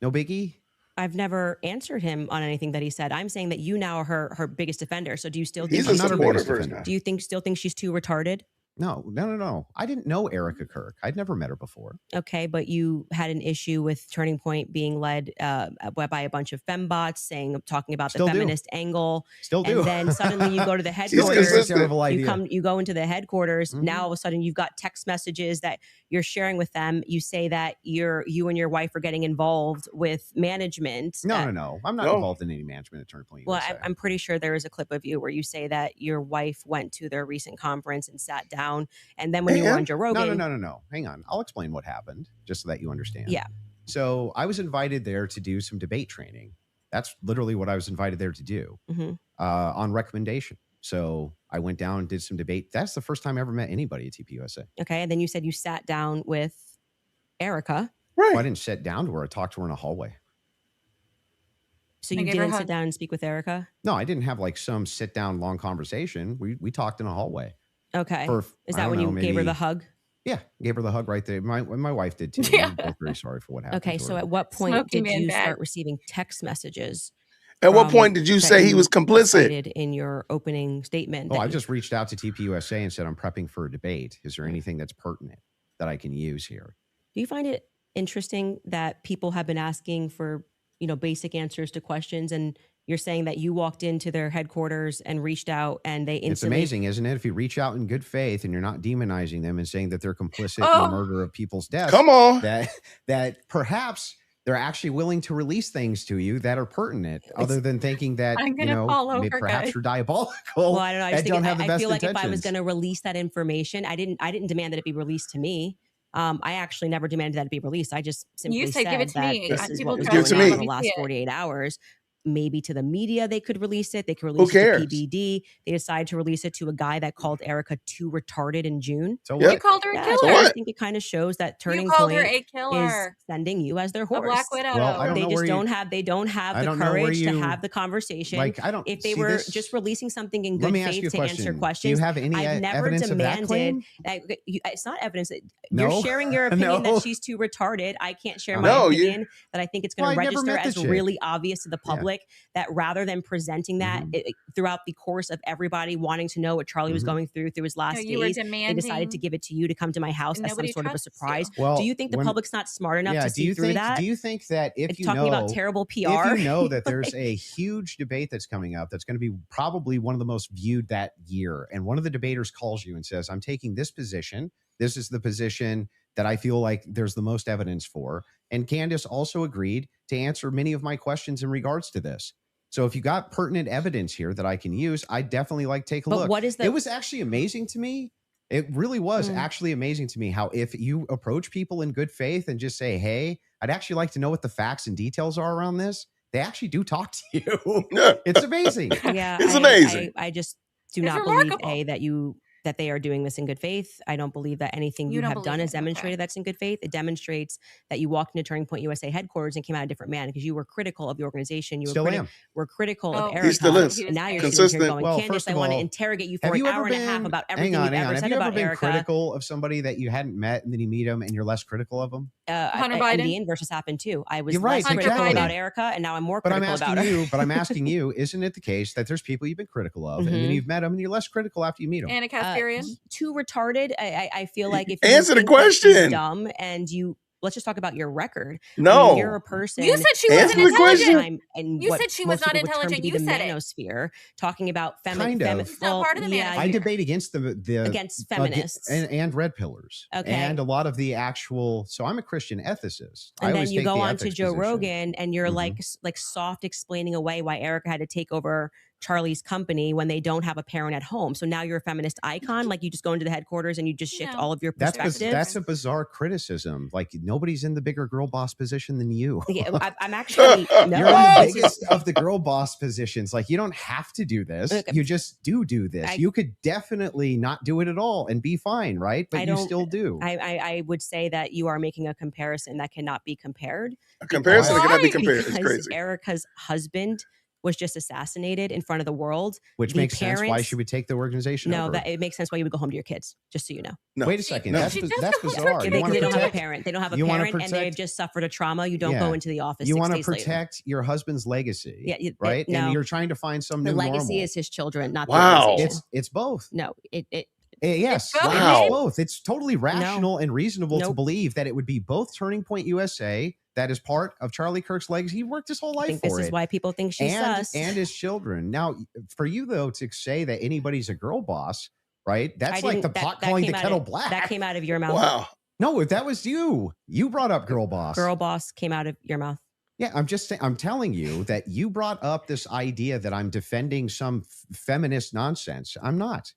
no biggie? I've never answered him on anything that he said. I'm saying that you now are her biggest defender. So do you still think He's a she's supporter biggest first defender. now. do you still think she's too retarded? No. I didn't know Erica Kirk. I'd never met her before. Okay, but you had an issue with Turning Point being led by a bunch of fembots talking about Still the do. feminist angle. Still do. And then suddenly you go to the She's headquarters. consistent. Terrible idea. You go into the headquarters. Mhm. Now all of a sudden you've got text messages that you're sharing with them. You say that you and your wife are getting involved with management. No. I'm not No. involved in any management at Turning Point. Well, USA. I'm pretty sure there is a clip of you where you say that your wife went to their recent conference and sat down, and then when you were on Joe Rogan, No. Hang on. I'll explain what happened just so that you understand. Yeah. So I was invited there to do some debate training. That's literally what I was invited there to do Mhm. on recommendation. So I went down and did some debate. That's the first time I ever met anybody at TPUSA. Okay, and then you said you sat down with Erica. Right. Well, I didn't sit down to her. I talked to her in a hallway. So I you gave her a didn't sit hug. down and speak with Erica? No, I didn't have like some sit down long conversation. We talked in a hallway. Okay. For, Is I that don't when you know, gave her the maybe- hug? Yeah, gave her the hug right there. My wife did too. Yeah. We were both very sorry for what happened. Okay, to so her. at what point Smoky did man you bag. start receiving text messages? At what from- point did you that say he was complicit? cited in your opening statement? Oh, that I you- just reached out to TPUSA and said I'm prepping for a debate. Is there anything that's pertinent that I can use here? Do you find it interesting that people have been asking for basic answers to questions. And you're saying that you walked into their headquarters and reached out and they instantly. It's amazing, isn't it? If you reach out in good faith and you're not demonizing them and saying that they're complicit in the murder of people's deaths. Come on. That perhaps they're actually willing to release things to you that are pertinent, other than thinking that, perhaps you're diabolical. Well, I don't know. I feel like intentions. if I was going to release that information, I didn't demand that it be released to me. I actually never demanded that it be released. I just simply said give it to that me. this is what was Give it to going on me. in the last 48 hours. Maybe to the media they could release it. They could Who release it cares? to PBD. They decided to release it to a guy that called Erica too retarded in June. So Yep. You called her a Yeah, killer. so So I what? think it kind of shows that Turning You called Point her a is killer. sending you as their A horse. Black Widow. Well, I don't They know just where don't you- have I the don't know where courage to you- have the conversation. Like, I don't If they see were this- just releasing something in Let good me ask you faith a to answer question. questions, Do you have any I've never evidence of that demanded. claim? It's not evidence. No. You're sharing your opinion No. that she's too retarded. I can't share my No, you- opinion that I think it's going Well, to I never register met the as chick. really obvious to the public. That rather than presenting that throughout the course of everybody wanting to know what Charlie was going through his last you were days, they decided to demanding, give it to you to come to my house and as some nobody sort of a trusts you. surprise. Well, do you think the when- public's not smart enough to do see you through think? that? Do you think that if It's you talking know about terrible PR. If you know that there's a huge debate that's coming up, that's going to be probably one of the most viewed that year, and one of the debaters calls you and says, "I'm taking this position. This is the position that I feel like there's the most evidence for." And Candace also agreed to answer many of my questions in regards to this. So if you got pertinent evidence here that I can use, I'd definitely like take a But look. what is the- It was actually amazing to me. It really was actually amazing to me how if you approach people in good faith and just say, "Hey, I'd actually like to know what the facts and details are around this," they actually do talk to you. It's amazing. Yeah, It's amazing. I just do It's not believe remarkable. that they are doing this in good faith. I don't believe that anything You you don't have done believe has it, okay. demonstrated that's in good faith. It demonstrates that you walked into Turning Point USA headquarters and came out a different man because you were critical of the organization. You Still am. were critical Oh. of He Erica. still is. And now you're Consistent. sitting here going, Well, Candace, first I of want to all, interrogate you for Have an you ever hour and a half been- about everything hang on, you've hang ever on. Have said you ever about been Erica. critical of somebody that you hadn't met and then you meet them and you're less critical of them? Hunter And Biden? the inverse happened too. I was You're right, less critical exactly. about Erica, and now I'm more But I'm critical about asking her. you, isn't it the case that there's people you've been critical of and then Mhm. you've met them and you're less critical after you meet them? Anna Kasparian. Too retarded. I feel like if Answer the you think that she's question. dumb and you let's just talk about your record. No. You're a person. You said she Answer wasn't the question. intelligent. And You what said she most was not people would term to intelligent. be You the said it. manosphere, talking about Kind of. It's not part of the yeah, manosphere. I debate against the Against feminists. and red pillars. Okay. And a lot of the actual. So I'm a Christian ethicist. I And then always you take go the on to ethics Joe position. Rogan and you're Mhm. like soft explaining away why Erica had to take over Charlie's company when they don't have a parent at home. So now you're a feminist icon. Like you just go into the headquarters and you just shift No. all of your That's perspectives. that's a bizarre criticism. Like nobody's in the bigger girl boss position than you. Yeah, I'm actually You're in no. the this is- biggest of the girl boss positions. Like you don't have to do this. Look, You just do this. I- You could definitely not do it at all and be fine, right? But I you don't- still do. I would say that you are making a comparison that cannot be compared. A comparison that cannot be Why? compared. It's Because crazy. Erica's husband was just assassinated in front of the world. Which the makes sense why parents- she would take the organization No, over. that it makes sense why you would go home to your kids, just so you know. No. Wait a second. No. That's, She biz- does that's go home to her bizarre. kids. You want They to don't have a protect, parent. They don't have a you wanna parent, and they've protect- just suffered a trauma. You don't Yeah. go into the office. you 6 want to days later. protect your husband's legacy. Yeah, right? no. And you're trying to find some The new legacy normal. is his children, not Wow. the organization. It's both. No, it Yes, both. Wow. it's both. It's totally rational and reasonable to Nope. believe that it would be both Turning Point USA, that is part of Charlie Kirk's legacy. He worked his whole I life think for this it. is why people think she's sus. and his children. Now, for you though to say that anybody's a girl boss, right? That's like the pot calling the came out kettle of- black. That came out of your mouth. Wow. No, that was you. You brought up girl boss. Girl boss came out of your mouth. Yeah, I'm just saying. I'm telling you that you brought up this idea that I'm defending some feminist nonsense. I'm not.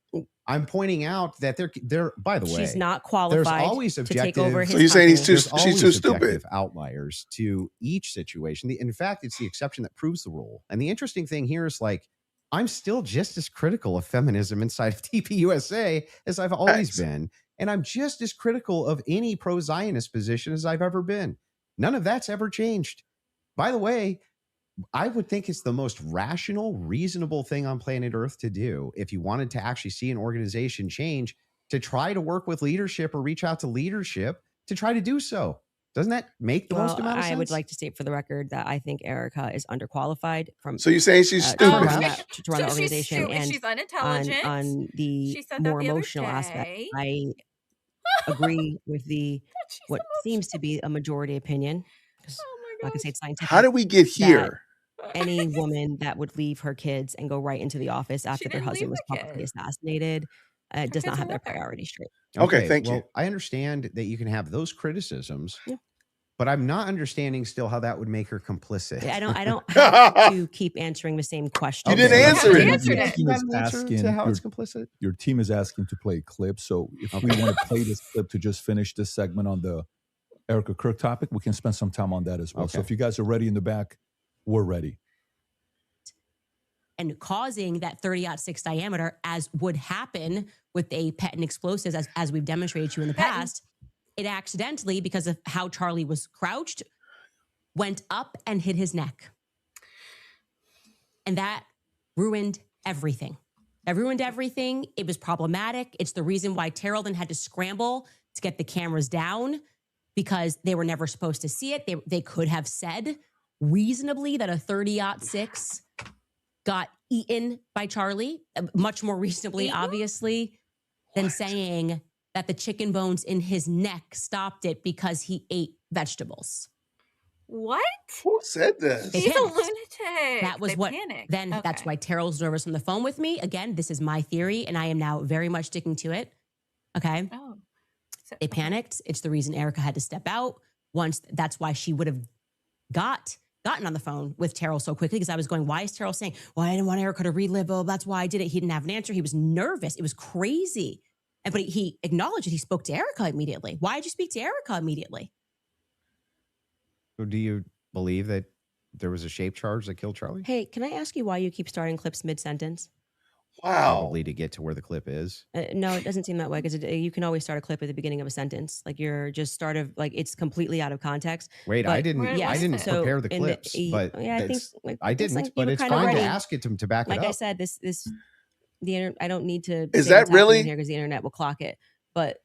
I'm pointing out that they're. By the way, She's not there's qualified always to objective. take over his So you're saying he's company. too- there's she's always too stupid. objective outliers to each situation. In fact, it's the exception that proves the rule. And the interesting thing here is like, I'm still just as critical of feminism inside of TPUSA as I've always Thanks. been. And I'm just as critical of any pro-Zionist position as I've ever been. None of that's ever changed. By the way, I would think it's the most rational, reasonable thing on planet Earth to do if you wanted to actually see an organization change, to try to work with leadership or reach out to leadership to try to do so. Doesn't that make the most Well, amount of sense? I would like to state for the record that I think Erica is underqualified from So you're saying she's to stupid? run Okay. that- to run the So she's organization stupid. and She's unintelligent. on the She said that more the other emotional aspect. day. I agree with the She's what seems to be a majority opinion. 'Cause Oh my not gonna say it's scientific. How did we get here? Any woman that would leave her kids and go right into the office after their didn't husband leave was the publicly kids. assassinated does not kids have are their with her. priorities straight. Okay, thank you. I understand that you can have those criticisms, Yeah. but I'm not understanding still how that would make her complicit. I don't have to keep answering the same question. You didn't answer it. Answered Your it. team is asking. to how Your, it's complicit. your team is asking to play a clip. So if we want to play this clip to just finish this segment on the Erica Kirk topic, we can spend some time on that as well. So Okay. if you guys are ready in the back, we're ready. And causing that 30-06 diameter, as would happen with a Petten explosives, as we've demonstrated to you in the past, it accidentally, because of how Charlie was crouched, went up and hit his neck. And that ruined everything. That ruined everything. It was problematic. It's the reason why Terrell then had to scramble to get the cameras down, because they were never supposed to see it. They could have said reasonably that a 30-06 got eaten by Charlie, much more reasonably, obviously, than saying that the chicken bones in his neck stopped it because he ate vegetables. What? Who said this? They He's a panicked. lunatic. That was They what. panicked. Then that's Okay. why Terrell's nervous on the phone with me. Again, this is my theory, and I am now very much sticking to it. Okay. Oh. So- They panicked. It's the reason Erica had to step out. Once that's why she would have gotten on the phone with Terrell so quickly, because I was going, why is Terrell saying, well, I didn't want Erica to relive. Oh, that's why I did it. He didn't have an answer. He was nervous. It was crazy. But he acknowledged it. He spoke to Erica immediately. Why did you speak to Erica immediately? So do you believe that there was a shape charge that killed Charlie? Hey, can I ask you why you keep starting clips mid-sentence? Wow. Probably to get to where the clip is. No, it doesn't seem that way, because you can always start a clip at the beginning of a sentence. Like you're just it's completely out of context. Wait, But- I didn't. Yes. I didn't So prepare the in clips, but yeah, I think that's- like, I it's didn't. like you But were it's kinda fine ready. to ask it to back Like it I up. said, I don't need to. Is say that what's happening really- here, because the internet will clock it? But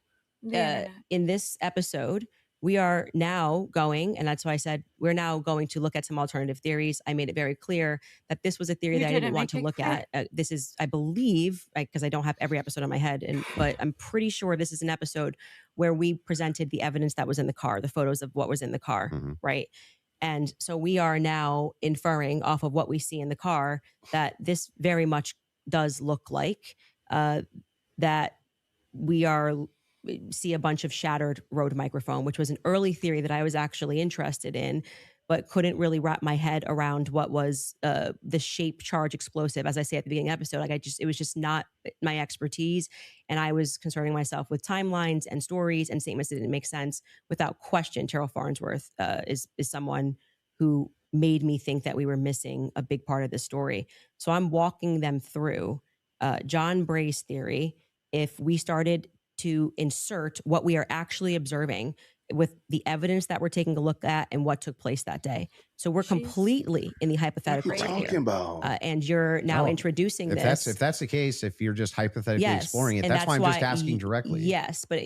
The internet. in this episode, we are now going, and that's why I said we're now going to look at some alternative theories. I made it very clear that this was a theory You that I didn't didn't want to make it look clear. at. This is, I believe, because I don't have every episode on my head, but I'm pretty sure this is an episode where we presented the evidence that was in the car, the photos of what was in the car, Mhm. right? And so we are now inferring off of what we see in the car that this very much does look like that we see a bunch of shattered Rode microphone, which was an early theory that I was actually interested in, but couldn't really wrap my head around what was the shape charge explosive. As I say at the beginning of the episode, it was just not my expertise. And I was concerning myself with timelines and stories and statements that didn't make sense. Without question, Terrell Farnsworth is someone who made me think that we were missing a big part of the story. So I'm walking them through John Bray's theory. If we started to insert what we are actually observing with the evidence that we're taking a look at and what took place that day. So we're Jeez. completely in the hypothetical What are you right talking here. about? And you're now Oh, introducing If this. that's the case, if you're just hypothetically exploring it, and that's why I'm just asking directly. Yes, but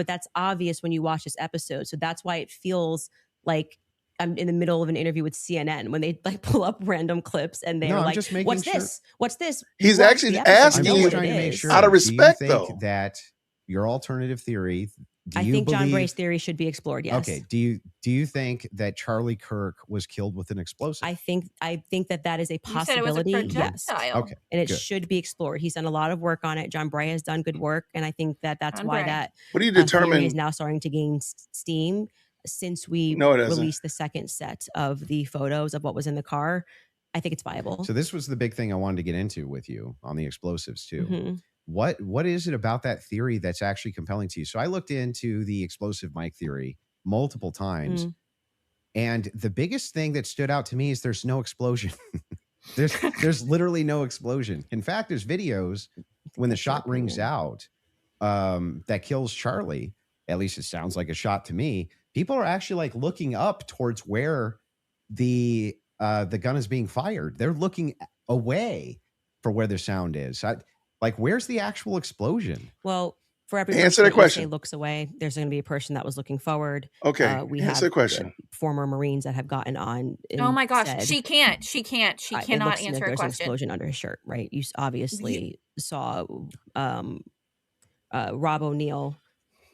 that's obvious when you watch this episode. So that's why it feels like I'm in the middle of an interview with CNN when they like pull up random clips and they're No, I'm like, just making "What's sure- this? What's this?" He's Watch actually the episode, asking know you what trying it to make is. sure. Out of do you respect, think though. that your alternative theory? Do I you think John believe- Bray's theory should be explored. Yes. Okay. Do you think that Charlie Kirk was killed with an explosive? I think that is a You said it was a possibility. Yes. projectile. Okay. And it good. should be explored. He's done a lot of work on it. John Bray has done good work, and I think that's John why Bray. that What do you theory determine? is now starting to gain steam since we No, it doesn't. released the second set of the photos of what was in the car. I think it's viable. So this was the big thing I wanted to get into with you on the explosives too. Mhm. What is it about that theory that's actually compelling to you? So I looked into the explosive mic theory multiple times, and the biggest thing that stood out to me is there's no explosion. there's literally no explosion. In fact, there's videos when the shot rings out that kills Charlie. At least it sounds like a shot to me. People are actually like looking up towards where the gun is being fired. They're looking away for where the sound is. Like, where's the actual explosion? Well, for every Answer person the that you say question. looks away, there's going to be a person that was looking forward. Okay, we answer have the question. former Marines that have gotten on. Oh and my gosh, said, she can't. She it cannot looks as if answer a there's an question. explosion under his shirt, right? You obviously saw Rob O'Neill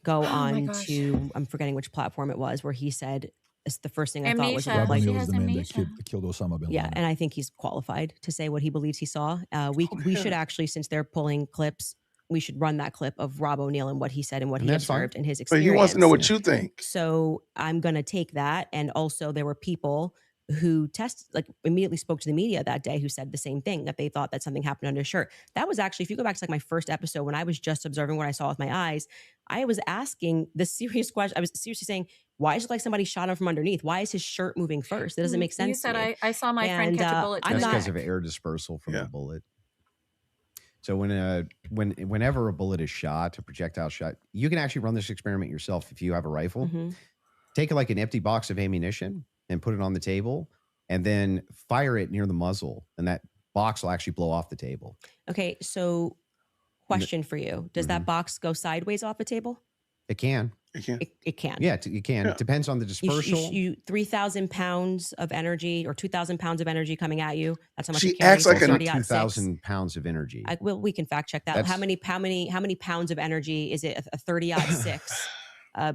go Oh my on gosh. to, I'm forgetting which platform it was, where he said it's the first thing I thought was, Amnesia. like, She O'Neal is has the man that amnesia. killed Osama bin yeah, Laden. and I think he's qualified to say what he believes he saw. We should actually, since they're pulling clips, we should run that clip of Rob O'Neal and what he said and what And he that's fine. observed and his But experience. he wants to know what you think. So I'm going to take that. And also there were people who immediately spoke to the media that day who said the same thing, that they thought that something happened under his shirt. That was actually, if you go back to like my first episode, when I was just observing what I saw with my eyes, I was asking the serious question. I was seriously saying, why is it like somebody shot him from underneath? Why is his shirt moving first? That doesn't make sense. You said, to me. I saw my friend And, catch a bullet. I'm That's not- because of air dispersal from the bullet. So whenever a bullet is shot, a projectile shot, you can actually run this experiment yourself if you have a rifle. Mhm. Take like an empty box of ammunition and put it on the table, and then fire it near the muzzle, and that box will actually blow off the table. Okay, so question for you. Does that box go sideways off the table? It can. It can. Yeah, it can. Yeah. It depends on the dispersal. You 3,000 pounds of energy or 2,000 pounds of energy coming at you. That's how much She it carries. acts like It's an- 30 out 2,000 pounds of energy. Well, we can fact check that. That's- How many pounds of energy is it? A 30-06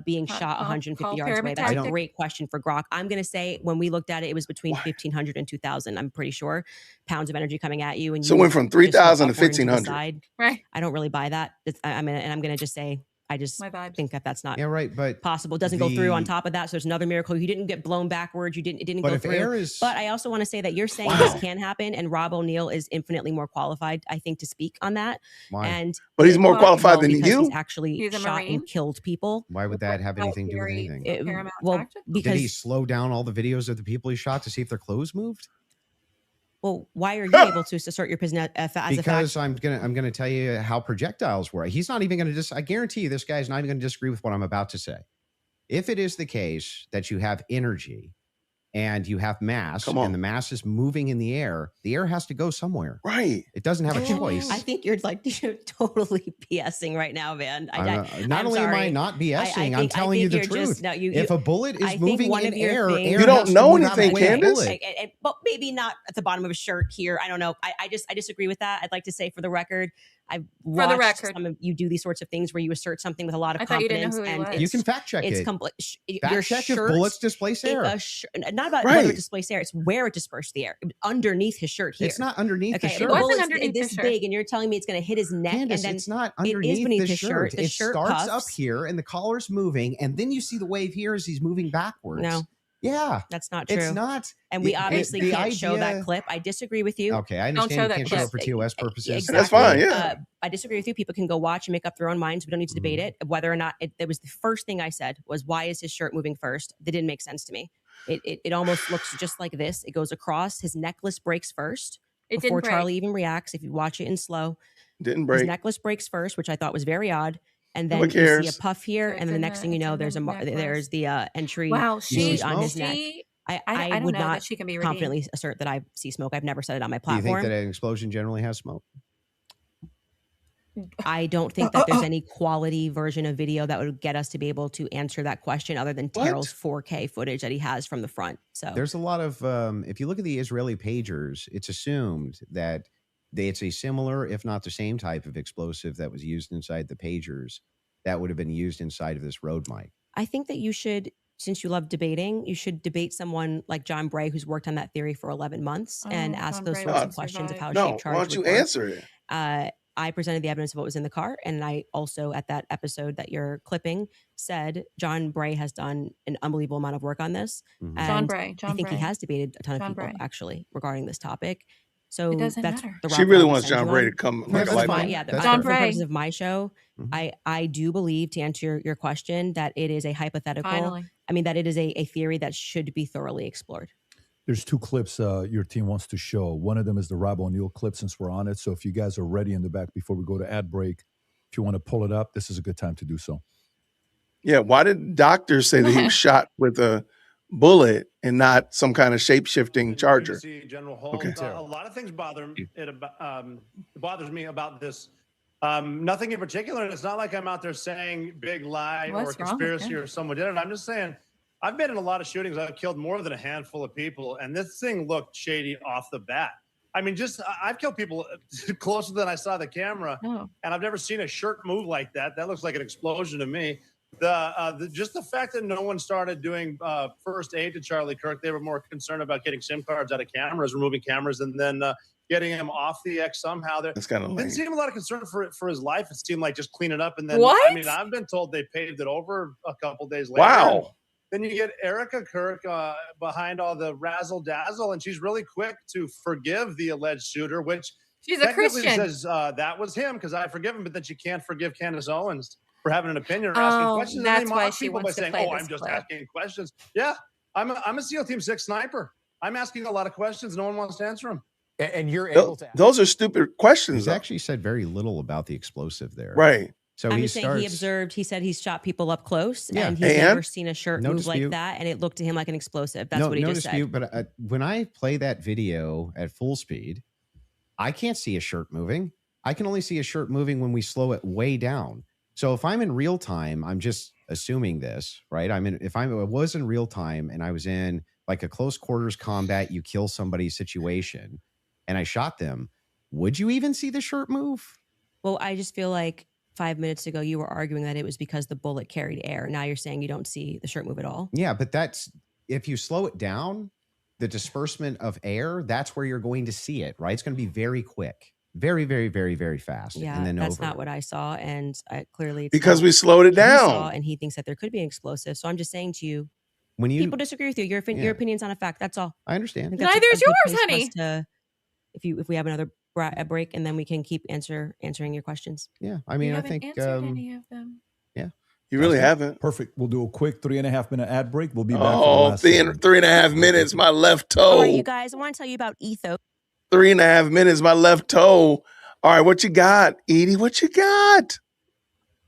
being shot 150 call yards away. pyramid That's a tactic. great question for Grok. I'm going to say when we looked at it, it was between 1,500 and 2,000. I'm pretty sure pounds of energy coming at you. And So it you went from just go 3,000 to upward and the 1,500. side. Right. I don't really buy that. I'm going to just say I just My vibes. think that that's not Yeah, right. But possible. It doesn't go through on the- top of that. So there's another miracle. You didn't get blown backwards. It didn't But go if through. air is- But I also want to say that you're saying Wow. this can happen, and Rob O'Neal is infinitely more qualified, I think, to speak on that. Why? And But he's more Well, qualified than because you. he's actually He's a shot Marine. and killed people. Why would that have anything to do with anything? Paramount Well, tactic? Did he because slow down all the videos of the people he shot to see if their clothes moved? why are you able to assert your position as a Because fact? I'm gonna tell you how projectiles work. He's not even gonna I guarantee you this guy's not even gonna disagree with what I'm about to say. If it is the case that you have energy and you have mass Come on. and the mass is moving in the air has to go somewhere. Right. It doesn't have a choice. I think you're totally BSing right now, man. Not I'm only am I sorry. not BSing, I'm think- telling you the you're truth. just- no, you- If a bullet I is think moving one in of your air, things- air You don't has to know move out of the anything, way of the Candace? bullet. But maybe not at the bottom of his shirt here. I don't know. I disagree with that. I'd like to say for the record, I've watched record. some of you do these sorts of things where you assert something with a lot of I thought you didn't confidence, know who he and was. You can fact check it's it. complete. Fact Your check if shirt, bullets displace air. not about whether Right. it displaced air. It's where it dispersed the air. It was underneath his shirt here. It's not underneath Okay, the if shirt. the It wasn't bullet's underneath this the shirt. big, and you're telling me it's going to hit his neck, Candace, and then it's not it is underneath beneath the his shirt. shirt. The It shirt starts up puffs. here and the collar's moving, and then you see the wave here as he's moving backwards. No. Yeah. That's not true. It's not. And we It- obviously the can't show that idea- clip. I disagree with you. Okay, I Don't understand show you that can't show clip. it for TOS purposes. Exactly. That's fine, yeah. I disagree with you. People can go watch and make up their own minds. We don't need to debate it. Whether or not it was the first thing I said was, why is his shirt moving first? That didn't make sense to me. It almost looks just like this. It goes across. His necklace breaks first It before didn't break. Charlie even reacts. If you watch it in slow, Didn't his break. necklace breaks first, which I thought was very odd. And then Nobody you see cares. a puff here, So and then the it's in next the- thing you it's know, in there's the there's necklace. the entry Wow, wound on his neck. she. I don't would know that not she can be redeemed. confidently assert that I see smoke. I've never said it on my Do you think platform. that an explosion generally has smoke? I don't think that there's any quality version of video that would get us to be able to answer that question other than What? Terrell's 4K footage that he has from the front. So There's a lot of, if you look at the Israeli pagers, it's assumed that it's a similar, if not the same type of explosive that was used inside the pagers that would have been used inside of this road mic. I think that you should, since you love debating, you should debate someone like John Bray, who's worked on that theory for 11 months, and ask John those Bray sorts of would questions of how No, shape why charge don't you would work. answer it? I presented the evidence of what was in the car, and I also, at that episode that you're clipping, said John Bray has done an unbelievable amount of work on this. Mhm. And John Bray. I think he has debated a ton John of people Bray. actually regarding this topic. So It doesn't that's matter. the She route really that I wants send John you Bray on. to come That's like a That's light fine. bulb. Yeah, That's John for Bray. purposes of my show, Mhm. I do believe, to answer your question, that it is a hypothetical. Finally. I mean, that it is a theory that should be thoroughly explored. There's two clips your team wants to show. One of them is the Rob O'Neal clip, since we're on it. So if you guys are ready in the back before we go to ad break, if you want to pull it up, this is a good time to do so. Yeah, why did doctors say that he was shot with a bullet and not some kind of shape-shifting charger? General Holmes. Okay. A lot of things bother it bothers me about this. Nothing in particular. And it's not like I'm out there saying big lie What's or wrong with conspiracy him? or someone did it. I'm just saying I've been in a lot of shootings. I've killed more than a handful of people, and this thing looked shady off the bat. I mean, I've killed people closer than I saw the camera, No. and I've never seen a shirt move like that. That looks like an explosion to me. Just the fact that no one started doing first aid to Charlie Kirk, they were more concerned about getting SIM cards out of cameras, removing cameras, and then getting him off the X somehow. That's kind of lame. Didn't seem a lot of concern for his life. It seemed like just clean it up, and then What? I mean, I've been told they paved it over a couple days later. Wow. Then you get Erica Kirk behind all the razzle dazzle, and she's really quick to forgive the alleged shooter, which she's a technically Christian. says that was him because I forgive him, but then she can't forgive Candace Owens for having an opinion or asking questions. That's and they why mock she people by wants to saying, play "Oh, this I'm just clip. asking questions." Yeah, I'm a SEAL Team 6 sniper. I'm asking a lot of questions. No one wants to answer them. And you're able to. Those are stupid questions. He's though. actually said very little about the explosive there. Right. So I'm he just saying he starts. observed, he said he's shot people up close Yeah. and he's And? never seen a shirt No move like dispute. that. And it looked to him like an explosive. That's no, what he no just dispute, said. but when I play that video at full speed, I can't see a shirt moving. I can only see a shirt moving when we slow it way down. So if I'm in real time, I'm just assuming this, right? If I was in real time and I was in like a close quarters combat, you kill somebody situation, and I shot them, would you even see the shirt move? Well, I just feel like 5 minutes ago you were arguing that it was because the bullet carried air. Now you're saying you don't see the shirt move at all. Yeah, but that's if you slow it down, the disbursement of air, that's where you're going to see it, right? It's going to be very quick, very, very, very, very fast. Yeah, and then that's over. not what I saw. And clearly it's Because not we slowed it what he saw, down. and he thinks that there could be an explosive. So I'm just saying to you, When you, people disagree with you. Your Yeah. opinion's not a fact. That's all. I I understand. think that's Neither a is good yours, place for us honey. to- if we have another a break, and then we can keep answering your questions. Yeah, I mean, You I haven't think, answered any of them. You really haven't. Perfect. We'll do a quick 3.5 minute ad break. We'll be back for the Oh, last three segment. 3.5 minutes, my left All right, toe. you guys, I want to tell you about Ethos. 3.5 minutes, my left toe. All right, what you got, Edie? What you got?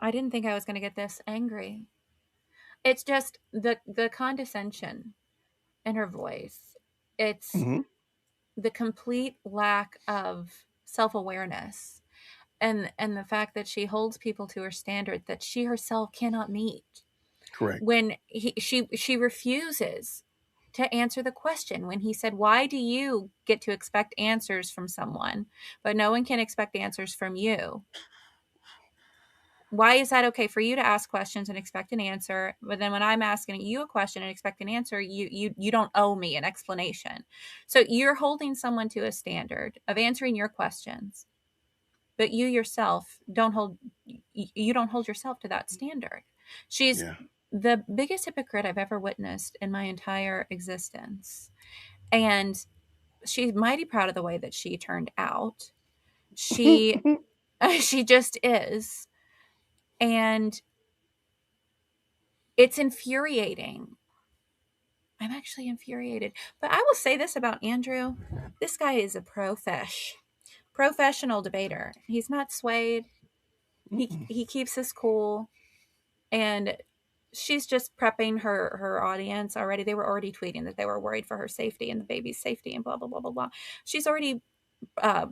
I didn't think I was going to get this angry. It's just the condescension in her voice. It's Mhm. the complete lack of self-awareness, and the fact that she holds people to her standard that she herself cannot meet. Correct. When she refuses to answer the question, when he said, "Why do you get to expect answers from someone, but no one can expect answers from you? Why is that okay for you to ask questions and expect an answer, but then when I'm asking you a question and expect an answer, you don't owe me an explanation?" So you're holding someone to a standard of answering your questions, but you yourself don't hold yourself to that standard. She's Yeah. the biggest hypocrite I've ever witnessed in my entire existence. And she's mighty proud of the way that she turned out. She she just is. And it's infuriating. I'm actually infuriated. But I will say this about Andrew. This guy is a professional debater. He's not swayed. He keeps his cool. And she's just prepping her audience already. They were already tweeting that they were worried for her safety and the baby's safety and blah, blah, blah, blah, blah. She's already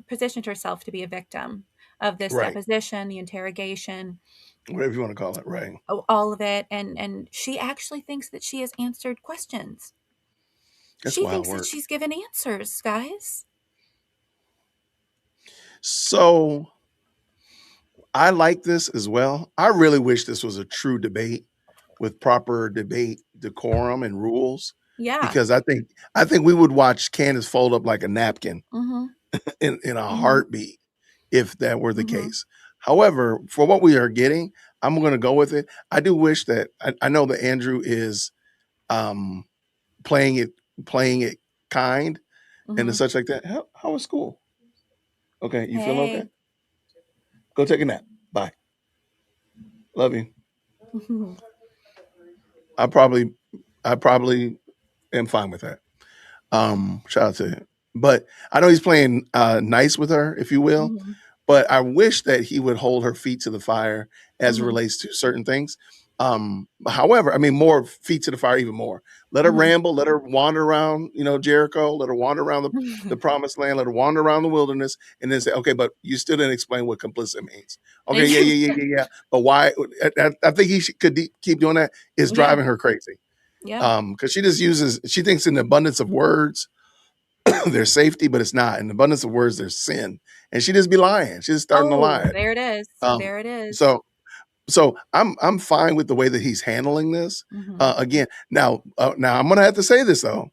positioned herself to be a victim of this Right. deposition, the interrogation, Whatever you want to call it, right? all of it. And she actually thinks that she has answered questions. That's She wild thinks work. that she's given answers, guys. So I like this as well. I really wish this was a true debate with proper debate decorum and rules, Yeah. because I think we would watch Candace fold up like a napkin Mm-hmm. in a Mhm. heartbeat if that were the Mhm. case. However, for what we are getting, I'm going to go with it. I do wish that I know that Andrew is playing it kind and Mhm. such like that. How was school? Okay, you feel okay? Hey. Go take a nap. Bye. Love you. I probably am fine with that. Shout out to him. But I know he's playing nice with her, if you will. Mhm. But I wish that he would hold her feet to the fire as it Mhm. relates to certain things. However, I mean, more feet to the fire, even more. Let her Mhm. ramble. Let her wander around, Jericho. Let her wander around the promised land. Let her wander around the wilderness, and then say, okay, but you still didn't explain what complicit means. Okay, yeah. But why? I think he could keep doing that. Is Yeah. driving her crazy. Yeah. Because she thinks in the abundance of words there's safety, but it's not. In the abundance of words, there's sin. And she just be lying. She's just starting to lie. There it is. Um, There it is. So So I'm fine with the way that he's handling this. Mhm. Again, now I'm gonna have to say this though.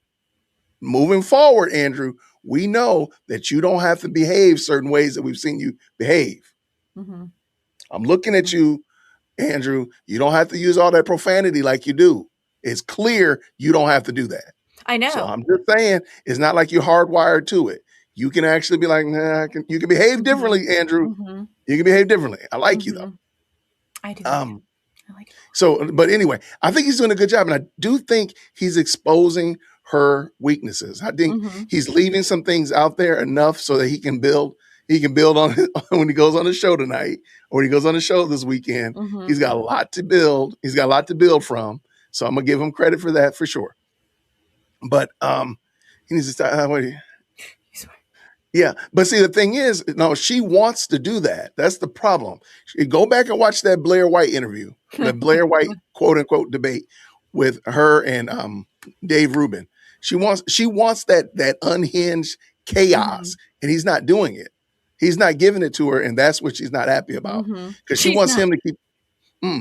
Moving forward, Andrew, we know that you don't have to behave certain ways that we've seen you behave. Mhm. I'm looking at you, Andrew. You don't have to use all that profanity like you do. It's clear you don't have to do that. I know. So I'm just saying, it's not like you're hardwired to it. You can actually be like, nah, you can behave differently, Andrew. Mhm. You can behave differently. I like you though. Mhm. I do. I like it. So, but anyway, I think he's doing a good job, and I do think he's exposing her weaknesses. I think Mhm. he's leaving some things out there enough so that he can build. He can build on it when he goes on the show tonight, or when he goes on the show this weekend. Mhm. He's got a lot to build. He's got a lot to build from. So I'm gonna give him credit for that for sure. But he needs to start. Yeah, but see, the thing is, no, she wants to do that. That's the problem. Go back and watch that Blair White interview, the Blair White quote unquote debate with her and Dave Rubin. She wants that unhinged chaos, and he's not doing it. He's not giving it to her, and that's what she's not happy about because she wants him to keep.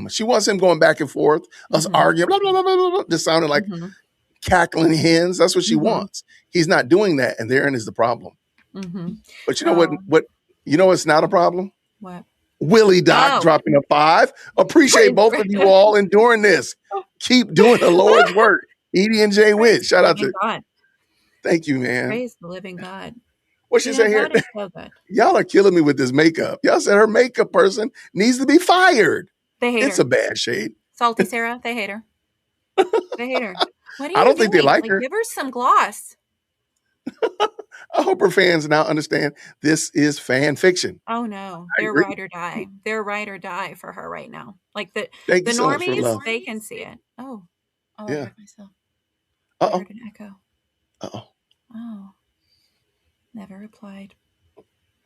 She wants him going back and forth, us arguing, blah, blah, blah, blah, blah, just sounding like cackling hens. That's what she wants. He's not doing that, and therein is the problem. But you know what? You know what's not a problem? What? Willie Doc dropping a 5. Appreciate both of you all enduring this. Keep doing the Lord's work. Edie and Jay Witt. Shout out to God. Thank you, man. Praise the living God. What she say here? God is so good. Y'all are killing me with this makeup. Y'all said her makeup person needs to be fired. They hate It's her. a bad shade. Salty Sarah, they hate her. They hate her. What are you I don't think they doing? like her. Give her some gloss. I hope her fans now understand this is fan fiction. Oh no, I they're agree. ride or die. They're ride or die for her right now. Like the Thank you so much for normies, love. they can see it. Oh, I Yeah. heard myself. Uh-oh. I heard an echo. Uh-oh. Oh, never replied.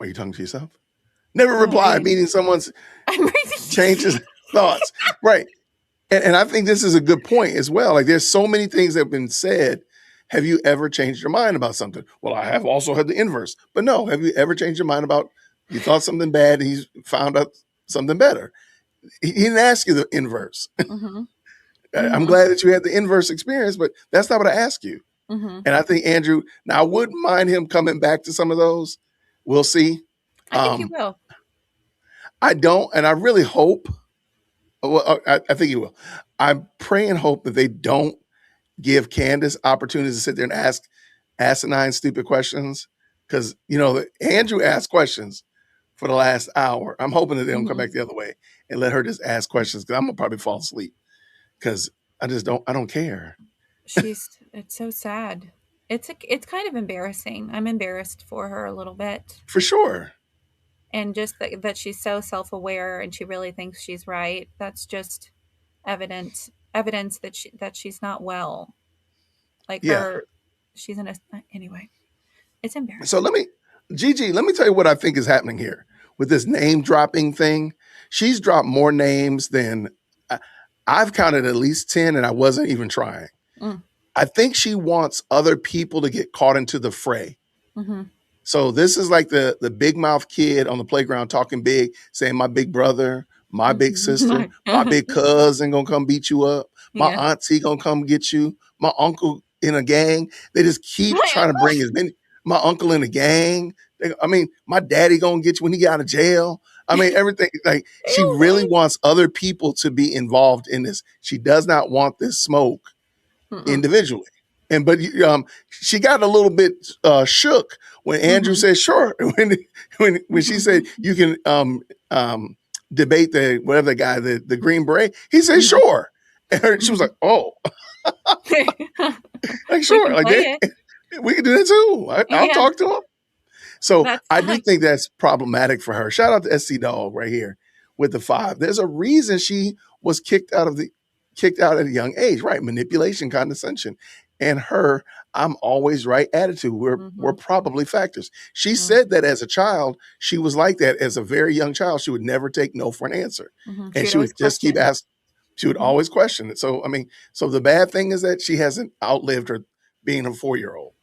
Are you talking to yourself? Never Oh, replied, yeah. meaning someone's I'm reading. changed his thoughts. Right. And I think this is a good point as well. Like there's so many things that have been said. Have you ever changed your mind about something? Well, I have also had the inverse. But no, have you ever changed your mind about you thought something bad and he's found out something better? He didn't ask you the inverse. Mm-hmm. I'm glad that you had the inverse experience, but that's not what I asked you. Mm-hmm. And I think Andrew, now I wouldn't mind him coming back to some of those. We'll see. I think you will. I don't, and I really hope. Well, I think he will. I pray and hope that they don't give Candace opportunities to sit there and ask asinine, stupid questions. Because Andrew asked questions for the last hour. I'm hoping that they don't come back the other way and let her just ask questions. Because I'm gonna probably fall asleep. Because I don't care. It's so sad. It's kind of embarrassing. I'm embarrassed for her a little bit. For sure. And just that she's so self-aware and she really thinks she's right. That's just evidence that she's not well. Like she's in a anyway. It's embarrassing. So Gigi, let me tell you what I think is happening here with this name dropping thing. She's dropped more names than I've counted at least 10, and I wasn't even trying. I think she wants other people to get caught into the fray. Mm-hmm. So this is like the big mouth kid on the playground talking big, saying my big brother, my big sister, my big cousin gonna come beat you up. My auntie gonna come get you. My uncle in a gang. They just keep trying to bring as many. My uncle in a gang. My daddy gonna get you when he get out of jail. Everything. Like she really wants other people to be involved in this. She does not want this smoke individually. But she got a little bit shook when Andrew said sure. When she said you can debate the guy, the Green Beret, he said sure. And she was like, oh. Like sure. We can do that too. I'll talk to him. So I do think that's problematic for her. Shout out to SC Dog right here with the 5. There's a reason she was kicked out at a young age, right? Manipulation, condescension. And her I'm always right attitude were probably factors. She said that as a child, she was like that as a very young child. She would never take no for an answer. And she would just keep asking. She would always question it. So, so the bad thing is that she hasn't outlived her being a 4-year-old.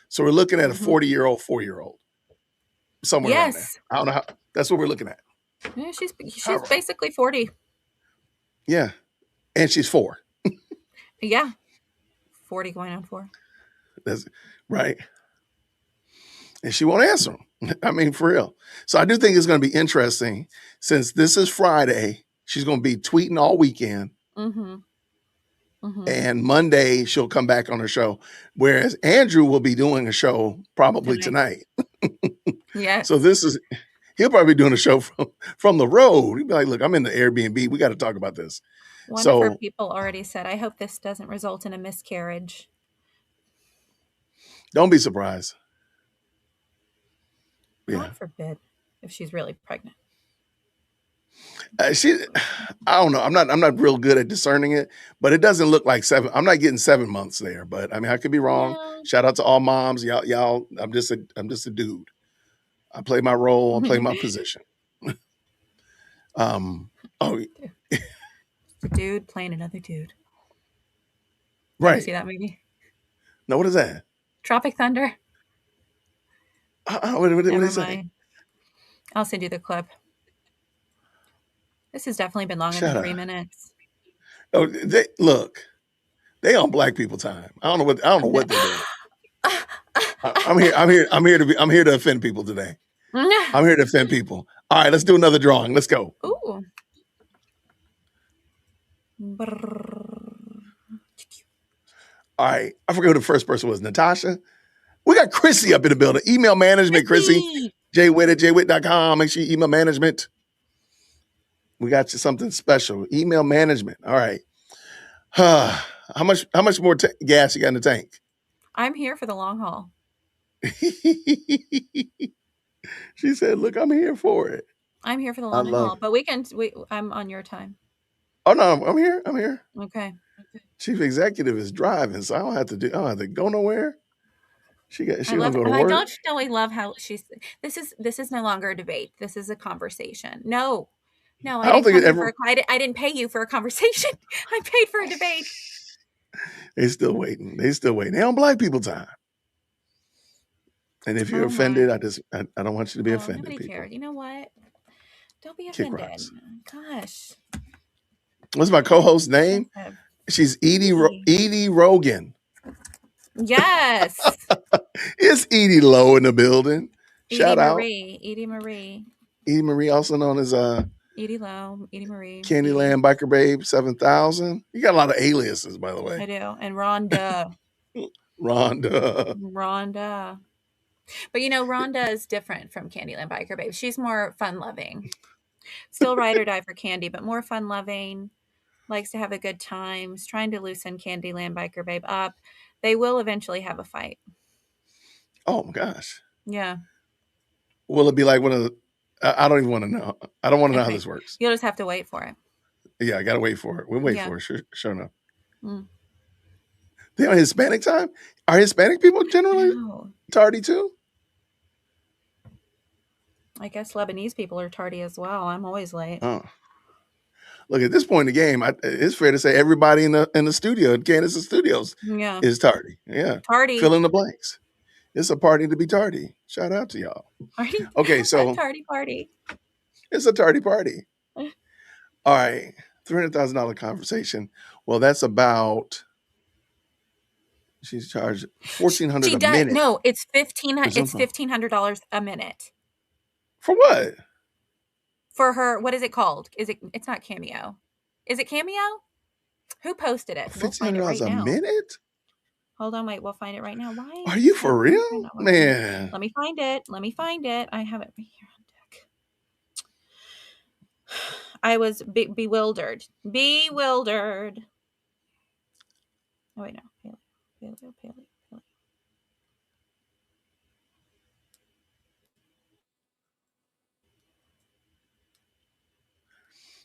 So we're looking at a 40-year-old, 4-year-old. Somewhere around there. I don't know how. That's what we're looking at. Yeah, she's basically 40. Yeah. And she's 4. Yeah. 40 going on 4. That's right. And she won't answer them. I mean, for real. So I do think it's going to be interesting since this is Friday. She's going to be tweeting all weekend. Mm-hmm. Mm-hmm. And Monday she'll come back on her show. Whereas Andrew will be doing a show probably tonight. Yeah. So he'll probably be doing a show from the road. He'll be like, look, I'm in the Airbnb. We got to talk about this. One of her people already said, I hope this doesn't result in a miscarriage. Don't be surprised. Yeah. God forbid if she's really pregnant. I don't know. I'm not real good at discerning it, but it doesn't look like 7. I'm not getting 7 months there, but I mean, I could be wrong. Yeah. Shout out to all moms. Y'all, I'm just a dude. I play my role. I play my position. A dude playing another dude. Right. You see that movie? No, what is that? Tropic Thunder. What did he say? I'll send you the clip. This has definitely been longer than 3 minutes. Oh, they on black people time. I don't know what they're doing. I'm here to offend people today. I'm here to offend people. All right, let's do another drawing. Let's go. Ooh. All right. I forget who the first person was. Natasha? We got Chrissy up in the building. Email management, Chrissy. jwitt@jwitt.com. Make sure you email management. We got you something special. Email management. All right. How much more gas you got in the tank? I'm here for the long haul. She said, look, I'm here for it. I'm here for the long haul. But I'm on your time. Oh no, I'm here. Okay. Chief executive is driving, so I don't have to go nowhere. She don't go to work. Don't you know I love how this is no longer a debate. This is a conversation. No, I didn't pay you for a conversation. I paid for a debate. They still waiting. They on black people time. And if you're offended, I don't want you to be offended. Nobody cares. You know what? Don't be offended. Gosh. What's my co-host's name? She's Edie Rogan. Yes. It's Edie Lowe in the building. Shout out. Edie Marie. Edie Marie, also known as Edie Lowe, Edie Marie. Candyland Biker Babe 7000. You got a lot of aliases, by the way. I do. And Rhonda. Rhonda. But Rhonda is different from Candyland Biker Babe. She's more fun-loving. Still ride or die for Candy, but more fun-loving. Likes to have a good time. Is trying to loosen Candyland Biker Babe up. They will eventually have a fight. Oh my gosh. Yeah. Will it be like one of the? I don't even want to know. I don't want to know how this works. You'll just have to wait for it. Yeah, I gotta wait for it. We'll wait for it. Sure enough. Mm. They on Hispanic time? Are Hispanic people generally tardy too? I guess Lebanese people are tardy as well. I'm always late. Oh. Look, at this point in the game, it's fair to say everybody in the studio, in Candace Studios, is tardy. Yeah. Tardy. Fill in the blanks. It's a party to be tardy. Shout out to y'all. Okay, so tardy party. It's a tardy party. All right. $300,000 conversation. Well, that's about she's charged $1,400 a minute. No, it's $1,500 a minute. For what? For her, what is it called? It's not Cameo. Is it Cameo? Who posted it? $1,500 a minute? Hold on, wait, we'll find it right now. Why? Are you for real? Man. Let me find it. I have it right here on deck. I was bewildered. Oh, wait, no. Paleo.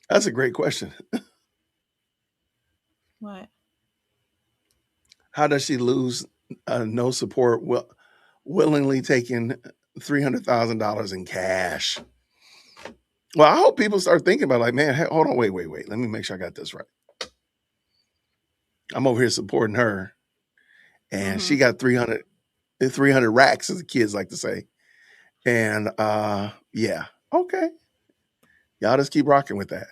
That's a great question. What? How does she lose no support willingly taking $300,000 in cash? Well, I hope people start thinking about like, man, hold on, wait. Let me make sure I got this right. I'm over here supporting her. And she got 300 racks, as the kids like to say. And yeah, okay. Y'all just keep rocking with that.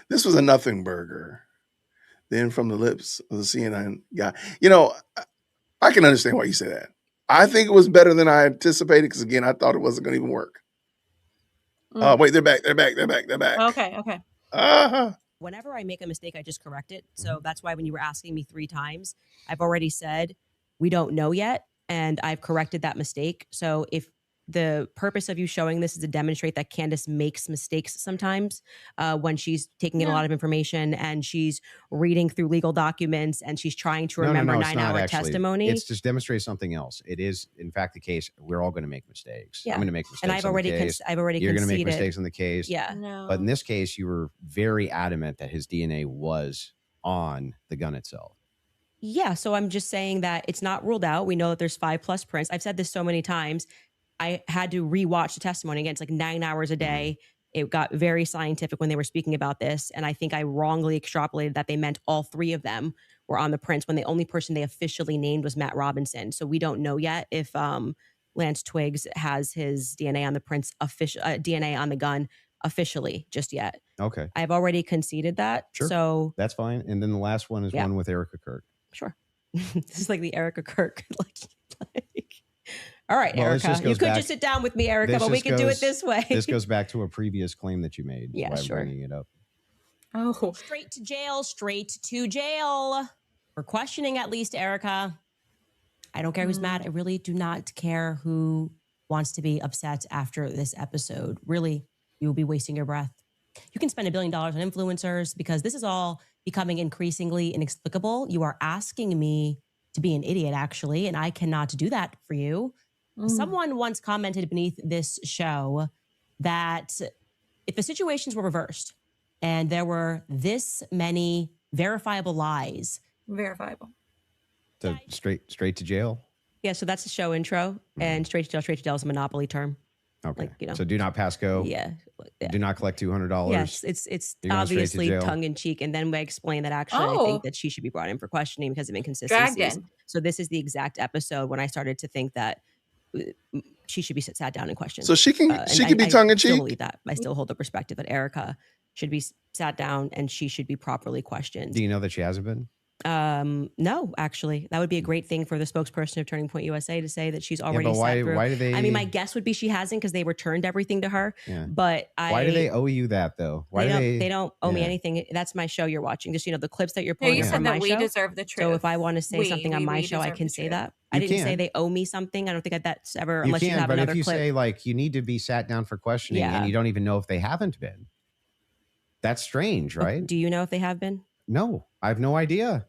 This was a nothing burger. Then from the lips of the CNN guy, you know, I can understand why you say that. I think it was better than I anticipated because, again, I thought it wasn't going to even work. Wait, they're back. They're back. They're back. They're back. Okay. Uh-huh. Whenever I make a mistake, I just correct it. So that's why when you were asking me 3 times, I've already said we don't know yet, and I've corrected that mistake. So if the purpose of you showing this is to demonstrate that Candace makes mistakes sometimes when she's taking in a lot of information and she's reading through legal documents and she's trying to remember 9-hour testimony. It's just demonstrate something else. It is, in fact, the case. We're all going to make mistakes. Yeah. I'm going to make mistakes. And I've already You're going to make mistakes on the case. Yeah. No. But in this case, you were very adamant that his DNA was on the gun itself. Yeah. So I'm just saying that it's not ruled out. We know that there's 5+ prints. I've said this so many times. I had to rewatch the testimony again. It's like 9 hours a day. It got very scientific when they were speaking about this. And I think I wrongly extrapolated that they meant all 3 of them were on the prints when the only person they officially named was Matt Robinson. So we don't know yet if Lance Twiggs has his DNA on the prints, DNA on the gun officially just yet. Okay. I've already conceded that. Sure. So that's fine. And then the last one is one with Erica Kirk. Sure. This is like the Erica Kirk. All right, Well, Erica. You could just sit down with me, Erica, but we could do it this way. This goes back to a previous claim that you made. Yeah, Why I'm sure. bringing it up. Oh. Straight to jail, straight to jail. For questioning, at least, Erica. I don't care who's mad. I really do not care who wants to be upset after this episode. Really, you will be wasting your breath. You can spend $1 billion on influencers because this is all becoming increasingly inexplicable. You are asking me to be an idiot, actually, and I cannot do that for you. Someone once commented beneath this show that if the situations were reversed and there were this many verifiable lies. Verifiable. So straight to jail? Yeah, so that's the show intro. And straight to jail is a monopoly term. Okay. Like, you know. So do not pass go. Yeah. Do not collect $200. Yes, it's You're going straight to obviously jail. tongue in cheek. And then we explain that actually I think that she should be brought in for questioning because of inconsistencies. Dragged in. So this is the exact episode when I started to think that she should be sat down and questioned. So she can And be tongue in I still cheek. believe that. I still hold the perspective that Erica should be sat down and she should be properly questioned. Do you know that she hasn't been? No, actually, that would be a great thing for the spokesperson of Turning Point USA to say that she's already but sat through. why do they? I mean, my guess would be she hasn't because they returned everything to her. Yeah. But Why do they owe you that though? Why they don't owe me Yeah. anything. That's my show you're watching. Just, you know, the clips that you're No, pulling you are said from that my we show. deserve the truth. So if I want to say something on my we show, I deserve can the say truth. that. I You didn't say can. they owe me something. I don't think that's ever, You unless you can, have but another if you clip. say like you need to be sat down for questioning and you don't even know if they haven't been, that's strange, right? Do you know if they have been? No, I have no idea.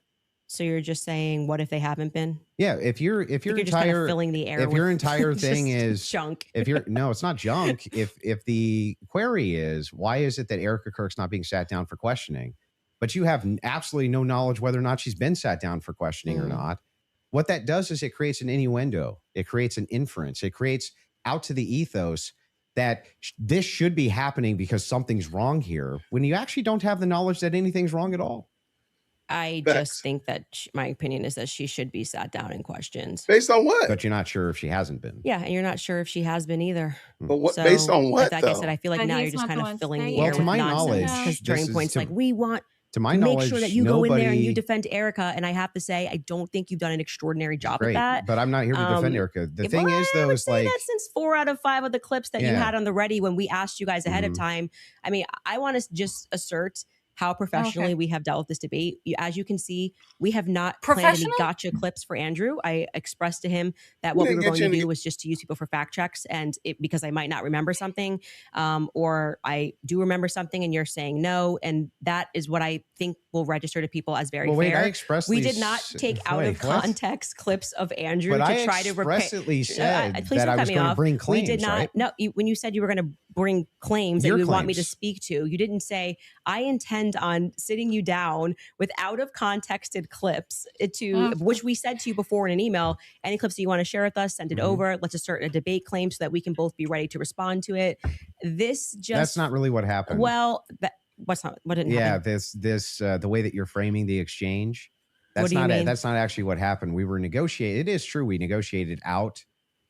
So you're just saying, what if they haven't been? Yeah, if your You're just kind entire of filling the air. if your with entire thing just is junk. if you're no, it's not junk. If the query is why is it that Erica Kirk's not being sat down for questioning, but you have absolutely no knowledge whether or not she's been sat down for questioning or not. What that does is it creates an innuendo. It creates an inference. It creates out to the ethos that this should be happening because something's wrong here when you actually don't have the knowledge that anything's wrong at all. I just think that my opinion is that she should be sat down and questioned. Based on what? But you're not sure if she hasn't been. Yeah, and you're not sure if she has been either. But what? Based on what? Like I said, though? I feel like But now you're he's just not kind the of one filling the saying air Well, with to my nonsense. knowledge, Because this Turning is Point's to- like, we want To my make knowledge, sure that you go in there and you nobody- defend Erica. And I have to say, I don't think you've done an extraordinary job Great, at that. but I'm not here to defend Erica. The thing is, though, is like that since 4 out of 5 of the clips that you Yeah. had on the ready when we asked you guys ahead of time. I mean, I want to just assert how professionally we have dealt with this debate. As you can see, we have not planned any Professional? gotcha clips for Andrew. I expressed to him that We what we didn't were get going you to any- do was just to use people for fact checks, and because I might not remember something, or I do remember something and you're saying no, and that is what I think will register to people as very Well, wait, fair. I expressly We did not take out of wait, what? context clips of Andrew But to I try to expressly said please that don't I cut was me going to off. bring We claims, did not. right? No, when you said you were going to bring claims Your that you would want me to claims. speak to, you didn't say I intend on sitting you down with out of contexted clips which we said to you before in an email. Any clips that you want to share with us, send it Mm-hmm. over. Let's assert a debate claim so that we can both be ready to respond to it. This just That's not really what happened. well. What didn't yeah, happen? this the way that you're framing the exchange. That's do you not mean? that's not actually what happened. We were negotiating. It is true we negotiated out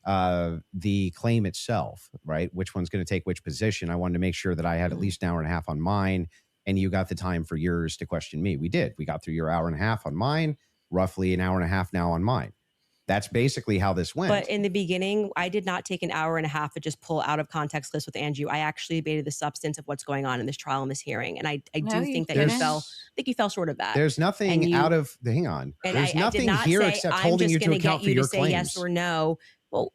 the claim itself, right? Which one's going to take which position? I wanted to make sure that I had at least an hour and a half on mine. and you got the time for yours to question me. We did. We got through your hour and a half on mine, roughly an hour and a half now on mine. That's basically how this went. But in the beginning, I did not take an hour and a half to just pull out of context lists with Andrew. I actually debated the substance of what's going on in this trial and this hearing. And I do think that you fell short of that. There's nothing out of, hang on. There's nothing here except holding you to account for your claims. Yes or no. Well,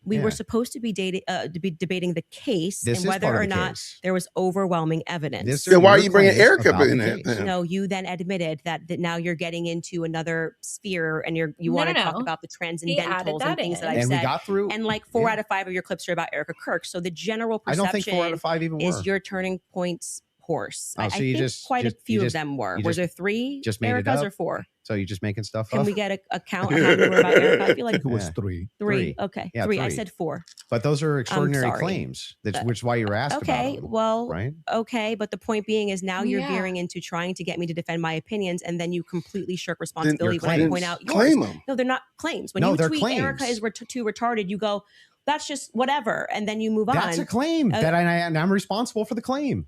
we were supposed to be debating the case and whether or not there was overwhelming evidence. Then why are you bringing Erica in there? No, you then admitted that now you're getting into another sphere and you want to talk about the transcendentals and things that I've said. We got through, and like 4 out of 5 of your clips are about Erica Kirk. So the general perception I don't think 4 out of 5 even is were. your turning points horse. Oh, I think quite a few of them were. Was there 3 Ericas or 4? So you're just making stuff up? Can we get a count of how many were about Erica? I feel like it was 3. 3. Okay. Yeah, 3. 3. I said 4. But those are extraordinary claims, which is why you were asked about them, well, right? Okay, but the point being is now you're veering into trying to get me to defend my opinions, and then you completely shirk responsibility when I point out yours. Claim them. No, they're not claims. When you tweet Erica is too retarded, you go, that's just whatever, and then you move on. That's a claim and I'm responsible for the claim.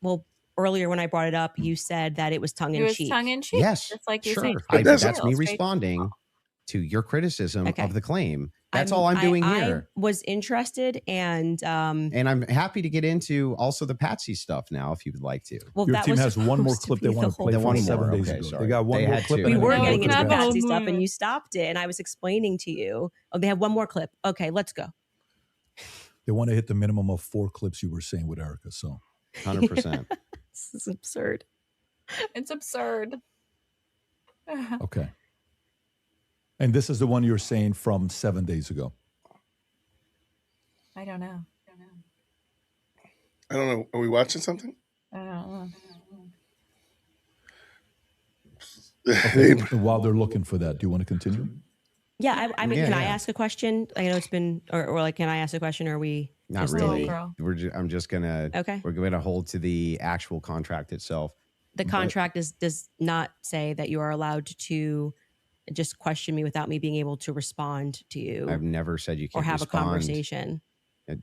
Well, earlier when I brought it up, you said that it was tongue in cheek. It was tongue in cheek. Yes, just like you're sure. saying. That's me responding to your criticism of the claim. That's all I'm doing here. I was interested, and I'm happy to get into also the Patsy stuff now, if you would like to. Well, your team has one more clip they want to play from 7 days ago. Sorry. They got one more clip. We were getting into the Patsy stuff, and you stopped it, and I was explaining to you. Oh, they have one more clip. Okay, let's go. They want to hit the minimum of 4 clips you were saying with Erica. So 100%. This is absurd. It's absurd. Okay. And this is the one you're saying from 7 days ago. I don't know. I don't know. Are we watching something? I don't know. Okay. While they're looking for that, do you want to continue? Yeah, I mean, can I ask a question? I know it's been, or like, can I ask a question? Or are we not really? I'm just gonna. Okay. We're going to hold to the actual contract itself. The contract does not say that you are allowed to just question me without me being able to respond to you. I've never said you can't or have respond. a conversation.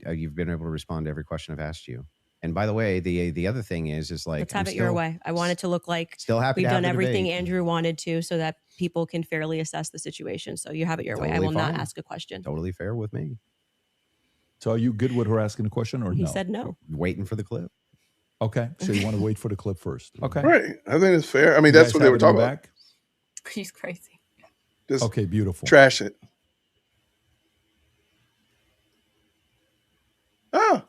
You've been able to respond to every question I've asked you. And by the way, the other thing is like, let's have it your way. I want it to look like still happy we've to have done the everything debate. Andrew wanted to, so that people can fairly assess the situation. So you have it your way. I will not ask a question. Totally fair with me. So are you good with her asking a question or He no? said no. Waiting for the clip. Okay. So you want to wait for the clip first. Okay. Right. I think it's fair. I mean, that's what they were talking about. He's crazy. Just okay, beautiful. Trash it. Oh.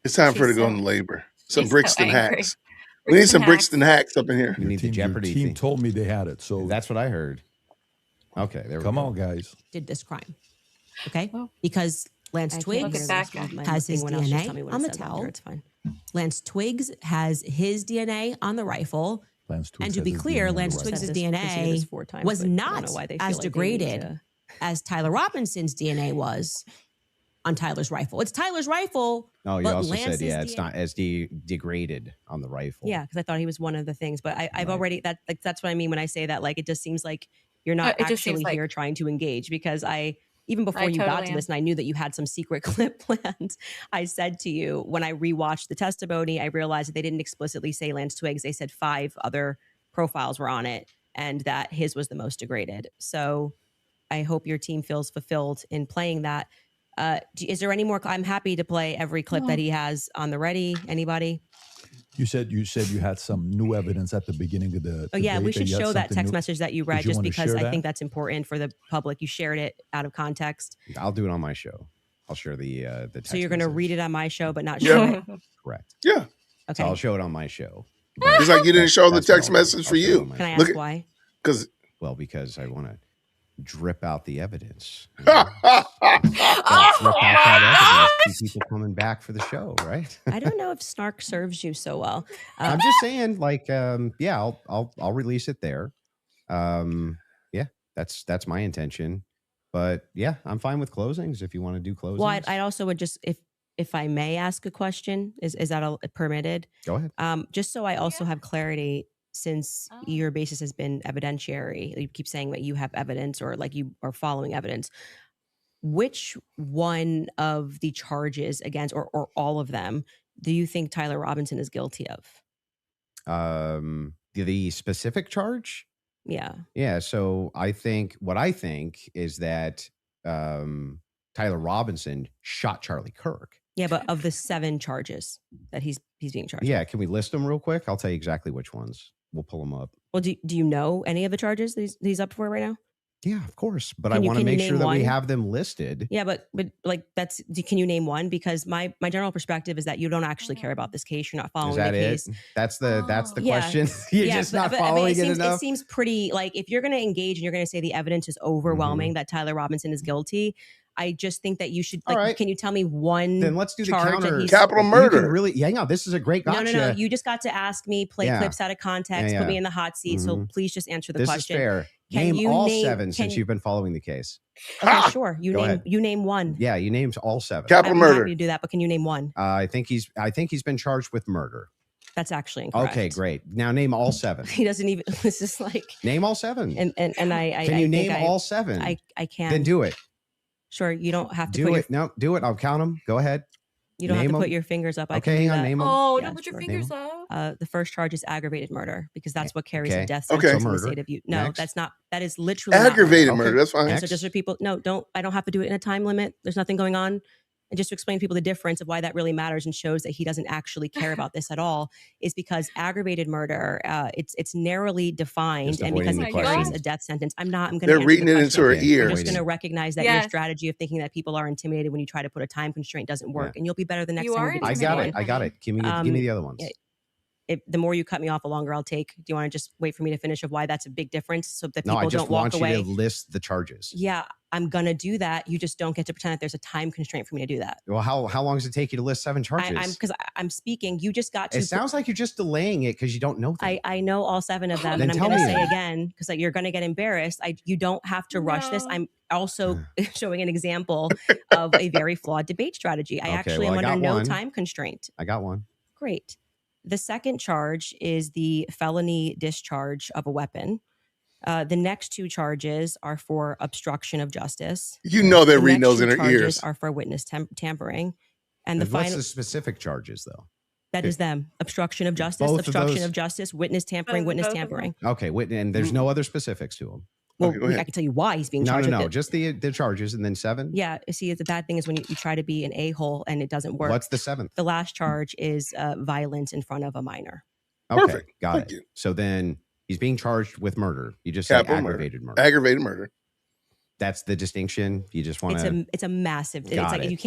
It's time for her to go into labor. Some Brixton hacks. We need some Brixton hacks up in here. We need the Jeopardy team thing. told me they had it. So that's what I heard. Okay, there we Come go. on, guys. Did this crime. Okay? Because Lance I Twiggs can't hear this. My has his thing went out. Just tell me DNA when on it the says on towel. here. It's fine. Lance Twiggs has his DNA on the rifle. Lance Twiggs And to has be his clear, DNA on the Lance rifle. Twiggs' I've said this- considered this 4 DNA times, was but I don't not know why they feel as like they need degraded to- as Tyler Robinson's DNA was on Tyler's rifle. It's Tyler's rifle. Oh, you but also Lance's said, it's DNA not as degraded on the rifle. Yeah, because I thought he was one of the things, but I've already that's what I mean when I say that. Like, it just seems like you're not It just seems actually like- here trying to engage. Because even before I you got totally to am. this, and I knew that you had some secret clip planned, I said to you when I rewatched the testimony, I realized that they didn't explicitly say Lance Twiggs. They said 5 other profiles were on it, and that his was the most degraded. So I hope your team feels fulfilled in playing that. Is there any more? I'm happy to play every clip that he has on the ready. Anybody? You said you had some new evidence at the beginning of the. Oh yeah, debate we should you had show that something text new. message that you Did read, you just want to because share I that? think that's important for the public. You shared it out of context, I'll do it on my show. I'll share the text so you're going to message. read it on my show, but not show it. Correct. Yeah. Okay. So I'll show it on my show. It's like you didn't show the That's what text I'll do. message I'll for show it you. on my Can I show. ask why? Because Well, because I want to drip out the evidence. Drip out that evidence. Keep people coming back for the show, right? I don't know if snark serves you so well. I'm just saying, like, yeah, I'll release it there. Yeah, that's my intention. But yeah, I'm fine with closings if you want to do closings. Well, I also would just, if I may ask a question, is that permitted? Go ahead. Just so I also have clarity, since your basis has been evidentiary, you keep saying that you have evidence or like you are following evidence. which one of the charges against, or all of them, do you think Tyler Robinson is guilty of? The specific charge? Yeah. Yeah. So I think is that Tyler Robinson shot Charlie Kirk. Yeah, but of the 7 charges that he's being charged. Yeah. Can we list them real quick? I'll tell you exactly which ones. We'll pull them up. Well, do you know any of the charges that he's up for right now? Yeah, of course. But I want to make sure that we have them listed. Yeah, but like can you name one? Because my general perspective is that you don't actually care about this case. You're not following the case. That's the question. You're just not following it enough. It seems pretty, like, if you're going to engage and you're going to say the evidence is overwhelming that Tyler Robinson is guilty, I just think that you should, like, right. Can you tell me one? Then let's do the charge counter. Capital murder. Really, hang on. This is a great gotcha. No. You just got to ask me, play clips out of context, put me in the hot seat. So please just answer the question. This is fair. Name all 7 since you've been following the case. Okay, sure. You Go name one. Yeah, you named all 7. Capital I'm murder. happy to do that, but can you name one? I think he's been charged with murder. That's actually incorrect. Okay, great. Now name all 7. He doesn't even. This is like name all 7. And I can you name all 7? I can. Then do it. Sure, you don't have to do it. No, do it. I'll count them. Go ahead. You don't have to put your fingers up. I can hang on. Name them. Oh, don't put your fingers up. The first charge is aggravated murder because that's what carries a death sentence in the state of Utah. No, that's not. That is literally aggravated murder. That's fine. So just for people, no, don't. I don't have to do it in a time limit. There's nothing going on. And just to explain to people the difference of why that really matters and shows that he doesn't actually care about this at all is because aggravated murder, it's narrowly defined, and because it carries a death sentence. I'm going to. They're reading it into her ear. I'm just going to recognize that your strategy of thinking that people are intimidated when you try to put a time constraint doesn't work, and you'll be better the next time. I got it. Give me the other ones. The more you cut me off, the longer I'll take. Do you want to just wait for me to finish of why that's a big difference so that people don't walk away? No, I just want you to list the charges. Yeah, I'm going to do that. You just don't get to pretend that there's a time constraint for me to do that. Well, how long does it take you to list 7 charges? Because I'm speaking. You just got to. It sounds like you're just delaying it because you don't know them. I know all 7 of them. And I'm going to say again, because you're going to get embarrassed. You don't have to rush this. I'm also showing an example of a very flawed debate strategy. I actually am under no time constraint. I got one. Great. The second charge is the felony discharge of a weapon. The next 2 charges are for obstruction of justice. You know they're reading those in her ears. Are for witness tampering. And what's the specific charges, though? That is them. Obstruction of justice, obstruction of justice, witness tampering, witness tampering. Okay, and there's no other specifics to them. Well, I can tell you why he's being charged. No, just the charges and then 7. Yeah, see, the bad thing is when you try to be an a-hole and it doesn't work. What's the 7th? The last charge is violence in front of a minor. Okay, perfect. Got it. So then he's being charged with murder. You just said aggravated murder. Aggravated murder. That's the distinction. You just want to. It's a massive. It's like you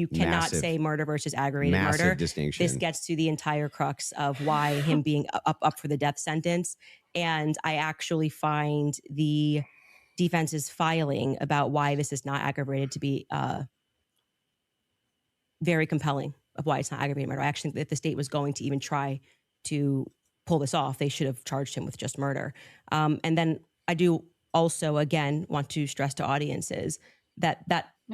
cannot say murder versus aggravated murder. Distinction. This gets to the entire crux of why him being up for the death sentence. And I actually find the defense's filing about why this is not aggravated to be very compelling of why it's not aggravated murder. I actually think that if the state was going to even try to pull this off, they should have charged him with just murder. And then I do also, again, want to stress to audiences that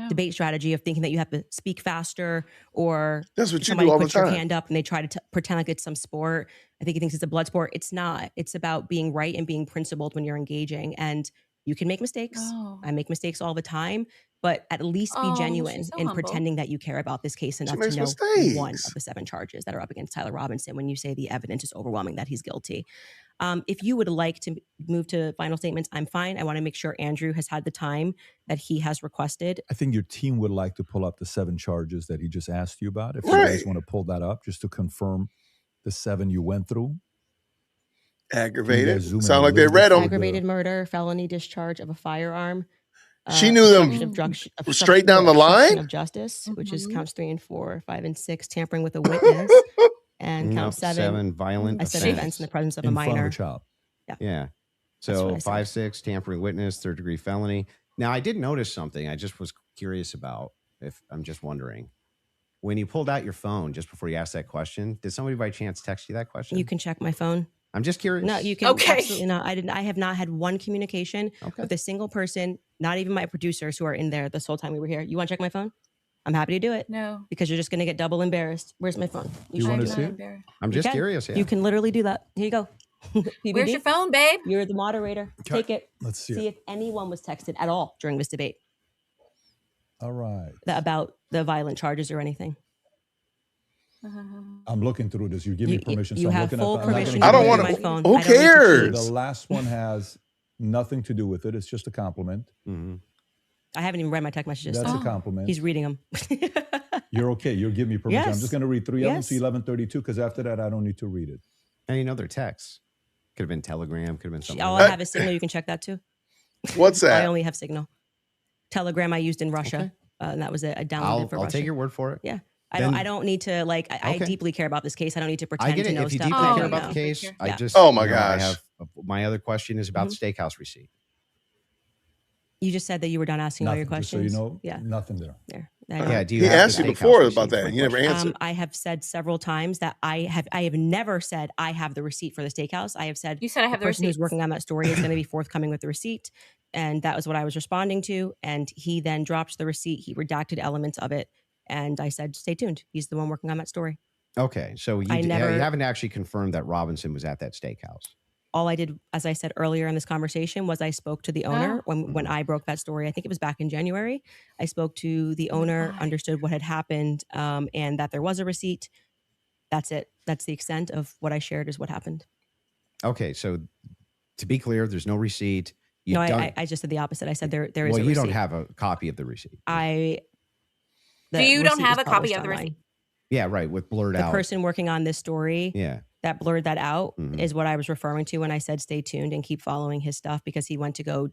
debate strategy of thinking that you have to speak faster or that's what somebody you do all puts the time. Your hand up and they try to pretend like it's some sport. I think he thinks it's a blood sport. It's not. It's about being right and being principled when you're engaging. And you can make mistakes. I make mistakes all the time, but at least be genuine in pretending that you care about this case enough to know one of the 7 charges that are up against Tyler Robinson when you say the evidence is overwhelming that he's guilty. If you would like to move to final statements, I'm fine. I want to make sure Andrew has had the time that he has requested. I think your team would like to pull up the 7 charges that he just asked you about. If you guys want to pull that up just to confirm the 7 you went through. Aggravated. Sound like they read them. Aggravated murder, felony discharge of a firearm. She knew them straight down the line. Of justice, which is counts 3 and 4, 5 and 6, tampering with a witness, and count 7 violent offense in the presence of a minor. In front of a child. Yeah. So 5, 6, tampering witness, 3rd degree felony. Now I did notice something. I just was curious about. If I'm just wondering. When you pulled out your phone just before you asked that question, did somebody by chance text you that question? You can check my phone. I'm just curious. No, you can. Okay. Absolutely not. I have not had one communication with a single person, not even my producers who are in there this whole time we were here. You want to check my phone? I'm happy to do it. No. Because you're just going to get double embarrassed. Where's my phone? You want to see it? I'm just curious. Yeah. You can literally do that. Here you go. Where's your phone, babe? You're the moderator. Take it. Let's see if anyone was texted at all during this debate. All right. About the violent charges or anything. I'm looking through this. You give me permission. You I'm have looking full at, I'm not permission. gonna I don't give want you- my to. phone. Who I don't need to cares? The last one has nothing to do with it. It's just a compliment. I haven't even read my text messages. That's so a compliment. He's reading them. You're okay. You're giving me permission. I'm Yes. just going to read 3 of them Yes. to 11:32 because after that, I don't need to read it. And you know their texts. Could have been Telegram. Could have been something. All like I that. have is Signal. You can check that too. What's I that? only have Signal. Telegram I used in Russia, Okay. and that was it. I downloaded for I'll Russia. take your word for it. Yeah. Then- I don't need to like. I Okay. deeply care about this case. I don't need to I pretend get to it. know If you stuff. deeply that I care don't about know. the case, I Yeah. just. Oh my you know, I gosh. have my other question is about the steakhouse receipt. You just said that you were done asking all your Nothing, just so questions. you know, Yeah. nothing there. There. Yeah. Do you He have the asked you steakhouse before receipt? about that. My and You never question. answered. I have said several times that I have never said I have the receipt for the steakhouse. I have said You said I have the person who's receipts. working on that story is going to be forthcoming with the receipt, and that was what I was responding to. And he then dropped the receipt. He redacted elements of it, and I said, "Stay tuned. He's the one working on that story." Okay, so you, I you never- haven't actually confirmed that Robinson was at that steakhouse. All I did, as I said earlier in this conversation, was I spoke to the owner Oh. when I broke that story. I think it was back in January. I spoke to the owner, understood what had happened, and that there was a receipt. That's it. That's the extent of what I shared is what happened. Okay, so to be clear, there's no receipt. You No, don't, I just said the opposite. I said there is well, a you receipt. don't have a copy of the receipt. The So you don't receipt have was a copy published of the online. receipt? Yeah, right. With blurred The out. person working on this story Yeah. that blurred that out Mhm. is what I was referring to when I said stay tuned and keep following his stuff, because he went to go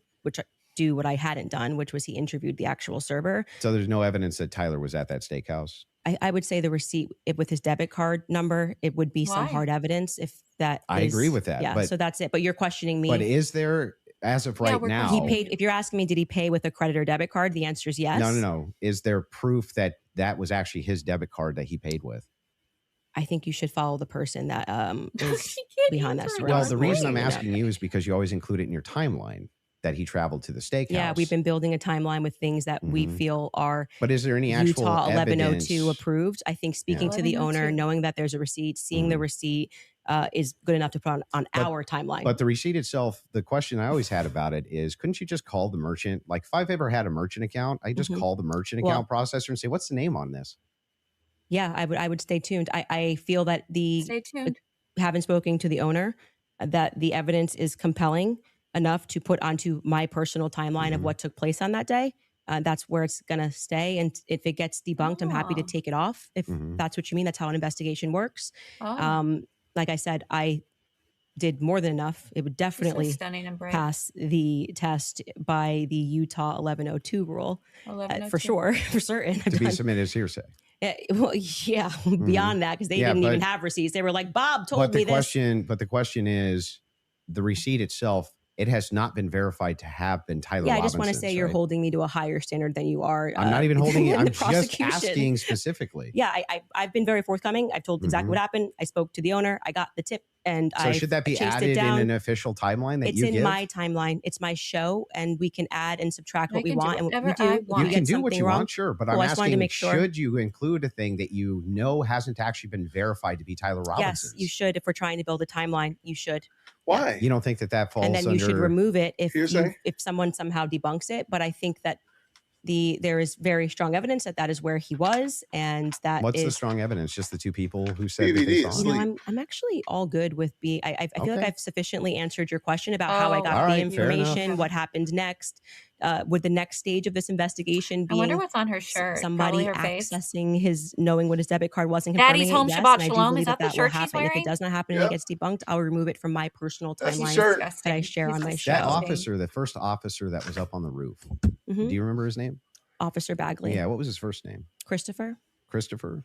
do what I hadn't done, which was he interviewed the actual server. So there's no evidence that Tyler was at that steakhouse. I would say the receipt with his debit card number, it would be some Why? hard evidence if that I is- agree with that, Yeah, but- so that's it. But you're questioning me. But is there, as of Yeah, right we're now, he paid. If you're asking me, did he pay with a credit or debit card? The answer is yes. No. Is there proof that that was actually his debit card that he paid with? I think you should follow the person that is She can't behind that answer story. Well, that the reason I'm question. asking you is because you always include it in your timeline that he traveled to the steakhouse. Yeah, we've been building a timeline with things that we Mhm. feel are But is there any actual Utah 1102 evidence? approved. I think speaking to the owner, 1102. knowing that there's a receipt, seeing the receipt is good enough to put on But- our timeline. But the receipt itself, the question I always had about it is, couldn't you just call the merchant? Like, if I've ever had a merchant account, I just Mhm. call the merchant Well- account processor and say, "What's the name on this?" Yeah, I would stay tuned. I feel that Stay tuned. having spoken to the owner, that the evidence is compelling enough to put onto my personal timeline of Mhm. what took place on that day. That's where it's gonna stay. And if it gets debunked, I'm happy to Oh. take it off. If Mhm. that's what you mean, that's how an investigation works. Oh, Like I said, I did more than enough. It would this is definitely stunning and brave. pass the test by the Utah 1102 rule 1102. for sure, for certain. I've To be done- submitted as hearsay. well, yeah, beyond that, because they Yeah, didn't even but- have receipts. They were like, Bob told But me the this. question is, the receipt itself, it has not been verified to have been Tyler Yeah, I just want to Robinson's, say you're right? holding me to a higher standard than you are. I'm not even holding it. in I'm the just prosecution. asking specifically. Yeah, I've been very forthcoming. I've told exactly Mhm. what happened. I spoke to the owner. I got the tip, and So I should that be chased added it down. in an official timeline that It's you in give? my timeline. It's my show, and we can add and subtract what I we can do want, and what we whatever do. I If want. we You can get do what something you wrong, want, sure. But Well, I I'm just wanted to asking, make sure. should you include a thing that you know hasn't actually been verified to be Tyler Robinson's? Yes, you should. If we're trying to build a timeline, you should. Why? You don't think that falls And then you under? should remove it if Hearsay? if someone somehow debunks it. But I think that there is very strong evidence that is where he was, and that What's the is- strong evidence? Just the two people who said that they DVD, saw it's him? You know, Sleep. I'm actually all good with being. I feel like Okay. I've sufficiently answered your question about how I Oh, got all the right, fair enough. information, what happened next. Would the next stage of this investigation I wonder being what's on her shirt. somebody Probably her face. accessing his knowing what his debit card was and Daddy's confirming home, it? Yes, Shabbat and I do Shalom. believe Is that the will shirt she's happen. If wearing? it does not happen Yep. and it gets debunked, I'll remove it from my personal That's the timeline shirt. that I share on my show. That Disgusting. officer, the first officer that was up on the roof. Mhm. Do you remember his name? Officer Bagley, Yeah. What was his first name? Christopher. Christopher.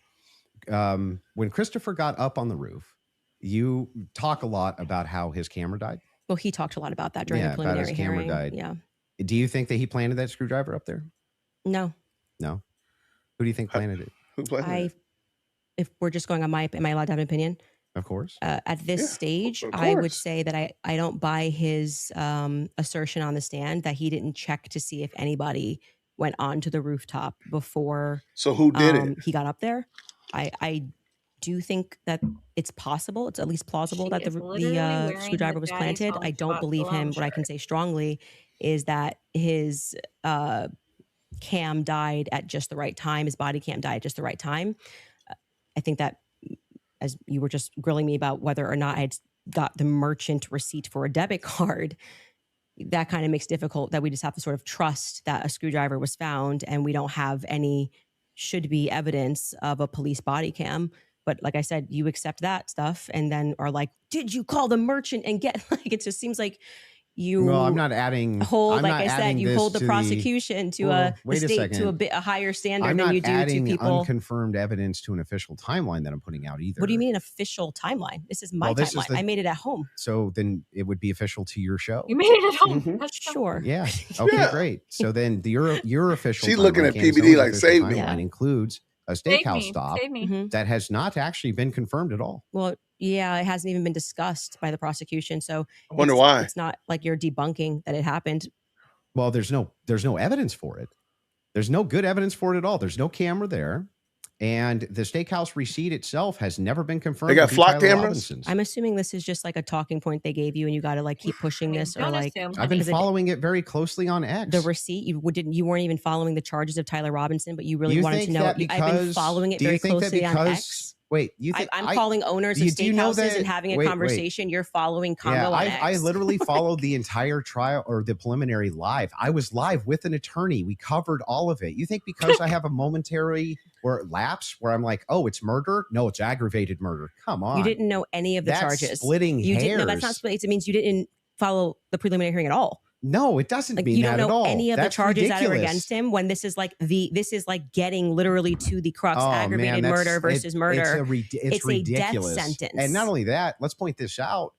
When Christopher got up on the roof, you talk a lot about how his camera died. Well, he talked a lot about that during Yeah, the about his preliminary camera hearing. died. Yeah. Do you think that he planted that screwdriver up there? No, No. Who do you think planted it? Who played it? if we're just going on am I allowed to have an opinion? Of course. At this Yeah, stage, of I would course. say that I don't buy his assertion on the stand that he didn't check to see if anybody went onto the rooftop before So who did it? he got up there. I do think that it's possible. It's at least plausible She that is literally wearing screwdriver the was Daddy's planted. Home I don't Shabbat believe him. Shalom What I can shirt. say strongly is that his cam died at just the right time. His body cam died at just the right time. I think that, as you were just grilling me about whether or not I had got the merchant receipt for a debit card, that kind of makes it difficult that we just have to sort of trust that a screwdriver was found and we don't have any should be evidence of a police body cam. But like I said, you accept that stuff and then are like, did you call the merchant and get, like, it just seems like you Well, I'm not adding. hold, I'm like not I said, adding you this hold the to prosecution to Well, a wait a state second. to a higher standard I'm than not you do to adding people. unconfirmed evidence to an official timeline that I'm putting out either. What do you mean an official timeline? This is my Well, this is timeline. I made it at home. So then it would be official to your show. You made it at home. Mhm. That's so Sure. Yeah. Okay, Yeah. great. So then your official She's looking timeline, at Candace PBD Owens' like, official save me. timeline Yeah. includes a Save steakhouse me. stop Save me. Mhm. that has not actually been confirmed at all. Well, yeah, it hasn't even been discussed by the prosecution. So I wonder it's, why. it's not like you're debunking that it happened. Well, there's no evidence for it. There's no good evidence for it at all. There's no camera there. And the steakhouse receipt itself has never been confirmed. They got to be flock Tyler cameras? Robinson's. I'm assuming this is just like a talking point they gave you and you got to like keep pushing this or Don't like assume, I've been honey. following it very closely on X. the receipt. You weren't even following the charges of Tyler Robinson, but you really You wanted think to know. that I've been because- following it do you very think that closely on because- X. Wait, you think I'm calling owners of do you know steakhouses that- and having a wait, conversation. You're following combo Yeah, on I X. literally followed the entire trial or the preliminary live. I was live with an attorney. We covered all of it. You think because I have a momentary or lapse where I'm like, oh, it's murder? No, it's aggravated murder. Come on. You didn't know any of the That's charges. splitting You didn't. No, that's not hairs. split. It means you didn't follow the preliminary hearing at all. No, it doesn't Like mean you that don't at know all. any of That's the charges that are ridiculous. against him. When this is like getting literally to the crux, Oh, aggravated man, murder versus murder. It's a death ridiculous. sentence. And not only that, let's point this out.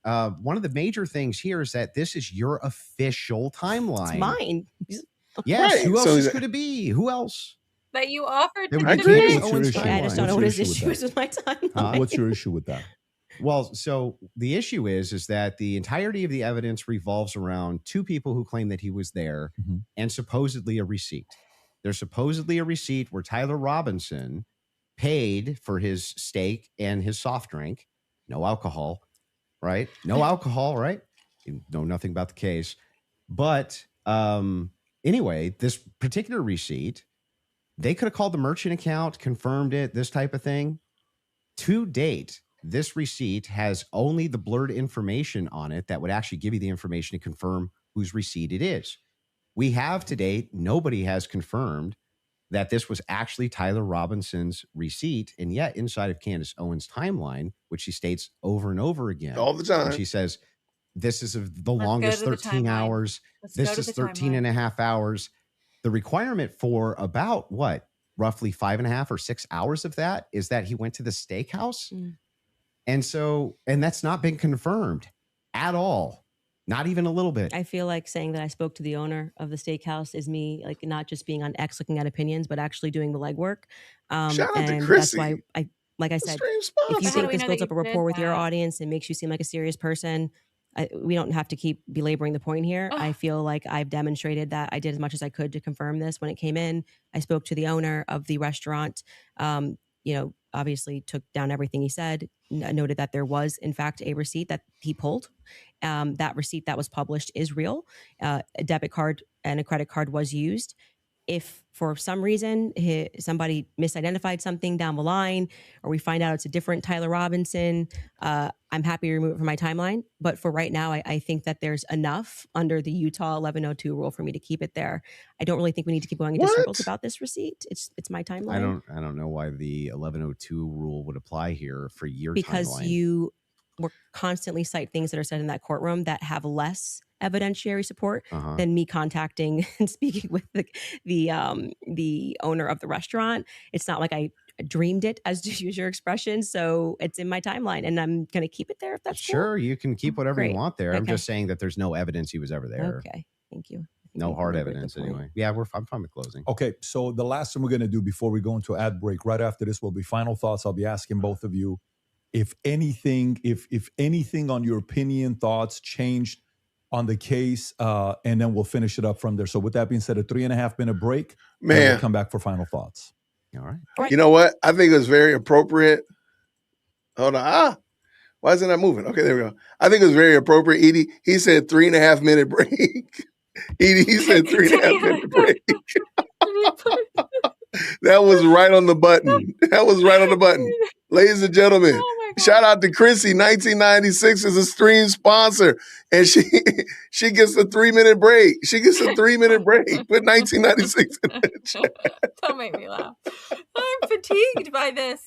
One of the major things here is that this is your official timeline. It's mine. Yes. Right. Who So else is it- could it be? Who else? That you offered It to would I be do agree. this. Candace What's your Owens' issue? I just timeline. don't know what What's his your issue with issue is with my timeline. What's your issue with that? Well, so the issue is that the entirety of the evidence revolves around two people who claim that he was there Mhm. and supposedly a receipt. There's supposedly a receipt where Tyler Robinson paid for his steak and his soft drink. No alcohol, right? No alcohol, right? You know nothing about the case. But anyway, this particular receipt, they could have called the merchant account, confirmed it, this type of thing. To date, this receipt has only the blurred information on it that would actually give you the information to confirm whose receipt it is. We have to date, nobody has confirmed that this was actually Tyler Robinson's receipt. And yet inside of Candace Owens' timeline, which she states over and over again, All the time. and she says, this is the go longest to the 13 timeline. hours. Let's go This to is the 13 and a half hours. The requirement for about what? Roughly 5.5 or 6 hours of that is that he went to the steakhouse. Mm. And that's not been confirmed at all. Not even a little bit. I feel like saying that I spoke to the owner of the steakhouse is me like not just being on X looking at opinions, but actually doing the legwork. Shout out to And that's Chrissy. why like I said, Extreme if you How do sponsor. think we this know builds that up a you did rapport with your that? audience and makes you seem like a serious person, we don't have to keep belaboring the point here. I feel like I've demonstrated that I did as much as I could to confirm this when it came in. I spoke to the owner of the restaurant, obviously took down everything he said, noted that there was in fact a receipt that he pulled. That receipt that was published is real. A debit card and a credit card was used. If for some reason somebody misidentified something down the line, or we find out it's a different Tyler Robinson, I'm happy to remove it from my timeline. But for right now, I think that there's enough under the Utah 1102 rule for me to keep it there. I don't really think we need to keep going into circles about this receipt. It's my timeline. I don't know why the 1102 rule would apply here for your Because timeline. you will constantly cite things that are said in that courtroom that have less evidentiary support than me contacting and speaking with the owner of the restaurant. It's not like I dreamed it, as to use your expression. So it's in my timeline and I'm going to keep it there if that's Sure, cool. you can keep whatever Great. you want there. I'm Okay. just saying that there's no evidence he was ever there. Okay. Thank you. I think No we hard belabored the evidence point. anyway. Yeah, I'm fine with closing. Okay, so the last thing we're going to do before we go into ad break, right after this will be final thoughts. I'll be asking both of you if anything on your opinion, thoughts changed on the case, and then we'll finish it up from there. So with that being said, a 3.5 minute break. and Man. we'll come back for final thoughts. All right. You know what? I think it was very appropriate. Hold on. Why isn't that moving? Okay, there we go. I think it was very appropriate, Edie. He said 3.5 minute break. He said 3.5 minute break. That was right on the button. That was right on the button. Ladies and gentlemen, shout out to Chrissy. 1996 is a stream sponsor. And she gets a 3-minute break. She gets a 3-minute break. Put 1996 in the chat. Don't make me laugh. I'm fatigued by this.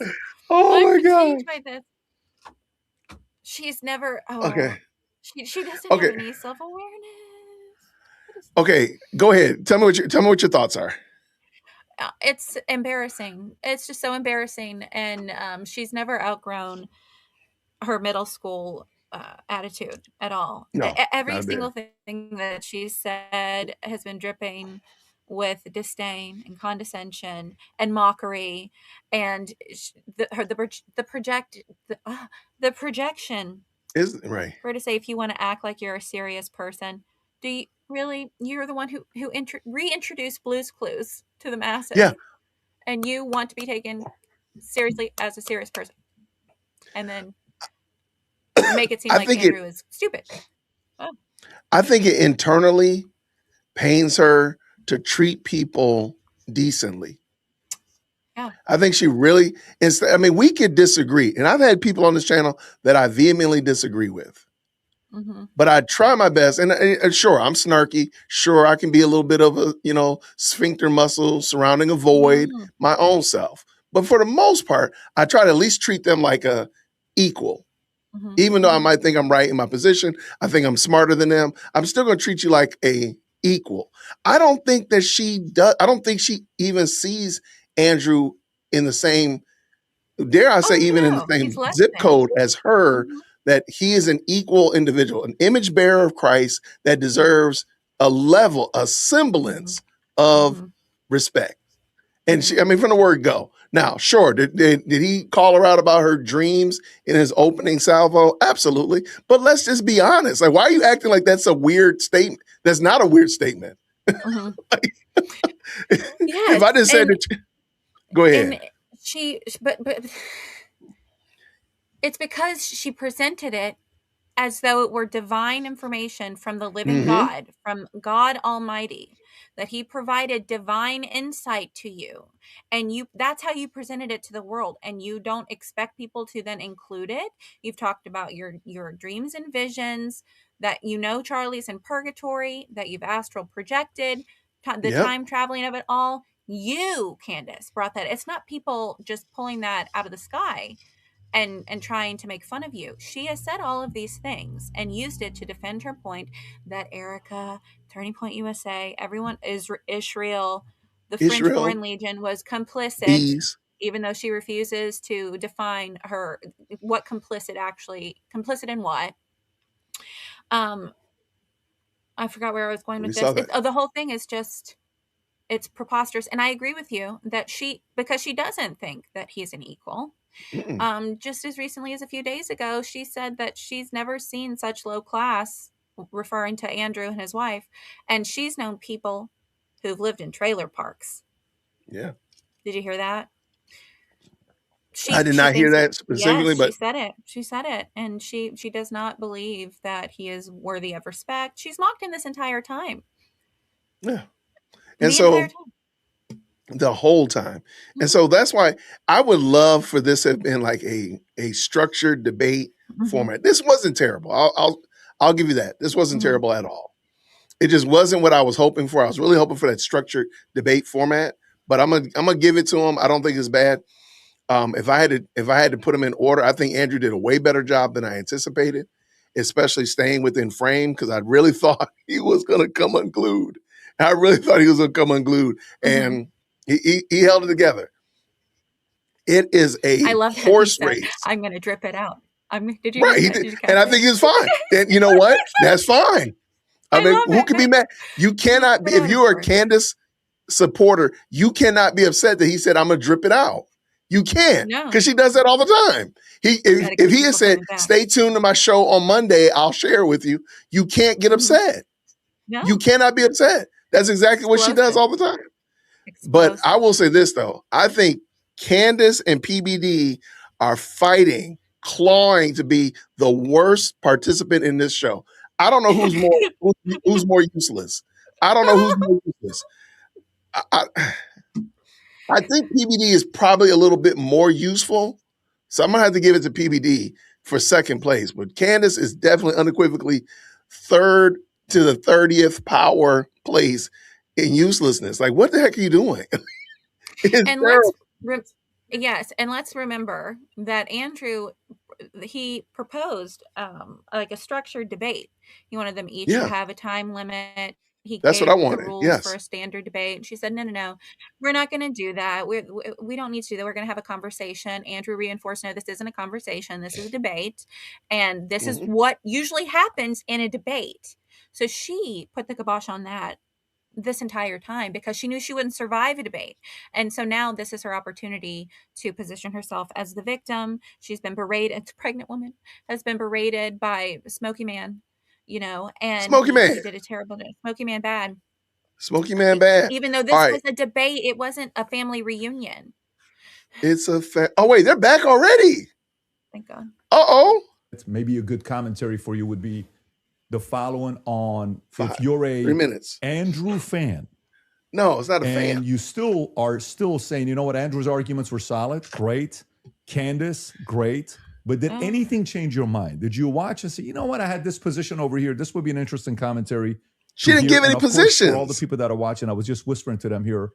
Oh my God. Fatigued by this. She's never. Oh, Okay. She doesn't have any self-awareness. Okay, go ahead. Tell me what your thoughts are. It's embarrassing. It's just so embarrassing, and she's never outgrown her middle school attitude at all. No, Every single thing that she said has been dripping with disdain and condescension and mockery, and the projection is right. For her to say, if you want to act like you're a serious person, do you really? You're the one who reintroduced Blue's Clues to the masses. Yeah. And you want to be taken seriously as a serious person. And then make it seem like Andrew is stupid. Oh. I think it internally pains her to treat people decently. Yeah. I think she really, we could disagree. And I've had people on this channel that I vehemently disagree with. Mm-hmm. But I try my best, and sure, I'm snarky. Sure, I can be a little bit of a, sphincter muscle surrounding a void, my own self. But for the most part, I try to at least treat them like a equal. Mm-hmm. Even though I might think I'm right in my position, I think I'm smarter than them. I'm still going to treat you like a equal. I don't think that she does. I don't think she even sees Andrew in the same, dare I say, in the same zip code as her. Mm-hmm. That he is an equal individual, an image bearer of Christ that deserves a semblance of respect. And she, from the word go. Now, sure, did he call her out about her dreams in his opening salvo? Absolutely. But let's just be honest. Like, why are you acting like that's a weird statement? That's not a weird statement. Mm-hmm. If I just said that, go ahead. But it's because she presented it as though it were divine information from the living God, from God Almighty, that he provided divine insight to you. And that's how you presented it to the world. And you don't expect people to then include it. You've talked about your dreams and visions, that Charlie's in purgatory, that you've astral projected, the time traveling of it all. You, Candace, brought that. It's not people just pulling that out of the sky and trying to make fun of you. She has said all of these things and used it to defend her point that Erica, Turning Point USA, everyone, Israel, the French Foreign Legion was complicit, even though she refuses to define what complicit in what. I forgot where I was going with this. The whole thing is just, it's preposterous. And I agree with you that because she doesn't think that he's an equal. Just as recently as a few days ago, she said that she's never seen such low class, referring to Andrew and his wife, and she's known people who've lived in trailer parks. Yeah. Did you hear that? I did not hear that specifically, but she said it, and she does not believe that he is worthy of respect. She's mocked him this entire time. Yeah. And so the whole time. And so that's why I would love for this to have been like a structured debate format. This wasn't terrible. I'll give you that. This wasn't terrible at all. It just wasn't what I was hoping for. I was really hoping for that structured debate format, but I'm gonna give it to him. I don't think it's bad. If I had to put them in order, I think Andrew did a way better job than I anticipated, especially staying within frame, because I really thought he was gonna come unglued. I really thought he was gonna come unglued, and he held it together. It is a horse race. I'm going to drip it out. Did you? Right, and I think it's fine. And you know what? That's fine. I mean, who can be mad? You cannot be, if you are a Candace supporter, you cannot be upset that he said, "I'm gonna drip it out." You can't, because she does that all the time. If he had said, "Stay tuned to my show on Monday, I'll share it with you," you can't get upset. No. You cannot be upset. That's exactly what she does all the time. But I will say this, though. I think Candace and PBD are fighting, clawing to be the worst participant in this show. I don't know who's more useless. I don't know who's going to use this. I think PBD is probably a little bit more useful, so I'm gonna have to give it to PBD for second place. But Candace is definitely unequivocally third to the 30th power place in uselessness. Like, what the heck are you doing? And let's remember that Andrew, he proposed like a structured debate. He wanted them each to have a time limit. That's what I wanted. The rules for a standard debate. And she said, no, we're not going to do that. We don't need to do that. We're going to have a conversation. Andrew reinforced, no, this isn't a conversation. This is a debate. And this is what usually happens in a debate. So she put the kibosh on that this entire time because she knew she wouldn't survive a debate. And so now this is her opportunity to position herself as the victim. She's been berated. A pregnant woman has been berated by Smokey Man. And Smokey Man. He did a terrible job. Smokey Man bad. Smokey Man bad. Even though this was a debate, it wasn't a family reunion. It's a oh wait, they're back already. Thank God. Uh-oh. It's maybe a good commentary for you would be the following on if you're a 3 minutes. Andrew fan. No, it's not a fan. And you are still saying, you know what, Andrew's arguments were solid, great. Candace, great. But did anything change your mind? Did you watch and say, you know what, I had this position over here. This would be an interesting commentary. She didn't give any positions. For all the people that are watching, I was just whispering to them here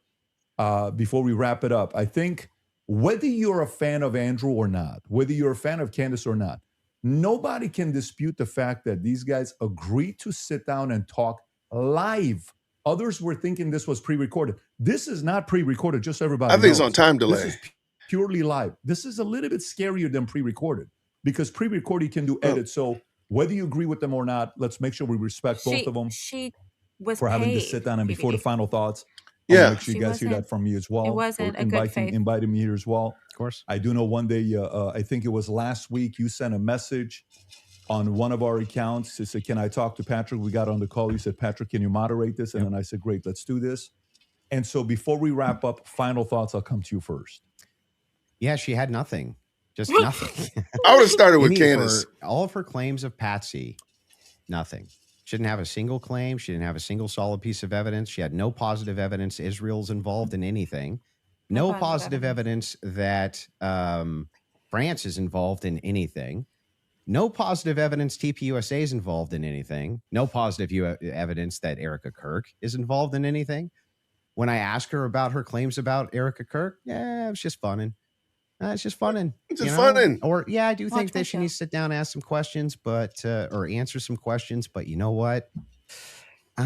before we wrap it up. I think whether you're a fan of Andrew or not, whether you're a fan of Candace or not, nobody can dispute the fact that these guys agreed to sit down and talk live. Others were thinking this was pre-recorded. This is not pre-recorded, just so everybody knows. I think it's on time delay. This is purely live. This is a little bit scarier than pre-recorded because pre-recorded can do edits. So whether you agree with them or not, let's make sure we respect both of them. She was for having to paid, sit down and before the final thoughts. Make sure you guys hear that from me as well. It wasn't a good faith. Inviting me here as well. Of course. I do know one day, I think it was last week, you sent a message on one of our accounts to say, can I talk to Patrick? We got on the call. You said, Patrick, can you moderate this? And then I said, great, let's do this. And so before we wrap up, final thoughts, I'll come to you first. Yeah, she had nothing. Just nothing. I would have started with Candace. All of her claims of Patsy, nothing. She didn't have a single claim. She didn't have a single solid piece of evidence. She had no positive evidence Israel's involved in anything. No positive evidence that France is involved in anything. No positive evidence TPUSA is involved in anything. No positive evidence that Erica Kirk is involved in anything. When I asked her about her claims about Erica Kirk, it was just funning. It's just funning. It's just funning. Or, I do think that she needs to sit down and ask some questions, but or answer some questions. But you know what? I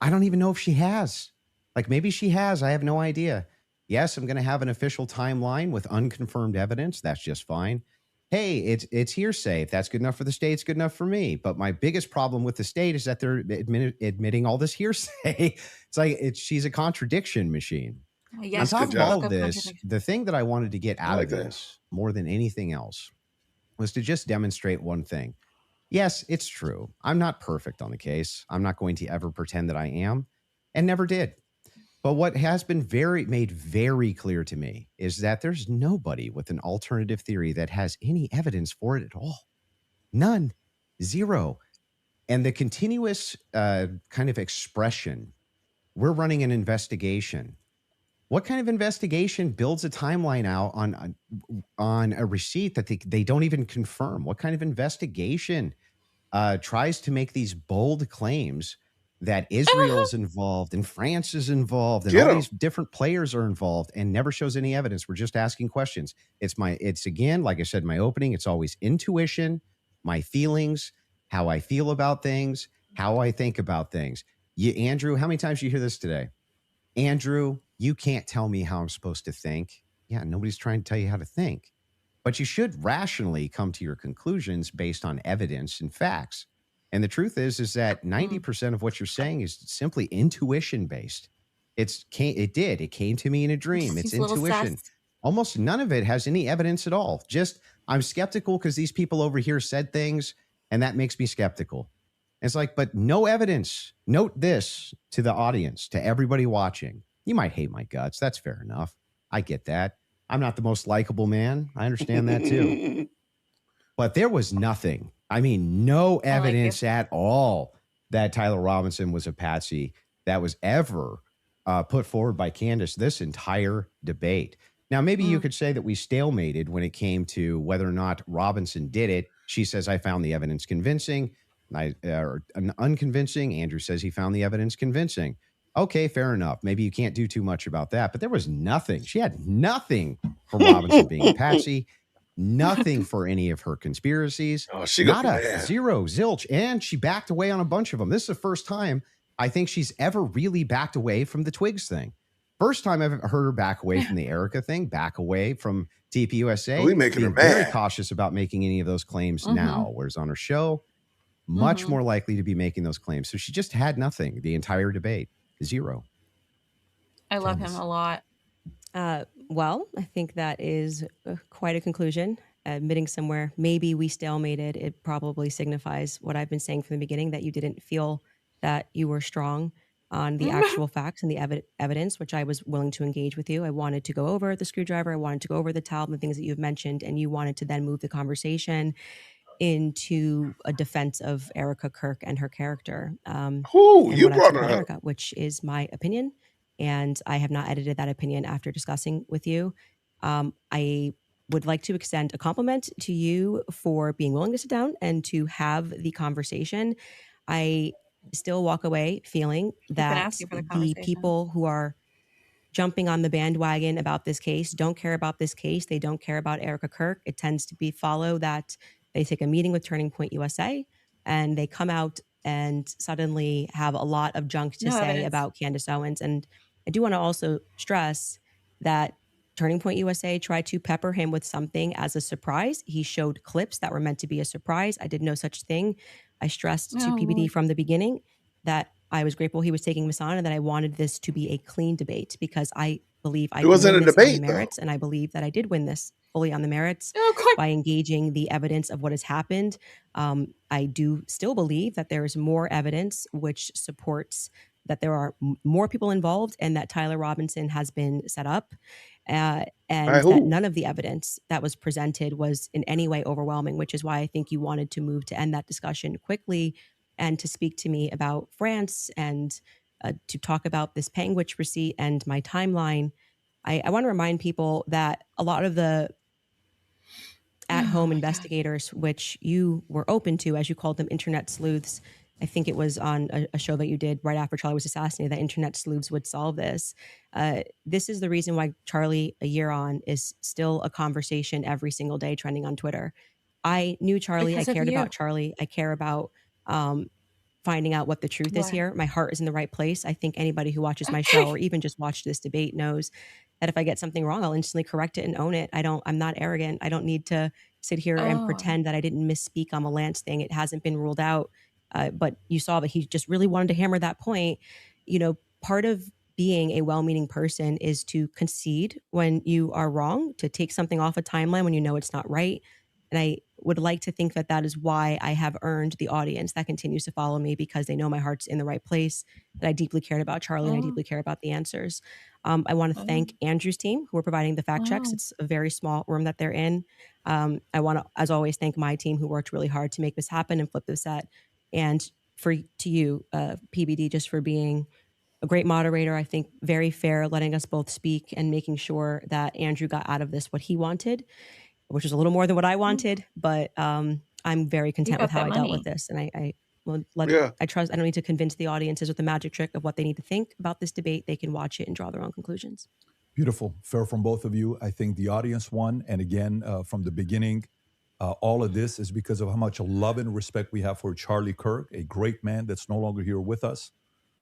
don't even know if she has. Like, maybe she has. I have no idea. Yes, I'm going to have an official timeline with unconfirmed evidence. That's just fine. Hey, it's hearsay. If that's good enough for the state, it's good enough for me. But my biggest problem with the state is that they're admitting all this hearsay. It's like she's a contradiction machine. Yes, on top of all of this, the thing that I wanted to get out of this more than anything else was to just demonstrate one thing. Yes, it's true. I'm not perfect on the case. I'm not going to ever pretend that I am, and never did. But what has been made very clear to me is that there's nobody with an alternative theory that has any evidence for it at all. None. Zero. And the continuous kind of expression, we're running an investigation. What kind of investigation builds a timeline out on a receipt that they don't even confirm? What kind of investigation tries to make these bold claims that Israel's involved and France is involved and all these different players are involved and never shows any evidence? We're just asking questions. It's again, like I said in my opening, it's always intuition, my feelings, how I feel about things, how I think about things. Andrew, how many times did you hear this today? Andrew, you can't tell me how I'm supposed to think. Yeah, nobody's trying to tell you how to think. But you should rationally come to your conclusions based on evidence and facts. And the truth is that 90% of what you're saying is simply intuition based. It came to me in a dream. It's intuition. Almost none of it has any evidence at all. Just I'm skeptical because these people over here said things, and that makes me skeptical. It's like, but no evidence. Note this to the audience, to everybody watching. You might hate my guts. That's fair enough. I get that. I'm not the most likable man. I understand that too. But there was nothing. I mean, no evidence at all that Tyler Robinson was a patsy that was ever put forward by Candace this entire debate. Now, maybe you could say that we stalemated when it came to whether or not Robinson did it. She says, I found the evidence convincing, or unconvincing. Andrew says he found the evidence convincing. Okay, fair enough. Maybe you can't do too much about that, but there was nothing. She had nothing for Robinson being a patsy, nothing for any of her conspiracies. Oh, she not got a mad. zero, zilch. And she backed away on a bunch of them. This is the first time I think she's ever really backed away from the Twigs thing. First time I've heard her back away from the Erica thing, back away from TPUSA. We making her being very mad. cautious about making any of those claims now. Whereas on her show, much more likely to be making those claims. So she just had nothing the entire debate. Zero. I love him a lot. Well, I think that is quite a conclusion. Admitting somewhere, maybe we stalemated. It probably signifies what I've been saying from the beginning, that you didn't feel that you were strong on the actual facts and the evidence, which I was willing to engage with you. I wanted to go over the screwdriver. I wanted to go over the towel, the things that you've mentioned, and you wanted to then move the conversation into a defense of Erica Kirk and her character. Who and you what I brought said her about up? Erica, which is my opinion, and I have not edited that opinion after discussing with you. I would like to extend a compliment to you for being willing to sit down and to have the conversation. I still walk away feeling that asking for the the conversation. people who are jumping on the bandwagon about this case don't care about this case. They don't care about Erica Kirk. It tends to be follow that they take a meeting with Turning Point USA and they come out and suddenly have a lot of junk to No say evidence. about Candace Owens. And I do want to also stress that Turning Point USA tried to pepper him with something as a surprise. He showed clips that were meant to be a surprise. I did no such thing. I stressed to Oh, PBD Lord. from the beginning that I was grateful he was taking this on and that I wanted this to be a clean debate, because I believe I It wasn't win a this on the debate, though. merits, and I believe that I did win this fully on the merits Oh, God. by engaging the evidence of what has happened. I do still believe that there is more evidence which supports that there are more people involved and that Tyler Robinson has been set up, and that who? none of the evidence that was presented was in any way overwhelming, which is why I think you wanted to move to end that discussion quickly and to speak to me about France and to talk about this Panguitch receipt and my timeline. I want to remind people that a lot of the at-home investigators, which you were open to, as you called them, internet sleuths. I think it was on a show that you did right after Charlie was assassinated, that internet sleuths would solve this. This is the reason why Charlie, a year on, is still a conversation every single day trending on Twitter. I knew Charlie. Because I of cared you. about Charlie. I care about finding out what the truth is What? here. My heart is in the right place. I think anybody who watches my show or even just watched this debate knows that if I get something wrong, I'll instantly correct it and own it. I'm not arrogant. I don't need to sit here and Oh. pretend that I didn't misspeak on the Lance thing. It hasn't been ruled out. But you saw that he just really wanted to hammer that point. You know, part of being a well-meaning person is to concede when you are wrong, to take something off a timeline when you know it's not right. And I would like to think that that is why I have earned the audience that continues to follow me, because they know my heart's in the right place, that I deeply cared about Charlie and I Oh. deeply care about the answers. I want to thank Andrew's team who are providing the fact checks. Wow. It's a very small room that they're in. I want to, as always, thank my team who worked really hard to make this happen and flip this set. And to you, PBD, just for being a great moderator. I think very fair, letting us both speak and making sure that Andrew got out of this what he wanted, which is a little more than what I wanted. But I'm very content got with how I that dealt money. with this. And I will let Yeah. I trust, I don't need to convince the audiences with the magic trick of what they need to think about this debate. They can watch it and draw their own conclusions. Beautiful. Fair from both of you. I think the audience won. And again, from the beginning, all of this is because of how much love and respect we have for Charlie Kirk, a great man that's no longer here with us.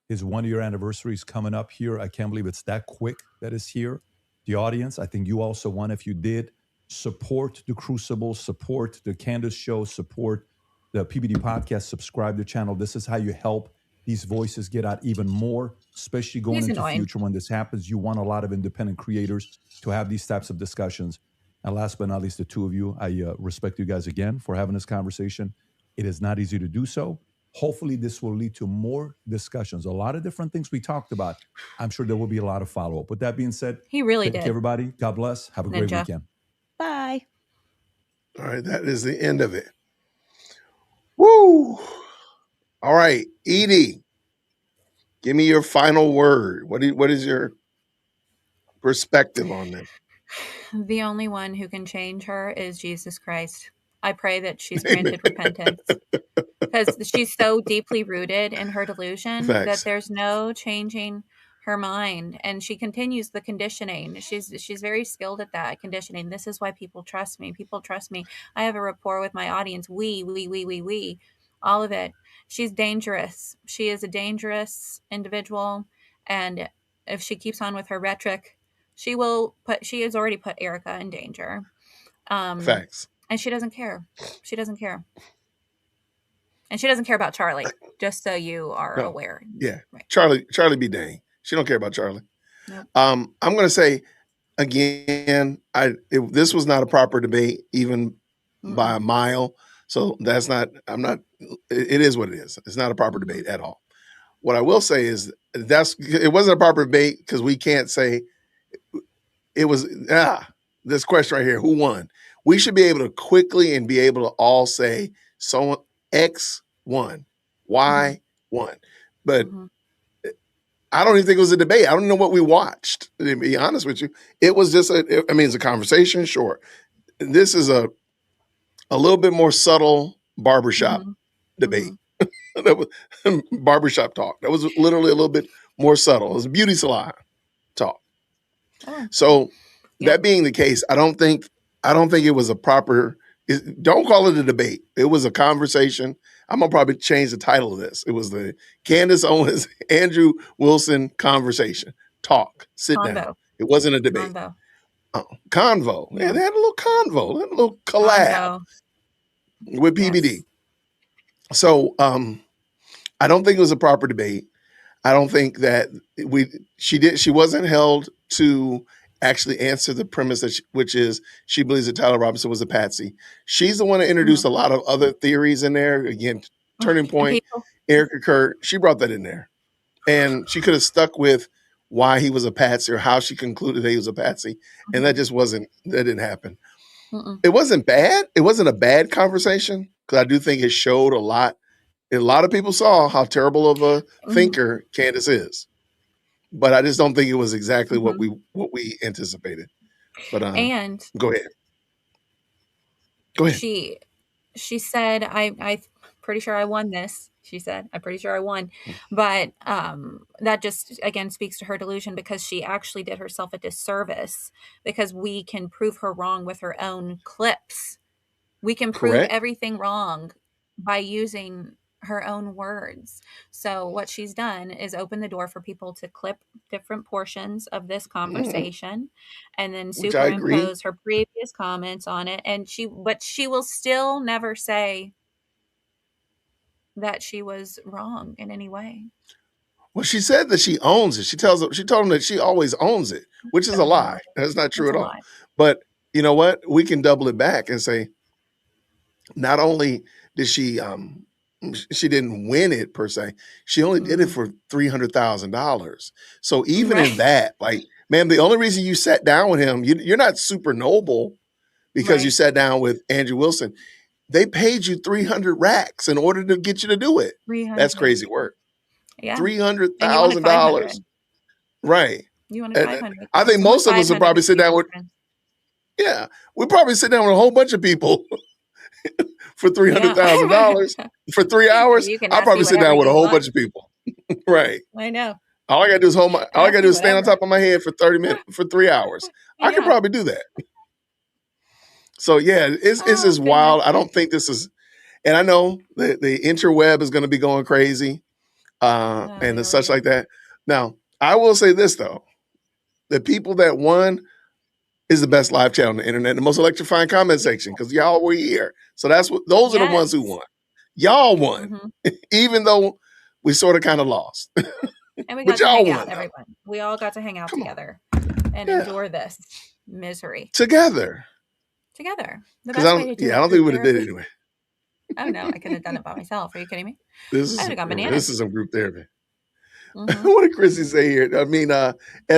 His 1-year anniversary is coming up here. I can't believe it's that quick that is here. The audience, I think you also won. If you did, support the Crucible, support the Candace Show, support the PBD podcast, subscribe to the channel. This is how you help these voices get out even more, especially going He's into the annoying. future when this happens. You want a lot of independent creators to have these types of discussions. And last but not least, the two of you, I respect you guys again for having this conversation. It is not easy to do so. Hopefully, this will lead to more discussions. A lot of different things we talked about. I'm sure there will be a lot of follow-up. With that being said, He really thank did. you, everybody. God bless. Have a great Ninja. weekend. Bye. All right, that is the end of it. Woo! All right, Edie, give me your final word. What is your perspective on this? The only one who can change her is Jesus Christ. I pray that she's granted repentance, because she's so deeply rooted in her delusion that there's no changing her mind, and she continues the conditioning. She's very skilled at that conditioning. This is why people trust me. People trust me. I have a rapport with my audience. We, all of it. She's dangerous. She is a dangerous individual, and if she keeps on with her rhetoric, she has already put Erica in danger. Facts. And she doesn't care. She doesn't care. And she doesn't care about Charlie, just so you are aware. Yeah. Right. Charlie be dang. She don't care about Charlie. Nope. I'm going to say again, this was not a proper debate, even by a mile. So it is what it is. It's not a proper debate at all. What I will say is it wasn't a proper debate because we can't say it was, this question right here, who won? We should be able to quickly and be able to all say someone X won, Y won. But I don't even think it was a debate. I don't know what we watched, to be honest with you. It was just it's a conversation, sure. This is a little bit more subtle barbershop debate. That was barbershop talk. That was literally a little bit more subtle. It was beauty salon talk. So that being the case, I don't think it was a proper. Don't call it a debate. It was a conversation. I'm gonna probably change the title of this. It was the Candace Owens, Andrew Wilson conversation. Talk. Sit down. It wasn't a debate. Convo. Yeah, they had a little convo. They had a little collab with PBD. Yes. So I don't think it was a proper debate. I don't think that she wasn't held to actually answer the premise which is she believes that Tyler Robinson was a patsy. She's the one that introduced a lot of other theories in there. Again, Turning Point, Erica Kurt, she brought that in there. And she could have stuck with why he was a patsy or how she concluded that he was a patsy. And that didn't happen. It wasn't bad. It wasn't a bad conversation because I do think it showed a lot. A lot of people saw how terrible of a thinker Candace is. But I just don't think it was exactly what we anticipated. But and go ahead. Go ahead. She said, I'm pretty sure I won this. She said, I'm pretty sure I won. But that just, again, speaks to her delusion because she actually did herself a disservice because we can prove her wrong with her own clips. We can prove everything wrong by using her own words. So what she's done is open the door for people to clip different portions of this conversation and then superimpose her previous comments on it. But she will still never say that she was wrong in any way. Well, she said that she owns it. She told him that she always owns it, which is a lie. That's not true at all. But you know what? We can double it back and say, not only did she didn't win it per se. She only did it for $300,000. So even in that, like, man, the only reason you sat down with him, you're not super noble because you sat down with Andrew Wilson. They paid you 300 racks in order to get you to do it. That's crazy work. Yeah, $300,000. Right. You wanted 500. I think most of us would probably sit down with. Yeah, we'd probably sit down with a whole bunch of people. For $300,000 for 3 hours, I'll probably sit down with a whole bunch of people. Right. I know. All I gotta do is stand on top of my head for 30 minutes for 3 hours. I could probably do that. So yeah, it's just wild. I don't think this is, and I know the interweb is going to be going crazy, and such like that. Now, I will say this though: the people that won is the best live chat on the internet, the most electrifying comment section, because y'all were here. So those are the ones who won. Y'all won, even though we sort of kind of lost. And we got to hang out, everyone. We all got to hang out together and endure this misery together. The best way to do it. I don't think we would have did it anyway. Oh no, I could have done it by myself. Are you kidding me? I would have gone bananas. This is some group therapy. What did Chrissy say here? I mean,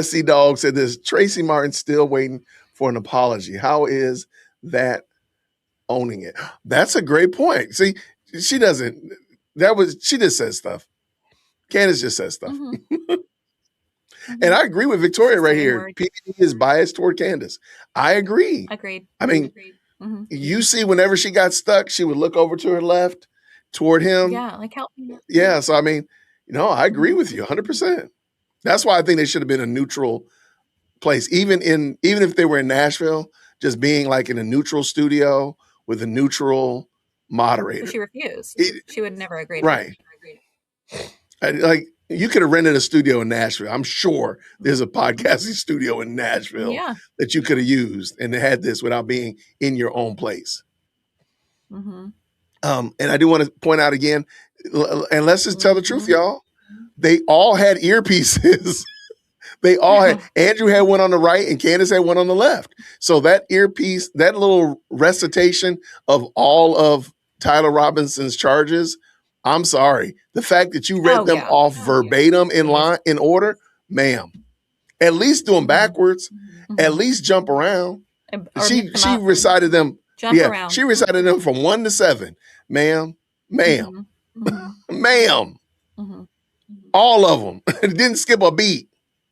SC Dog said this. Tracy Martin still waiting for an apology. How is that owning it? That's a great point. See, she doesn't. she just says stuff. Candace just says stuff. Mm-hmm. And I agree with Victoria right here. Word. PBD is biased toward Candace. I agree. Agreed. I mean, you see, whenever she got stuck, she would look over to her left toward him. Yeah, like help me. Yeah. So, I mean, I agree with you 100%. That's why I think they should have been a neutral place. Even if they were in Nashville, just being like in a neutral studio with a neutral moderator. She refused. She would never agree. Right. Like, you could have rented a studio in Nashville. I'm sure there's a podcasting studio in Nashville that you could have used and had this without being in your own place. Mm-hmm. And I do want to point out again, and let's just tell the truth, y'all. They all had earpieces. They all had. Andrew had one on the right and Candace had one on the left. So that earpiece, that little recitation of all of Tyler Robinson's charges, I'm sorry. The fact that you read them off verbatim in order, ma'am, at least do them backwards, at least jump around. She recited them. Around. She recited them from 1 to 7, ma'am, ma'am, ma'am. All of them. Didn't skip a beat.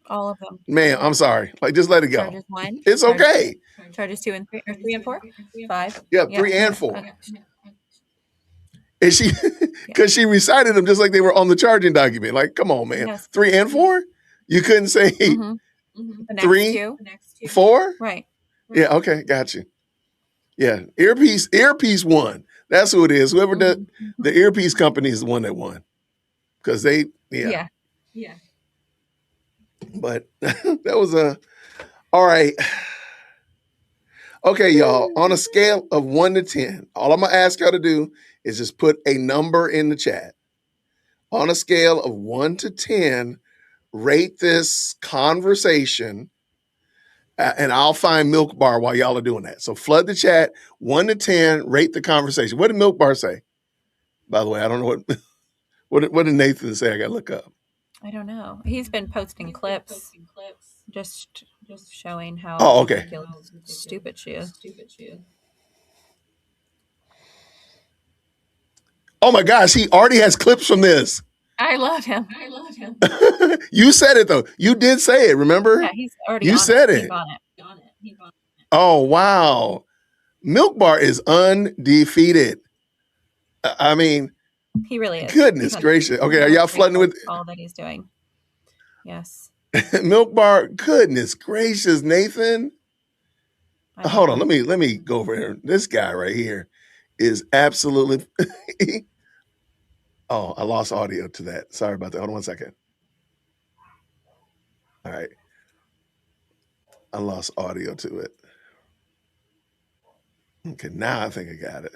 All of them. Ma'am, I'm sorry. Like, just let it go. Charges 1. It's okay. Charges 2 and 3, or 3 and 4, 5. Yeah, 3 and 4. Okay. And she, because she recited them just like they were on the charging document. Like, come on, man. Yes. 3 and 4? You couldn't say The next 3, two. 4? Right. Yeah, okay, got you. Yeah, earpiece 1. That's who it is. Whoever the earpiece company is the one that won. Because they, Yeah. But that was all right. Okay, y'all, on a scale of 1 to 10, all I'm going to ask y'all to do is just put a number in the chat. On a scale of 1 to 10, rate this conversation, and I'll find Milk Bar while y'all are doing that. So flood the chat, 1 to 10, rate the conversation. What did Milk Bar say? By the way, I don't know what did Nathan say? I got to look up. I don't know. He's been posting clips just showing how stupid she is. Oh my gosh, he already has clips from this. I love him. You said it though. You did say it, remember? Yeah, he's already You on said it. it. He's on it. Oh, wow. Milk Bar is undefeated. I mean, He really is. goodness gracious. Okay, are y'all flooding with all that he's doing? Yes. Milk Bar? Goodness gracious, Nathan. Hold on, let me go over here. This guy right here is absolutely Oh, I lost audio to that. Sorry about that. Hold on 1 second. All right. I lost audio to it. Okay, now I think I got it.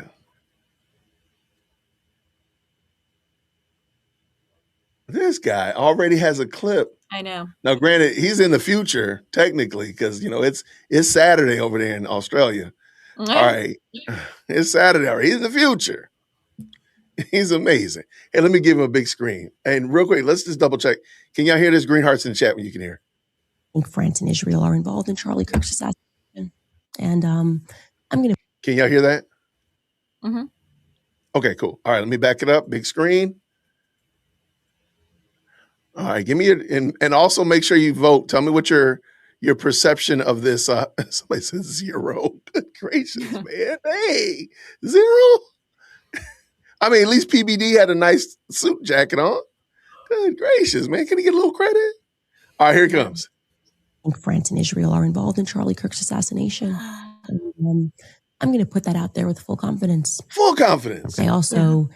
This guy already has a clip. I know. Now, granted, he's in the future, technically, because it's Saturday over there in Australia. All right. It's Saturday. All right. He's in the future. He's amazing. Hey, let me give him a big screen. And real quick, let's just double check. Can y'all hear this? Green hearts in the chat when you can hear. I think France and Israel are involved in Charlie Kirk's assassination. And I'm going to. Can y'all hear that? Mm-hmm. Okay, cool. All right, let me back it up. Big screen. All right, give me your, and also make sure you vote. Tell me what your perception of this. Somebody says 0. Good gracious, man. Hey, 0? I mean, at least PBD had a nice suit jacket on. Good gracious, man. Can he get a little credit? All right, here it comes. I think France and Israel are involved in Charlie Kirk's assassination. And, I'm going to put that out there with full confidence. Full confidence. I also.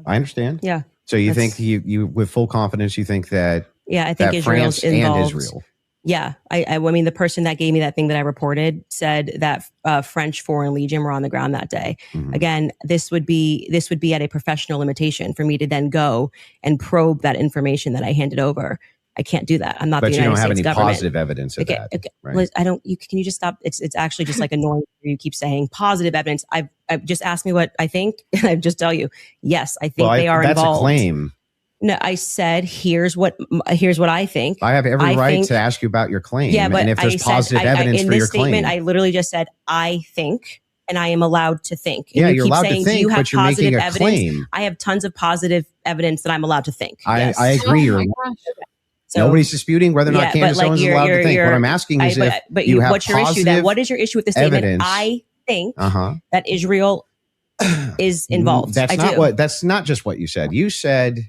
I understand. Yeah. So you think you with full confidence, you think that I think Israel's France involved. and Israel. Yeah. I mean, the person that gave me that thing that I reported said that French Foreign Legion were on the ground that day. Mm-hmm. Again, this would be at a professional limitation for me to then go and probe that information that I handed over. I can't do that. I'm not But the you United don't have States any government. positive evidence of Okay, that. okay. Right? Liz, I don't. Can you just stop? It's actually just like annoying. You keep saying positive evidence. I've just asked me what I think, and I just tell you, yes, I think they are that's involved. a claim. No, I said here's what I think. I have every right to ask you about your claim. Yeah, but and if there's positive evidence in for this your statement, claim, I literally just said I think and I am allowed to think. And Yeah, you you're keep allowed to saying, think, do you have but you're making positive a evidence? claim. I have tons of positive evidence that I'm allowed to think. Yes. I agree. Oh You're my gosh. So, nobody's disputing whether or not yeah, but Candace like Owens is allowed to think. What I'm asking is if you have what's your issue then? What is your issue with the statement? evidence. I think Uh-huh. that Israel is involved. That's not just what you said. You said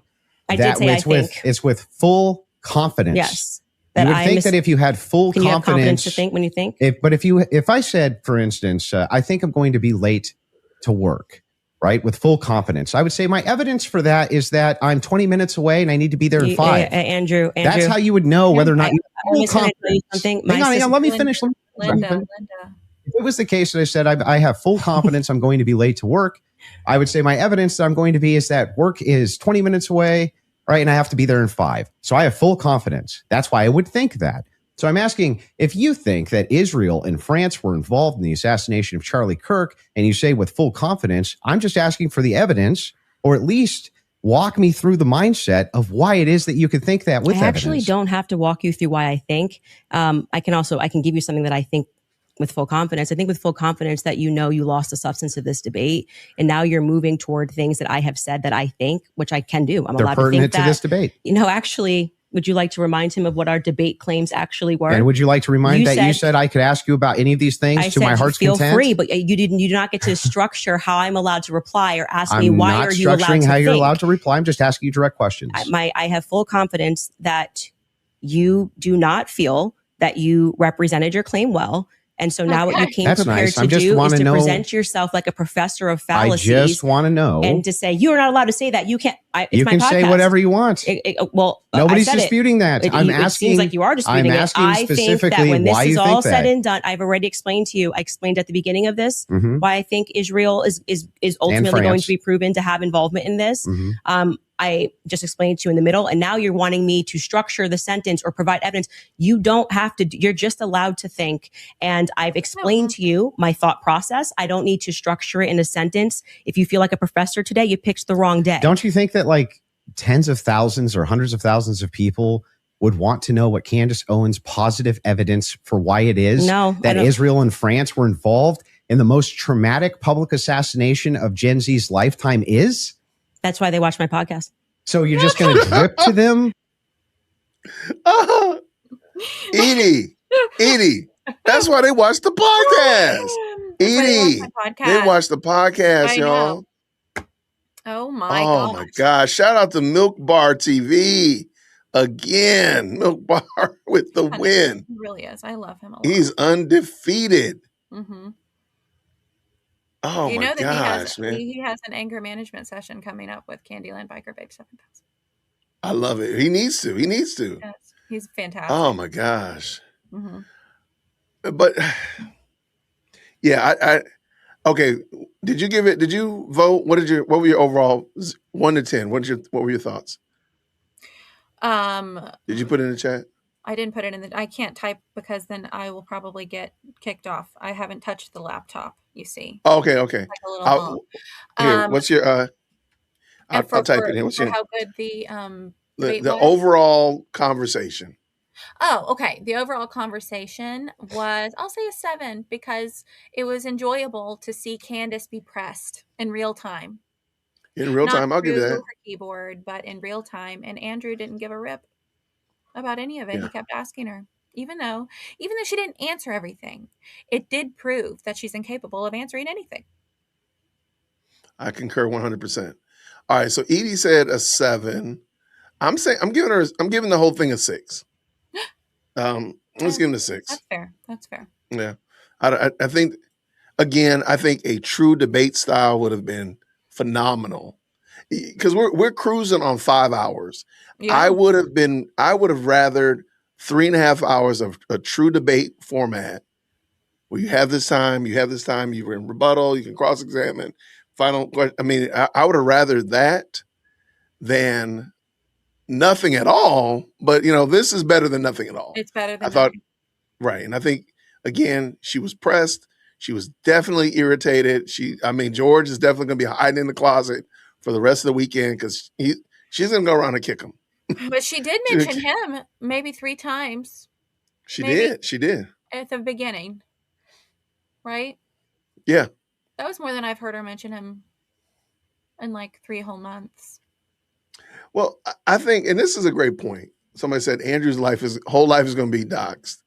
I did that say it's with full confidence. Yes. You would think that if you had full Can you have confidence confidence to think when you think? If I said, for instance, I think I'm going to be late to work, right, with full confidence, I would say my evidence for that is that I'm 20 minutes away and I need to be there in 5. Andrew, that's how you would know whether or not you have full confidence. Something. Hang on, let me finish. Linda. If it was the case that I said I have full confidence I'm going to be late to work, I would say my evidence that I'm going to be is that work is 20 minutes away, right, and I have to be there in 5. So I have full confidence. That's why I would think that. So I'm asking, if you think that Israel and France were involved in the assassination of Charlie Kirk, and you say with full confidence, I'm just asking for the evidence, or at least walk me through the mindset of why it is that you could think that with I actually evidence. don't have to walk you through why I think. I can give you something that I think with full confidence. I think with full confidence that you lost the substance of this debate, and now you're moving toward things that I have said that I think, which I can do. They're allowed to pertinent think that. to this debate. Actually, would you like to remind him of what our debate claims actually were? And would you like to remind you said I could ask you about any of these things I to said my heart's feel content? free, but you do not get to structure how I'm allowed to reply or ask me I'm why not are you allowed to structuring how you're think? allowed to reply. I'm just asking you direct questions. I have full confidence that you do not feel that you represented your claim well. And so now what you came That's prepared nice. to I just do is wanna to know- present yourself like a professor of fallacies. I just want to know. And to say, you're not allowed to say that. You can't. It's You my can say podcast. whatever you want. Nobody's I said disputing that. It I'm seems asking- like you are disputing I'm it. asking I think that specifically when this why is you all think said that. and done, I've already explained to you. I explained at the beginning of this Mhm. why I think Israel is ultimately going France. to be proven to have involvement in this. Mhm. I just explained to you in the middle, and now you're wanting me to structure the sentence or provide evidence. You don't have to. You're just allowed to think, and I've explained to you my thought process. I don't need to structure it in a sentence. If you feel like a professor today, you picked the wrong day. Don't you think that like tens of thousands or hundreds of thousands of people would want to know what Candace Owens' positive evidence for why it is No, I that don't- Israel and France were involved in the most traumatic public assassination of Gen Z's lifetime is? That's why they watch my podcast. So you're just going to drip to them? Edie, that's why they watch the podcast. Edie, they watch the podcast, I y'all. Oh my Oh god. my gosh. Shout out to Milk Bar TV again. Milk Bar with the win. He really is. I love him a lot. He's undefeated. Mm-hmm. Oh you my know that gosh, man. he has an anger management session coming up with Candyland Biker Babe 7000. I love it. He needs to. Yes, he's fantastic. Oh my gosh. Mm-hmm. But yeah, I okay. Did you vote? What were your overall 1 to 10? What were your thoughts? Did you put it in the chat? I didn't put it in I can't type because then I will probably get kicked off. I haven't touched the laptop, you see. Okay. Like a little bump. Here, what's your I'll type it in. What's for your how good the debate the was? overall conversation? Oh, okay. The overall conversation was, I'll say a 7 because it was enjoyable to see Candace be pressed in real time. In real time, I'll give you Not that. through her keyboard, but in real time. And Andrew didn't give a rip about any of it. Yeah. He kept asking her, even though she didn't answer everything. It did prove that she's incapable of answering anything. I concur 100%. All right, so Edie said a 7. I'm giving the whole thing a 6. Let's give him a 6. That's fair. Yeah, I think again, I think a true debate style would have been phenomenal because we're cruising on 5 hours. Yeah. I would have rathered 3.5 hours of a true debate format where you have this time, you were in rebuttal, you can cross-examine, final question. I mean, I would have rathered that than nothing at all. But this is better than nothing at all. It's better than I thought, nothing. right. And I think again, she was pressed. She was definitely irritated. George is definitely going to be hiding in the closet for the rest of the weekend because she's going to go around and kick him. But she did mention him maybe 3 times. She did. At the beginning. Right? Yeah. That was more than I've heard her mention him in like 3 whole months. Well, I think, and this is a great point. Somebody said Andrew's whole life is going to be doxxed.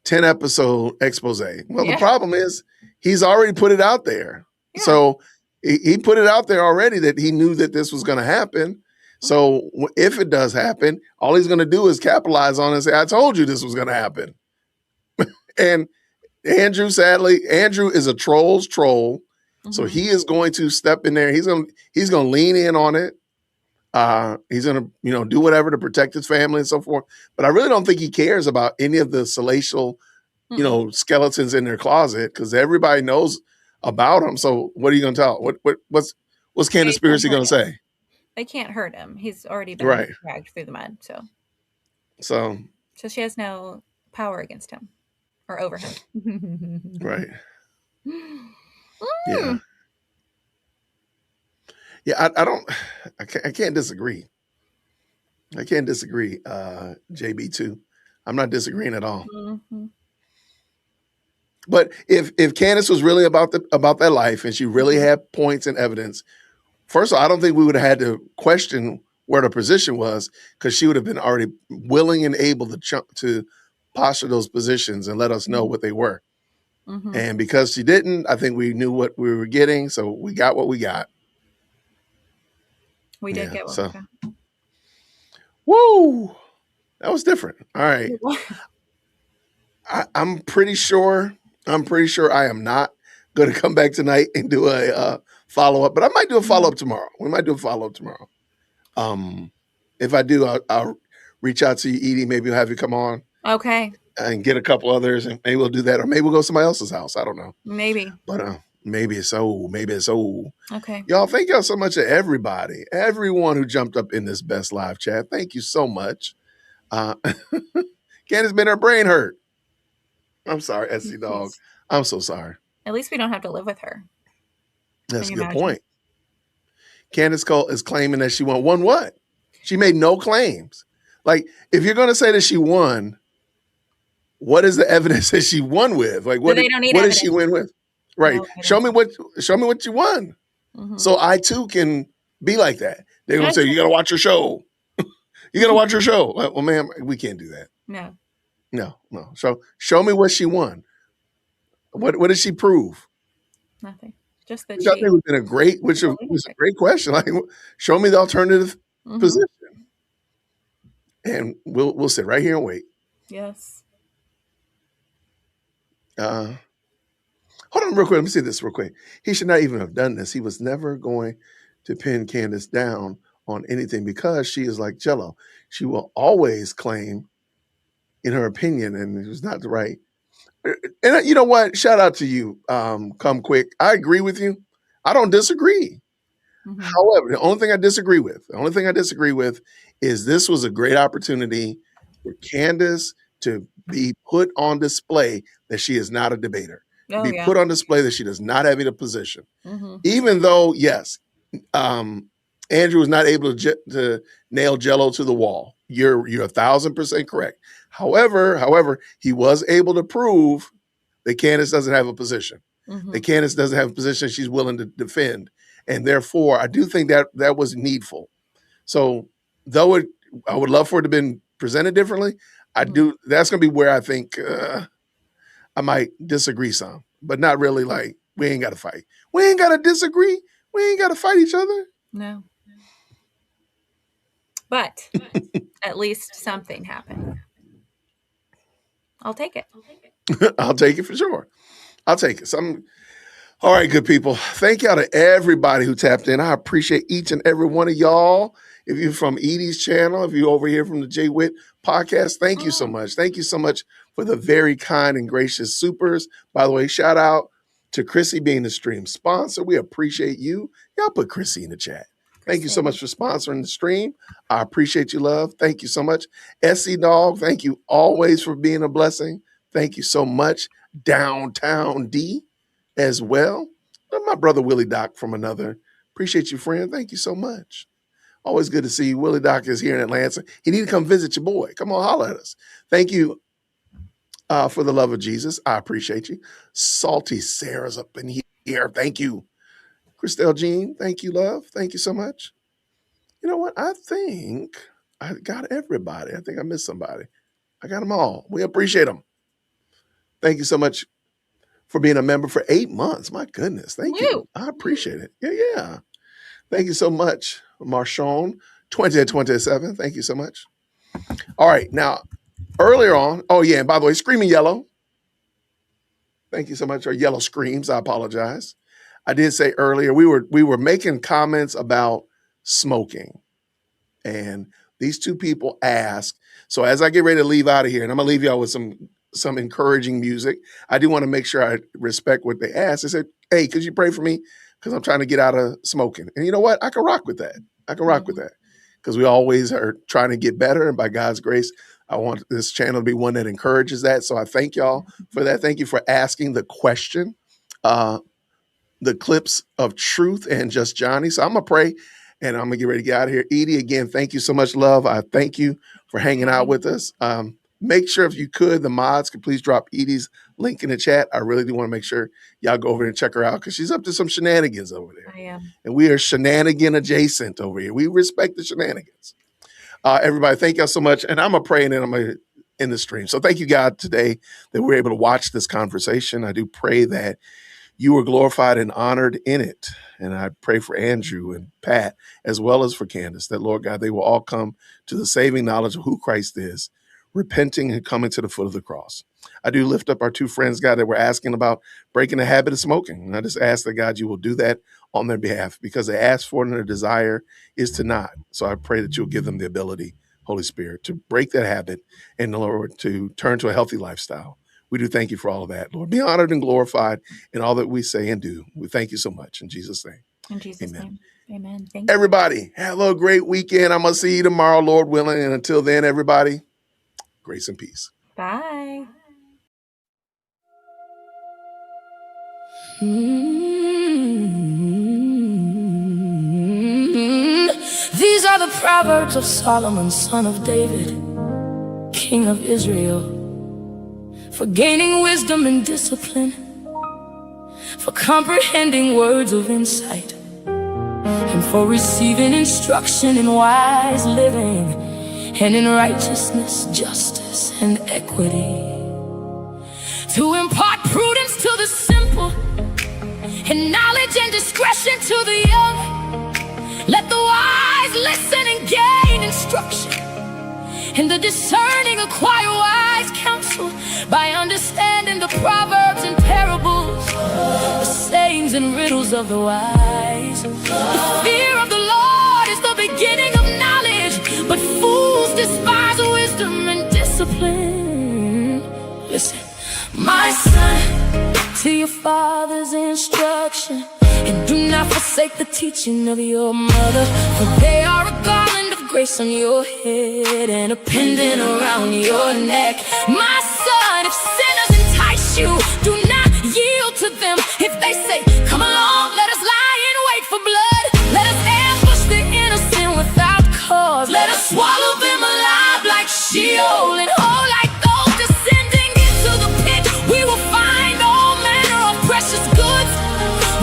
10-episode expose. Well, the problem is he's already put it out there. Yeah. So he put it out there already that he knew that this was going to happen. So if it does happen, all he's going to do is capitalize on it and say, I told you this was going to happen. And Andrew, sadly, Andrew is a troll's troll. Mm-hmm. So he is going to step in there. He's going to lean in on it. He's going to, do whatever to protect his family and so forth. But I really don't think he cares about any of the salacial, skeletons in their closet because everybody knows about them. So what are you going to tell? What's Candace Spears going to say? They can't hurt him. He's already been dragged through the mud. So she has no power against him or over him. Right. Yeah. Yeah, I can't disagree. I can't disagree, JB2. I'm not disagreeing at all. Mm-hmm. But if Candace was really about that life and she really had points and evidence, first of all, I don't think we would have had to question where the position was because she would have been already willing and able to posture those positions and let us know what they were. Mm-hmm. And because she didn't, I think we knew what we were getting, so we got what we got. We did get what we got. Woo! That was different. All right. I'm pretty sure I am not going to come back tonight and do a follow-up, but I might do a follow-up tomorrow. We might do a follow-up tomorrow. If I do, I'll reach out to you, Edie. Maybe we'll have you come on. Okay. And get a couple others, and maybe we'll do that. Or maybe we'll go to somebody else's house. I don't know. Maybe. But maybe it's so. Okay. Y'all, thank y'all so much to everybody. Everyone who jumped up in this best live chat. Thank you so much. Candace made her brain hurt. I'm sorry, SC Dog. I'm so sorry. At least we don't have to live with her. That's a good point. Candace Cole is claiming that she won what? She made no claims. Like, if you're going to say that she won, what is the evidence that she won with? Like, what did she win with? Right. No, show me what you won. Mm-hmm. So I too can be like that. They're going to say, you got to watch your show. You got to watch your show. Like, well, ma'am, we can't do that. No. So show me what she won. What did she prove? Nothing. Just that which I think would have been was a great question. Like, show me the alternative position. And we'll sit right here and wait. Yes. Hold on real quick. Let me see this real quick. He should not even have done this. He was never going to pin Candace down on anything because she is like Jello. She will always claim in her opinion, and it was not the right. And you know what? Shout out to you, Come Quick. I agree with you. I don't disagree. Mm-hmm. However, the only thing I disagree with is this was a great opportunity for Candace to be put on display that she is not a debater. Put on display that she does not have a position. Mm-hmm. Even though, yes, Andrew was not able to nail Jello to the wall. You're 1,000% correct. However, he was able to prove that Candace doesn't have a position. Mm-hmm. That Candace doesn't have a position she's willing to defend. And therefore, I do think that was needful. So though I would love for it to have been presented differently, that's going to be where I think I might disagree some, but not really. Like, we ain't got to fight. We ain't got to disagree. We ain't got to fight each other. No. But at least something happened. I'll take it. I'll take it for sure. I'll take it. All right, good people. Thank y'all to everybody who tapped in. I appreciate each and every one of y'all. If you're from Edie's channel, if you're over here from the Jay Witt podcast, thank you so much. Thank you so much for the very kind and gracious supers. By the way, shout out to Chrissy being the stream sponsor. We appreciate you. Y'all put Chrissy in the chat. Thank you so much for sponsoring the stream. I appreciate you, love. Thank you so much. SC Dog, thank you always for being a blessing. Thank you so much. Downtown D as well. My brother Willie Doc from another. Appreciate you, friend. Thank you so much. Always good to see you. Willie Doc is here in Atlanta. He need to come visit your boy. Come on, holler at us. Thank you for the love of Jesus. I appreciate you. Salty Sarah's up in here. here. Thank you. Christelle Jean, thank you, love. Thank you so much. You know what? I think I got everybody. I think I missed somebody. I got them all. We appreciate them. Thank you so much for being a member for 8 months. My goodness. Thank you. I appreciate it. Yeah. Thank you so much, Marshawn. 2027. Thank you so much. All right. Now, earlier on, and by the way, Screaming Yellow. Thank you so much. Or Yellow Screams. I apologize. I did say earlier we were making comments about smoking. And these two people asked. So as I get ready to leave out of here, and I'm going to leave y'all with some encouraging music, I do want to make sure I respect what they asked. They said, hey, could you pray for me? Because I'm trying to get out of smoking. And you know what? I can rock with that. Because we always are trying to get better. And by God's grace, I want this channel to be one that encourages that. So I thank y'all for that. Thank you for asking the question, the clips of Truth and Just Johnny. So I'm going to pray and I'm going to get ready to get out of here. Edie, again, thank you so much, love. I thank you for hanging out with us. Make sure if you could, the mods could please drop Edie's link in the chat. I really do want to make sure y'all go over and check her out because she's up to some shenanigans over there. I am. And we are shenanigan adjacent over here. We respect the shenanigans. Everybody, thank y'all so much. And I'm going to pray and then I'm going to end the stream. So thank you, God, today that we're able to watch this conversation. I do pray that you were glorified and honored in it. And I pray for Andrew and Pat, as well as for Candace, that, Lord God, they will all come to the saving knowledge of who Christ is, repenting and coming to the foot of the cross. I do lift up our two friends, God, that were asking about breaking the habit of smoking. And I just ask that, God, you will do that on their behalf because they ask for it and their desire is to not. So I pray that you'll give them the ability, Holy Spirit, to break that habit and, Lord, to turn to a healthy lifestyle. We do thank you for all of that. Lord, be honored and glorified in all that we say and do. We thank you so much. In Jesus' name. In Jesus' Amen. name. Amen. Thank you. Everybody, have a great weekend. I'm going to see you tomorrow, Lord willing. And until then, everybody, grace and peace. Bye. These are the Proverbs of Solomon, son of David, king of Israel. For gaining wisdom and discipline, for comprehending words of insight, and for receiving instruction in wise living, and in righteousness, justice, and equity. To impart prudence to the simple, and knowledge and discretion to the young. Let the wise listen and gain instruction, and the discerning acquire wise counsel by understanding the proverbs and parables, the sayings and riddles of the wise. The fear of the Lord is the beginning of knowledge, but fools despise wisdom and discipline. Listen, my son, to your father's instruction, and do not forsake the teaching of your mother, for they are a garland of grace on your head and a pendant around your neck. My son, if sinners entice you, do not yield to them. If they say, come along, let us lie in wait for blood. Let us ambush the innocent without cause. Let us swallow them alive like Sheol, and whole like those descending into the pit. We will find all manner of precious goods.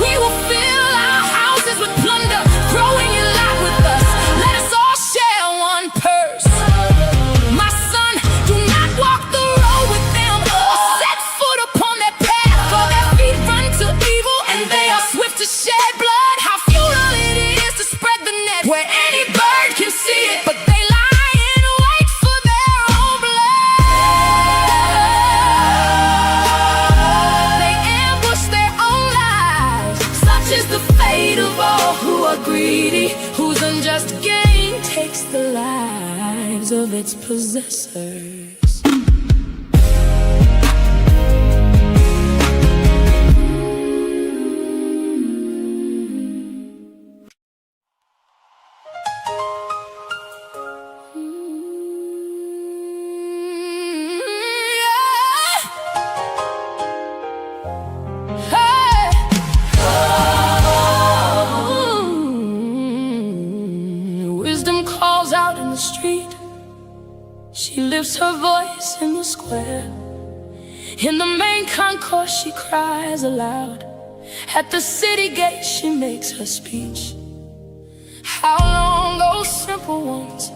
We will fill our houses with plunder, throwing your lot with us. Let us all share one purse. My son, do not walk the road with them, or set foot upon their path, for their feet run to evil, and they are swift to shed blood. How futile it is to spread the net where any bird can see it, but they lie in wait for their own blood. They ambush their own lives. Such is the fate of all who are greedy, whose unjust gain takes the lives of its possessors. Wisdom calls out in the street. She lifts her voice in the square. In the main concourse she cries aloud. At the city gate she makes her speech. How long, oh simple ones,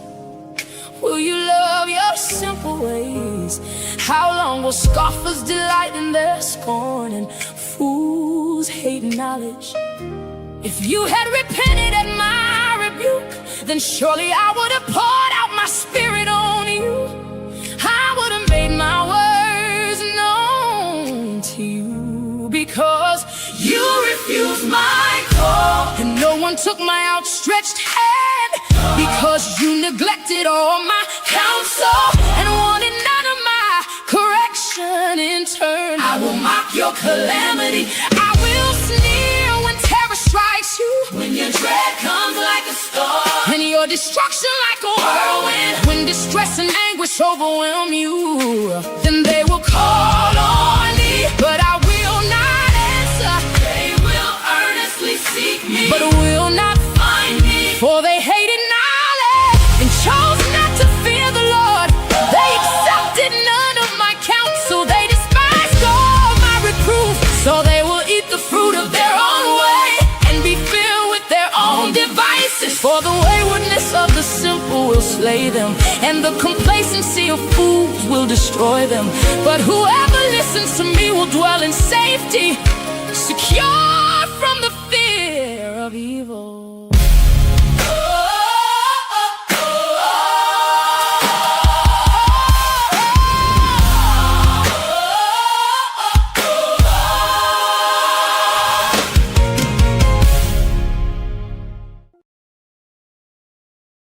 will you love your simple ways? How long will scoffers delight in their scorn and fools hate knowledge? If you had repented at my rebuke, then surely I would have poured out my spirit on you. I would have made my words known to you, because you refused my call and no one took my outstretched hand, because you neglected all my counsel and wanted none of my correction in turn. I will mock your calamity. I will sneer when terror strikes you, when your dread comes like a storm and your destruction like a whirlwind. When distress and anguish overwhelm you, then they will call on me, but I will not answer. They will earnestly seek me, but will not find me, for they hated knowledge and chose not to fear the Lord. They accepted none of my counsel. They despised all my reproof. So they will eat the fruit of their own way and be filled with their own devices. For the waywardness of the simple will slay them, and the complacency of fools will destroy them. But whoever listens to me will dwell in safety, secure from the fear of evil.